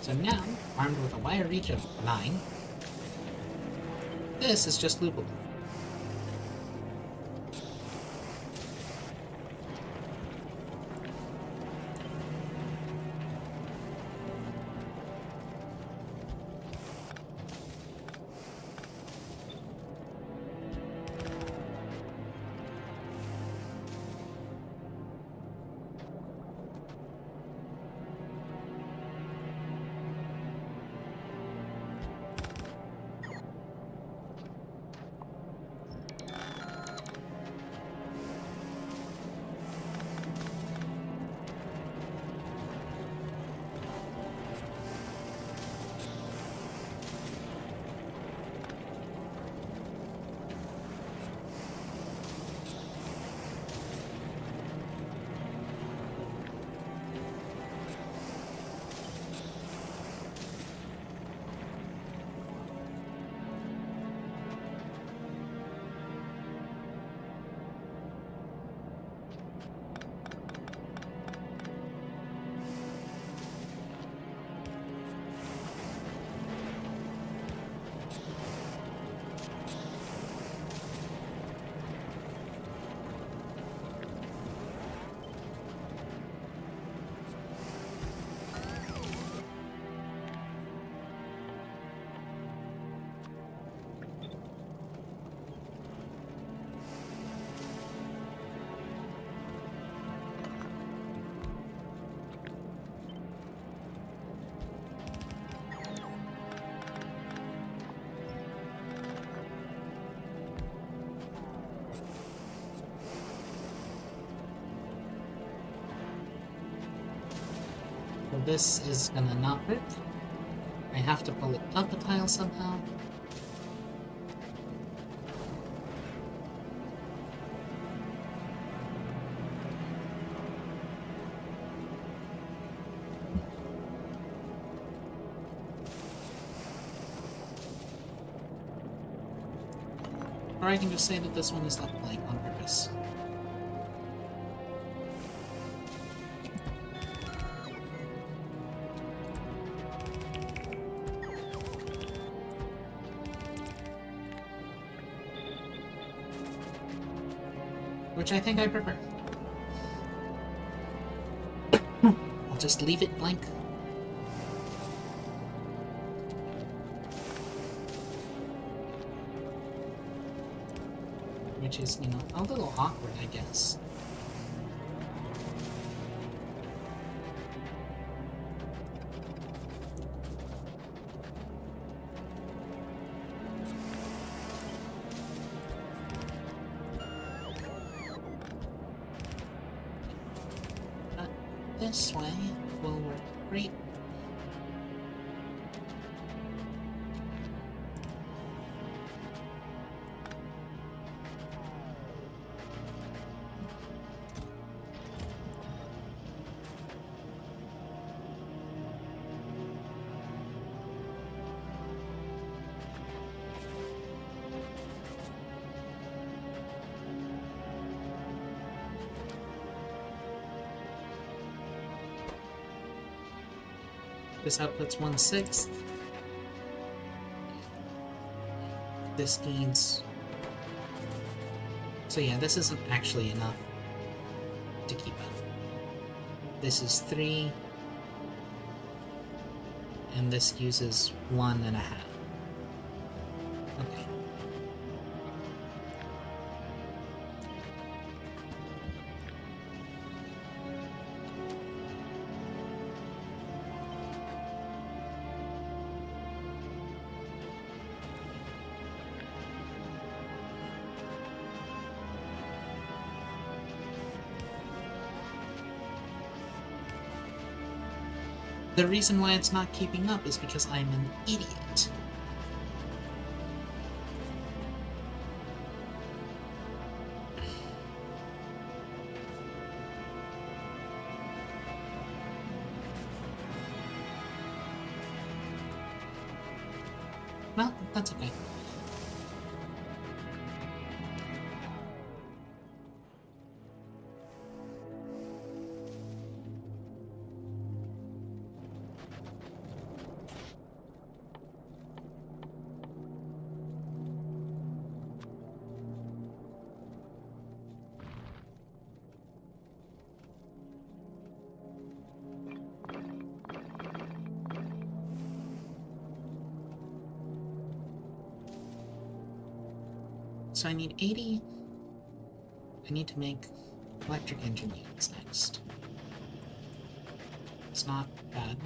So now, armed with a wire reach of 9, this is just loopable. So this is gonna not work. I have to pull it up a tile somehow. Or I can just say that this one is left blank on purpose. Which I think I prefer. I'll just leave it blank. Which is, a little awkward, I guess. This way will work great. This outputs 1/6. This needs... So yeah, this isn't actually enough to keep up. This is 3. And this uses 1.5. Okay. The reason why it's not keeping up is because I'm an idiot. Well, that's okay. So I need 80. I need to make electric engine units next. It's not bad.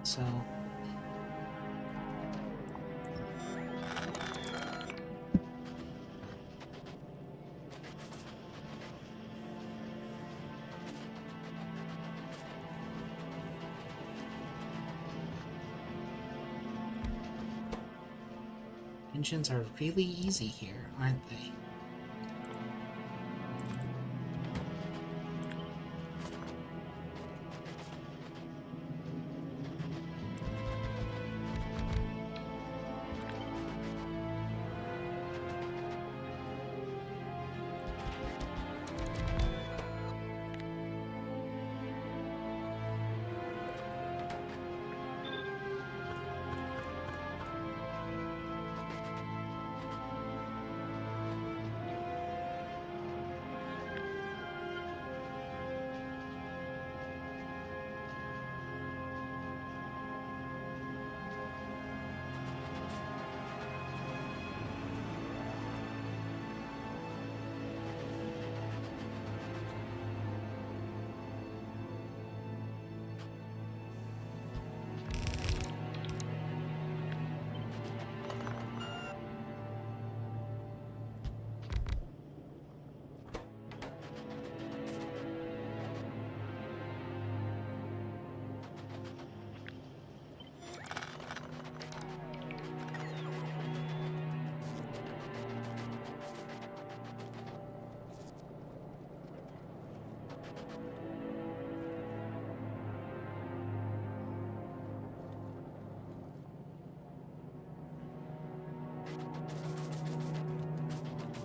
So engines are really easy here, aren't they?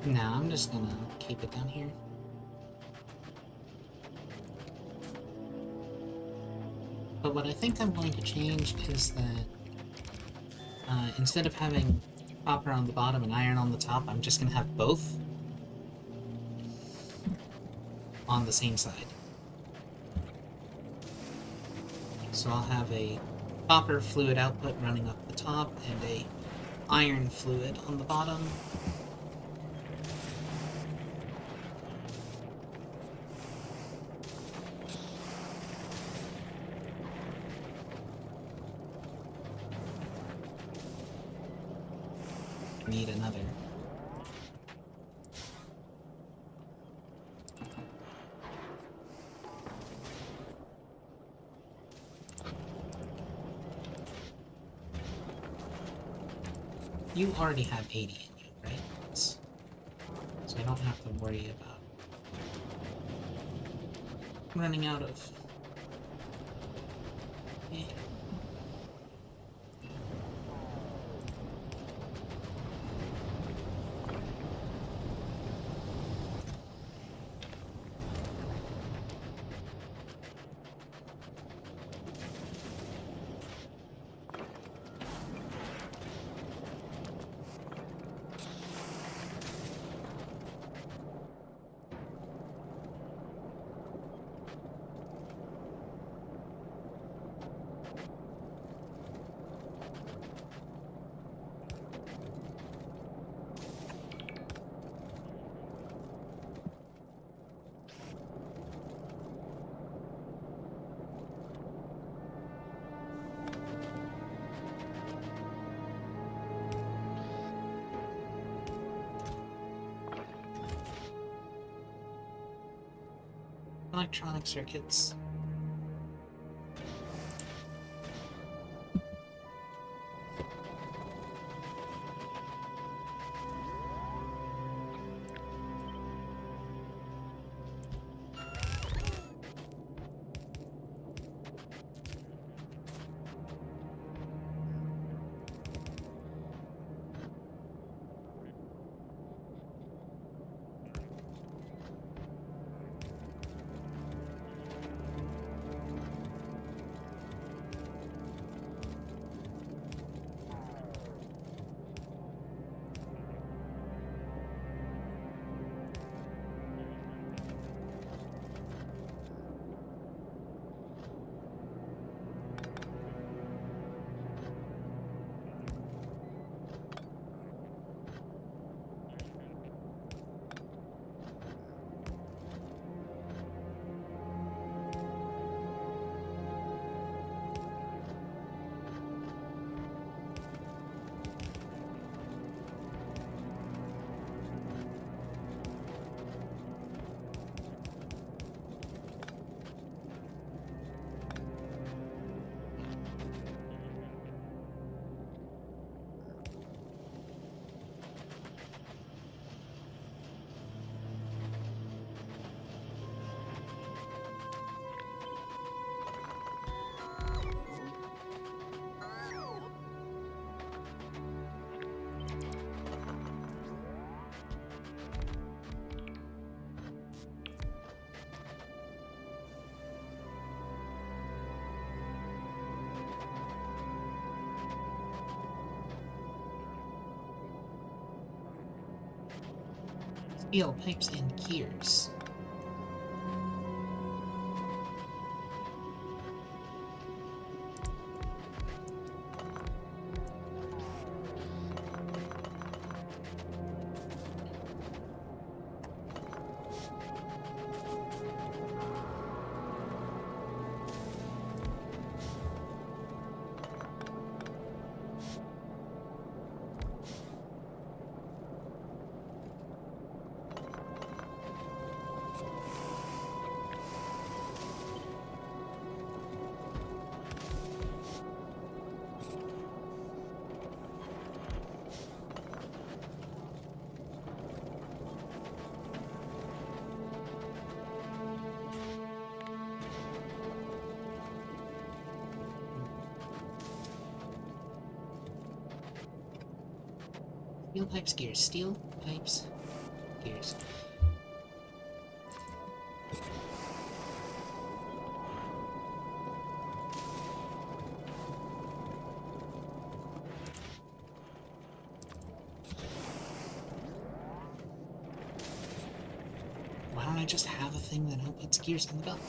No, I'm just gonna keep it down here. But what I think I'm going to change is that instead of having copper on the bottom and iron on the top, I'm just gonna have both on the same side. So I'll have a copper fluid output running up the top and a iron fluid on the bottom. Need another. You already have 80 in you, right? So I don't have to worry about running out of... Yeah. Electronic circuits. Steel pipes and gears. Steel pipes, gears. Steel pipes, gears. Why don't I just have a thing that outputs gears on the belt?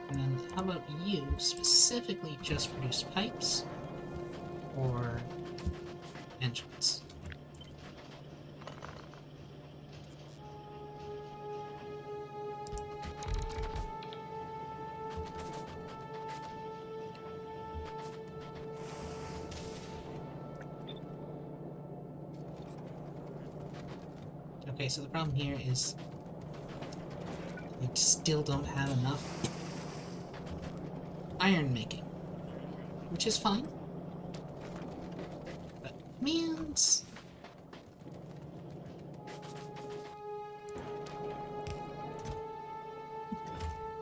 And then how about you specifically just produce pipes or engines? Okay, so the problem here is we still don't have enough iron making, which is fine, but means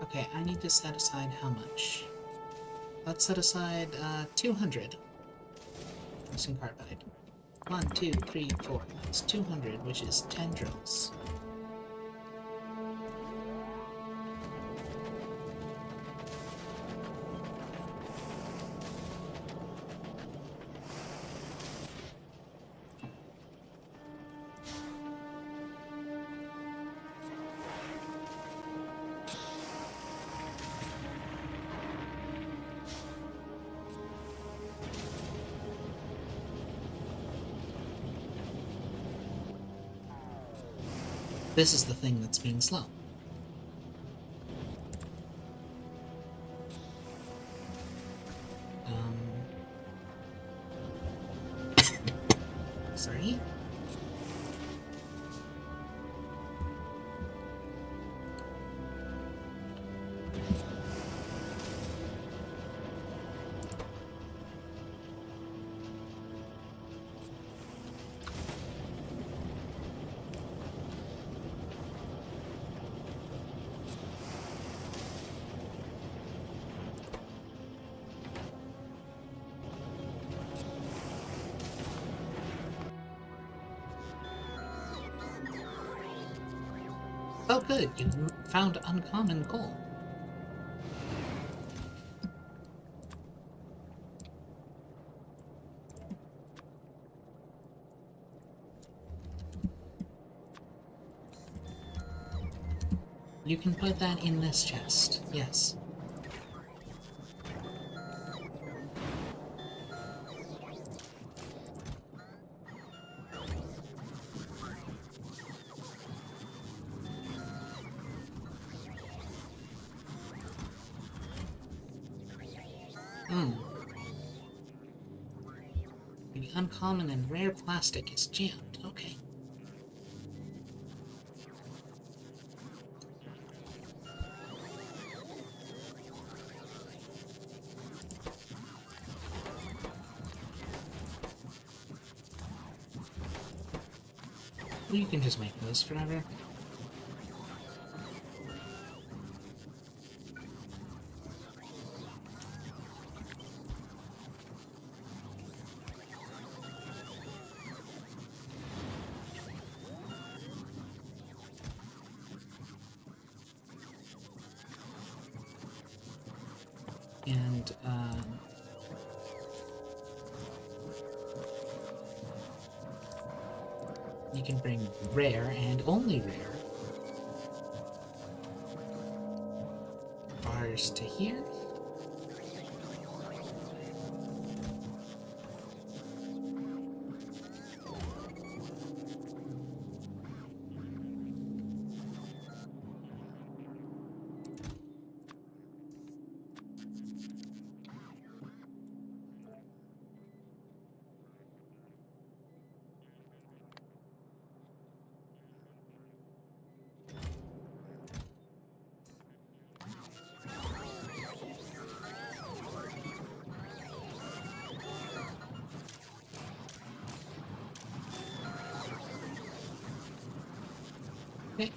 okay, I need to set aside how much? Let's set aside 200 tungsten carbide. 1, 2, 3, 4. That's 200, which is 10 drills. This is the thing that's being slow. Sorry? Oh good, you found uncommon coal. You can put that in this chest, yes. The uncommon and rare plastic is jammed. Okay. You can just make those forever. And, you can bring rare and only rare bars to here. Okay.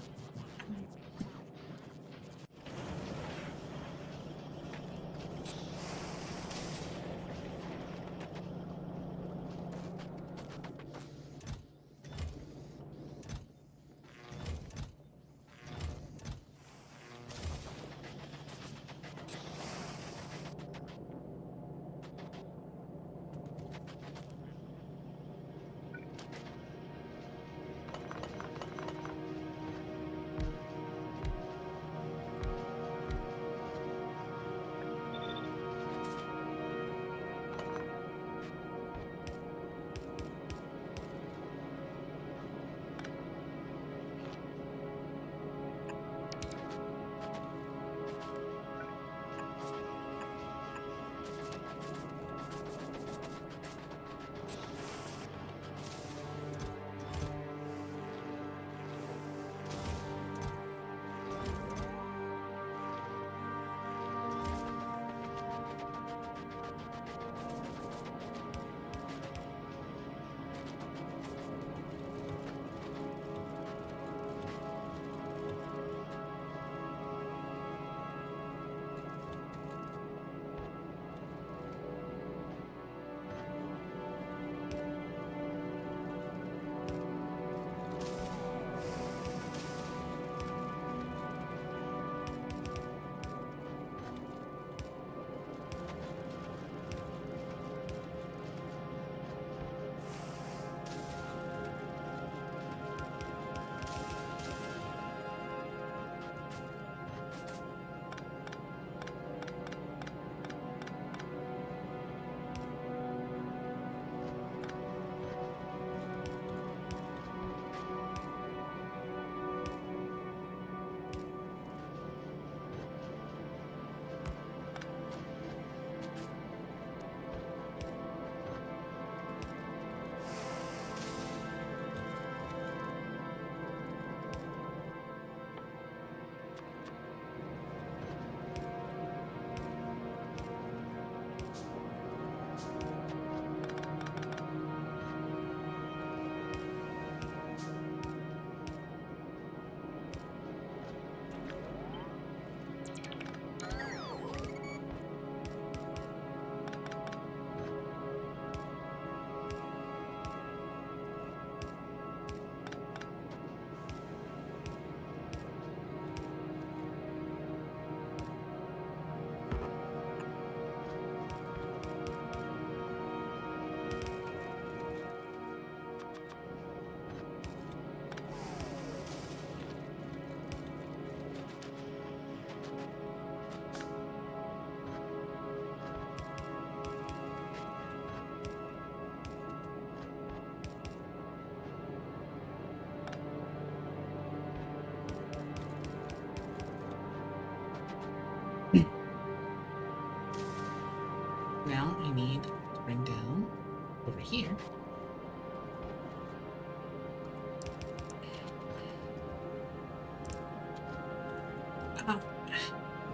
need to bring down over here.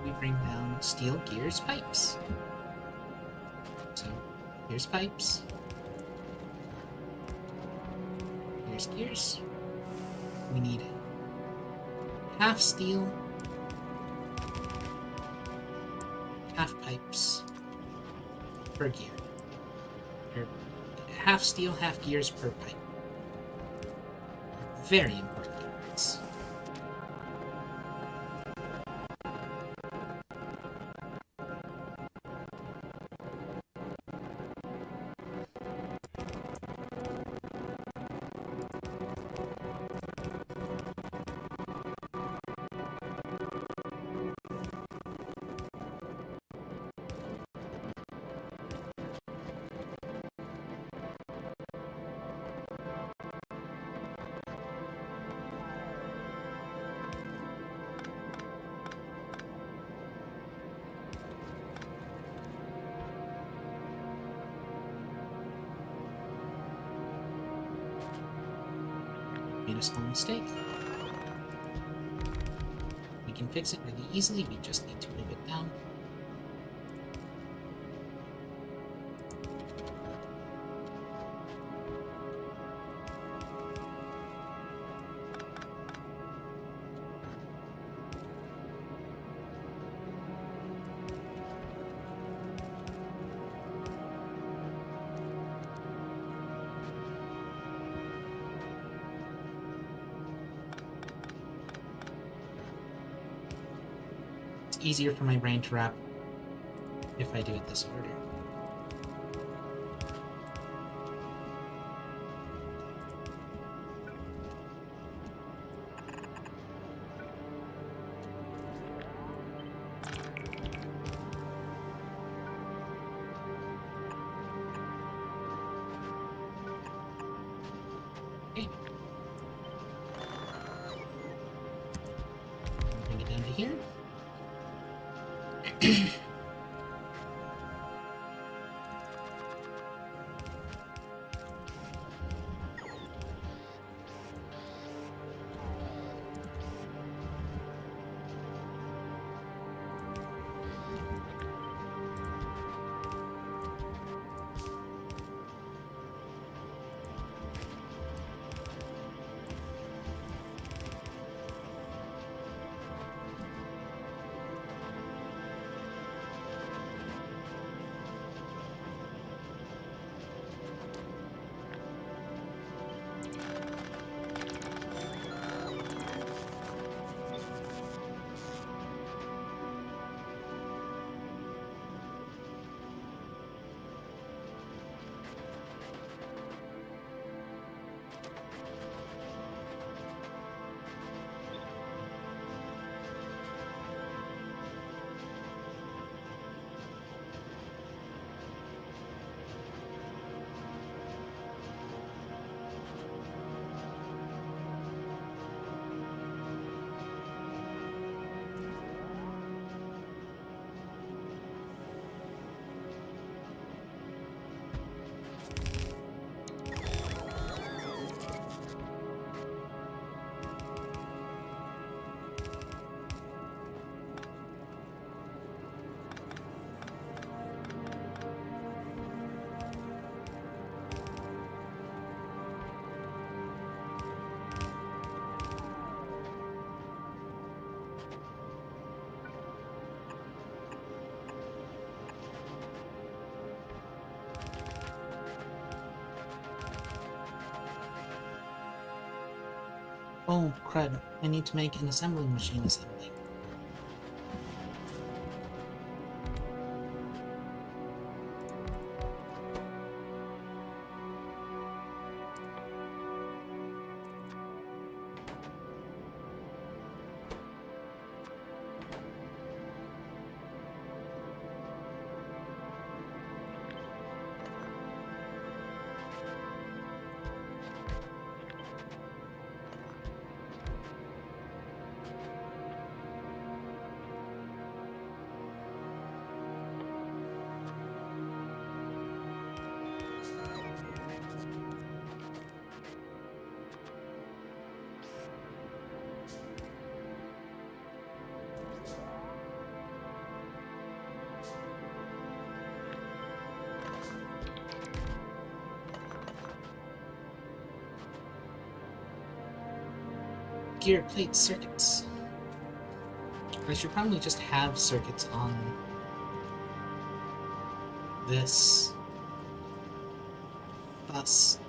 We bring down steel gears pipes. So here's pipes. Here's gears. We need half steel, half pipes per gear. Or half steel, half gears per pipe. Very important difference. Made a small mistake. We can fix it really easily, we just need to move it down. Easier for my brain to wrap if I do it this order. Okay. Bring it down to here. Oh, crud. I need to make an assembling machine assembly. gear plate circuits. I should probably just have circuits on this bus.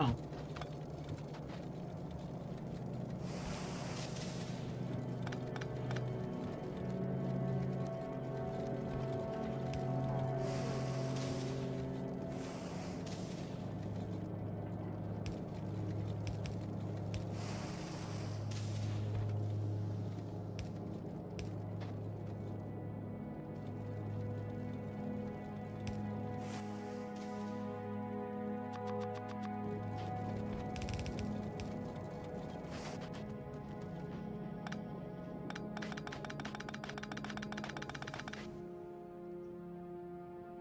Oh.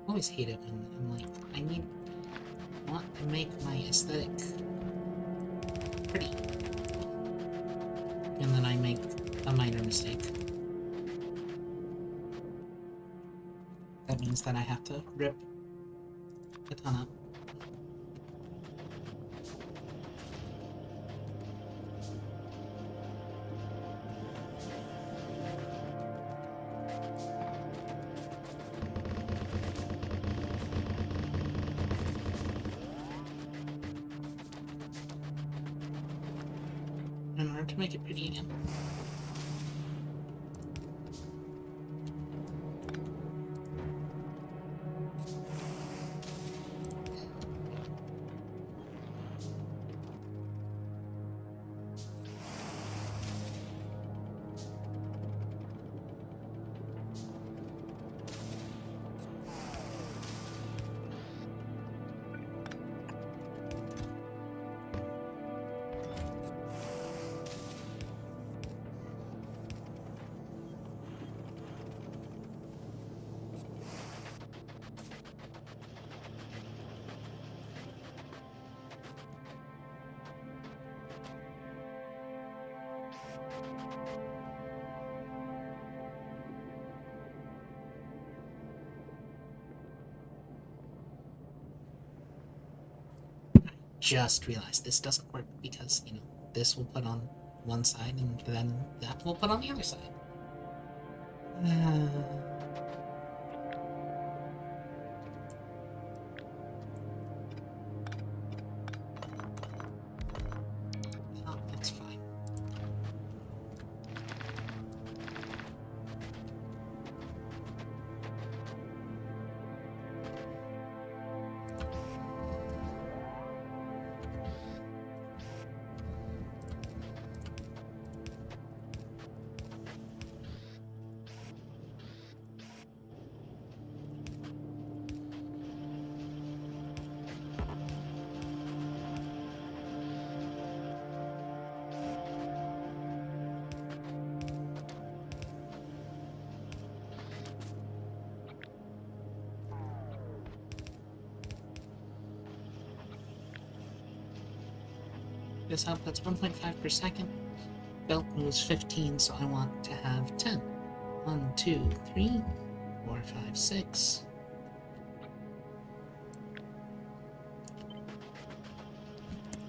I always hate it when I'm like, I want to make my aesthetic pretty. And then I make a minor mistake. That means that I have to rip a ton up. In order to make it pretty again. just realized this doesn't work because, you know, this will put on one side and then that will put on the other side. Oh, that's fine. This output's 1.5 per second. Belt moves 15, so I want to have 10. 1, 2, 3, 4, 5, 6.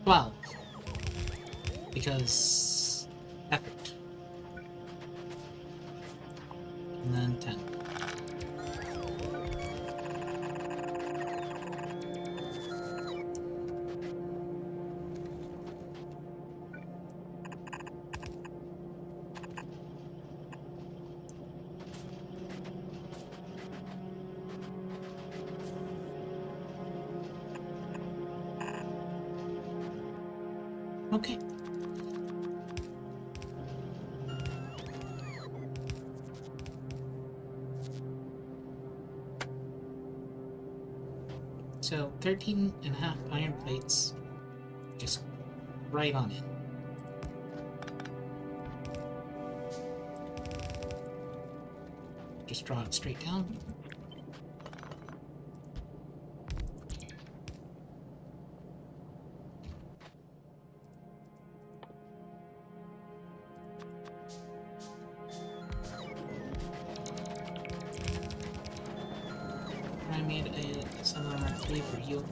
Well, because effort. And then 10. Okay. So 13.5 iron plates, just right on in. Just draw it straight down. I made a Sun Armor 3 for you.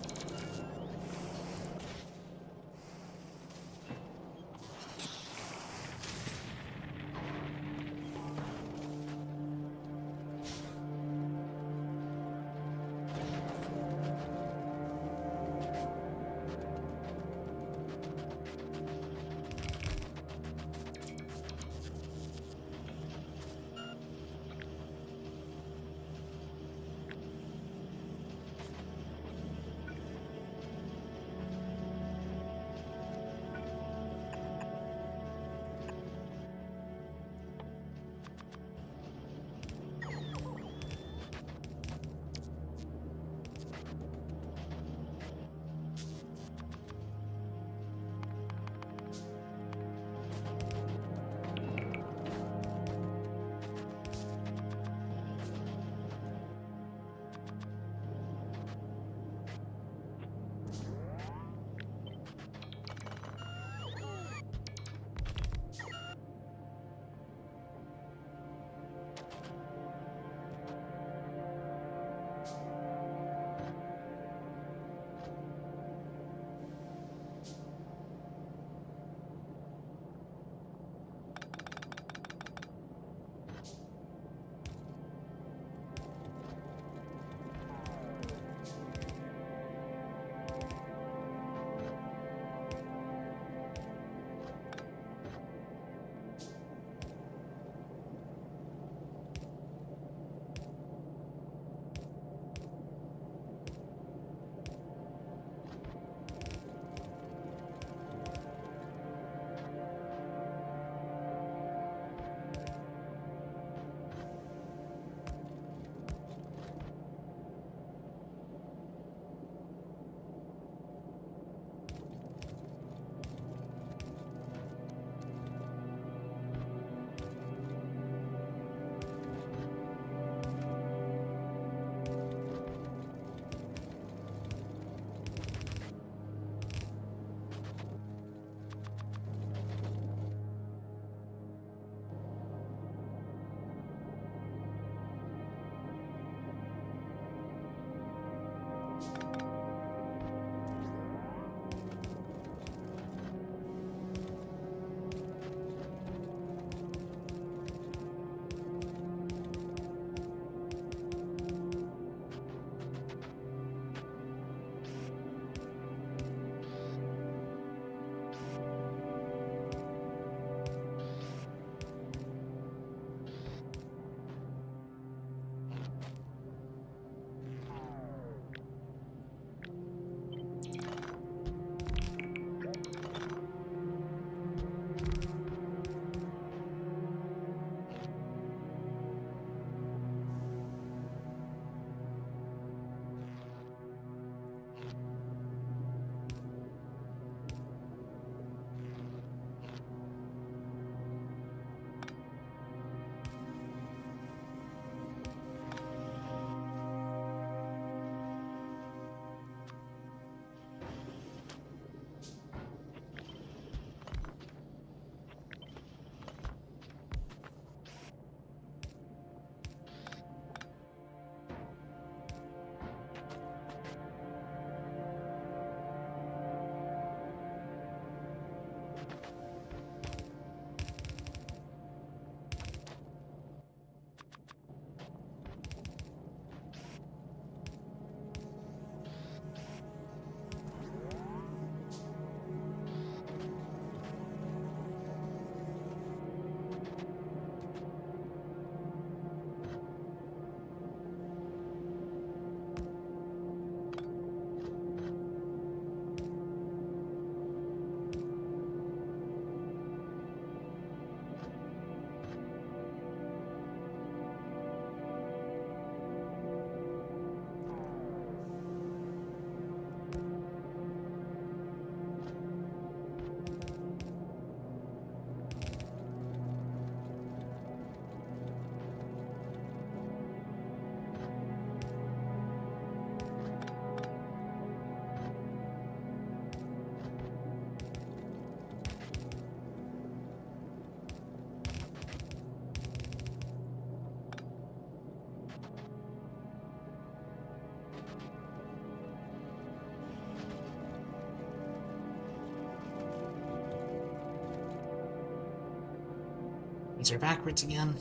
These are backwards again.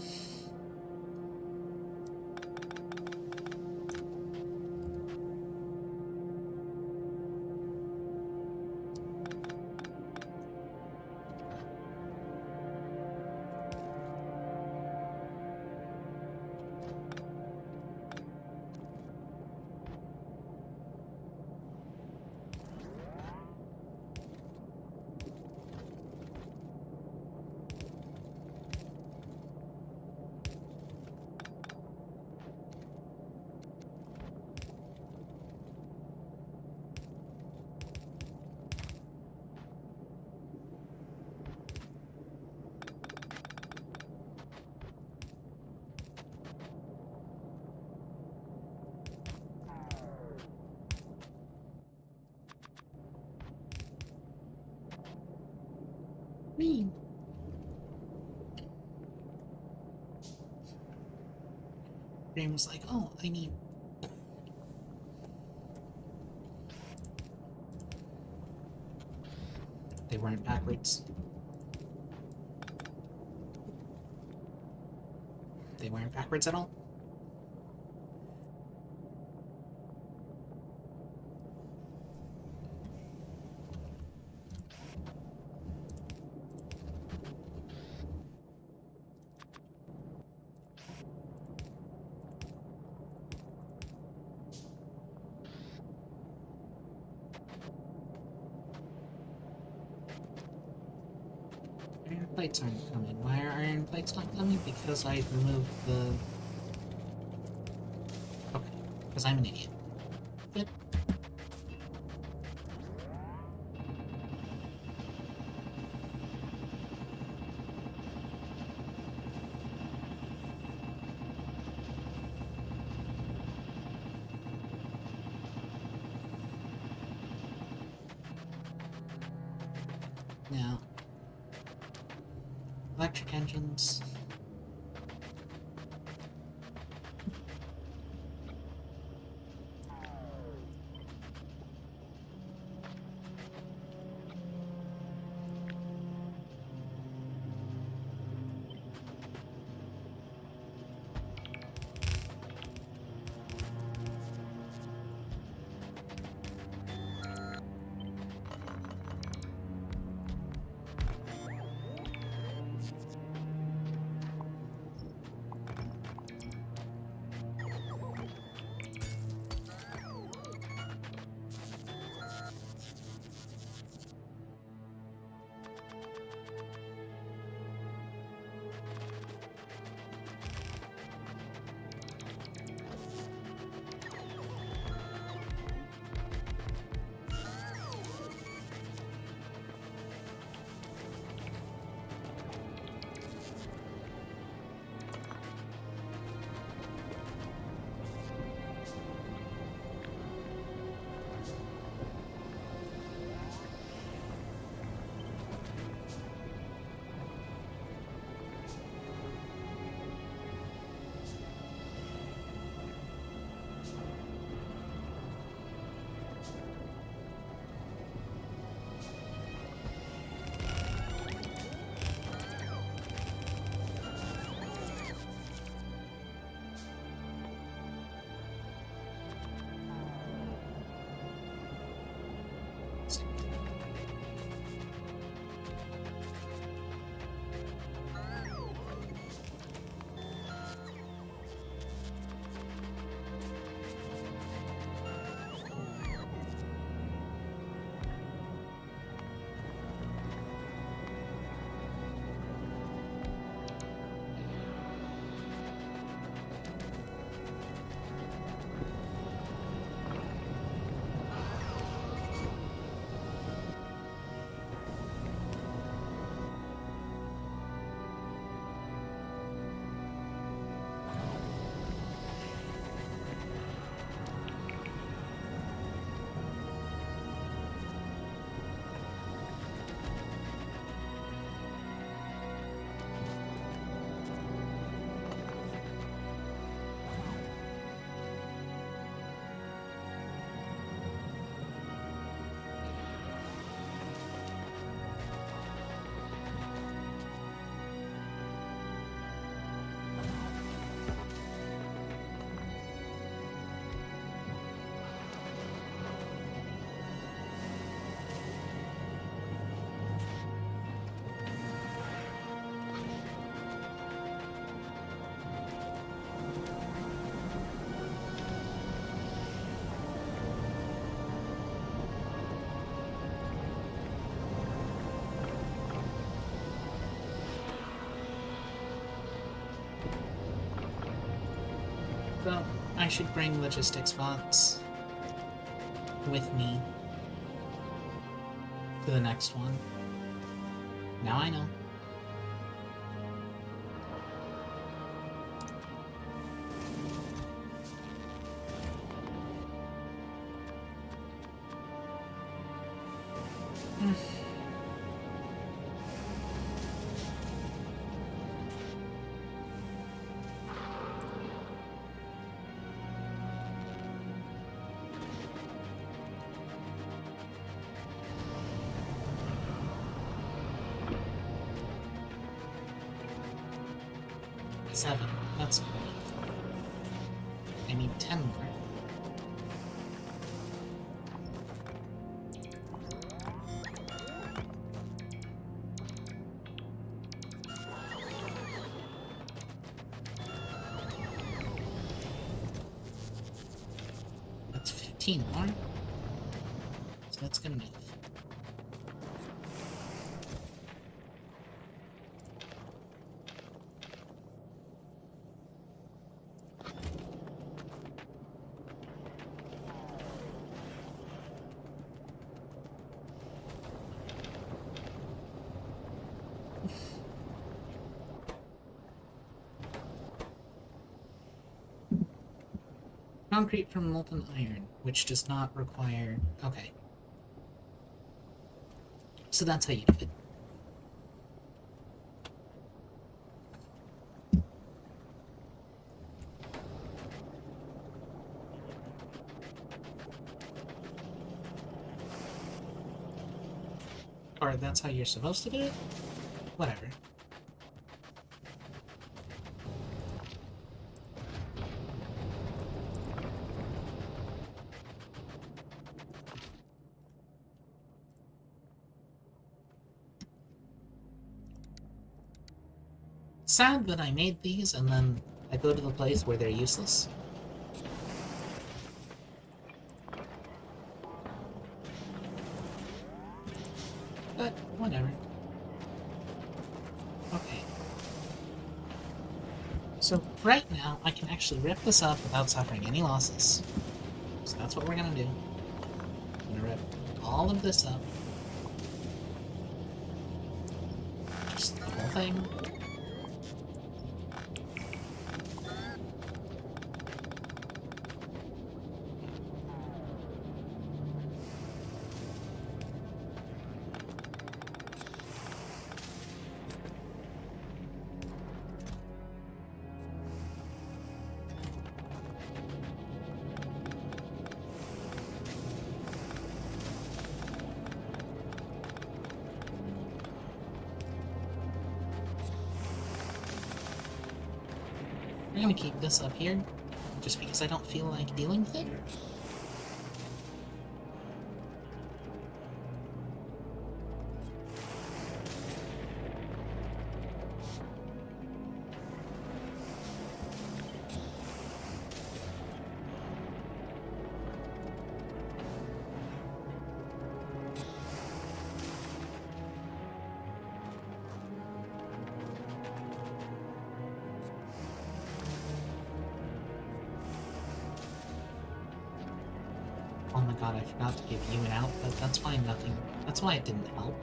Whee! Graham was like, oh, I need... They weren't backwards. They weren't backwards at all. Iron plates aren't coming. Why are iron plates not coming? Because I removed the... Okay, because I'm an idiot. Good. Now, electric engines. So, I should bring logistics box with me to the next one. Now I know. Seven. That's good. I need 10 more. That's 15 more. So that's good enough. Concrete from molten iron, which does not require... Okay. So that's how you do it. Or that's how you're supposed to do it? Whatever. Sad that I made these and then I go to the place where they're useless. But, whatever. Okay. So, right now, I can actually rip this up without suffering any losses. So that's what we're gonna do. I'm gonna rip all of this up. Just the whole thing. I'm gonna keep this up here, just because I don't feel like dealing with it. Oh my god, I forgot to give you an out, but that's why nothing... That's why it didn't help.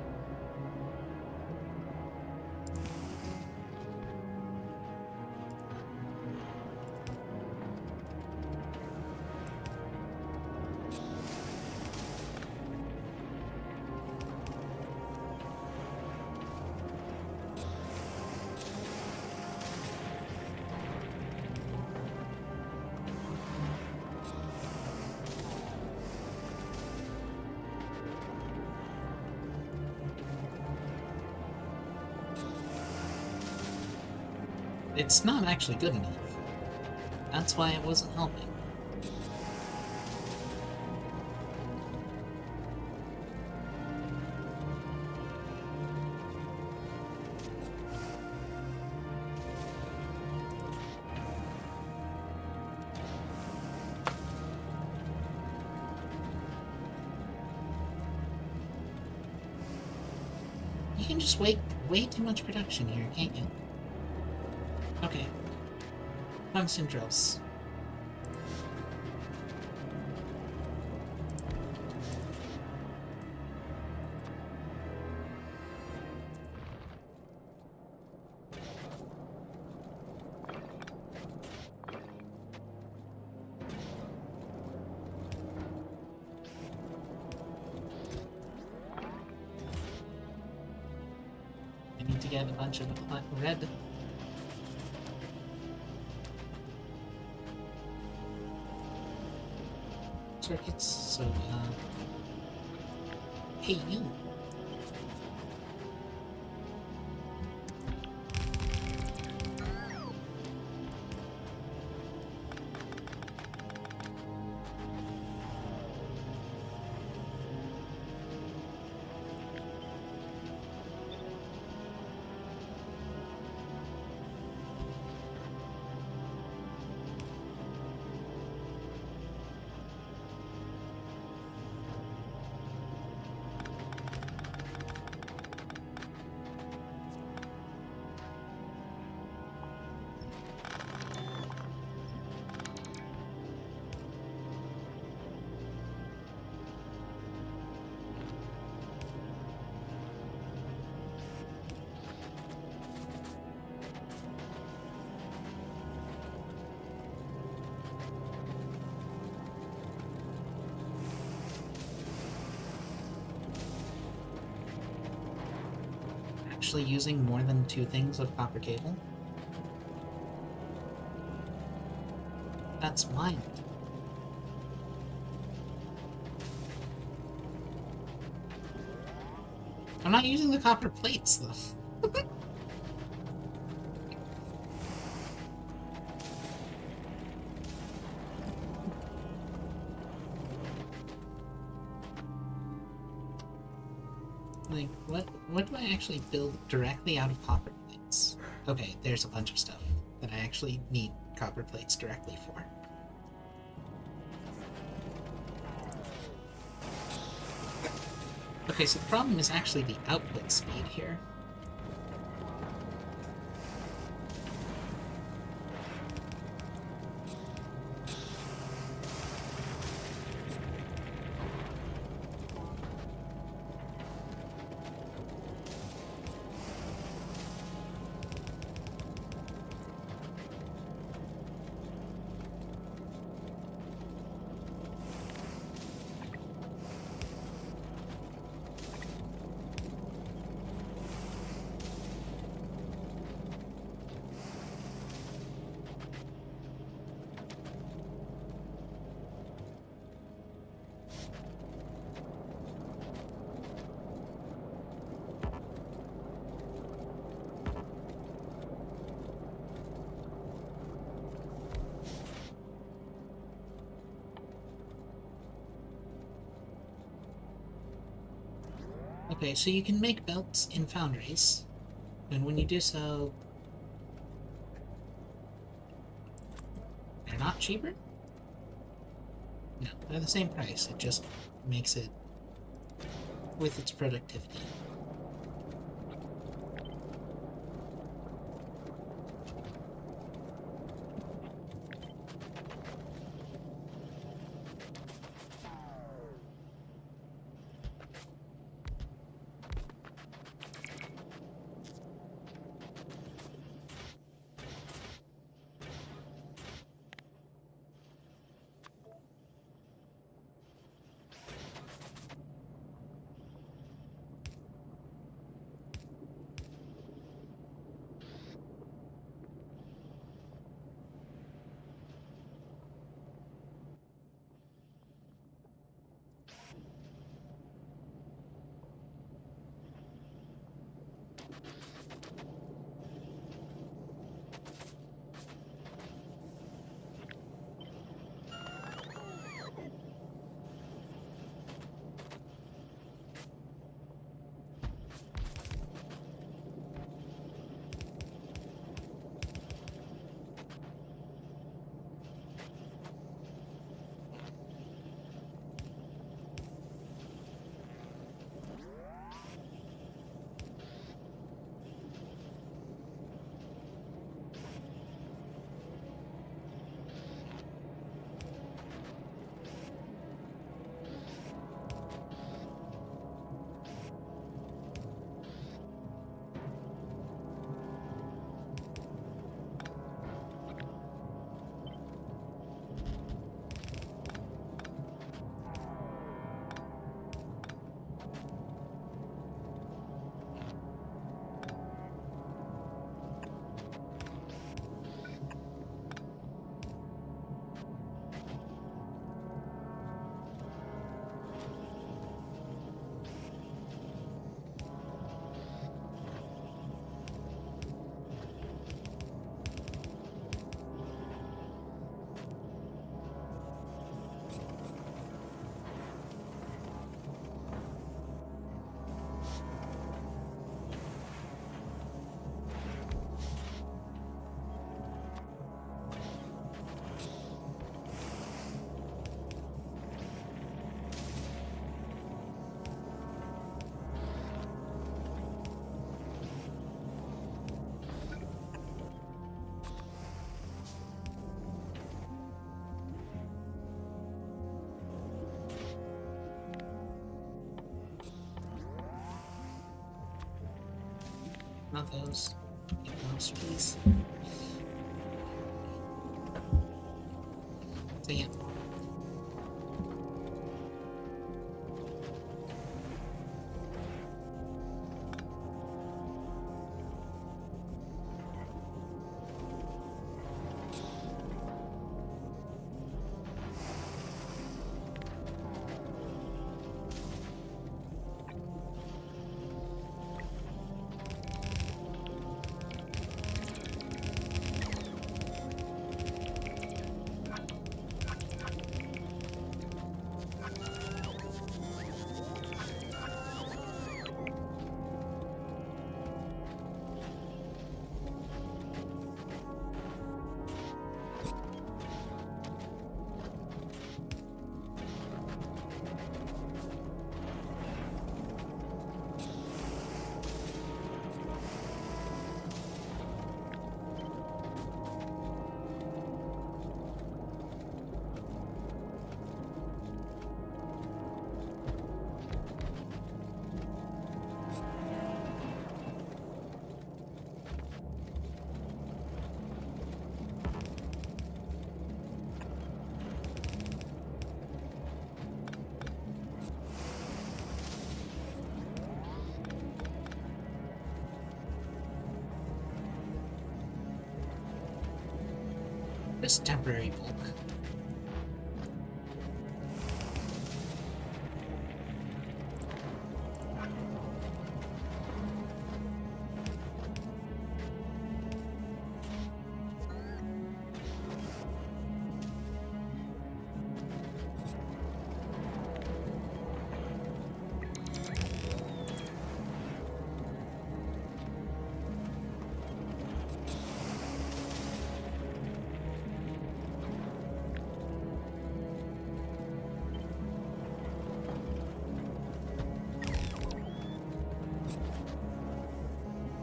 It's not actually good enough. That's why it wasn't helping. You can just way too much production here, can't you? Okay. Tungsten drills. to get a bunch of red circuits, so, hey, you! Actually using more than 2 things of copper cable? That's wild. I'm not using the copper plates, though. Like, what do I actually build directly out of copper plates? Okay, there's a bunch of stuff that I actually need copper plates directly for. Okay, so the problem is actually the output speed here. Okay, so you can make belts in foundries, and when you do so, they're not cheaper? No, they're the same price, it just makes it with its productivity. Not those. Get those, please. So yeah. Just temporary bulk.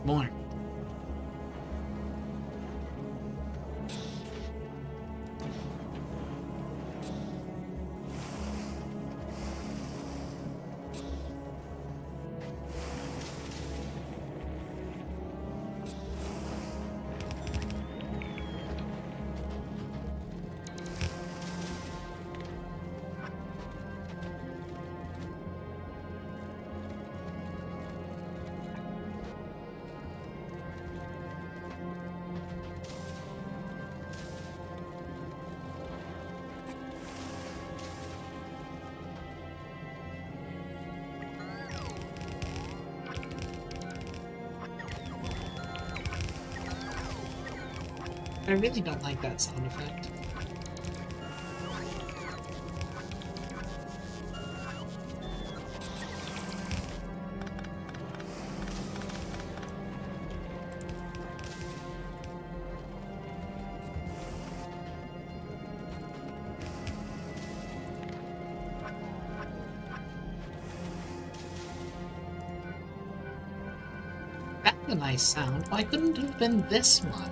More. I really don't like that sound effect. That's a nice sound. Why couldn't it have been this one?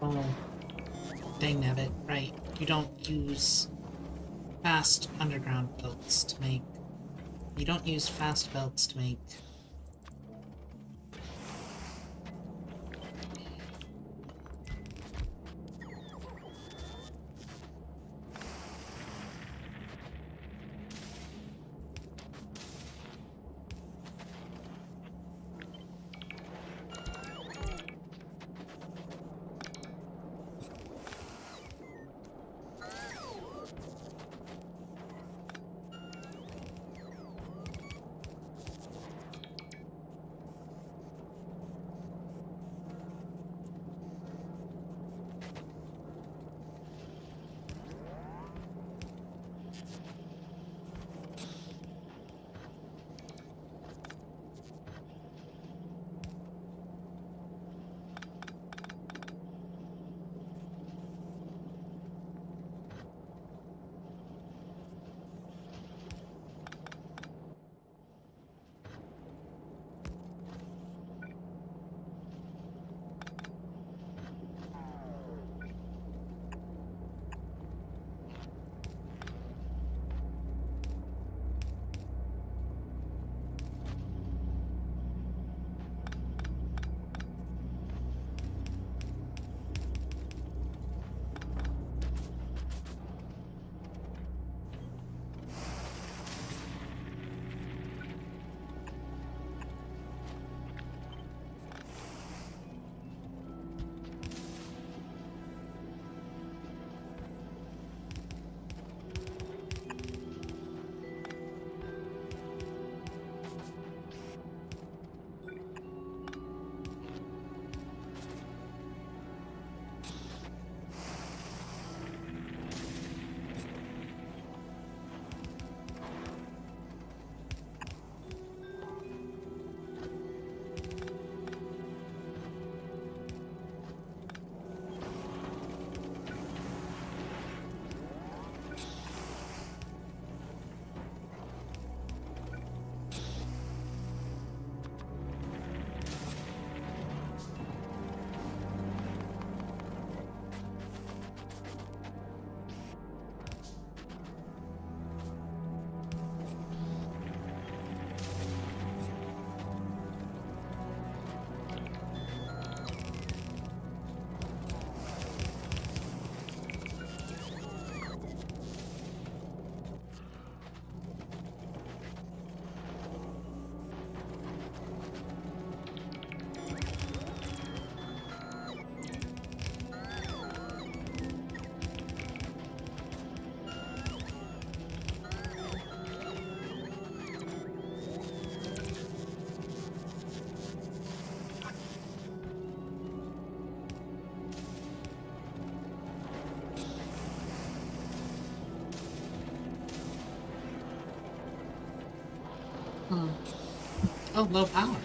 Oh, dang nabbit, right. You don't use fast underground belts to make... You don't use fast belts to make... Oh, low power.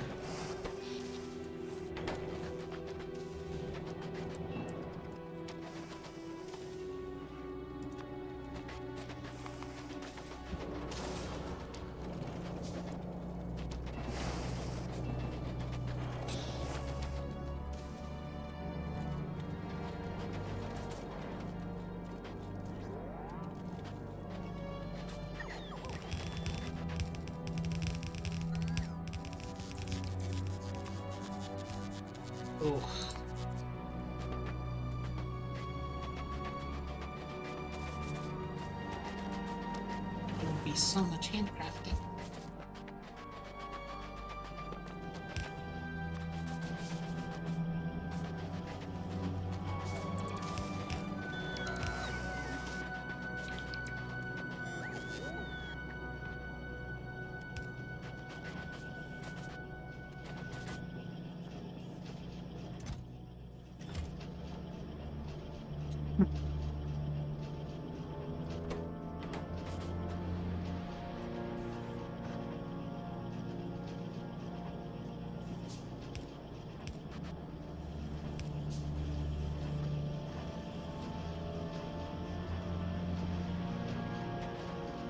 Oh. There would be so much handcrafting.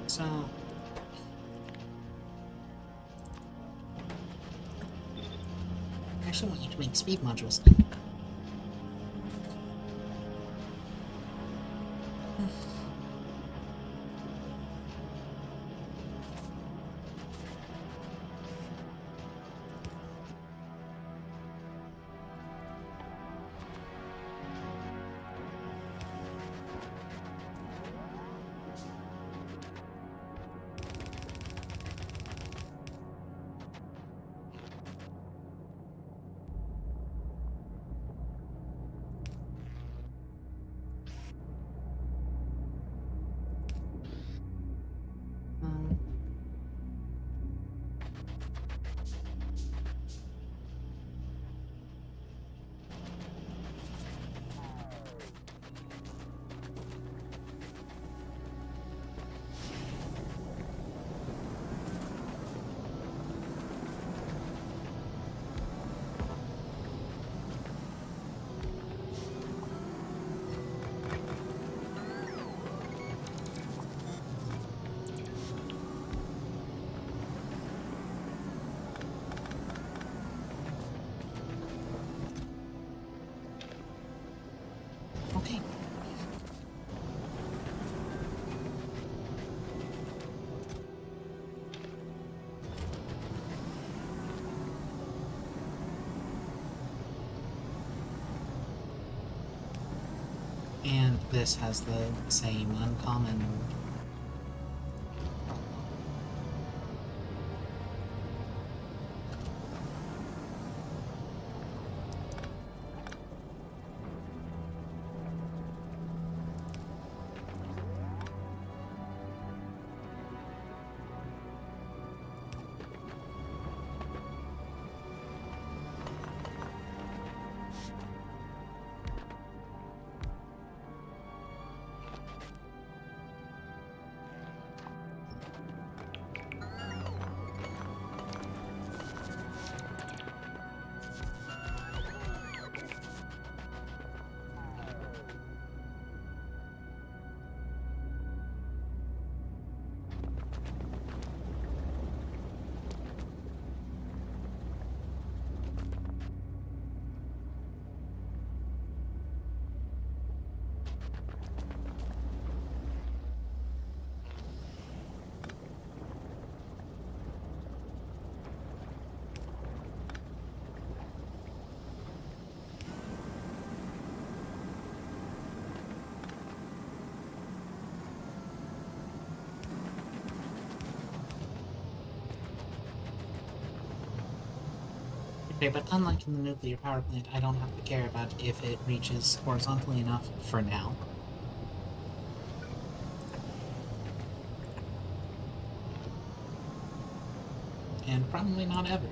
So... I actually want you to make speed modules now. And this has the same uncommon. Okay, but unlike in the nuclear power plant, I don't have to care about if it reaches horizontally enough for now. And probably not ever.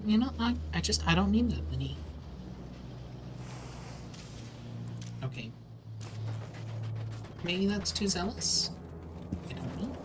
You know, I don't need that many. Okay. Maybe that's too zealous? I don't know.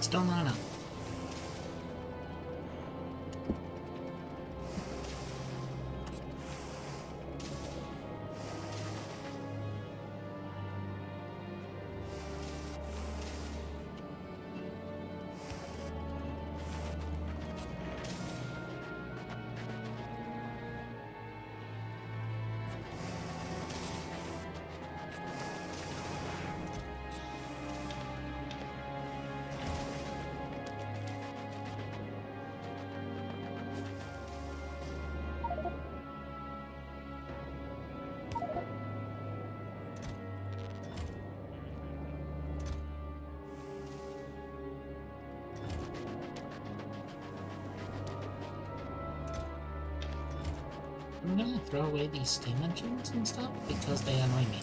Still not enough. I'm gonna throw away these steam engines and stuff because they annoy me.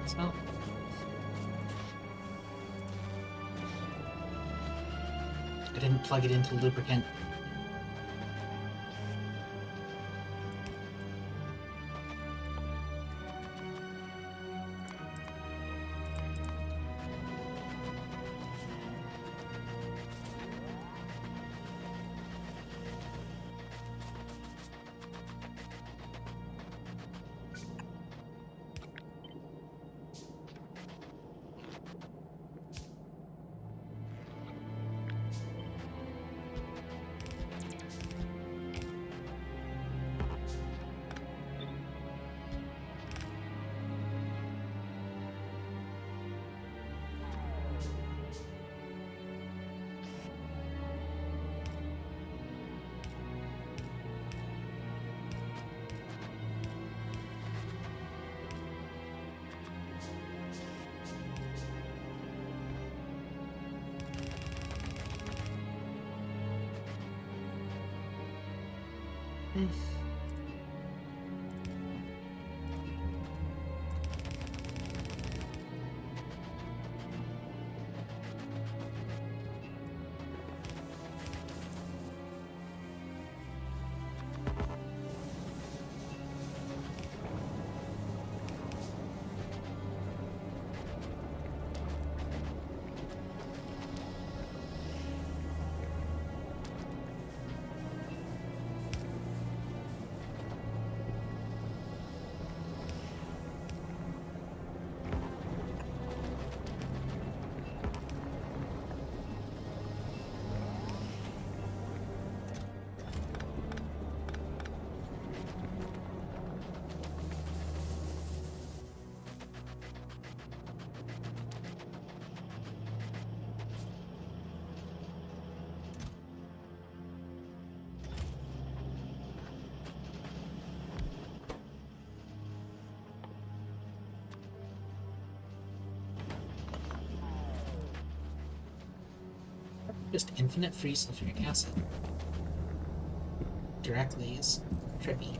So... I didn't plug it into lubricant. Just infinite free sulfuric acid. Directly is trippy.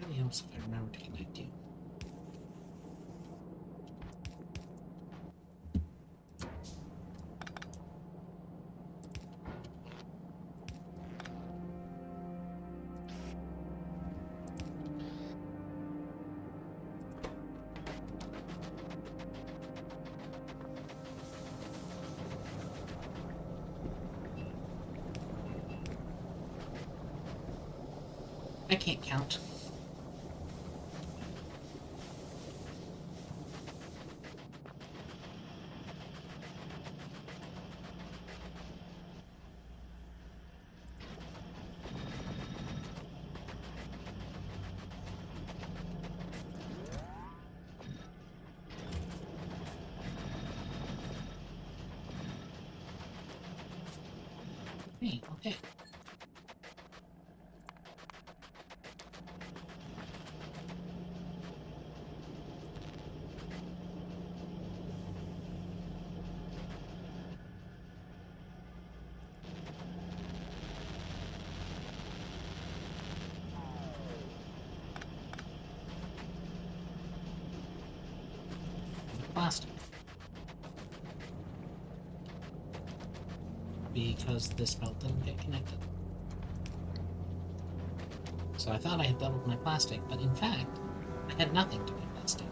really helps if I remember to connect you. I can't count. Hey, okay. Plastic. Because this belt didn't get connected. So I thought I had doubled my plastic, but in fact, I had nothing to make that stick.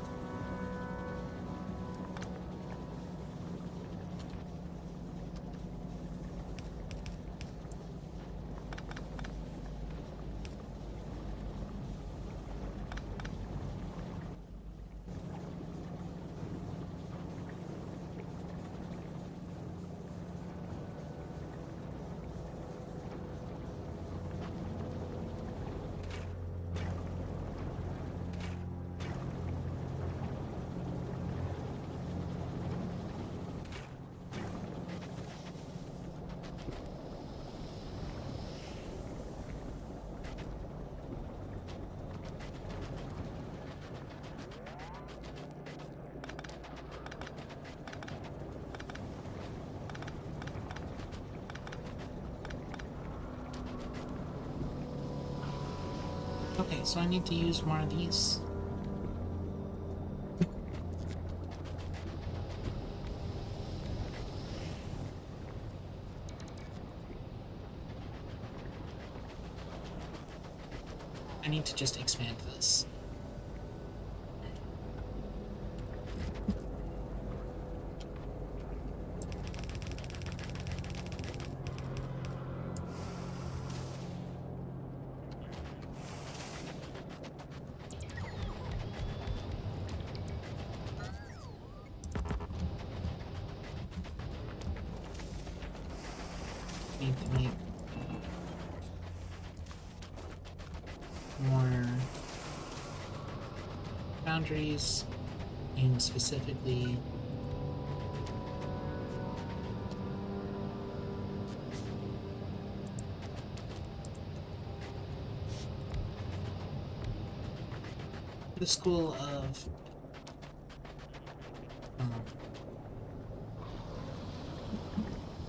Okay, so I need to use more of these. I need to just expand this. Need to make more boundaries, and specifically the school of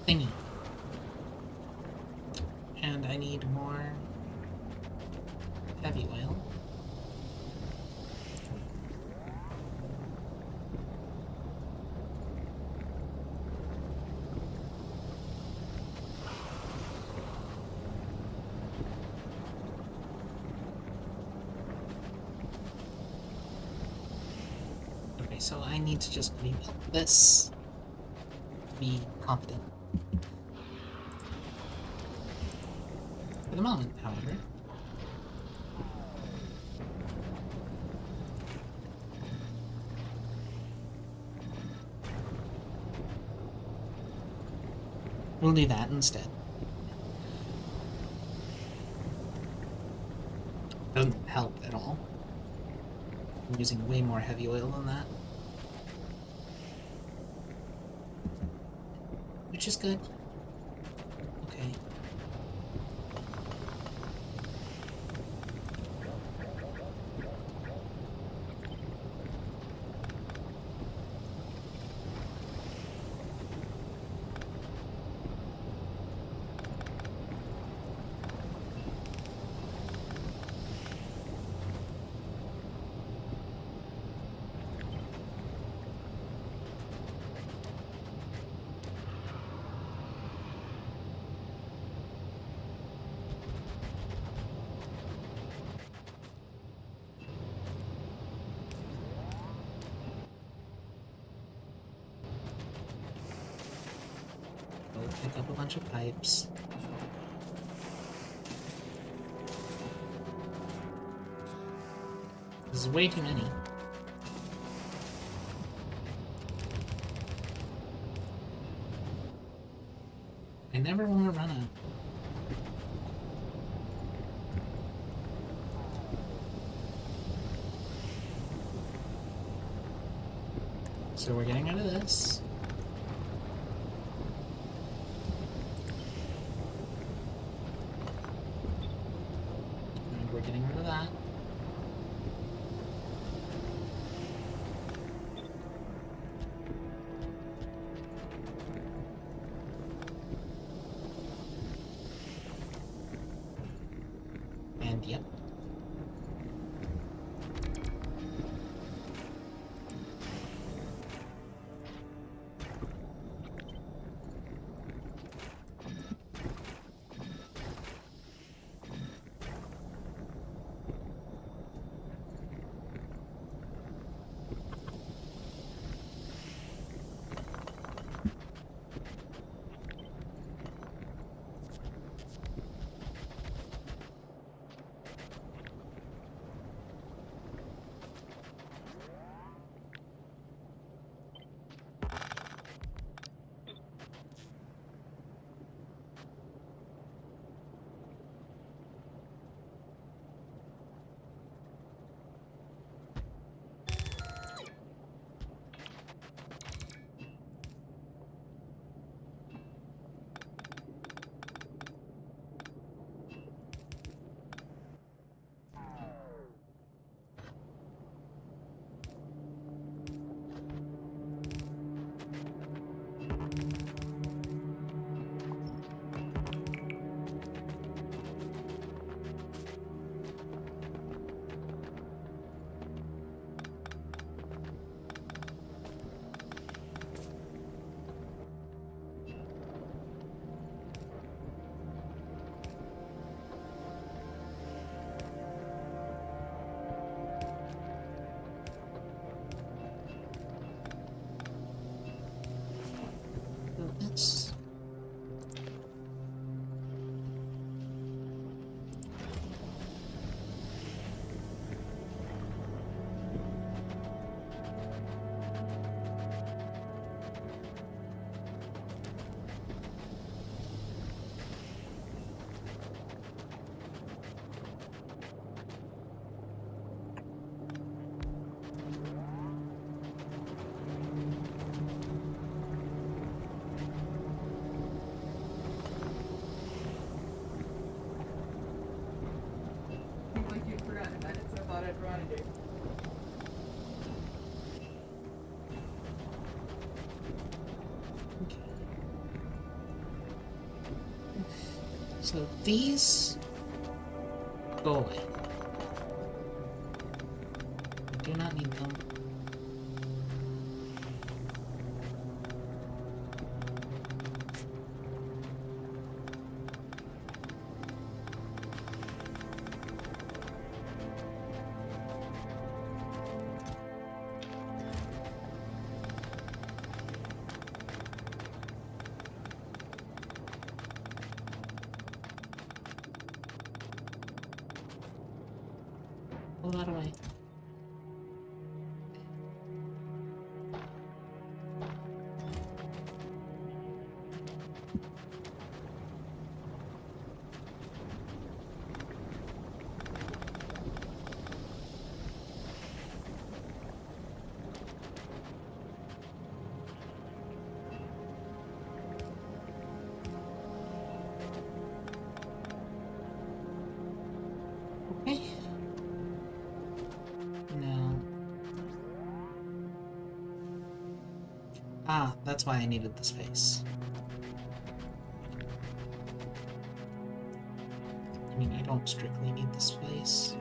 thingy. And I need more heavy oil. Okay, so I need to just rebuild this to be competent. For the moment, however, we'll do that instead. Doesn't help at all. I'm using way more heavy oil than that. Which is good. Okay. Pick up a bunch of pipes. This is way too many. I never want to run out. So we're getting rid of this. And we're getting rid of that. And yep. It's Seems like you'd forgotten about it, so I thought I'd remind you. okay. So these go away. I do not need them. Pull that away. Okay. Now. Ah, that's why I needed the space. I mean, I don't strictly need the space.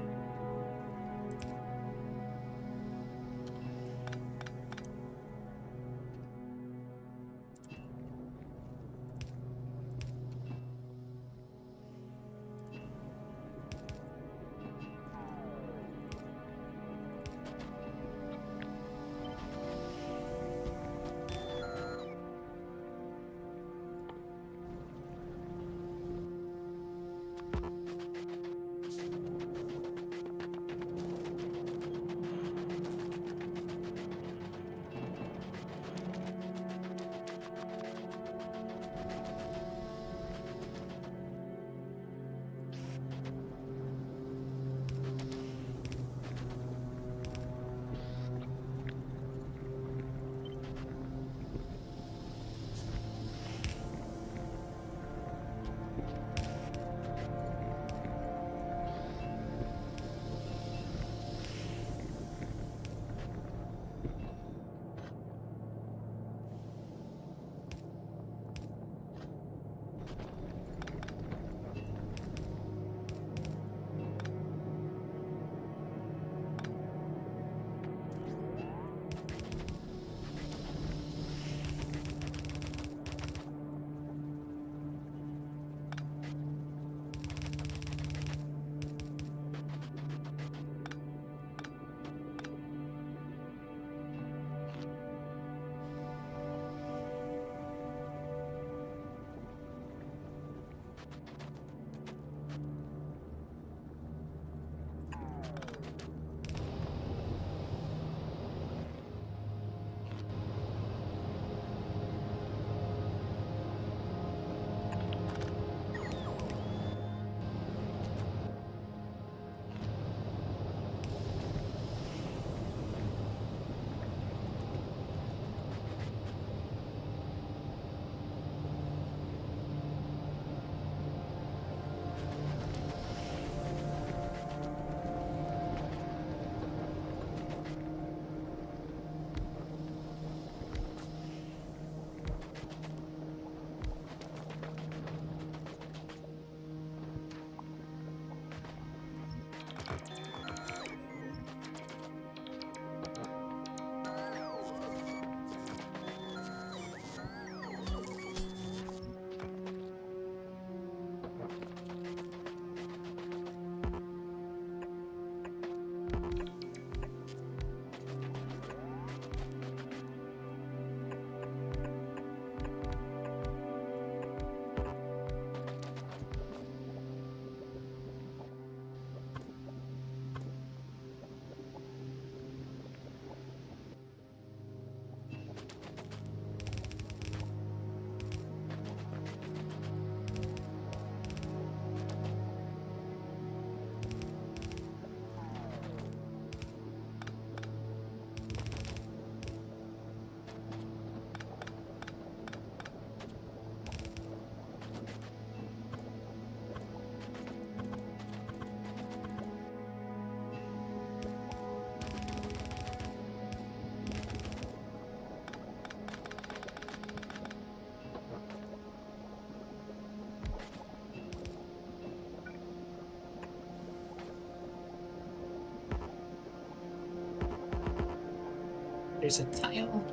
There's a tile.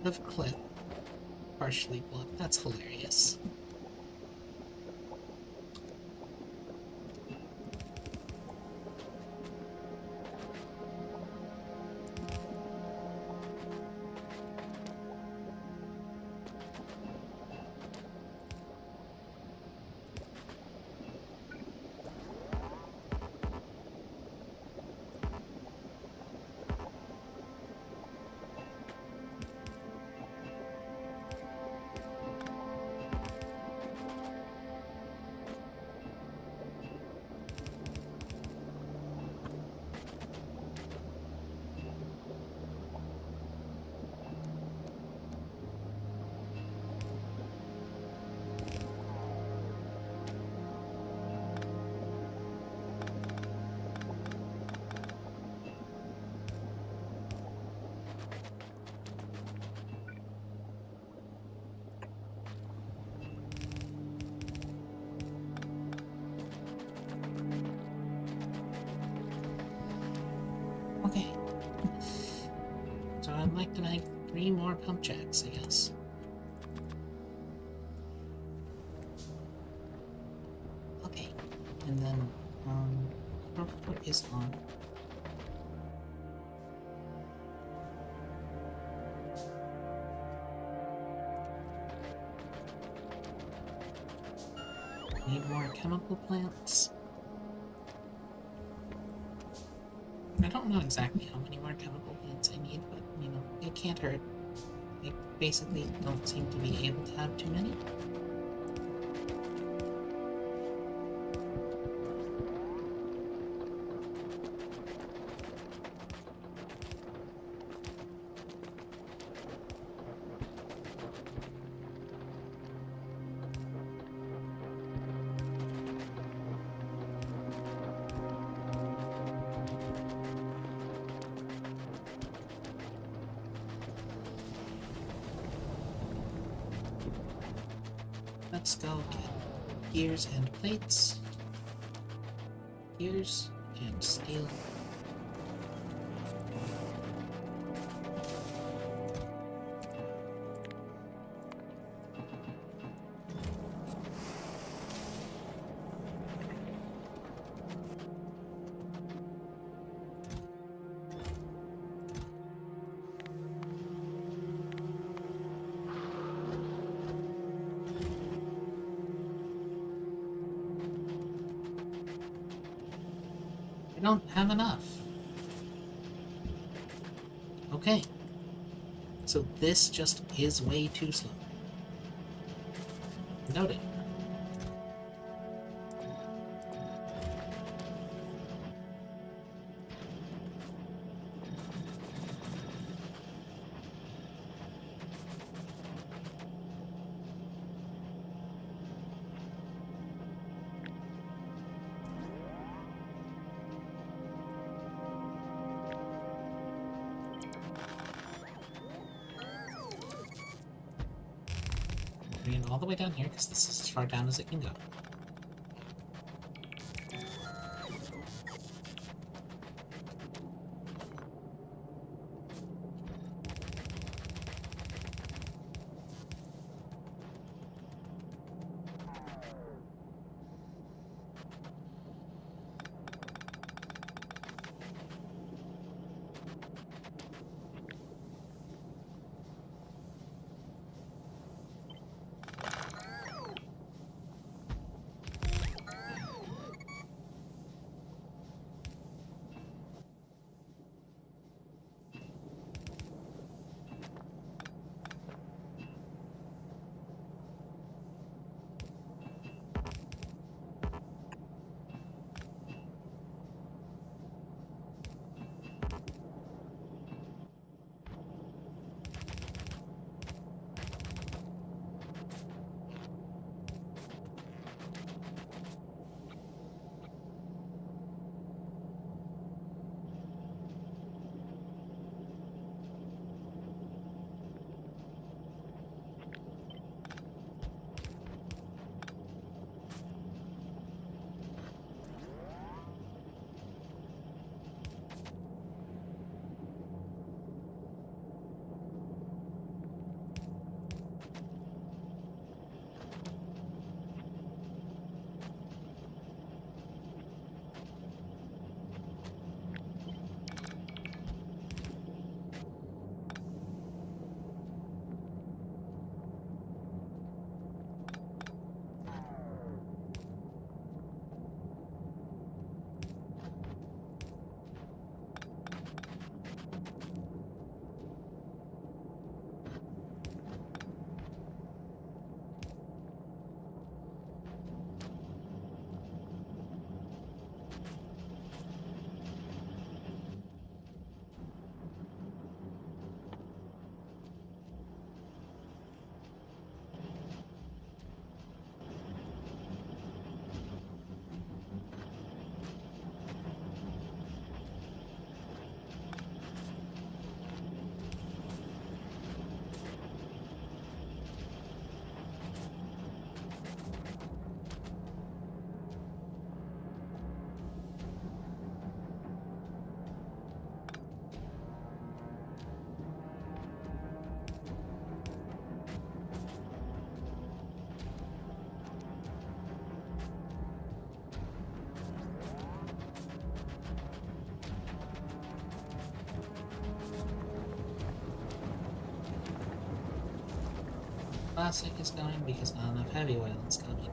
Of cliff. Partially blocked. That's hilarious. Okay. So I'd like to make 3 more pump jacks, I guess. Okay. And then, what is on? Need more chemical plants. I don't know exactly how many more chemical plants I need, but, you know, it can't hurt. I basically don't seem to be able to have too many. Let's go get gears and plates. Gears and steel. I don't have enough. Okay. So this just is way too slow. Noted. Bring it all the way down here, because this is as far down as it can go. Classic is going because not enough heavy oil is coming.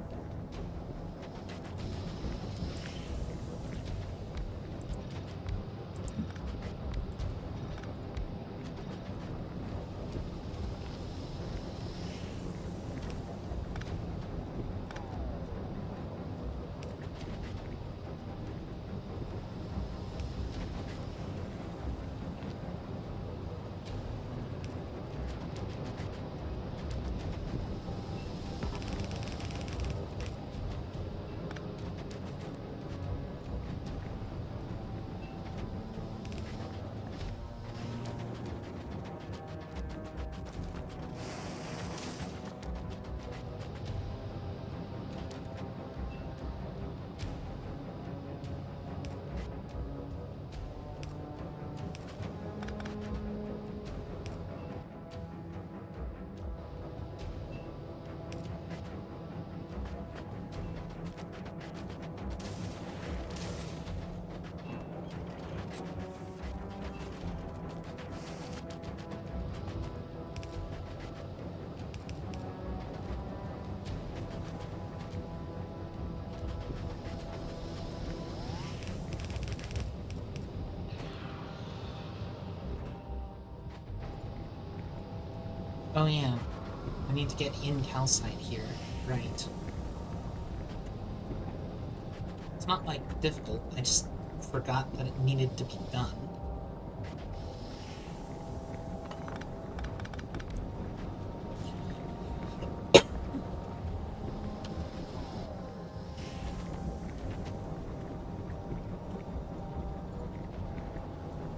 Oh yeah, I need to get in calcite here, right. It's not, like, difficult, I just forgot that it needed to be done.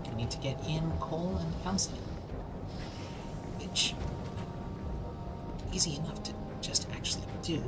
I need to get in coal and calcite. Which... easy enough to just actually do.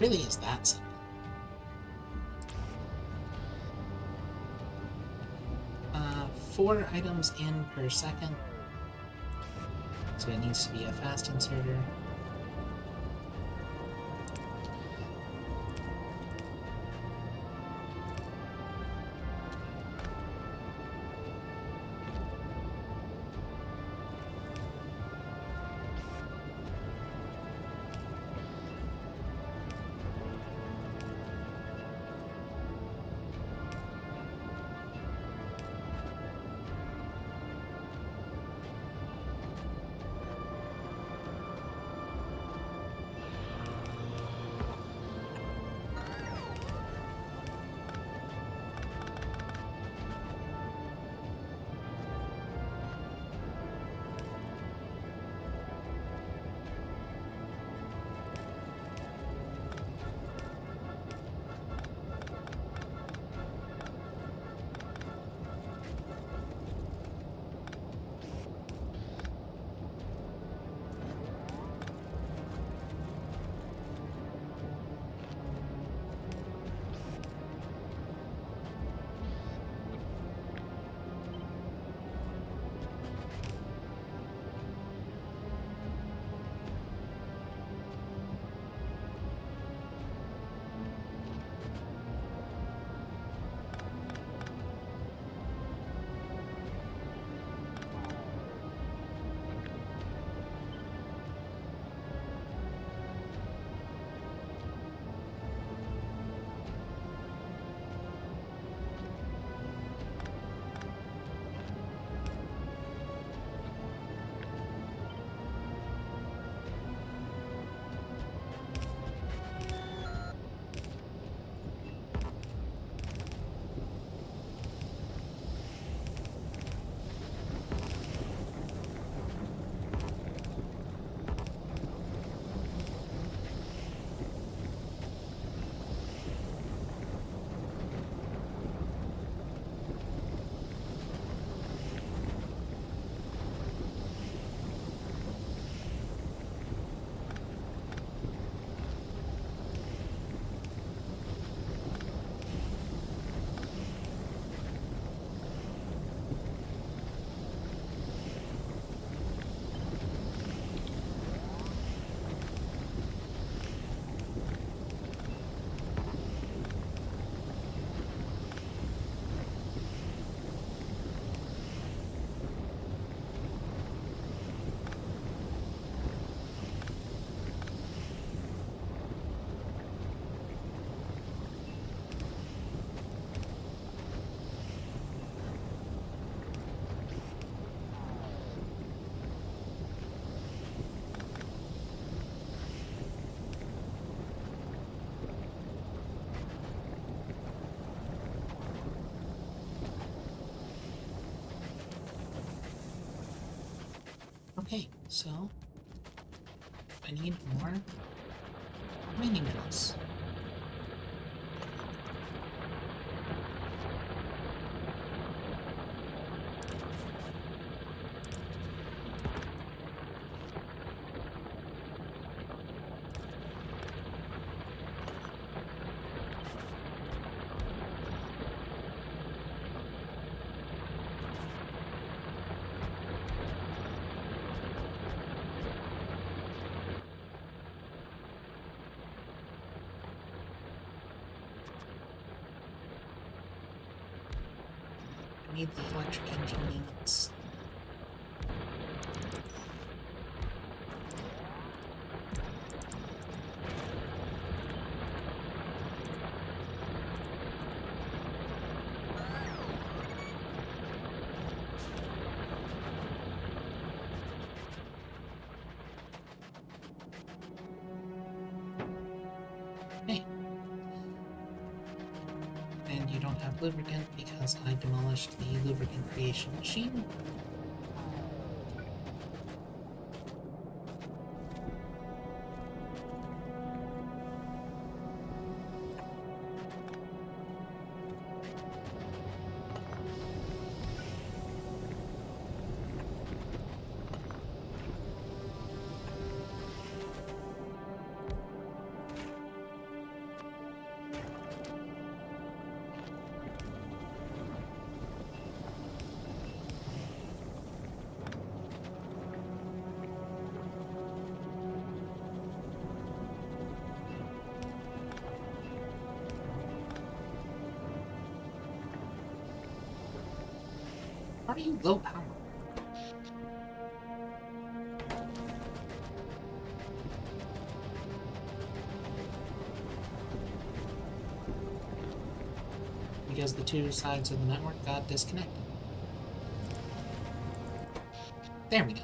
Really is that simple. 4 items in per second. So it needs to be a fast inserter. Okay, so I need more mining metals. I need the electric engine units. Okay. And you don't have lubricant because I demolished the lubricant creation machine. How are you low power? Because the two sides of the network got disconnected. There we go.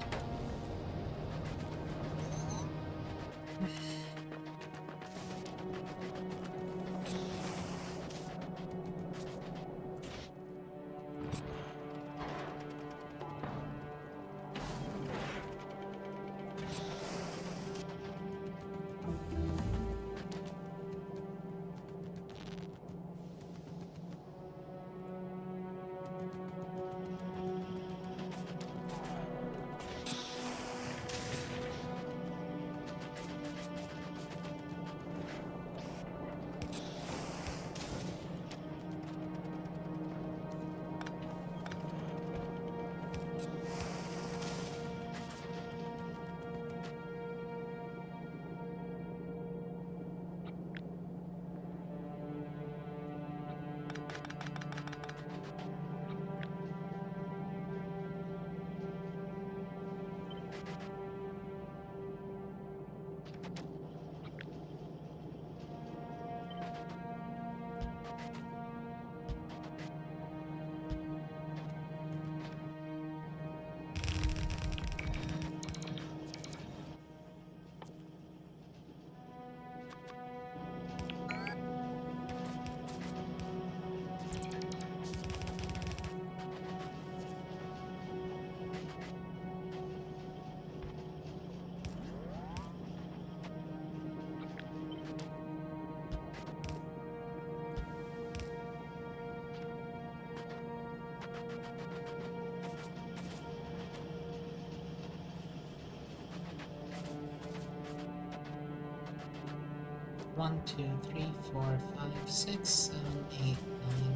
One, two, three, 4, 5, 6, 7, 8, 9,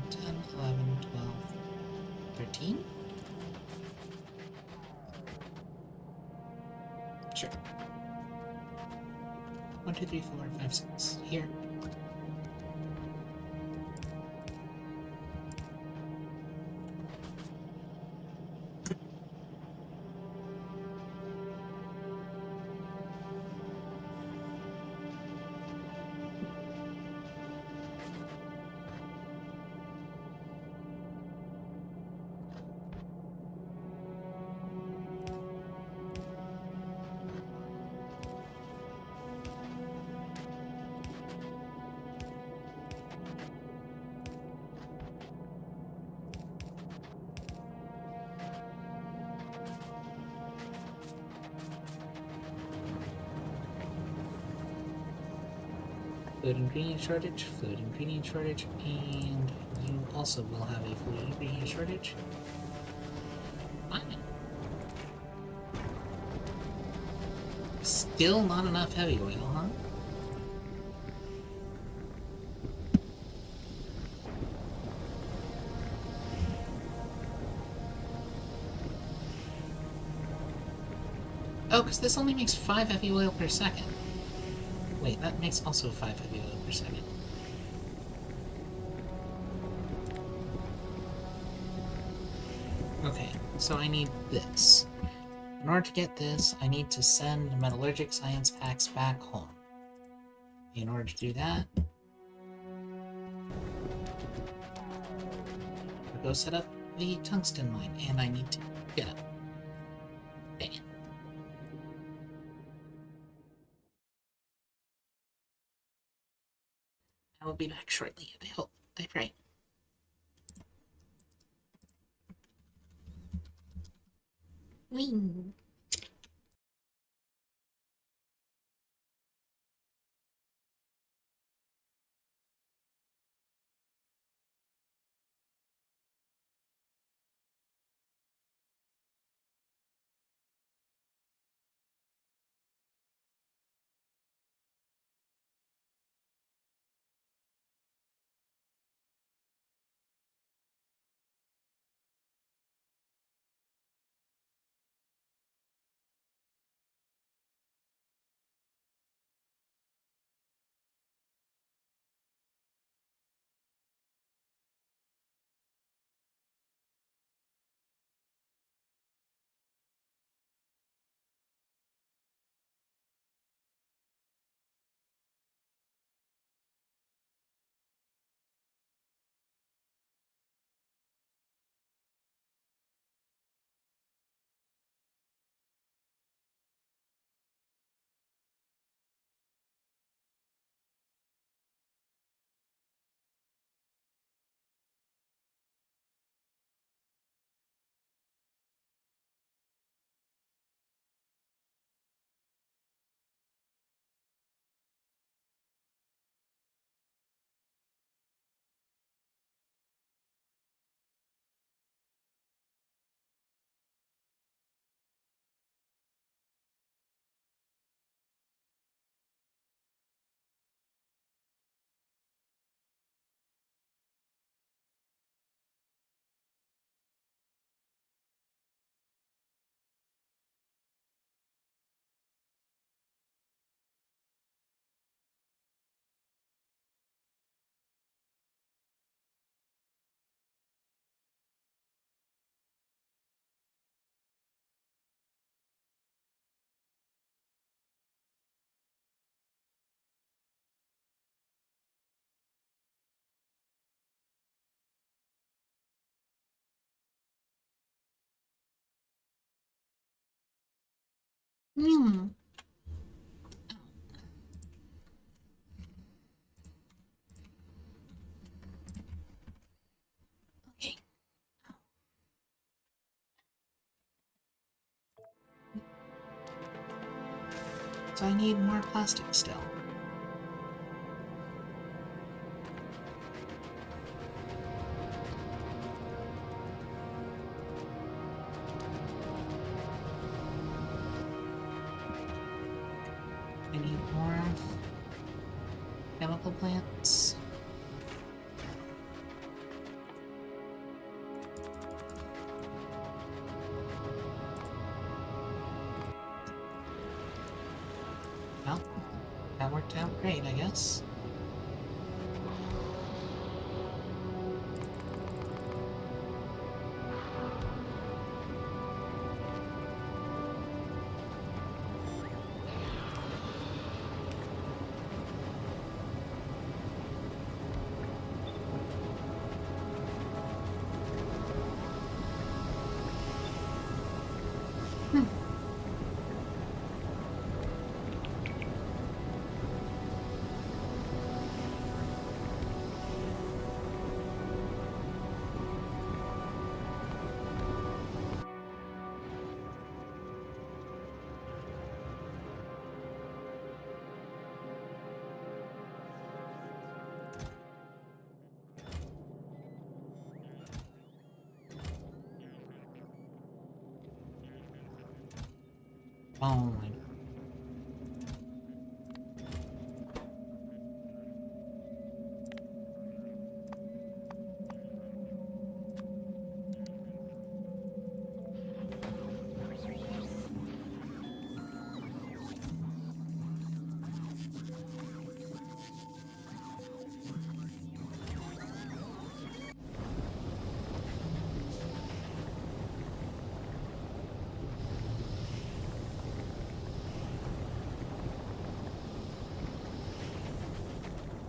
10, 11, 12, 13? Sure. 1, 2, 3, 4, 5, 6. Here. food ingredient shortage, and you also will have a food ingredient shortage. Fine. Still not enough heavy oil, huh? Oh, because this only makes 5 heavy oil per second. Wait, that makes also 5 heavy oil per second. Okay, so I need this. In order to get this, I need to send metallurgic science packs back home. In order to do that, I'll go set up the tungsten mine, and I need to get up. Dang it. I will be back shortly, I hope. I pray. Wing. Hmm. Okay. So I need more plastic still. I need more chemical plants. Well, that worked out great, I guess. Oh my.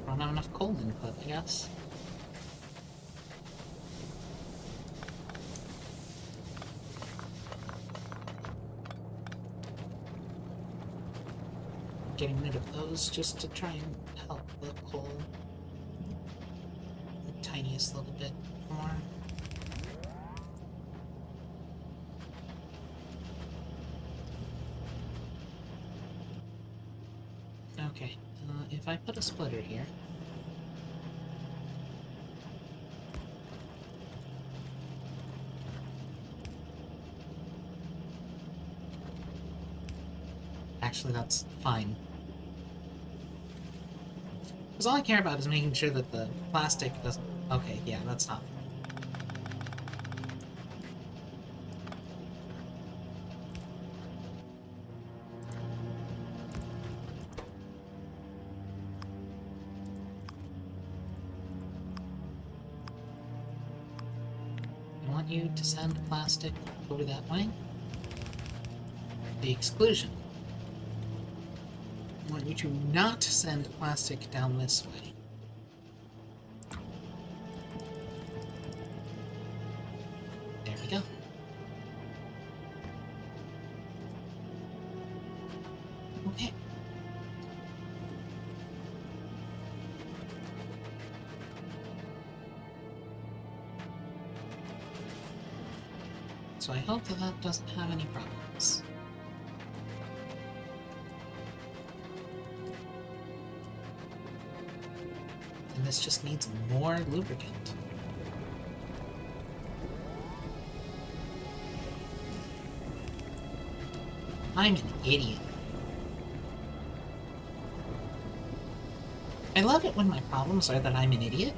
I don't have enough coal input, I guess. Getting rid of those just to try and help the coal the tiniest little bit more. Okay, if I put a splitter here, actually that's fine. Because all I care about is making sure that the plastic doesn't... Okay, yeah, that's not fine. I want you to send plastic over that way. The exclusion. I want you to not send plastic down this way. There we go. Okay. So I hope that that doesn't have any problems. And this just needs more lubricant. I'm an idiot. I love it when my problems are that I'm an idiot,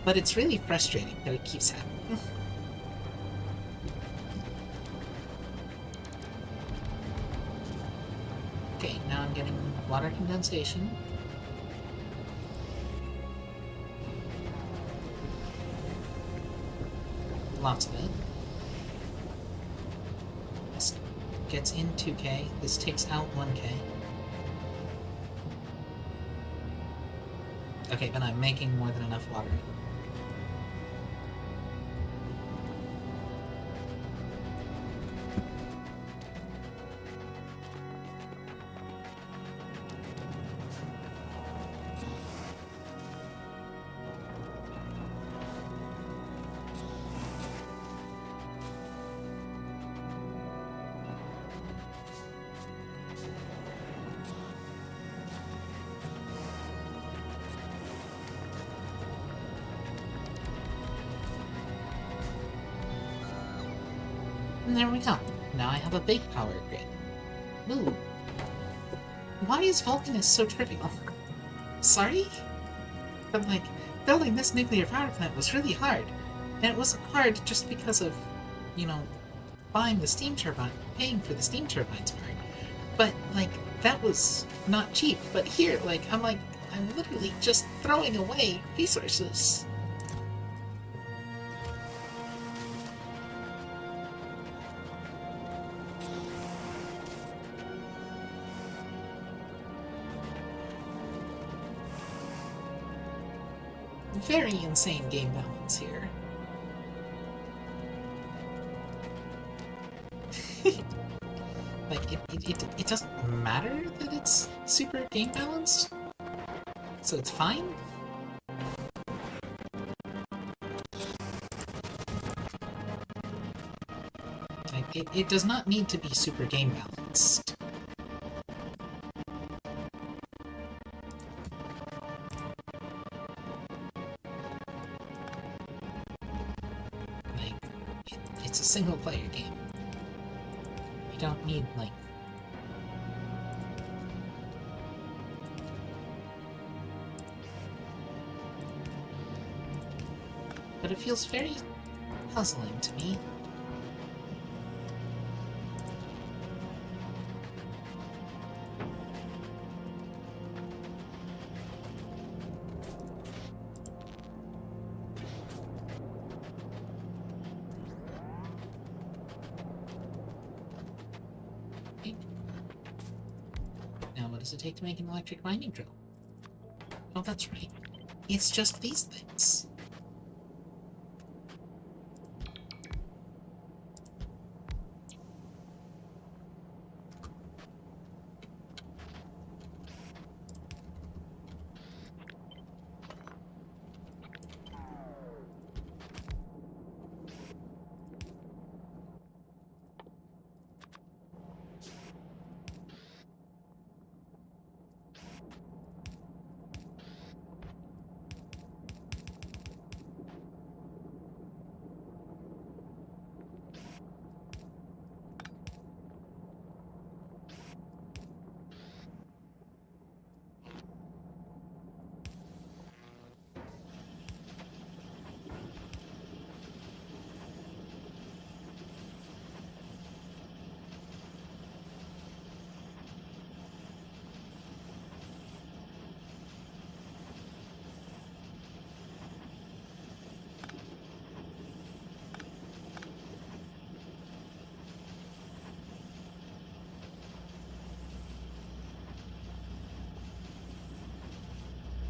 but it's really frustrating that it keeps happening. Okay, now I'm getting water condensation. Lots of it. This gets in 2k, this takes out 1k. Okay, but I'm making more than enough water. And there we go. Now I have a big power grid. Ooh. Why is Vulcanus so trivial? Sorry? But like, building this nuclear power plant was really hard. And it wasn't hard just because of, you know, buying the steam turbine, paying for the steam turbines part. But, like, that was not cheap. But here, like, I'm literally just throwing away resources. Very insane game balance here. Like, it doesn't matter that it's super game balanced, so it's fine. Like, it does not need to be super game balanced. Like, it's a single player game. You don't need, like, but it feels very puzzling to me. Okay. Now, what does it take to make an electric mining drill? Oh, that's right. It's just these things.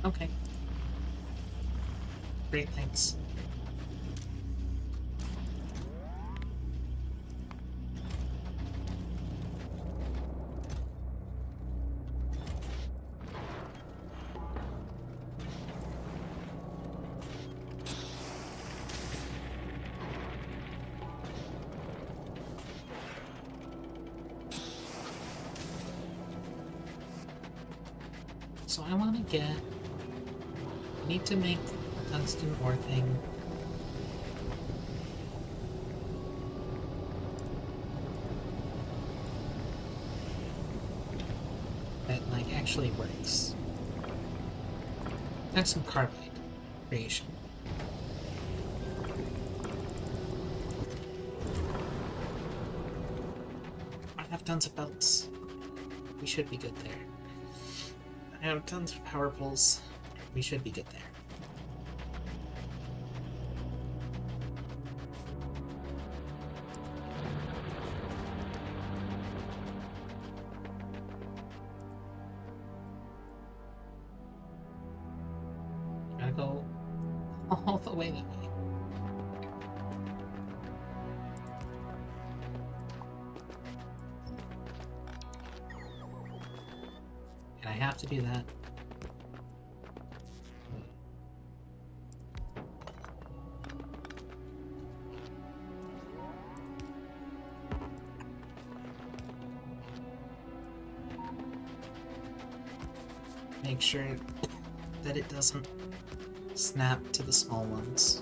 Okay. Great, thanks. So I want to get... I need to make a tungsten ore thing. That, like, actually works. Tungsten carbide creation. I have tons of belts. We should be good there. I have tons of power poles. We should be good there. Gotta go all the way that way. And I have to do that. Make sure that it doesn't snap to the small ones.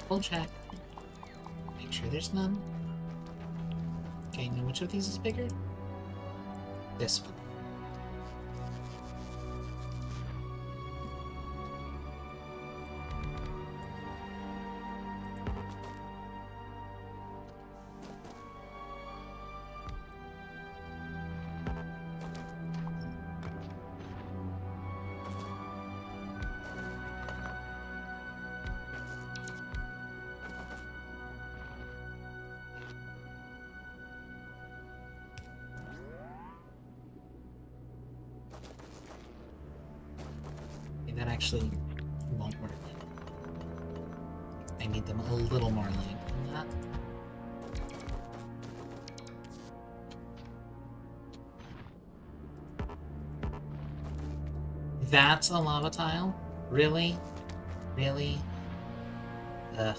Full check. Make sure there's none. Okay, now which of these is bigger? This one. That actually won't work. I need them a little more late than that. That's a lava tile? Really? Really? Ugh.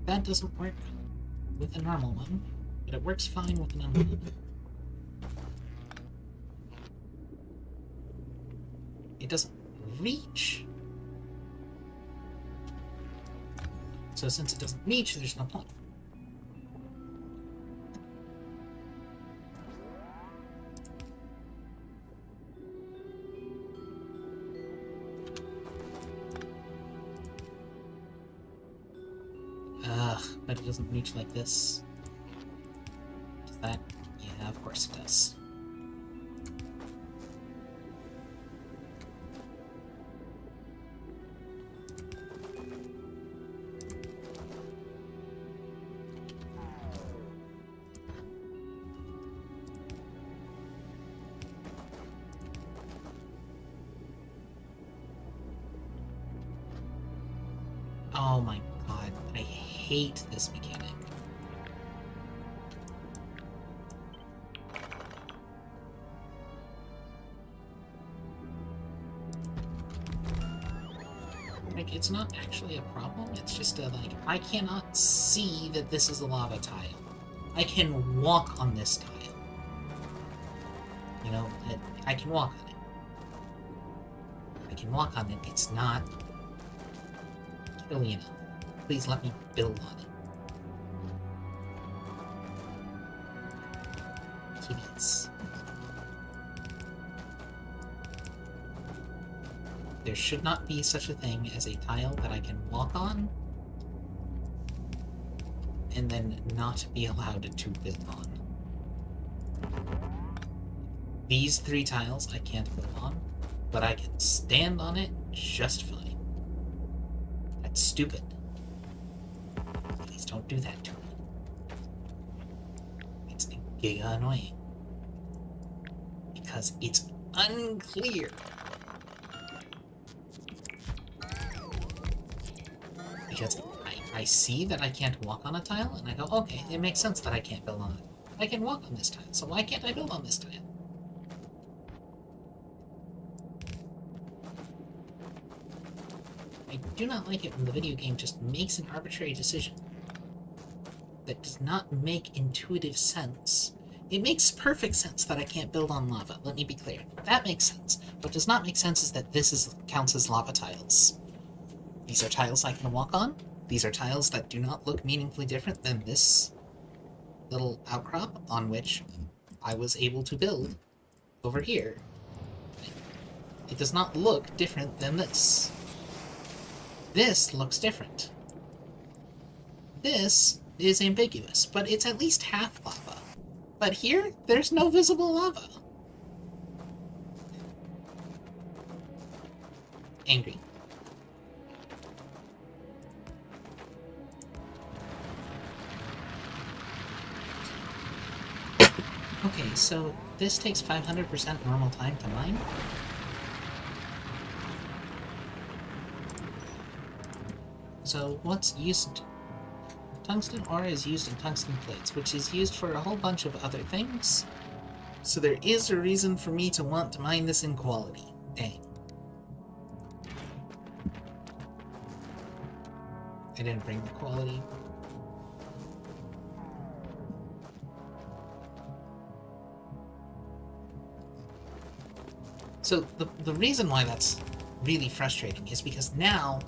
That doesn't work with a normal one, but it works fine with an unlimited. It doesn't reach. So since it doesn't reach, there's no point. Ugh, but it doesn't reach like this. Does that? Yeah, of course it does. Oh my god, I hate this mechanic. Like, it's not actually a problem, it's just a, like, I cannot see that this is a lava tile. I can walk on this tile. You know, I can walk on it. I can walk on it, it's not killy enough. Please let me build on it. Kitties. There should not be such a thing as a tile that I can walk on and then not be allowed to build on. These 3 tiles I can't build on, but I can stand on it just fine. That's stupid. Please don't do that to me. It's giga annoying. Because it's unclear. Because I see that I can't walk on a tile, and I go, okay, it makes sense that I can't build on it. I can walk on this tile, so why can't I build on this tile? I do not like it when the video game just makes an arbitrary decision that does not make intuitive sense. It makes perfect sense that I can't build on lava, let me be clear. That makes sense. What does not make sense is that this counts as lava tiles. These are tiles I can walk on. These are tiles that do not look meaningfully different than this little outcrop on which I was able to build over here. It does not look different than this. This looks different. This is ambiguous, but it's at least half lava. But here, there's no visible lava. Angry. Okay, so this takes 500% normal time to mine. So what's used? Tungsten ore is used in tungsten plates, which is used for a whole bunch of other things. So there is a reason for me to want to mine this in quality. Dang. I didn't bring the quality. So the reason why that's really frustrating is because now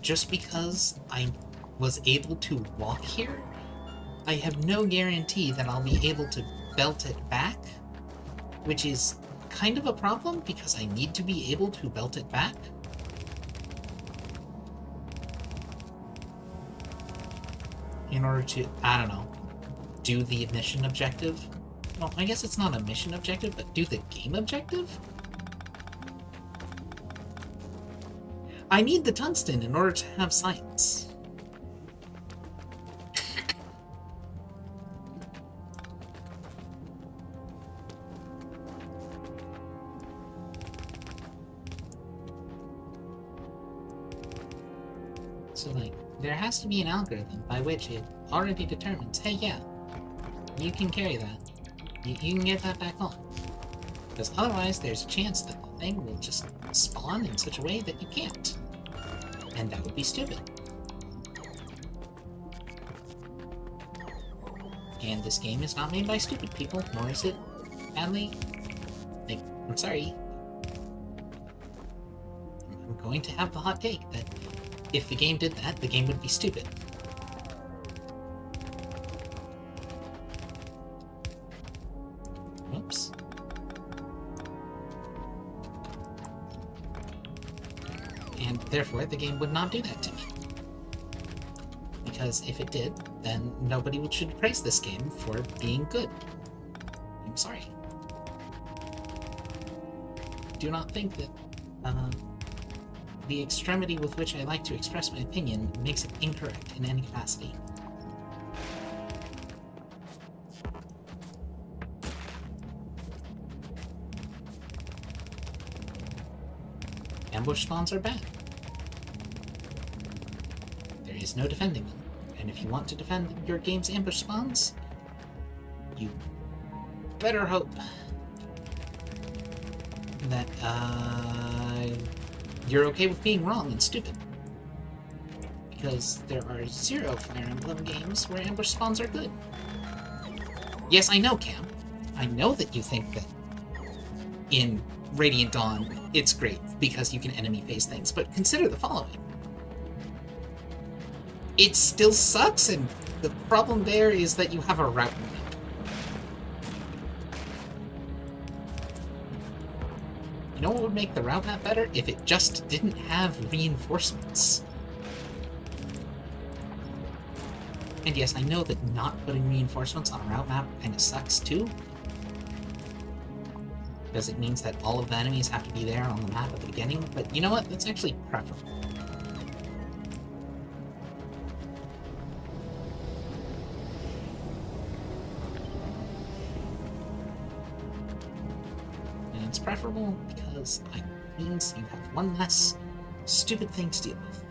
just because I was able to walk here, I have no guarantee that I'll be able to belt it back, which is kind of a problem because I need to be able to belt it back. In order to, I don't know, do the mission objective. Well, I guess it's not a mission objective, but do the game objective? I need the tungsten in order to have science. So, like, there has to be an algorithm by which it already determines, hey, yeah, you can carry that. You can get that back on. Because otherwise, there's a chance that the thing will just spawn in such a way that you can't. And that would be stupid. And this game is not made by stupid people, nor is it badly... Like, I'm sorry. I'm going to have the hot take that if the game did that, the game would be stupid. Whoops. And therefore, the game would not do that to me. Because if it did, then nobody should praise this game for being good. I'm sorry. Do not think that the extremity with which I like to express my opinion makes it incorrect in any capacity. Ambush spawns are bad. There is no defending them. And if you want to defend your game's ambush spawns, you better hope that, you're okay with being wrong and stupid. Because there are 0 Fire Emblem games where ambush spawns are good. Yes, I know, Cam. I know that you think that in Radiant Dawn, it's great because you can enemy phase things, but consider the following. It still sucks, and the problem there is that you have a route map. You know what would make the route map better? If it just didn't have reinforcements. And yes, I know that not putting reinforcements on a route map kind of sucks too. Because it means that all of the enemies have to be there on the map at the beginning, but you know what? That's actually preferable. And it's preferable because it means you have one less stupid thing to deal with.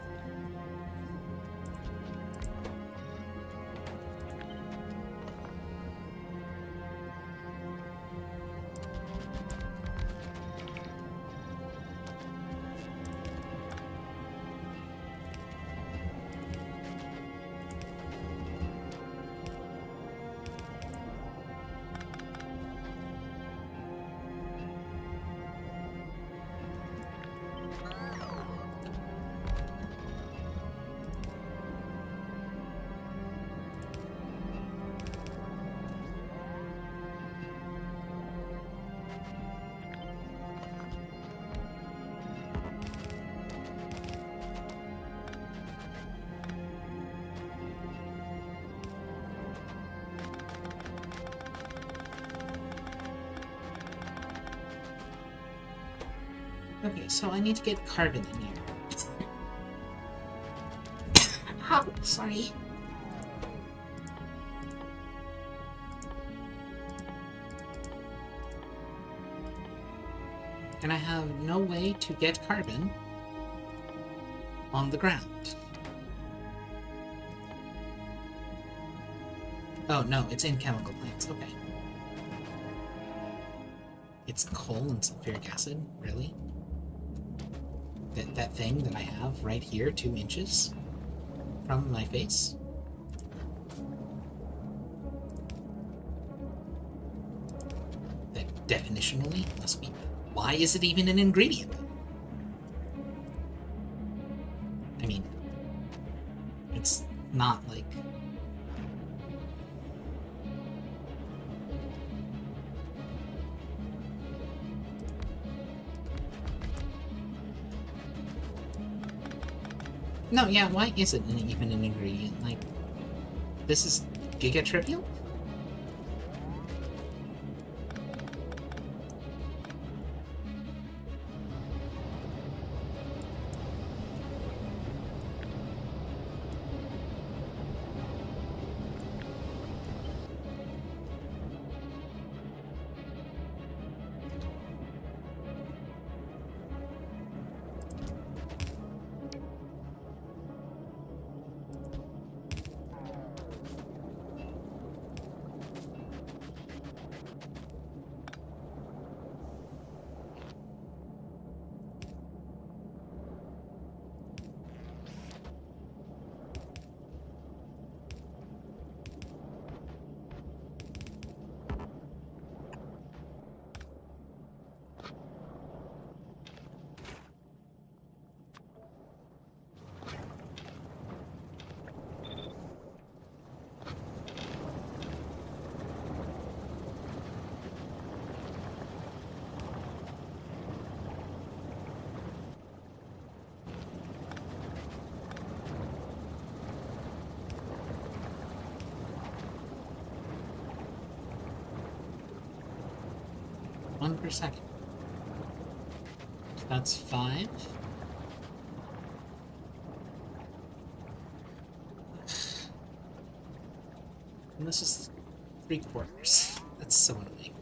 Okay, so I need to get carbon in here. Ow, sorry. And I have no way to get carbon on the ground. Oh, no, it's in chemical plants, okay. It's coal and sulfuric acid, really? That thing that I have right here, 2 inches from my face? That definitionally must be... Why is it even an ingredient? I mean, it's not like... No, yeah, why is it even an ingredient? Like, this is giga trivial? One per second. That's 5. And this is 3/4. That's so annoying.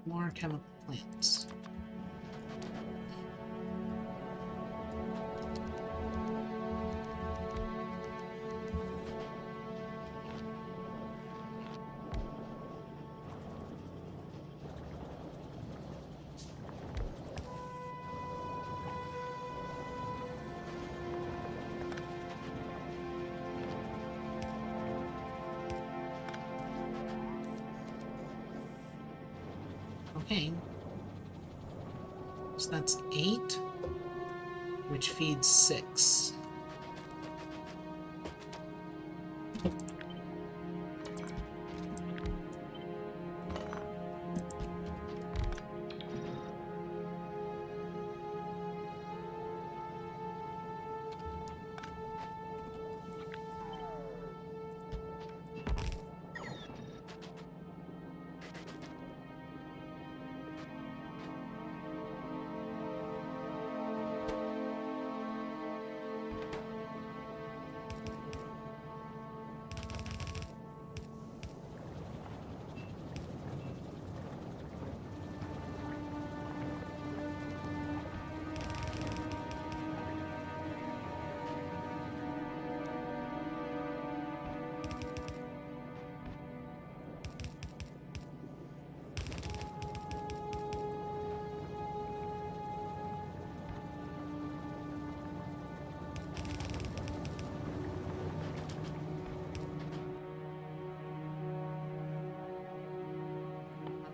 More chemical plants. Okay. So that's 8, which feeds 6.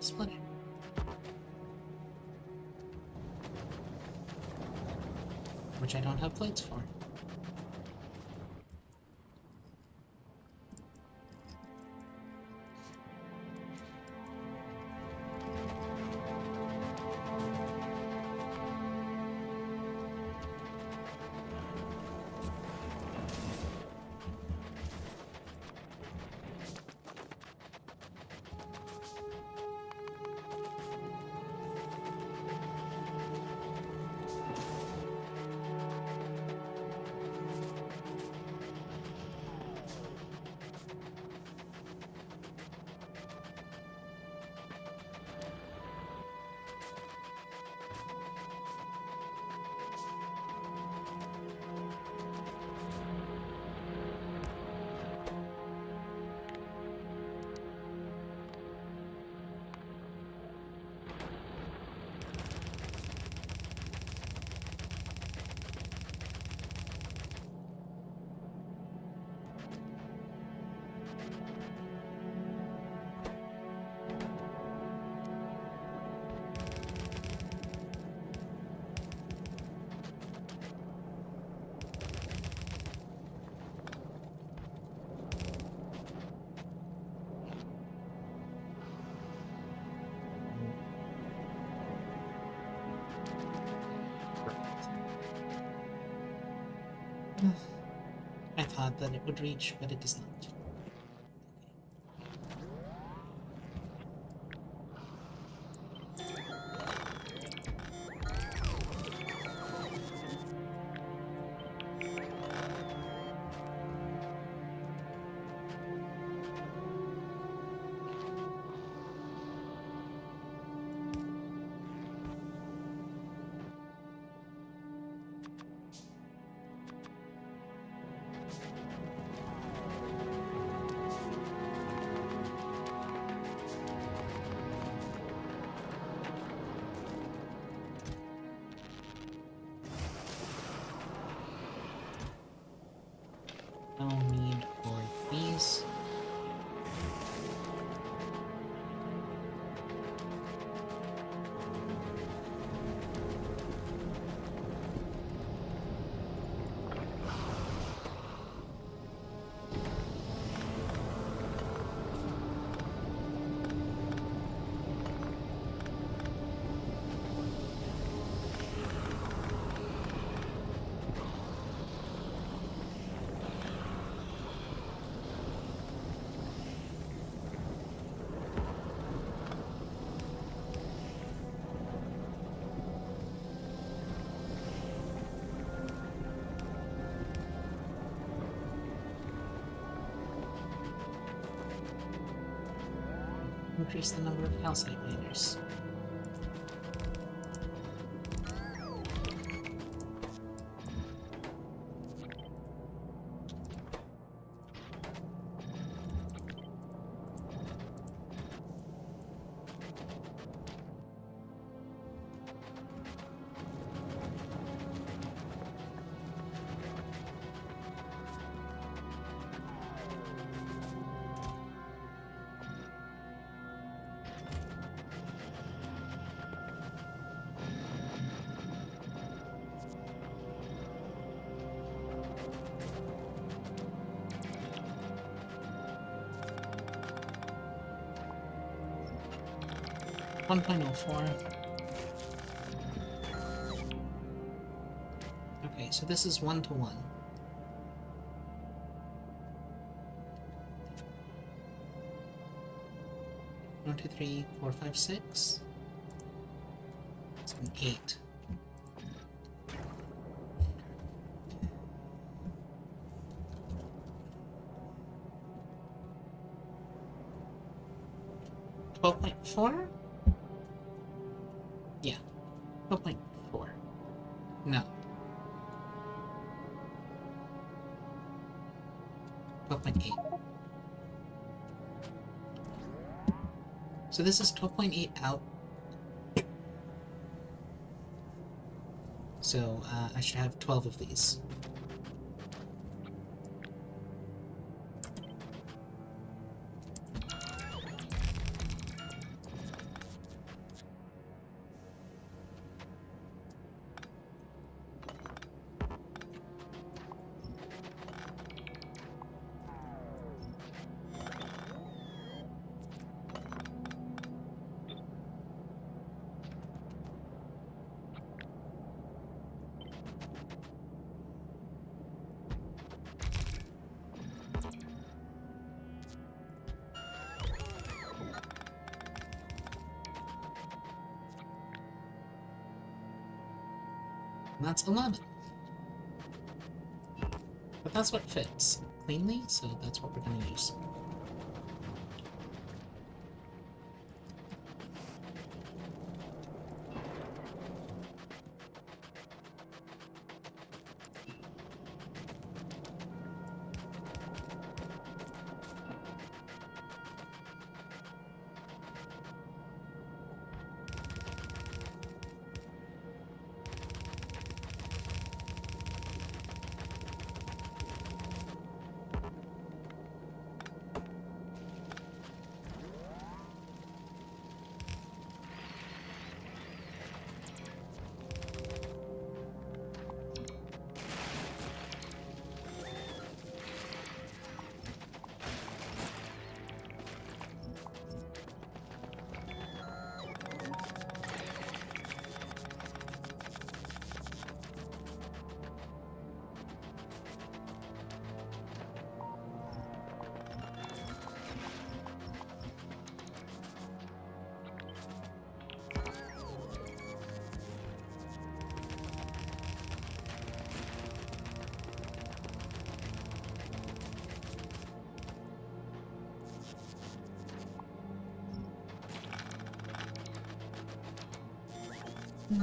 Split it. Which I don't have plates for. I thought that it would reach, but it does not. No need for these. Increase the number of calcite miners. One point oh four. Okay, so this is 1 to 1. One, two, three, four, five, six. It's an 8. $12.4? Yeah. 12.4. No. 12.8. So this is 12.8 out. So I should have 12 of these. And that's 11. But that's what fits cleanly, so that's what we're going to use. Okay.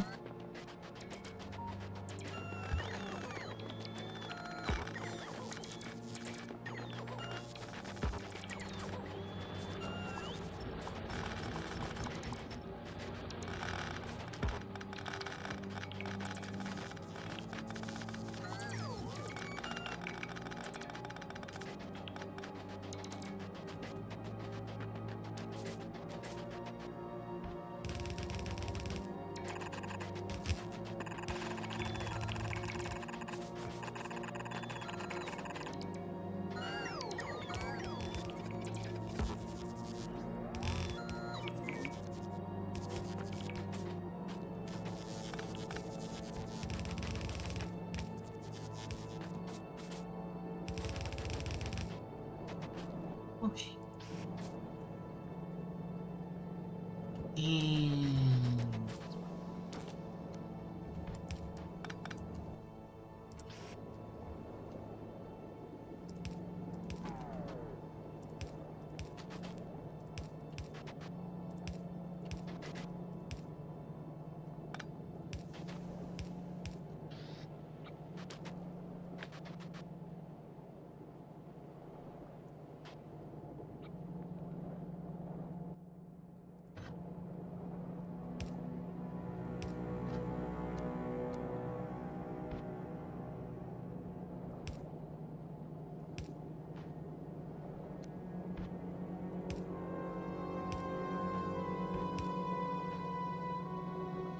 And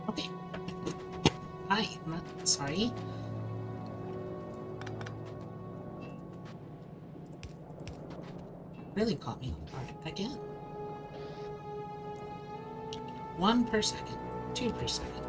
okay. Hi, sorry. Really caught me off guard again. 1 per second, 2 per second.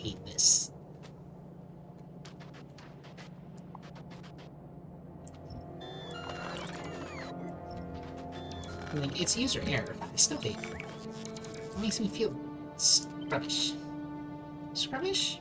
Hate this. I mean, it's user error, but I still hate it. It makes me feel scrubbish. Scrubbish?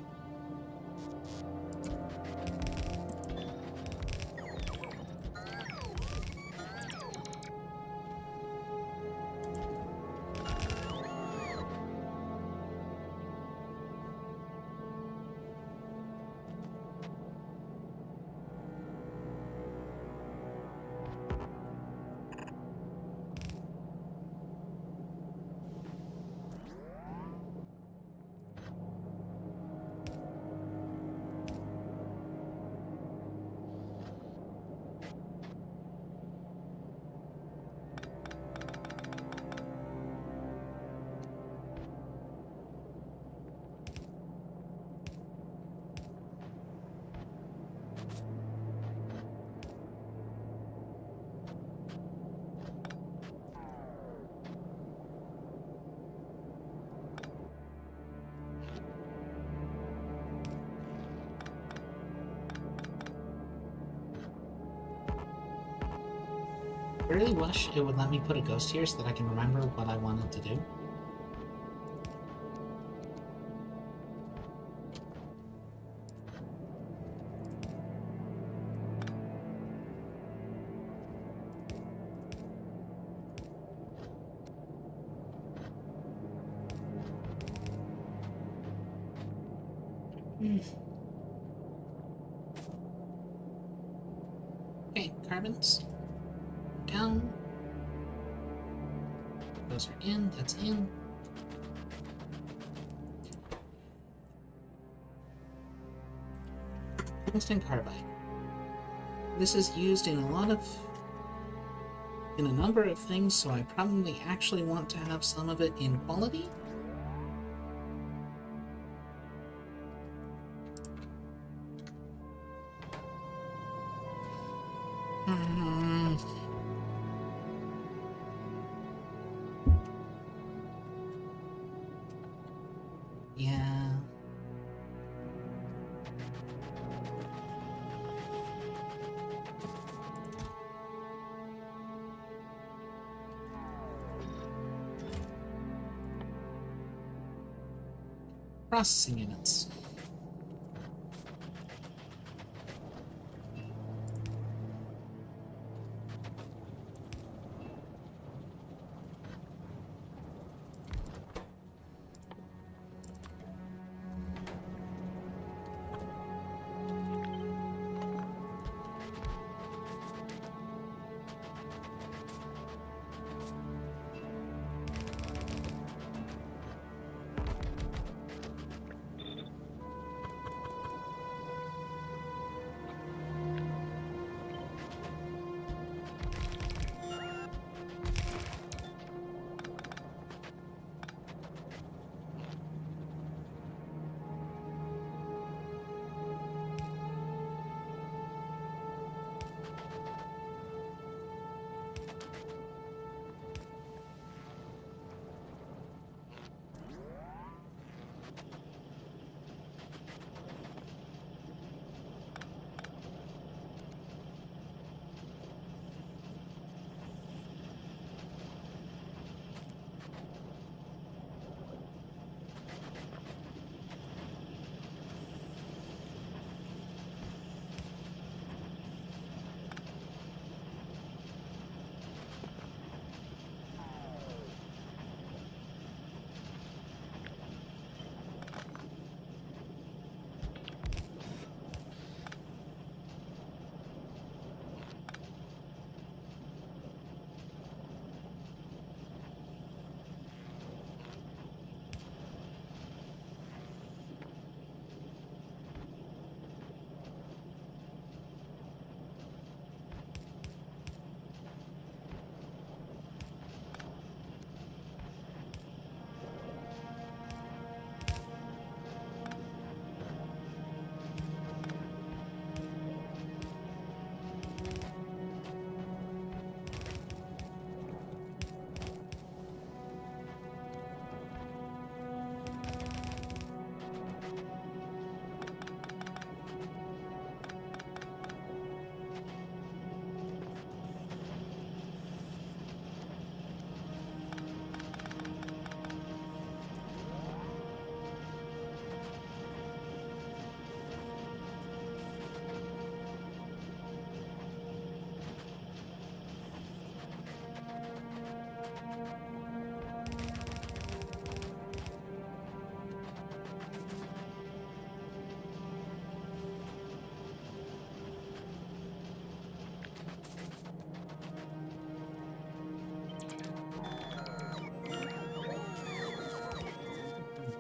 I really wish it would let me put a ghost here so that I can remember what I wanted to do. Okay, carbons. Down. Those are in, that's in. Tungsten carbide. This is used in a number of things, so I probably actually want to have some of it in quality. Yeah. Processing units.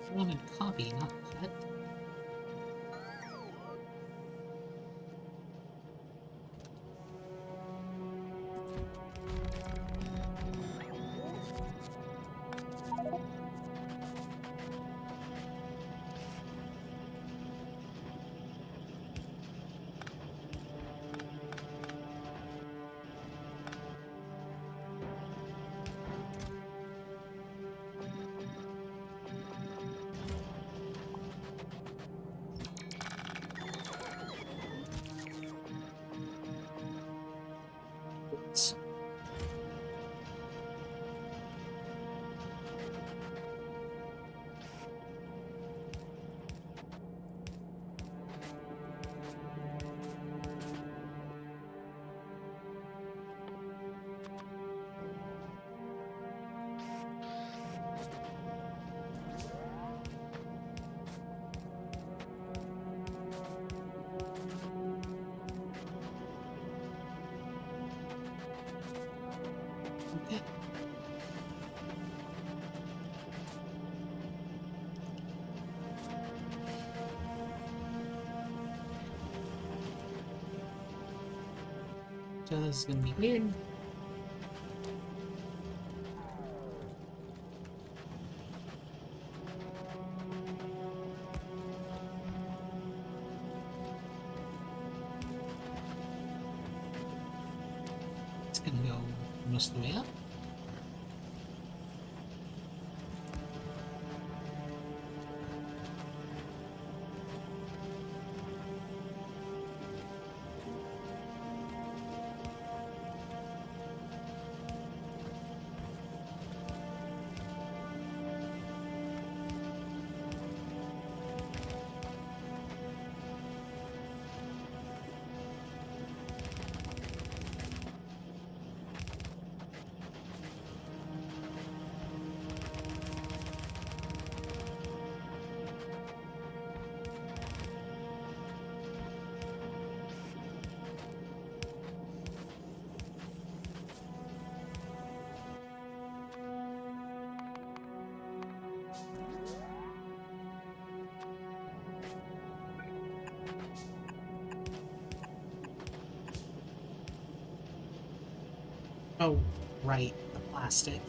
I wanted copy, not cut. Oops. Okay. So this is gonna be weird. It's gonna go most of the way up. Oh, right, the plastic.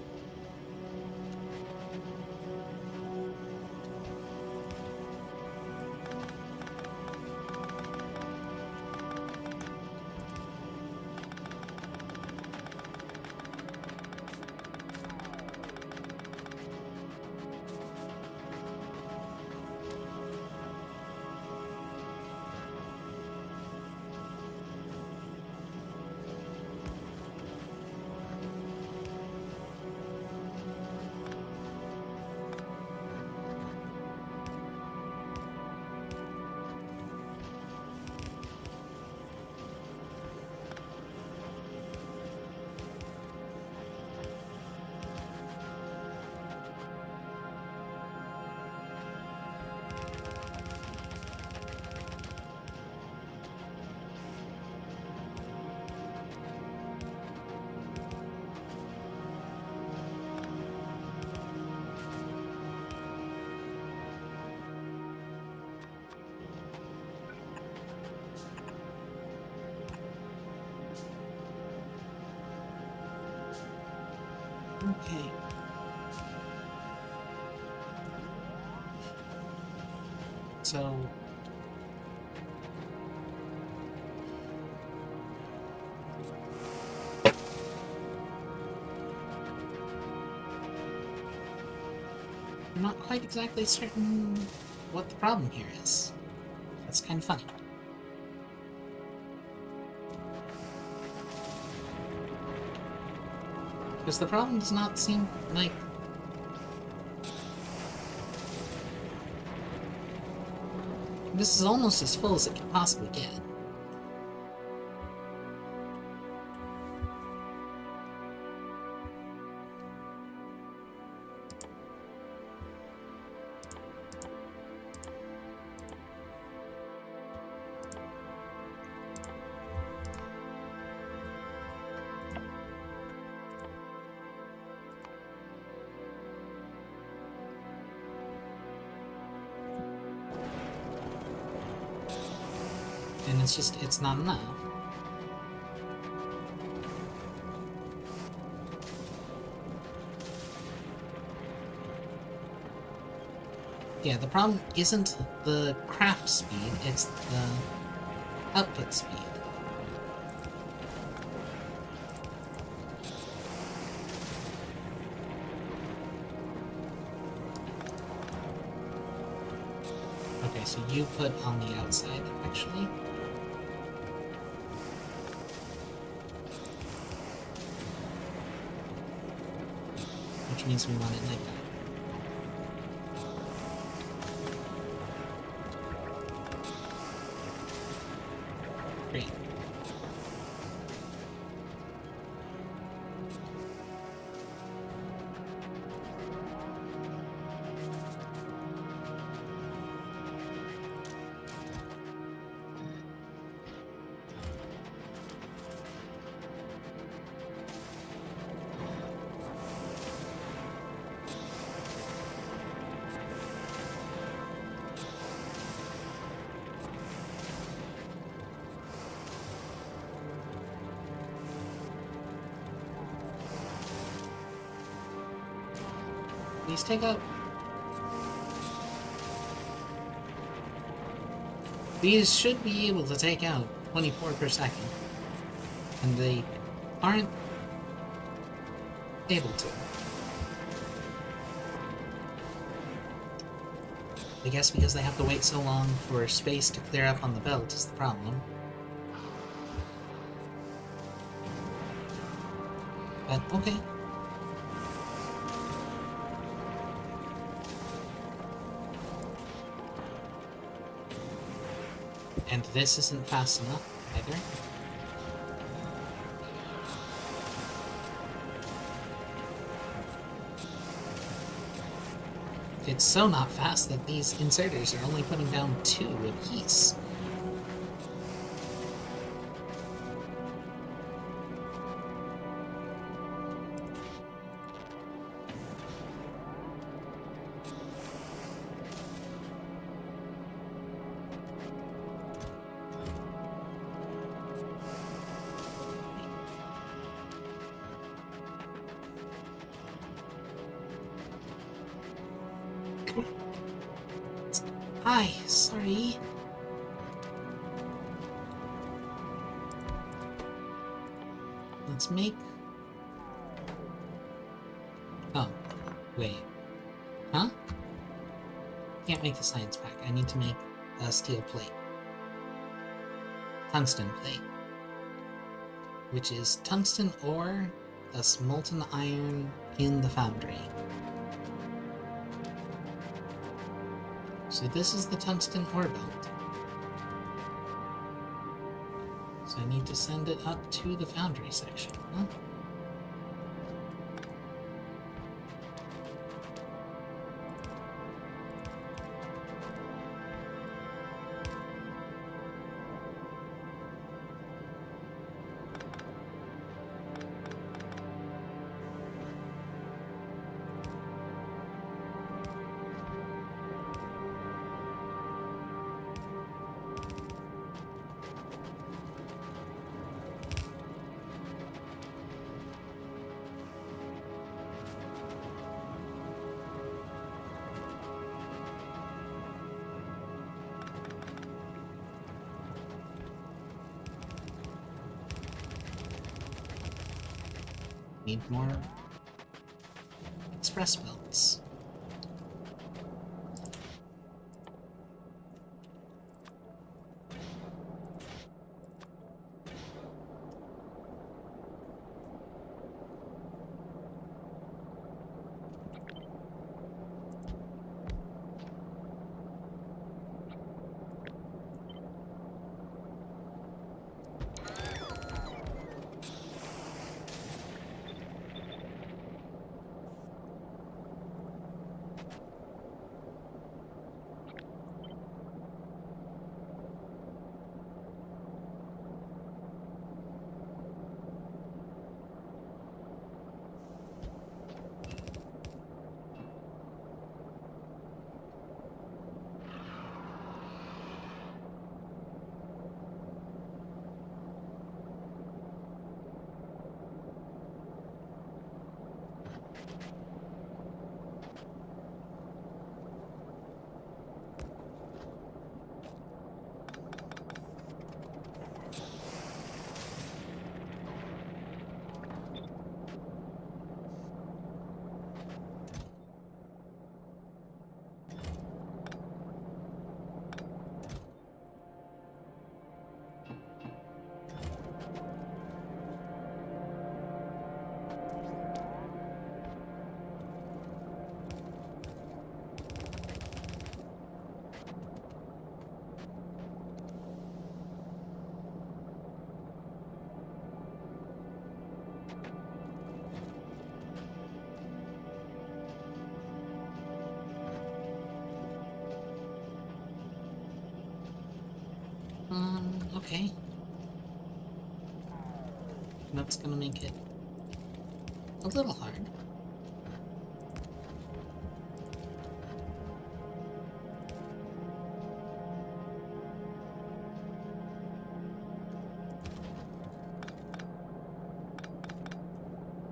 Okay. So... I'm not quite exactly certain what the problem here is. That's kind of funny. Because the problem does not seem like... This is almost as full as it can possibly get. And it's just, it's not enough. Yeah, the problem isn't the craft speed, it's the output speed. Okay, so you put on the outside, actually. Which means we want it like that. Great. Please take out. These should be able to take out 24 per second. And they aren't able to. I guess because they have to wait so long for space to clear up on the belt is the problem. But, okay. And this isn't fast enough, either. It's so not fast that these inserters are only putting down 2 apiece. Hi, sorry. Let's make... Oh, wait. Huh? Can't make the science pack. I need to make a steel plate. Tungsten plate. Which is tungsten ore, thus molten iron in the foundry. So this is the tungsten ore belt. So I need to send it up to the foundry section, huh? Need more express belts. Okay. That's gonna make it a little hard.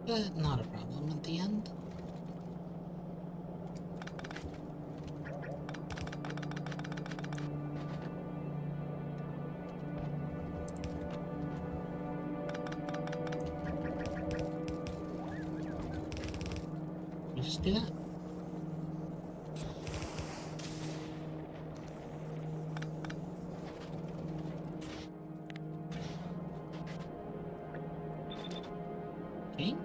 But not a problem at the end. do that. Okay.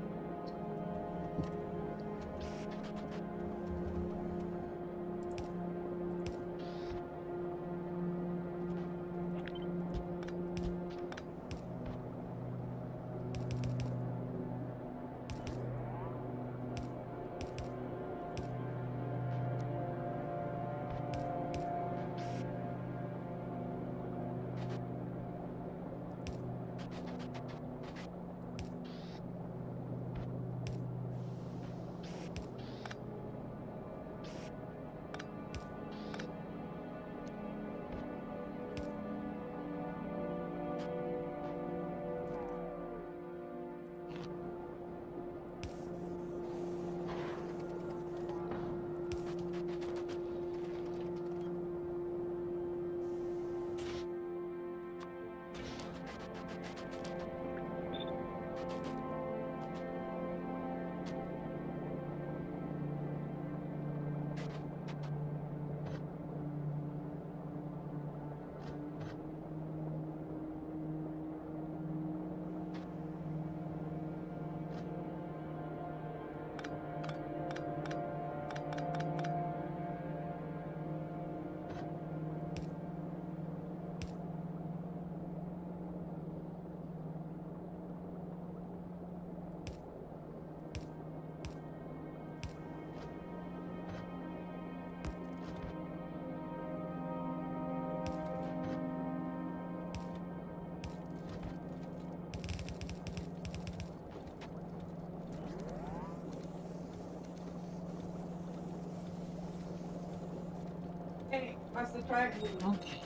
Hey, what's the track? Okay.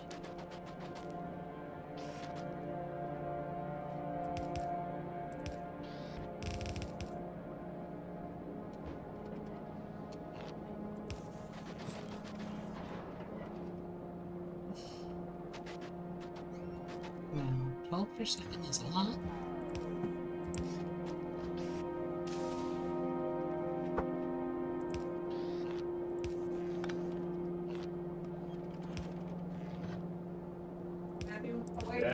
Now, 12 per second is a lot. Matthew, away.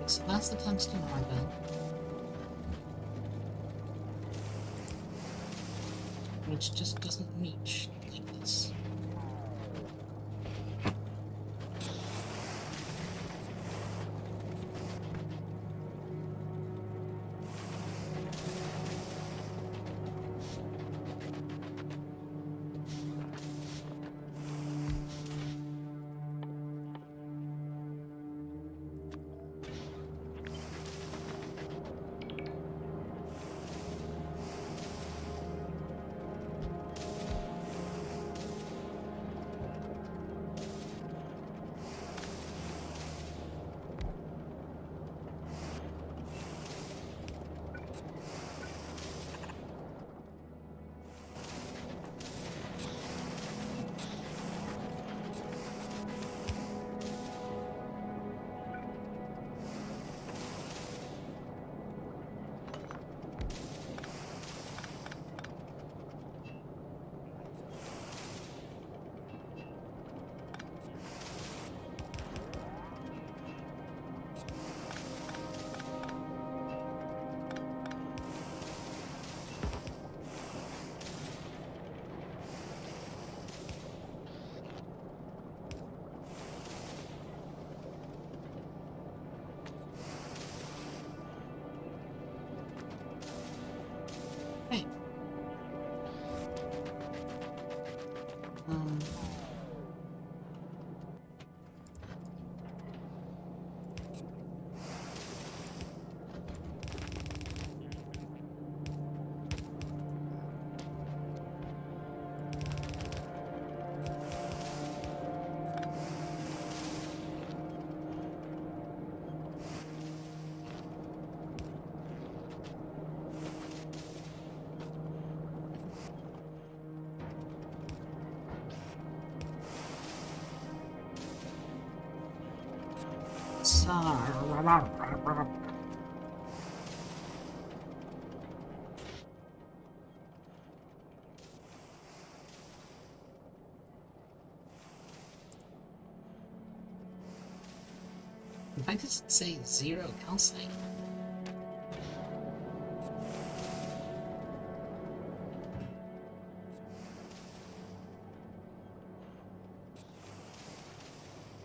So that's the tungsten orbit. Which just doesn't reach like this. Why does it say 0 calcite?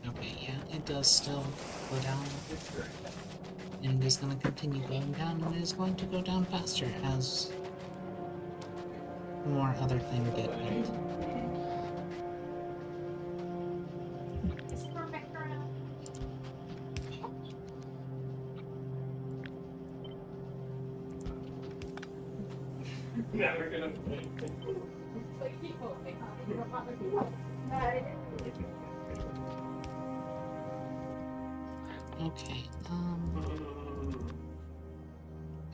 Okay, yeah, it does still go down. And it is going to continue going down, and it is going to go down faster as more other things get built. Never gonna Okay,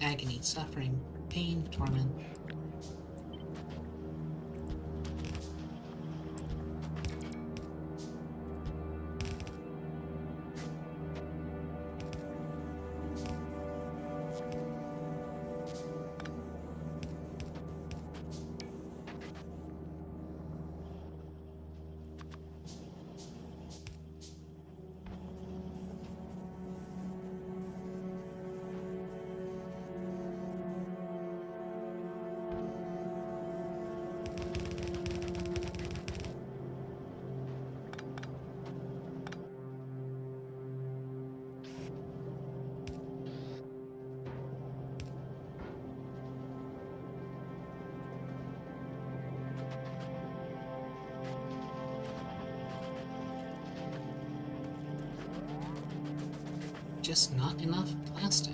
agony, suffering, pain, torment. Just not enough plastic.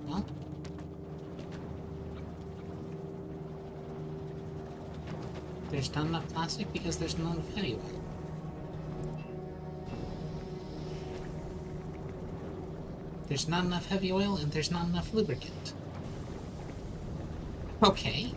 Well, there's not enough plastic because there's not enough heavy oil. There's not enough heavy oil and there's not enough lubricant. Okay.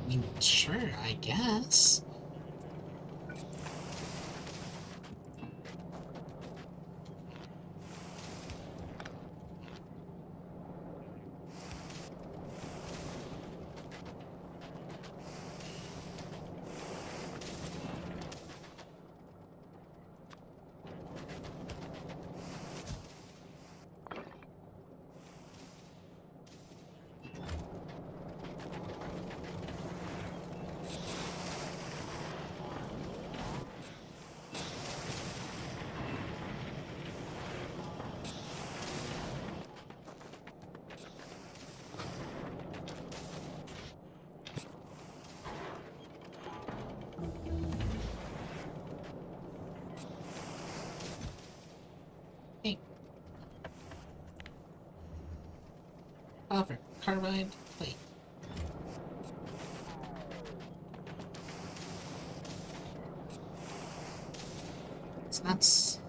I mean, sure, I guess. Hey. Copper, carbide, plate. So that's...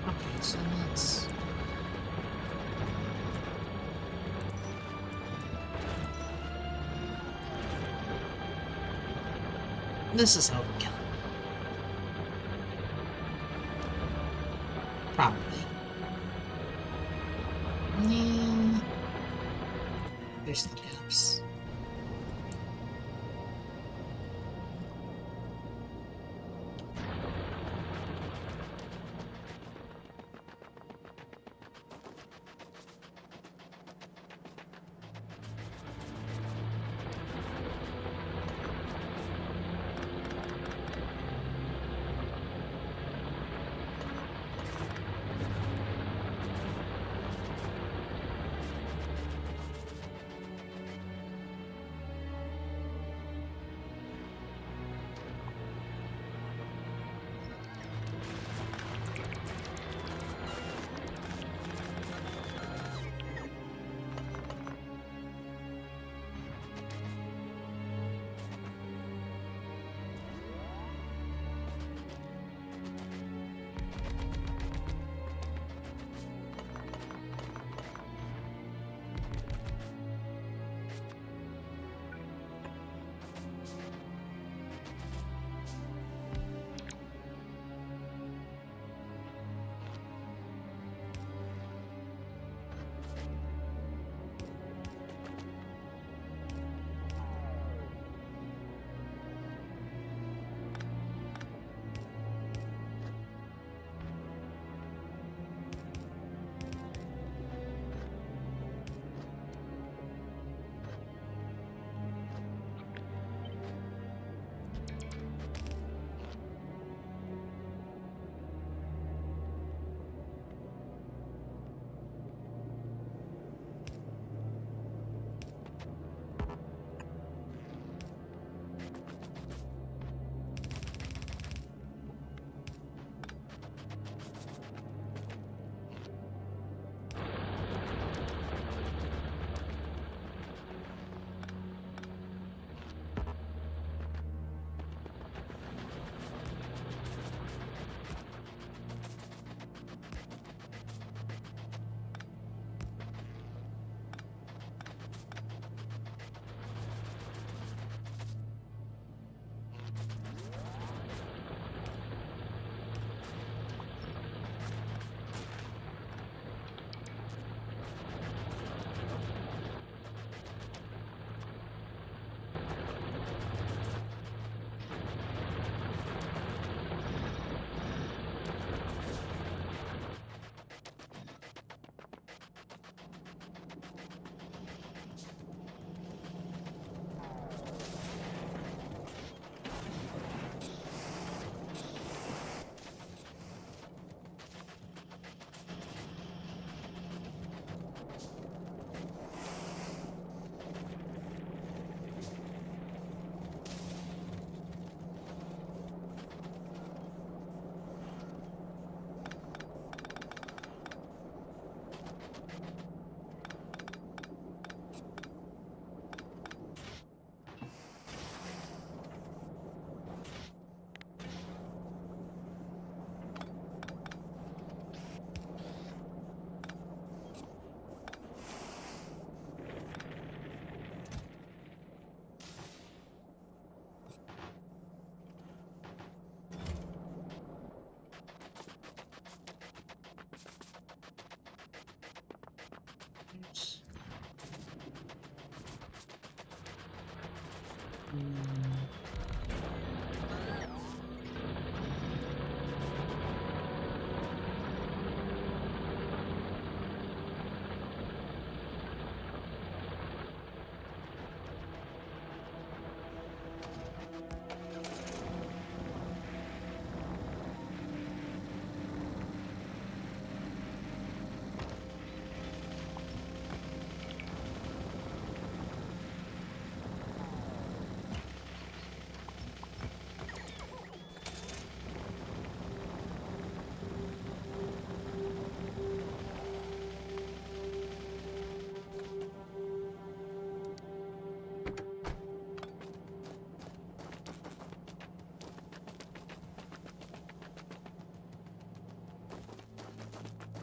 Okay, so let's... This is overkill. Probably. Yeah. There's the gaps.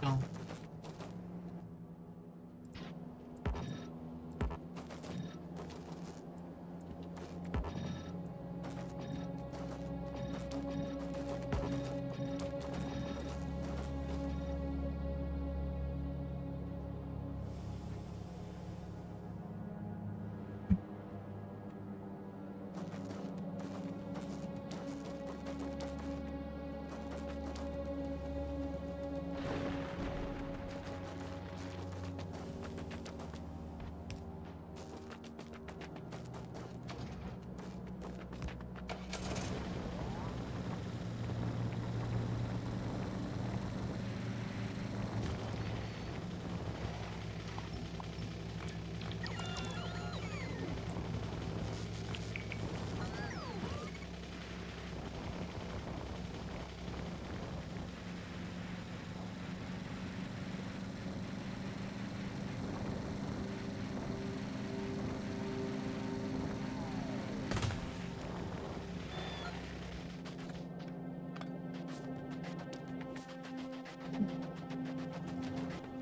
Oh.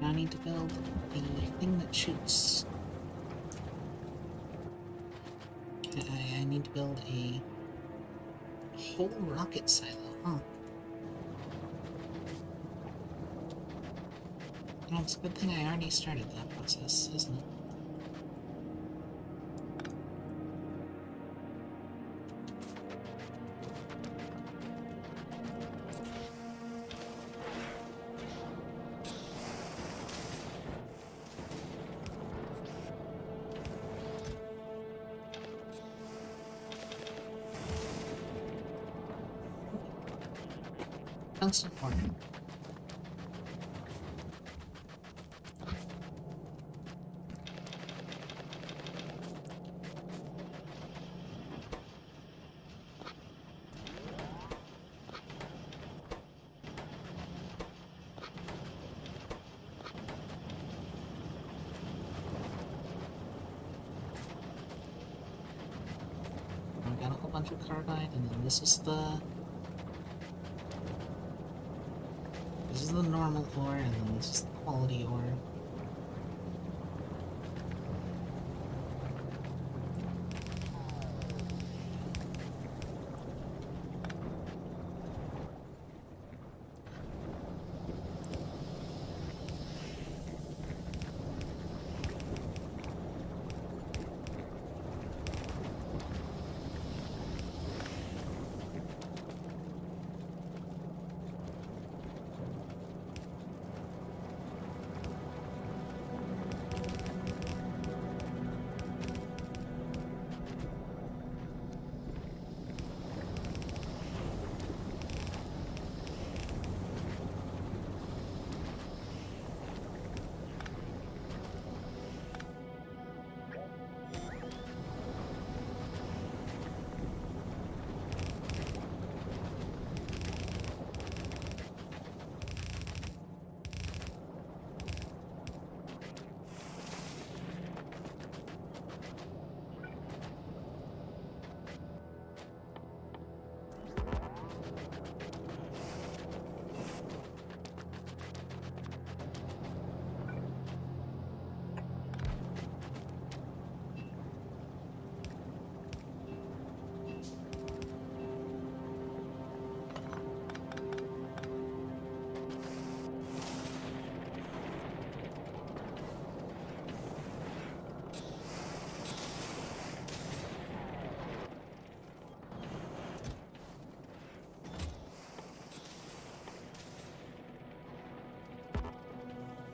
Now I need to build the thing that shoots. I need to build a whole rocket silo, huh? Well, it's a good thing I already started that process, isn't it? Tungsten ore. I got a whole bunch of carbide, and then this is the normal ore, and then this is the quality ore.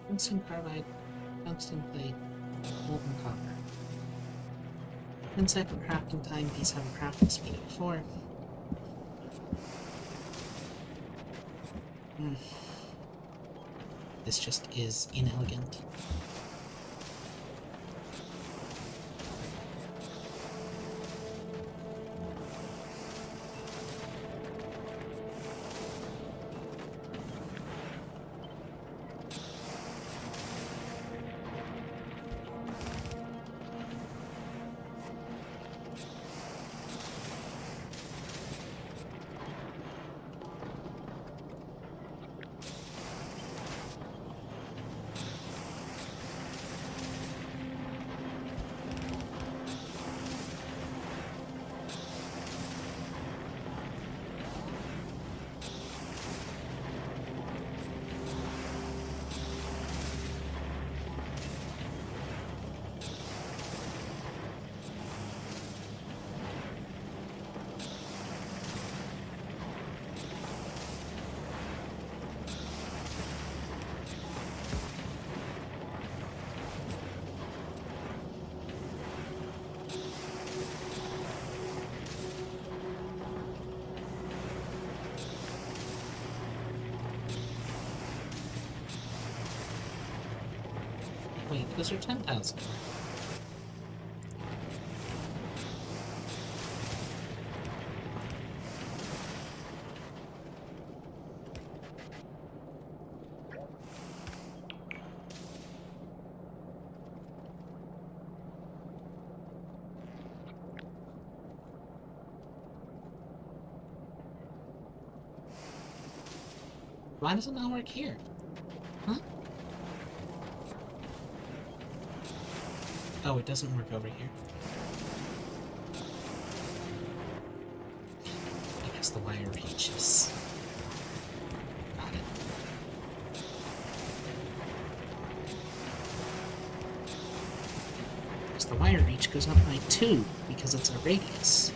Tungsten carbide, tungsten plate, molten copper. Inside for crafting time, these have a crafting speed of 4. This just is inelegant. Wait, those are 10,000. Why does it not work here? Huh? Oh, it doesn't work over here. I guess the wire reaches. Got it. Because the wire reach goes up by 2 because it's a radius.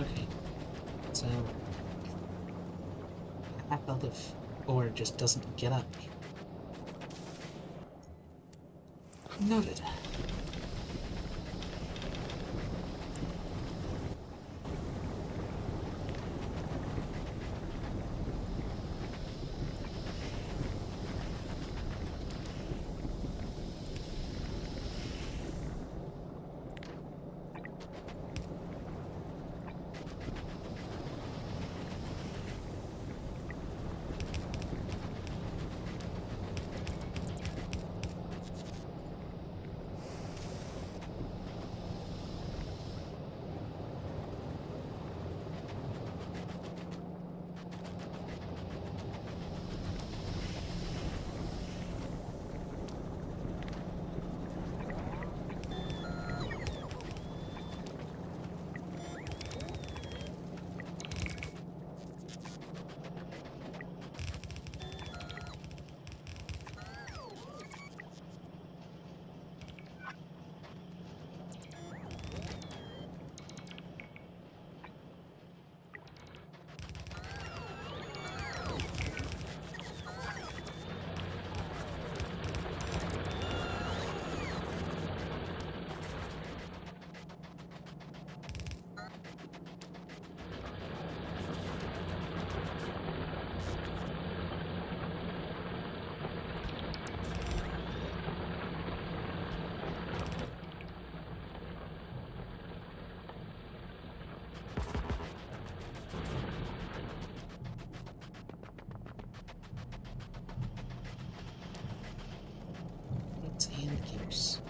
Okay, so half health of ore just doesn't get up. Noted. And gears.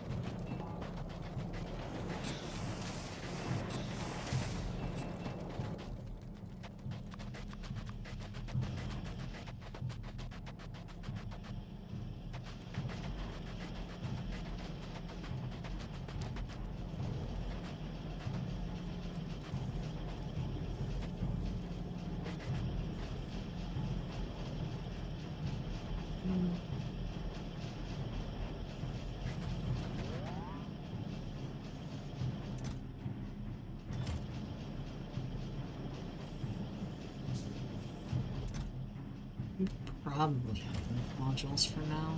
Probably have enough modules for now.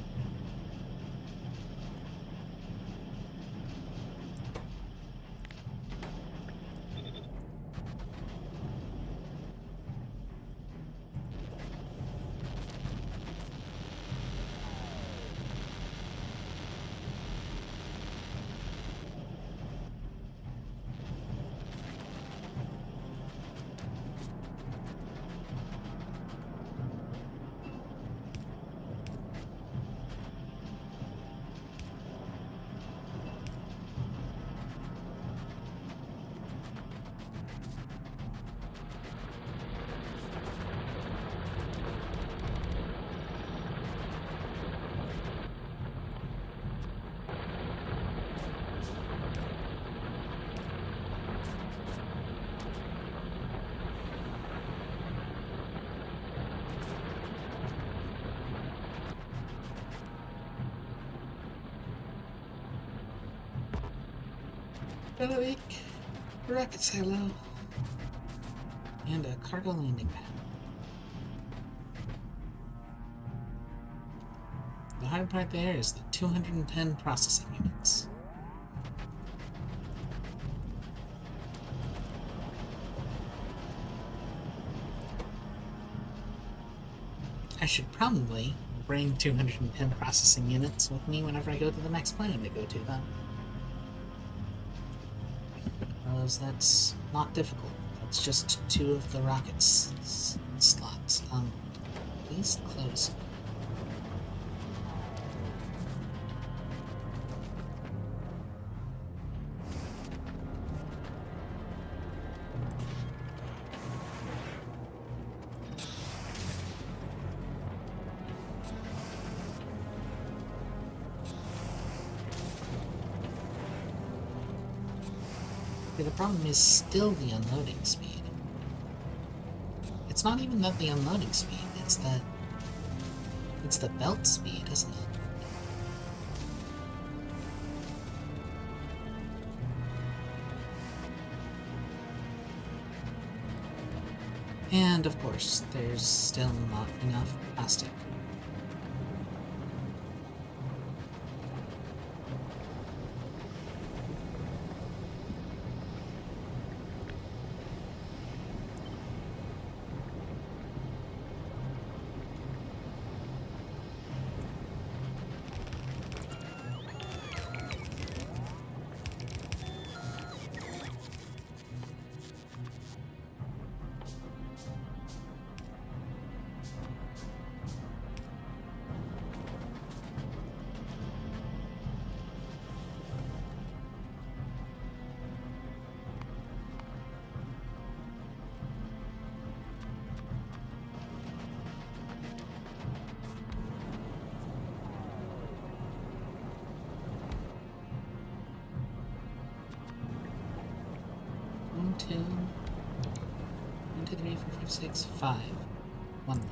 Gotta make a rocket silo. And a cargo landing pad. The hard part there is the 210 processing units. I should probably bring 210 processing units with me whenever I go to the next planet I go to, though. Because that's not difficult. That's just 2 of the rockets slots. Please close. The problem is still the unloading speed. It's not even that the unloading speed, it's that it's the belt speed, isn't it? And of course, there's still not enough plastic. Two, 1, 2, 3, 4, 5, 6, 5. 1 more.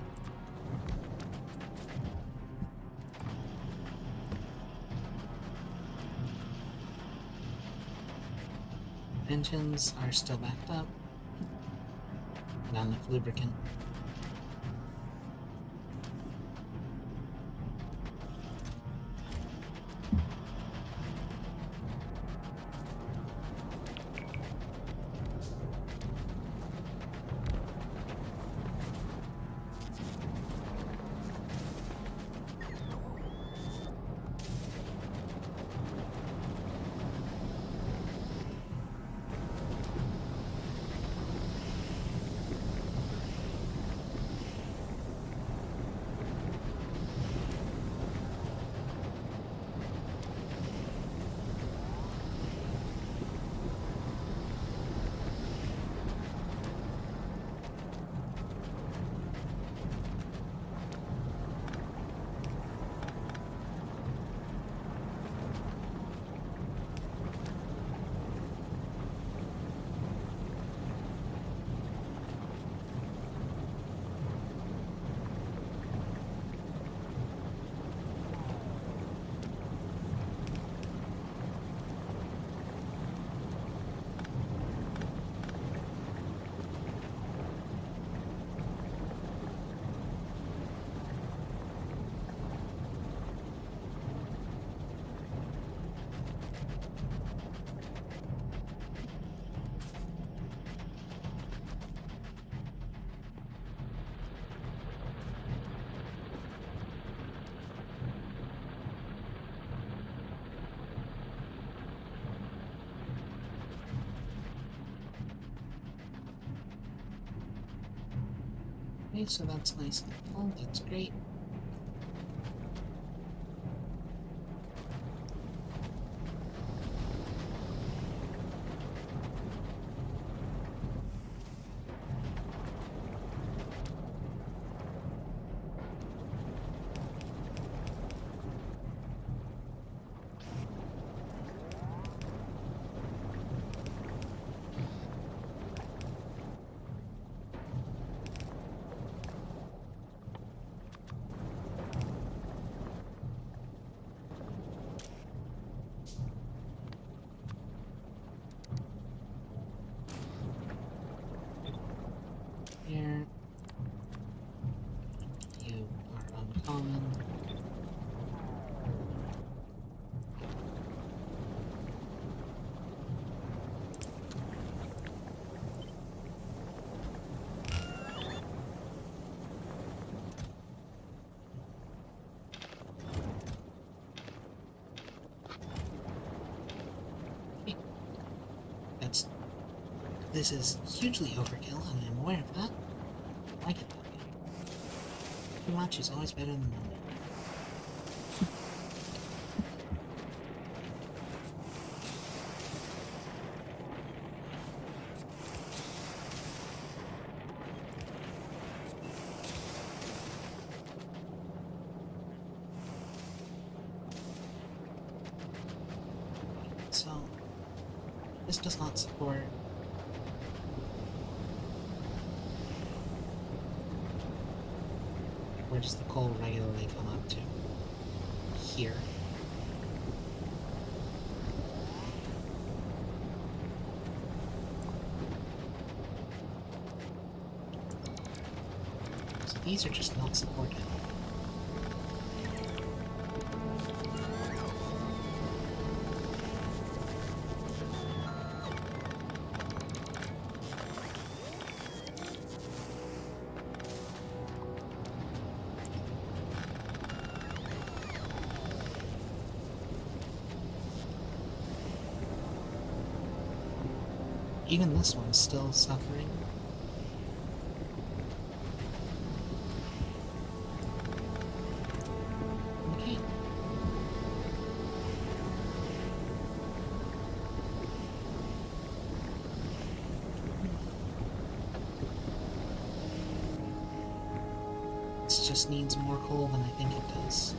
Engines are still backed up. Not enough lubricant. Okay, so that's nice and full. That's great. This is hugely overkill, and I'm aware of that. I like it that way. Too much is always better than none. So, this does not support. Where does the coal regularly come up to? Here. So these are just not supported. Even this one's still suffering. Okay. This just needs more coal than I think it does.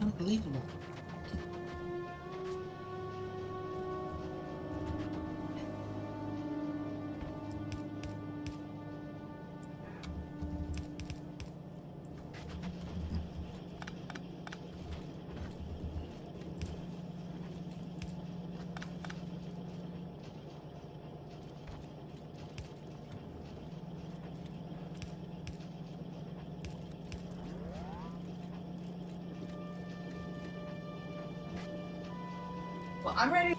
Unbelievable. Well, I'm ready.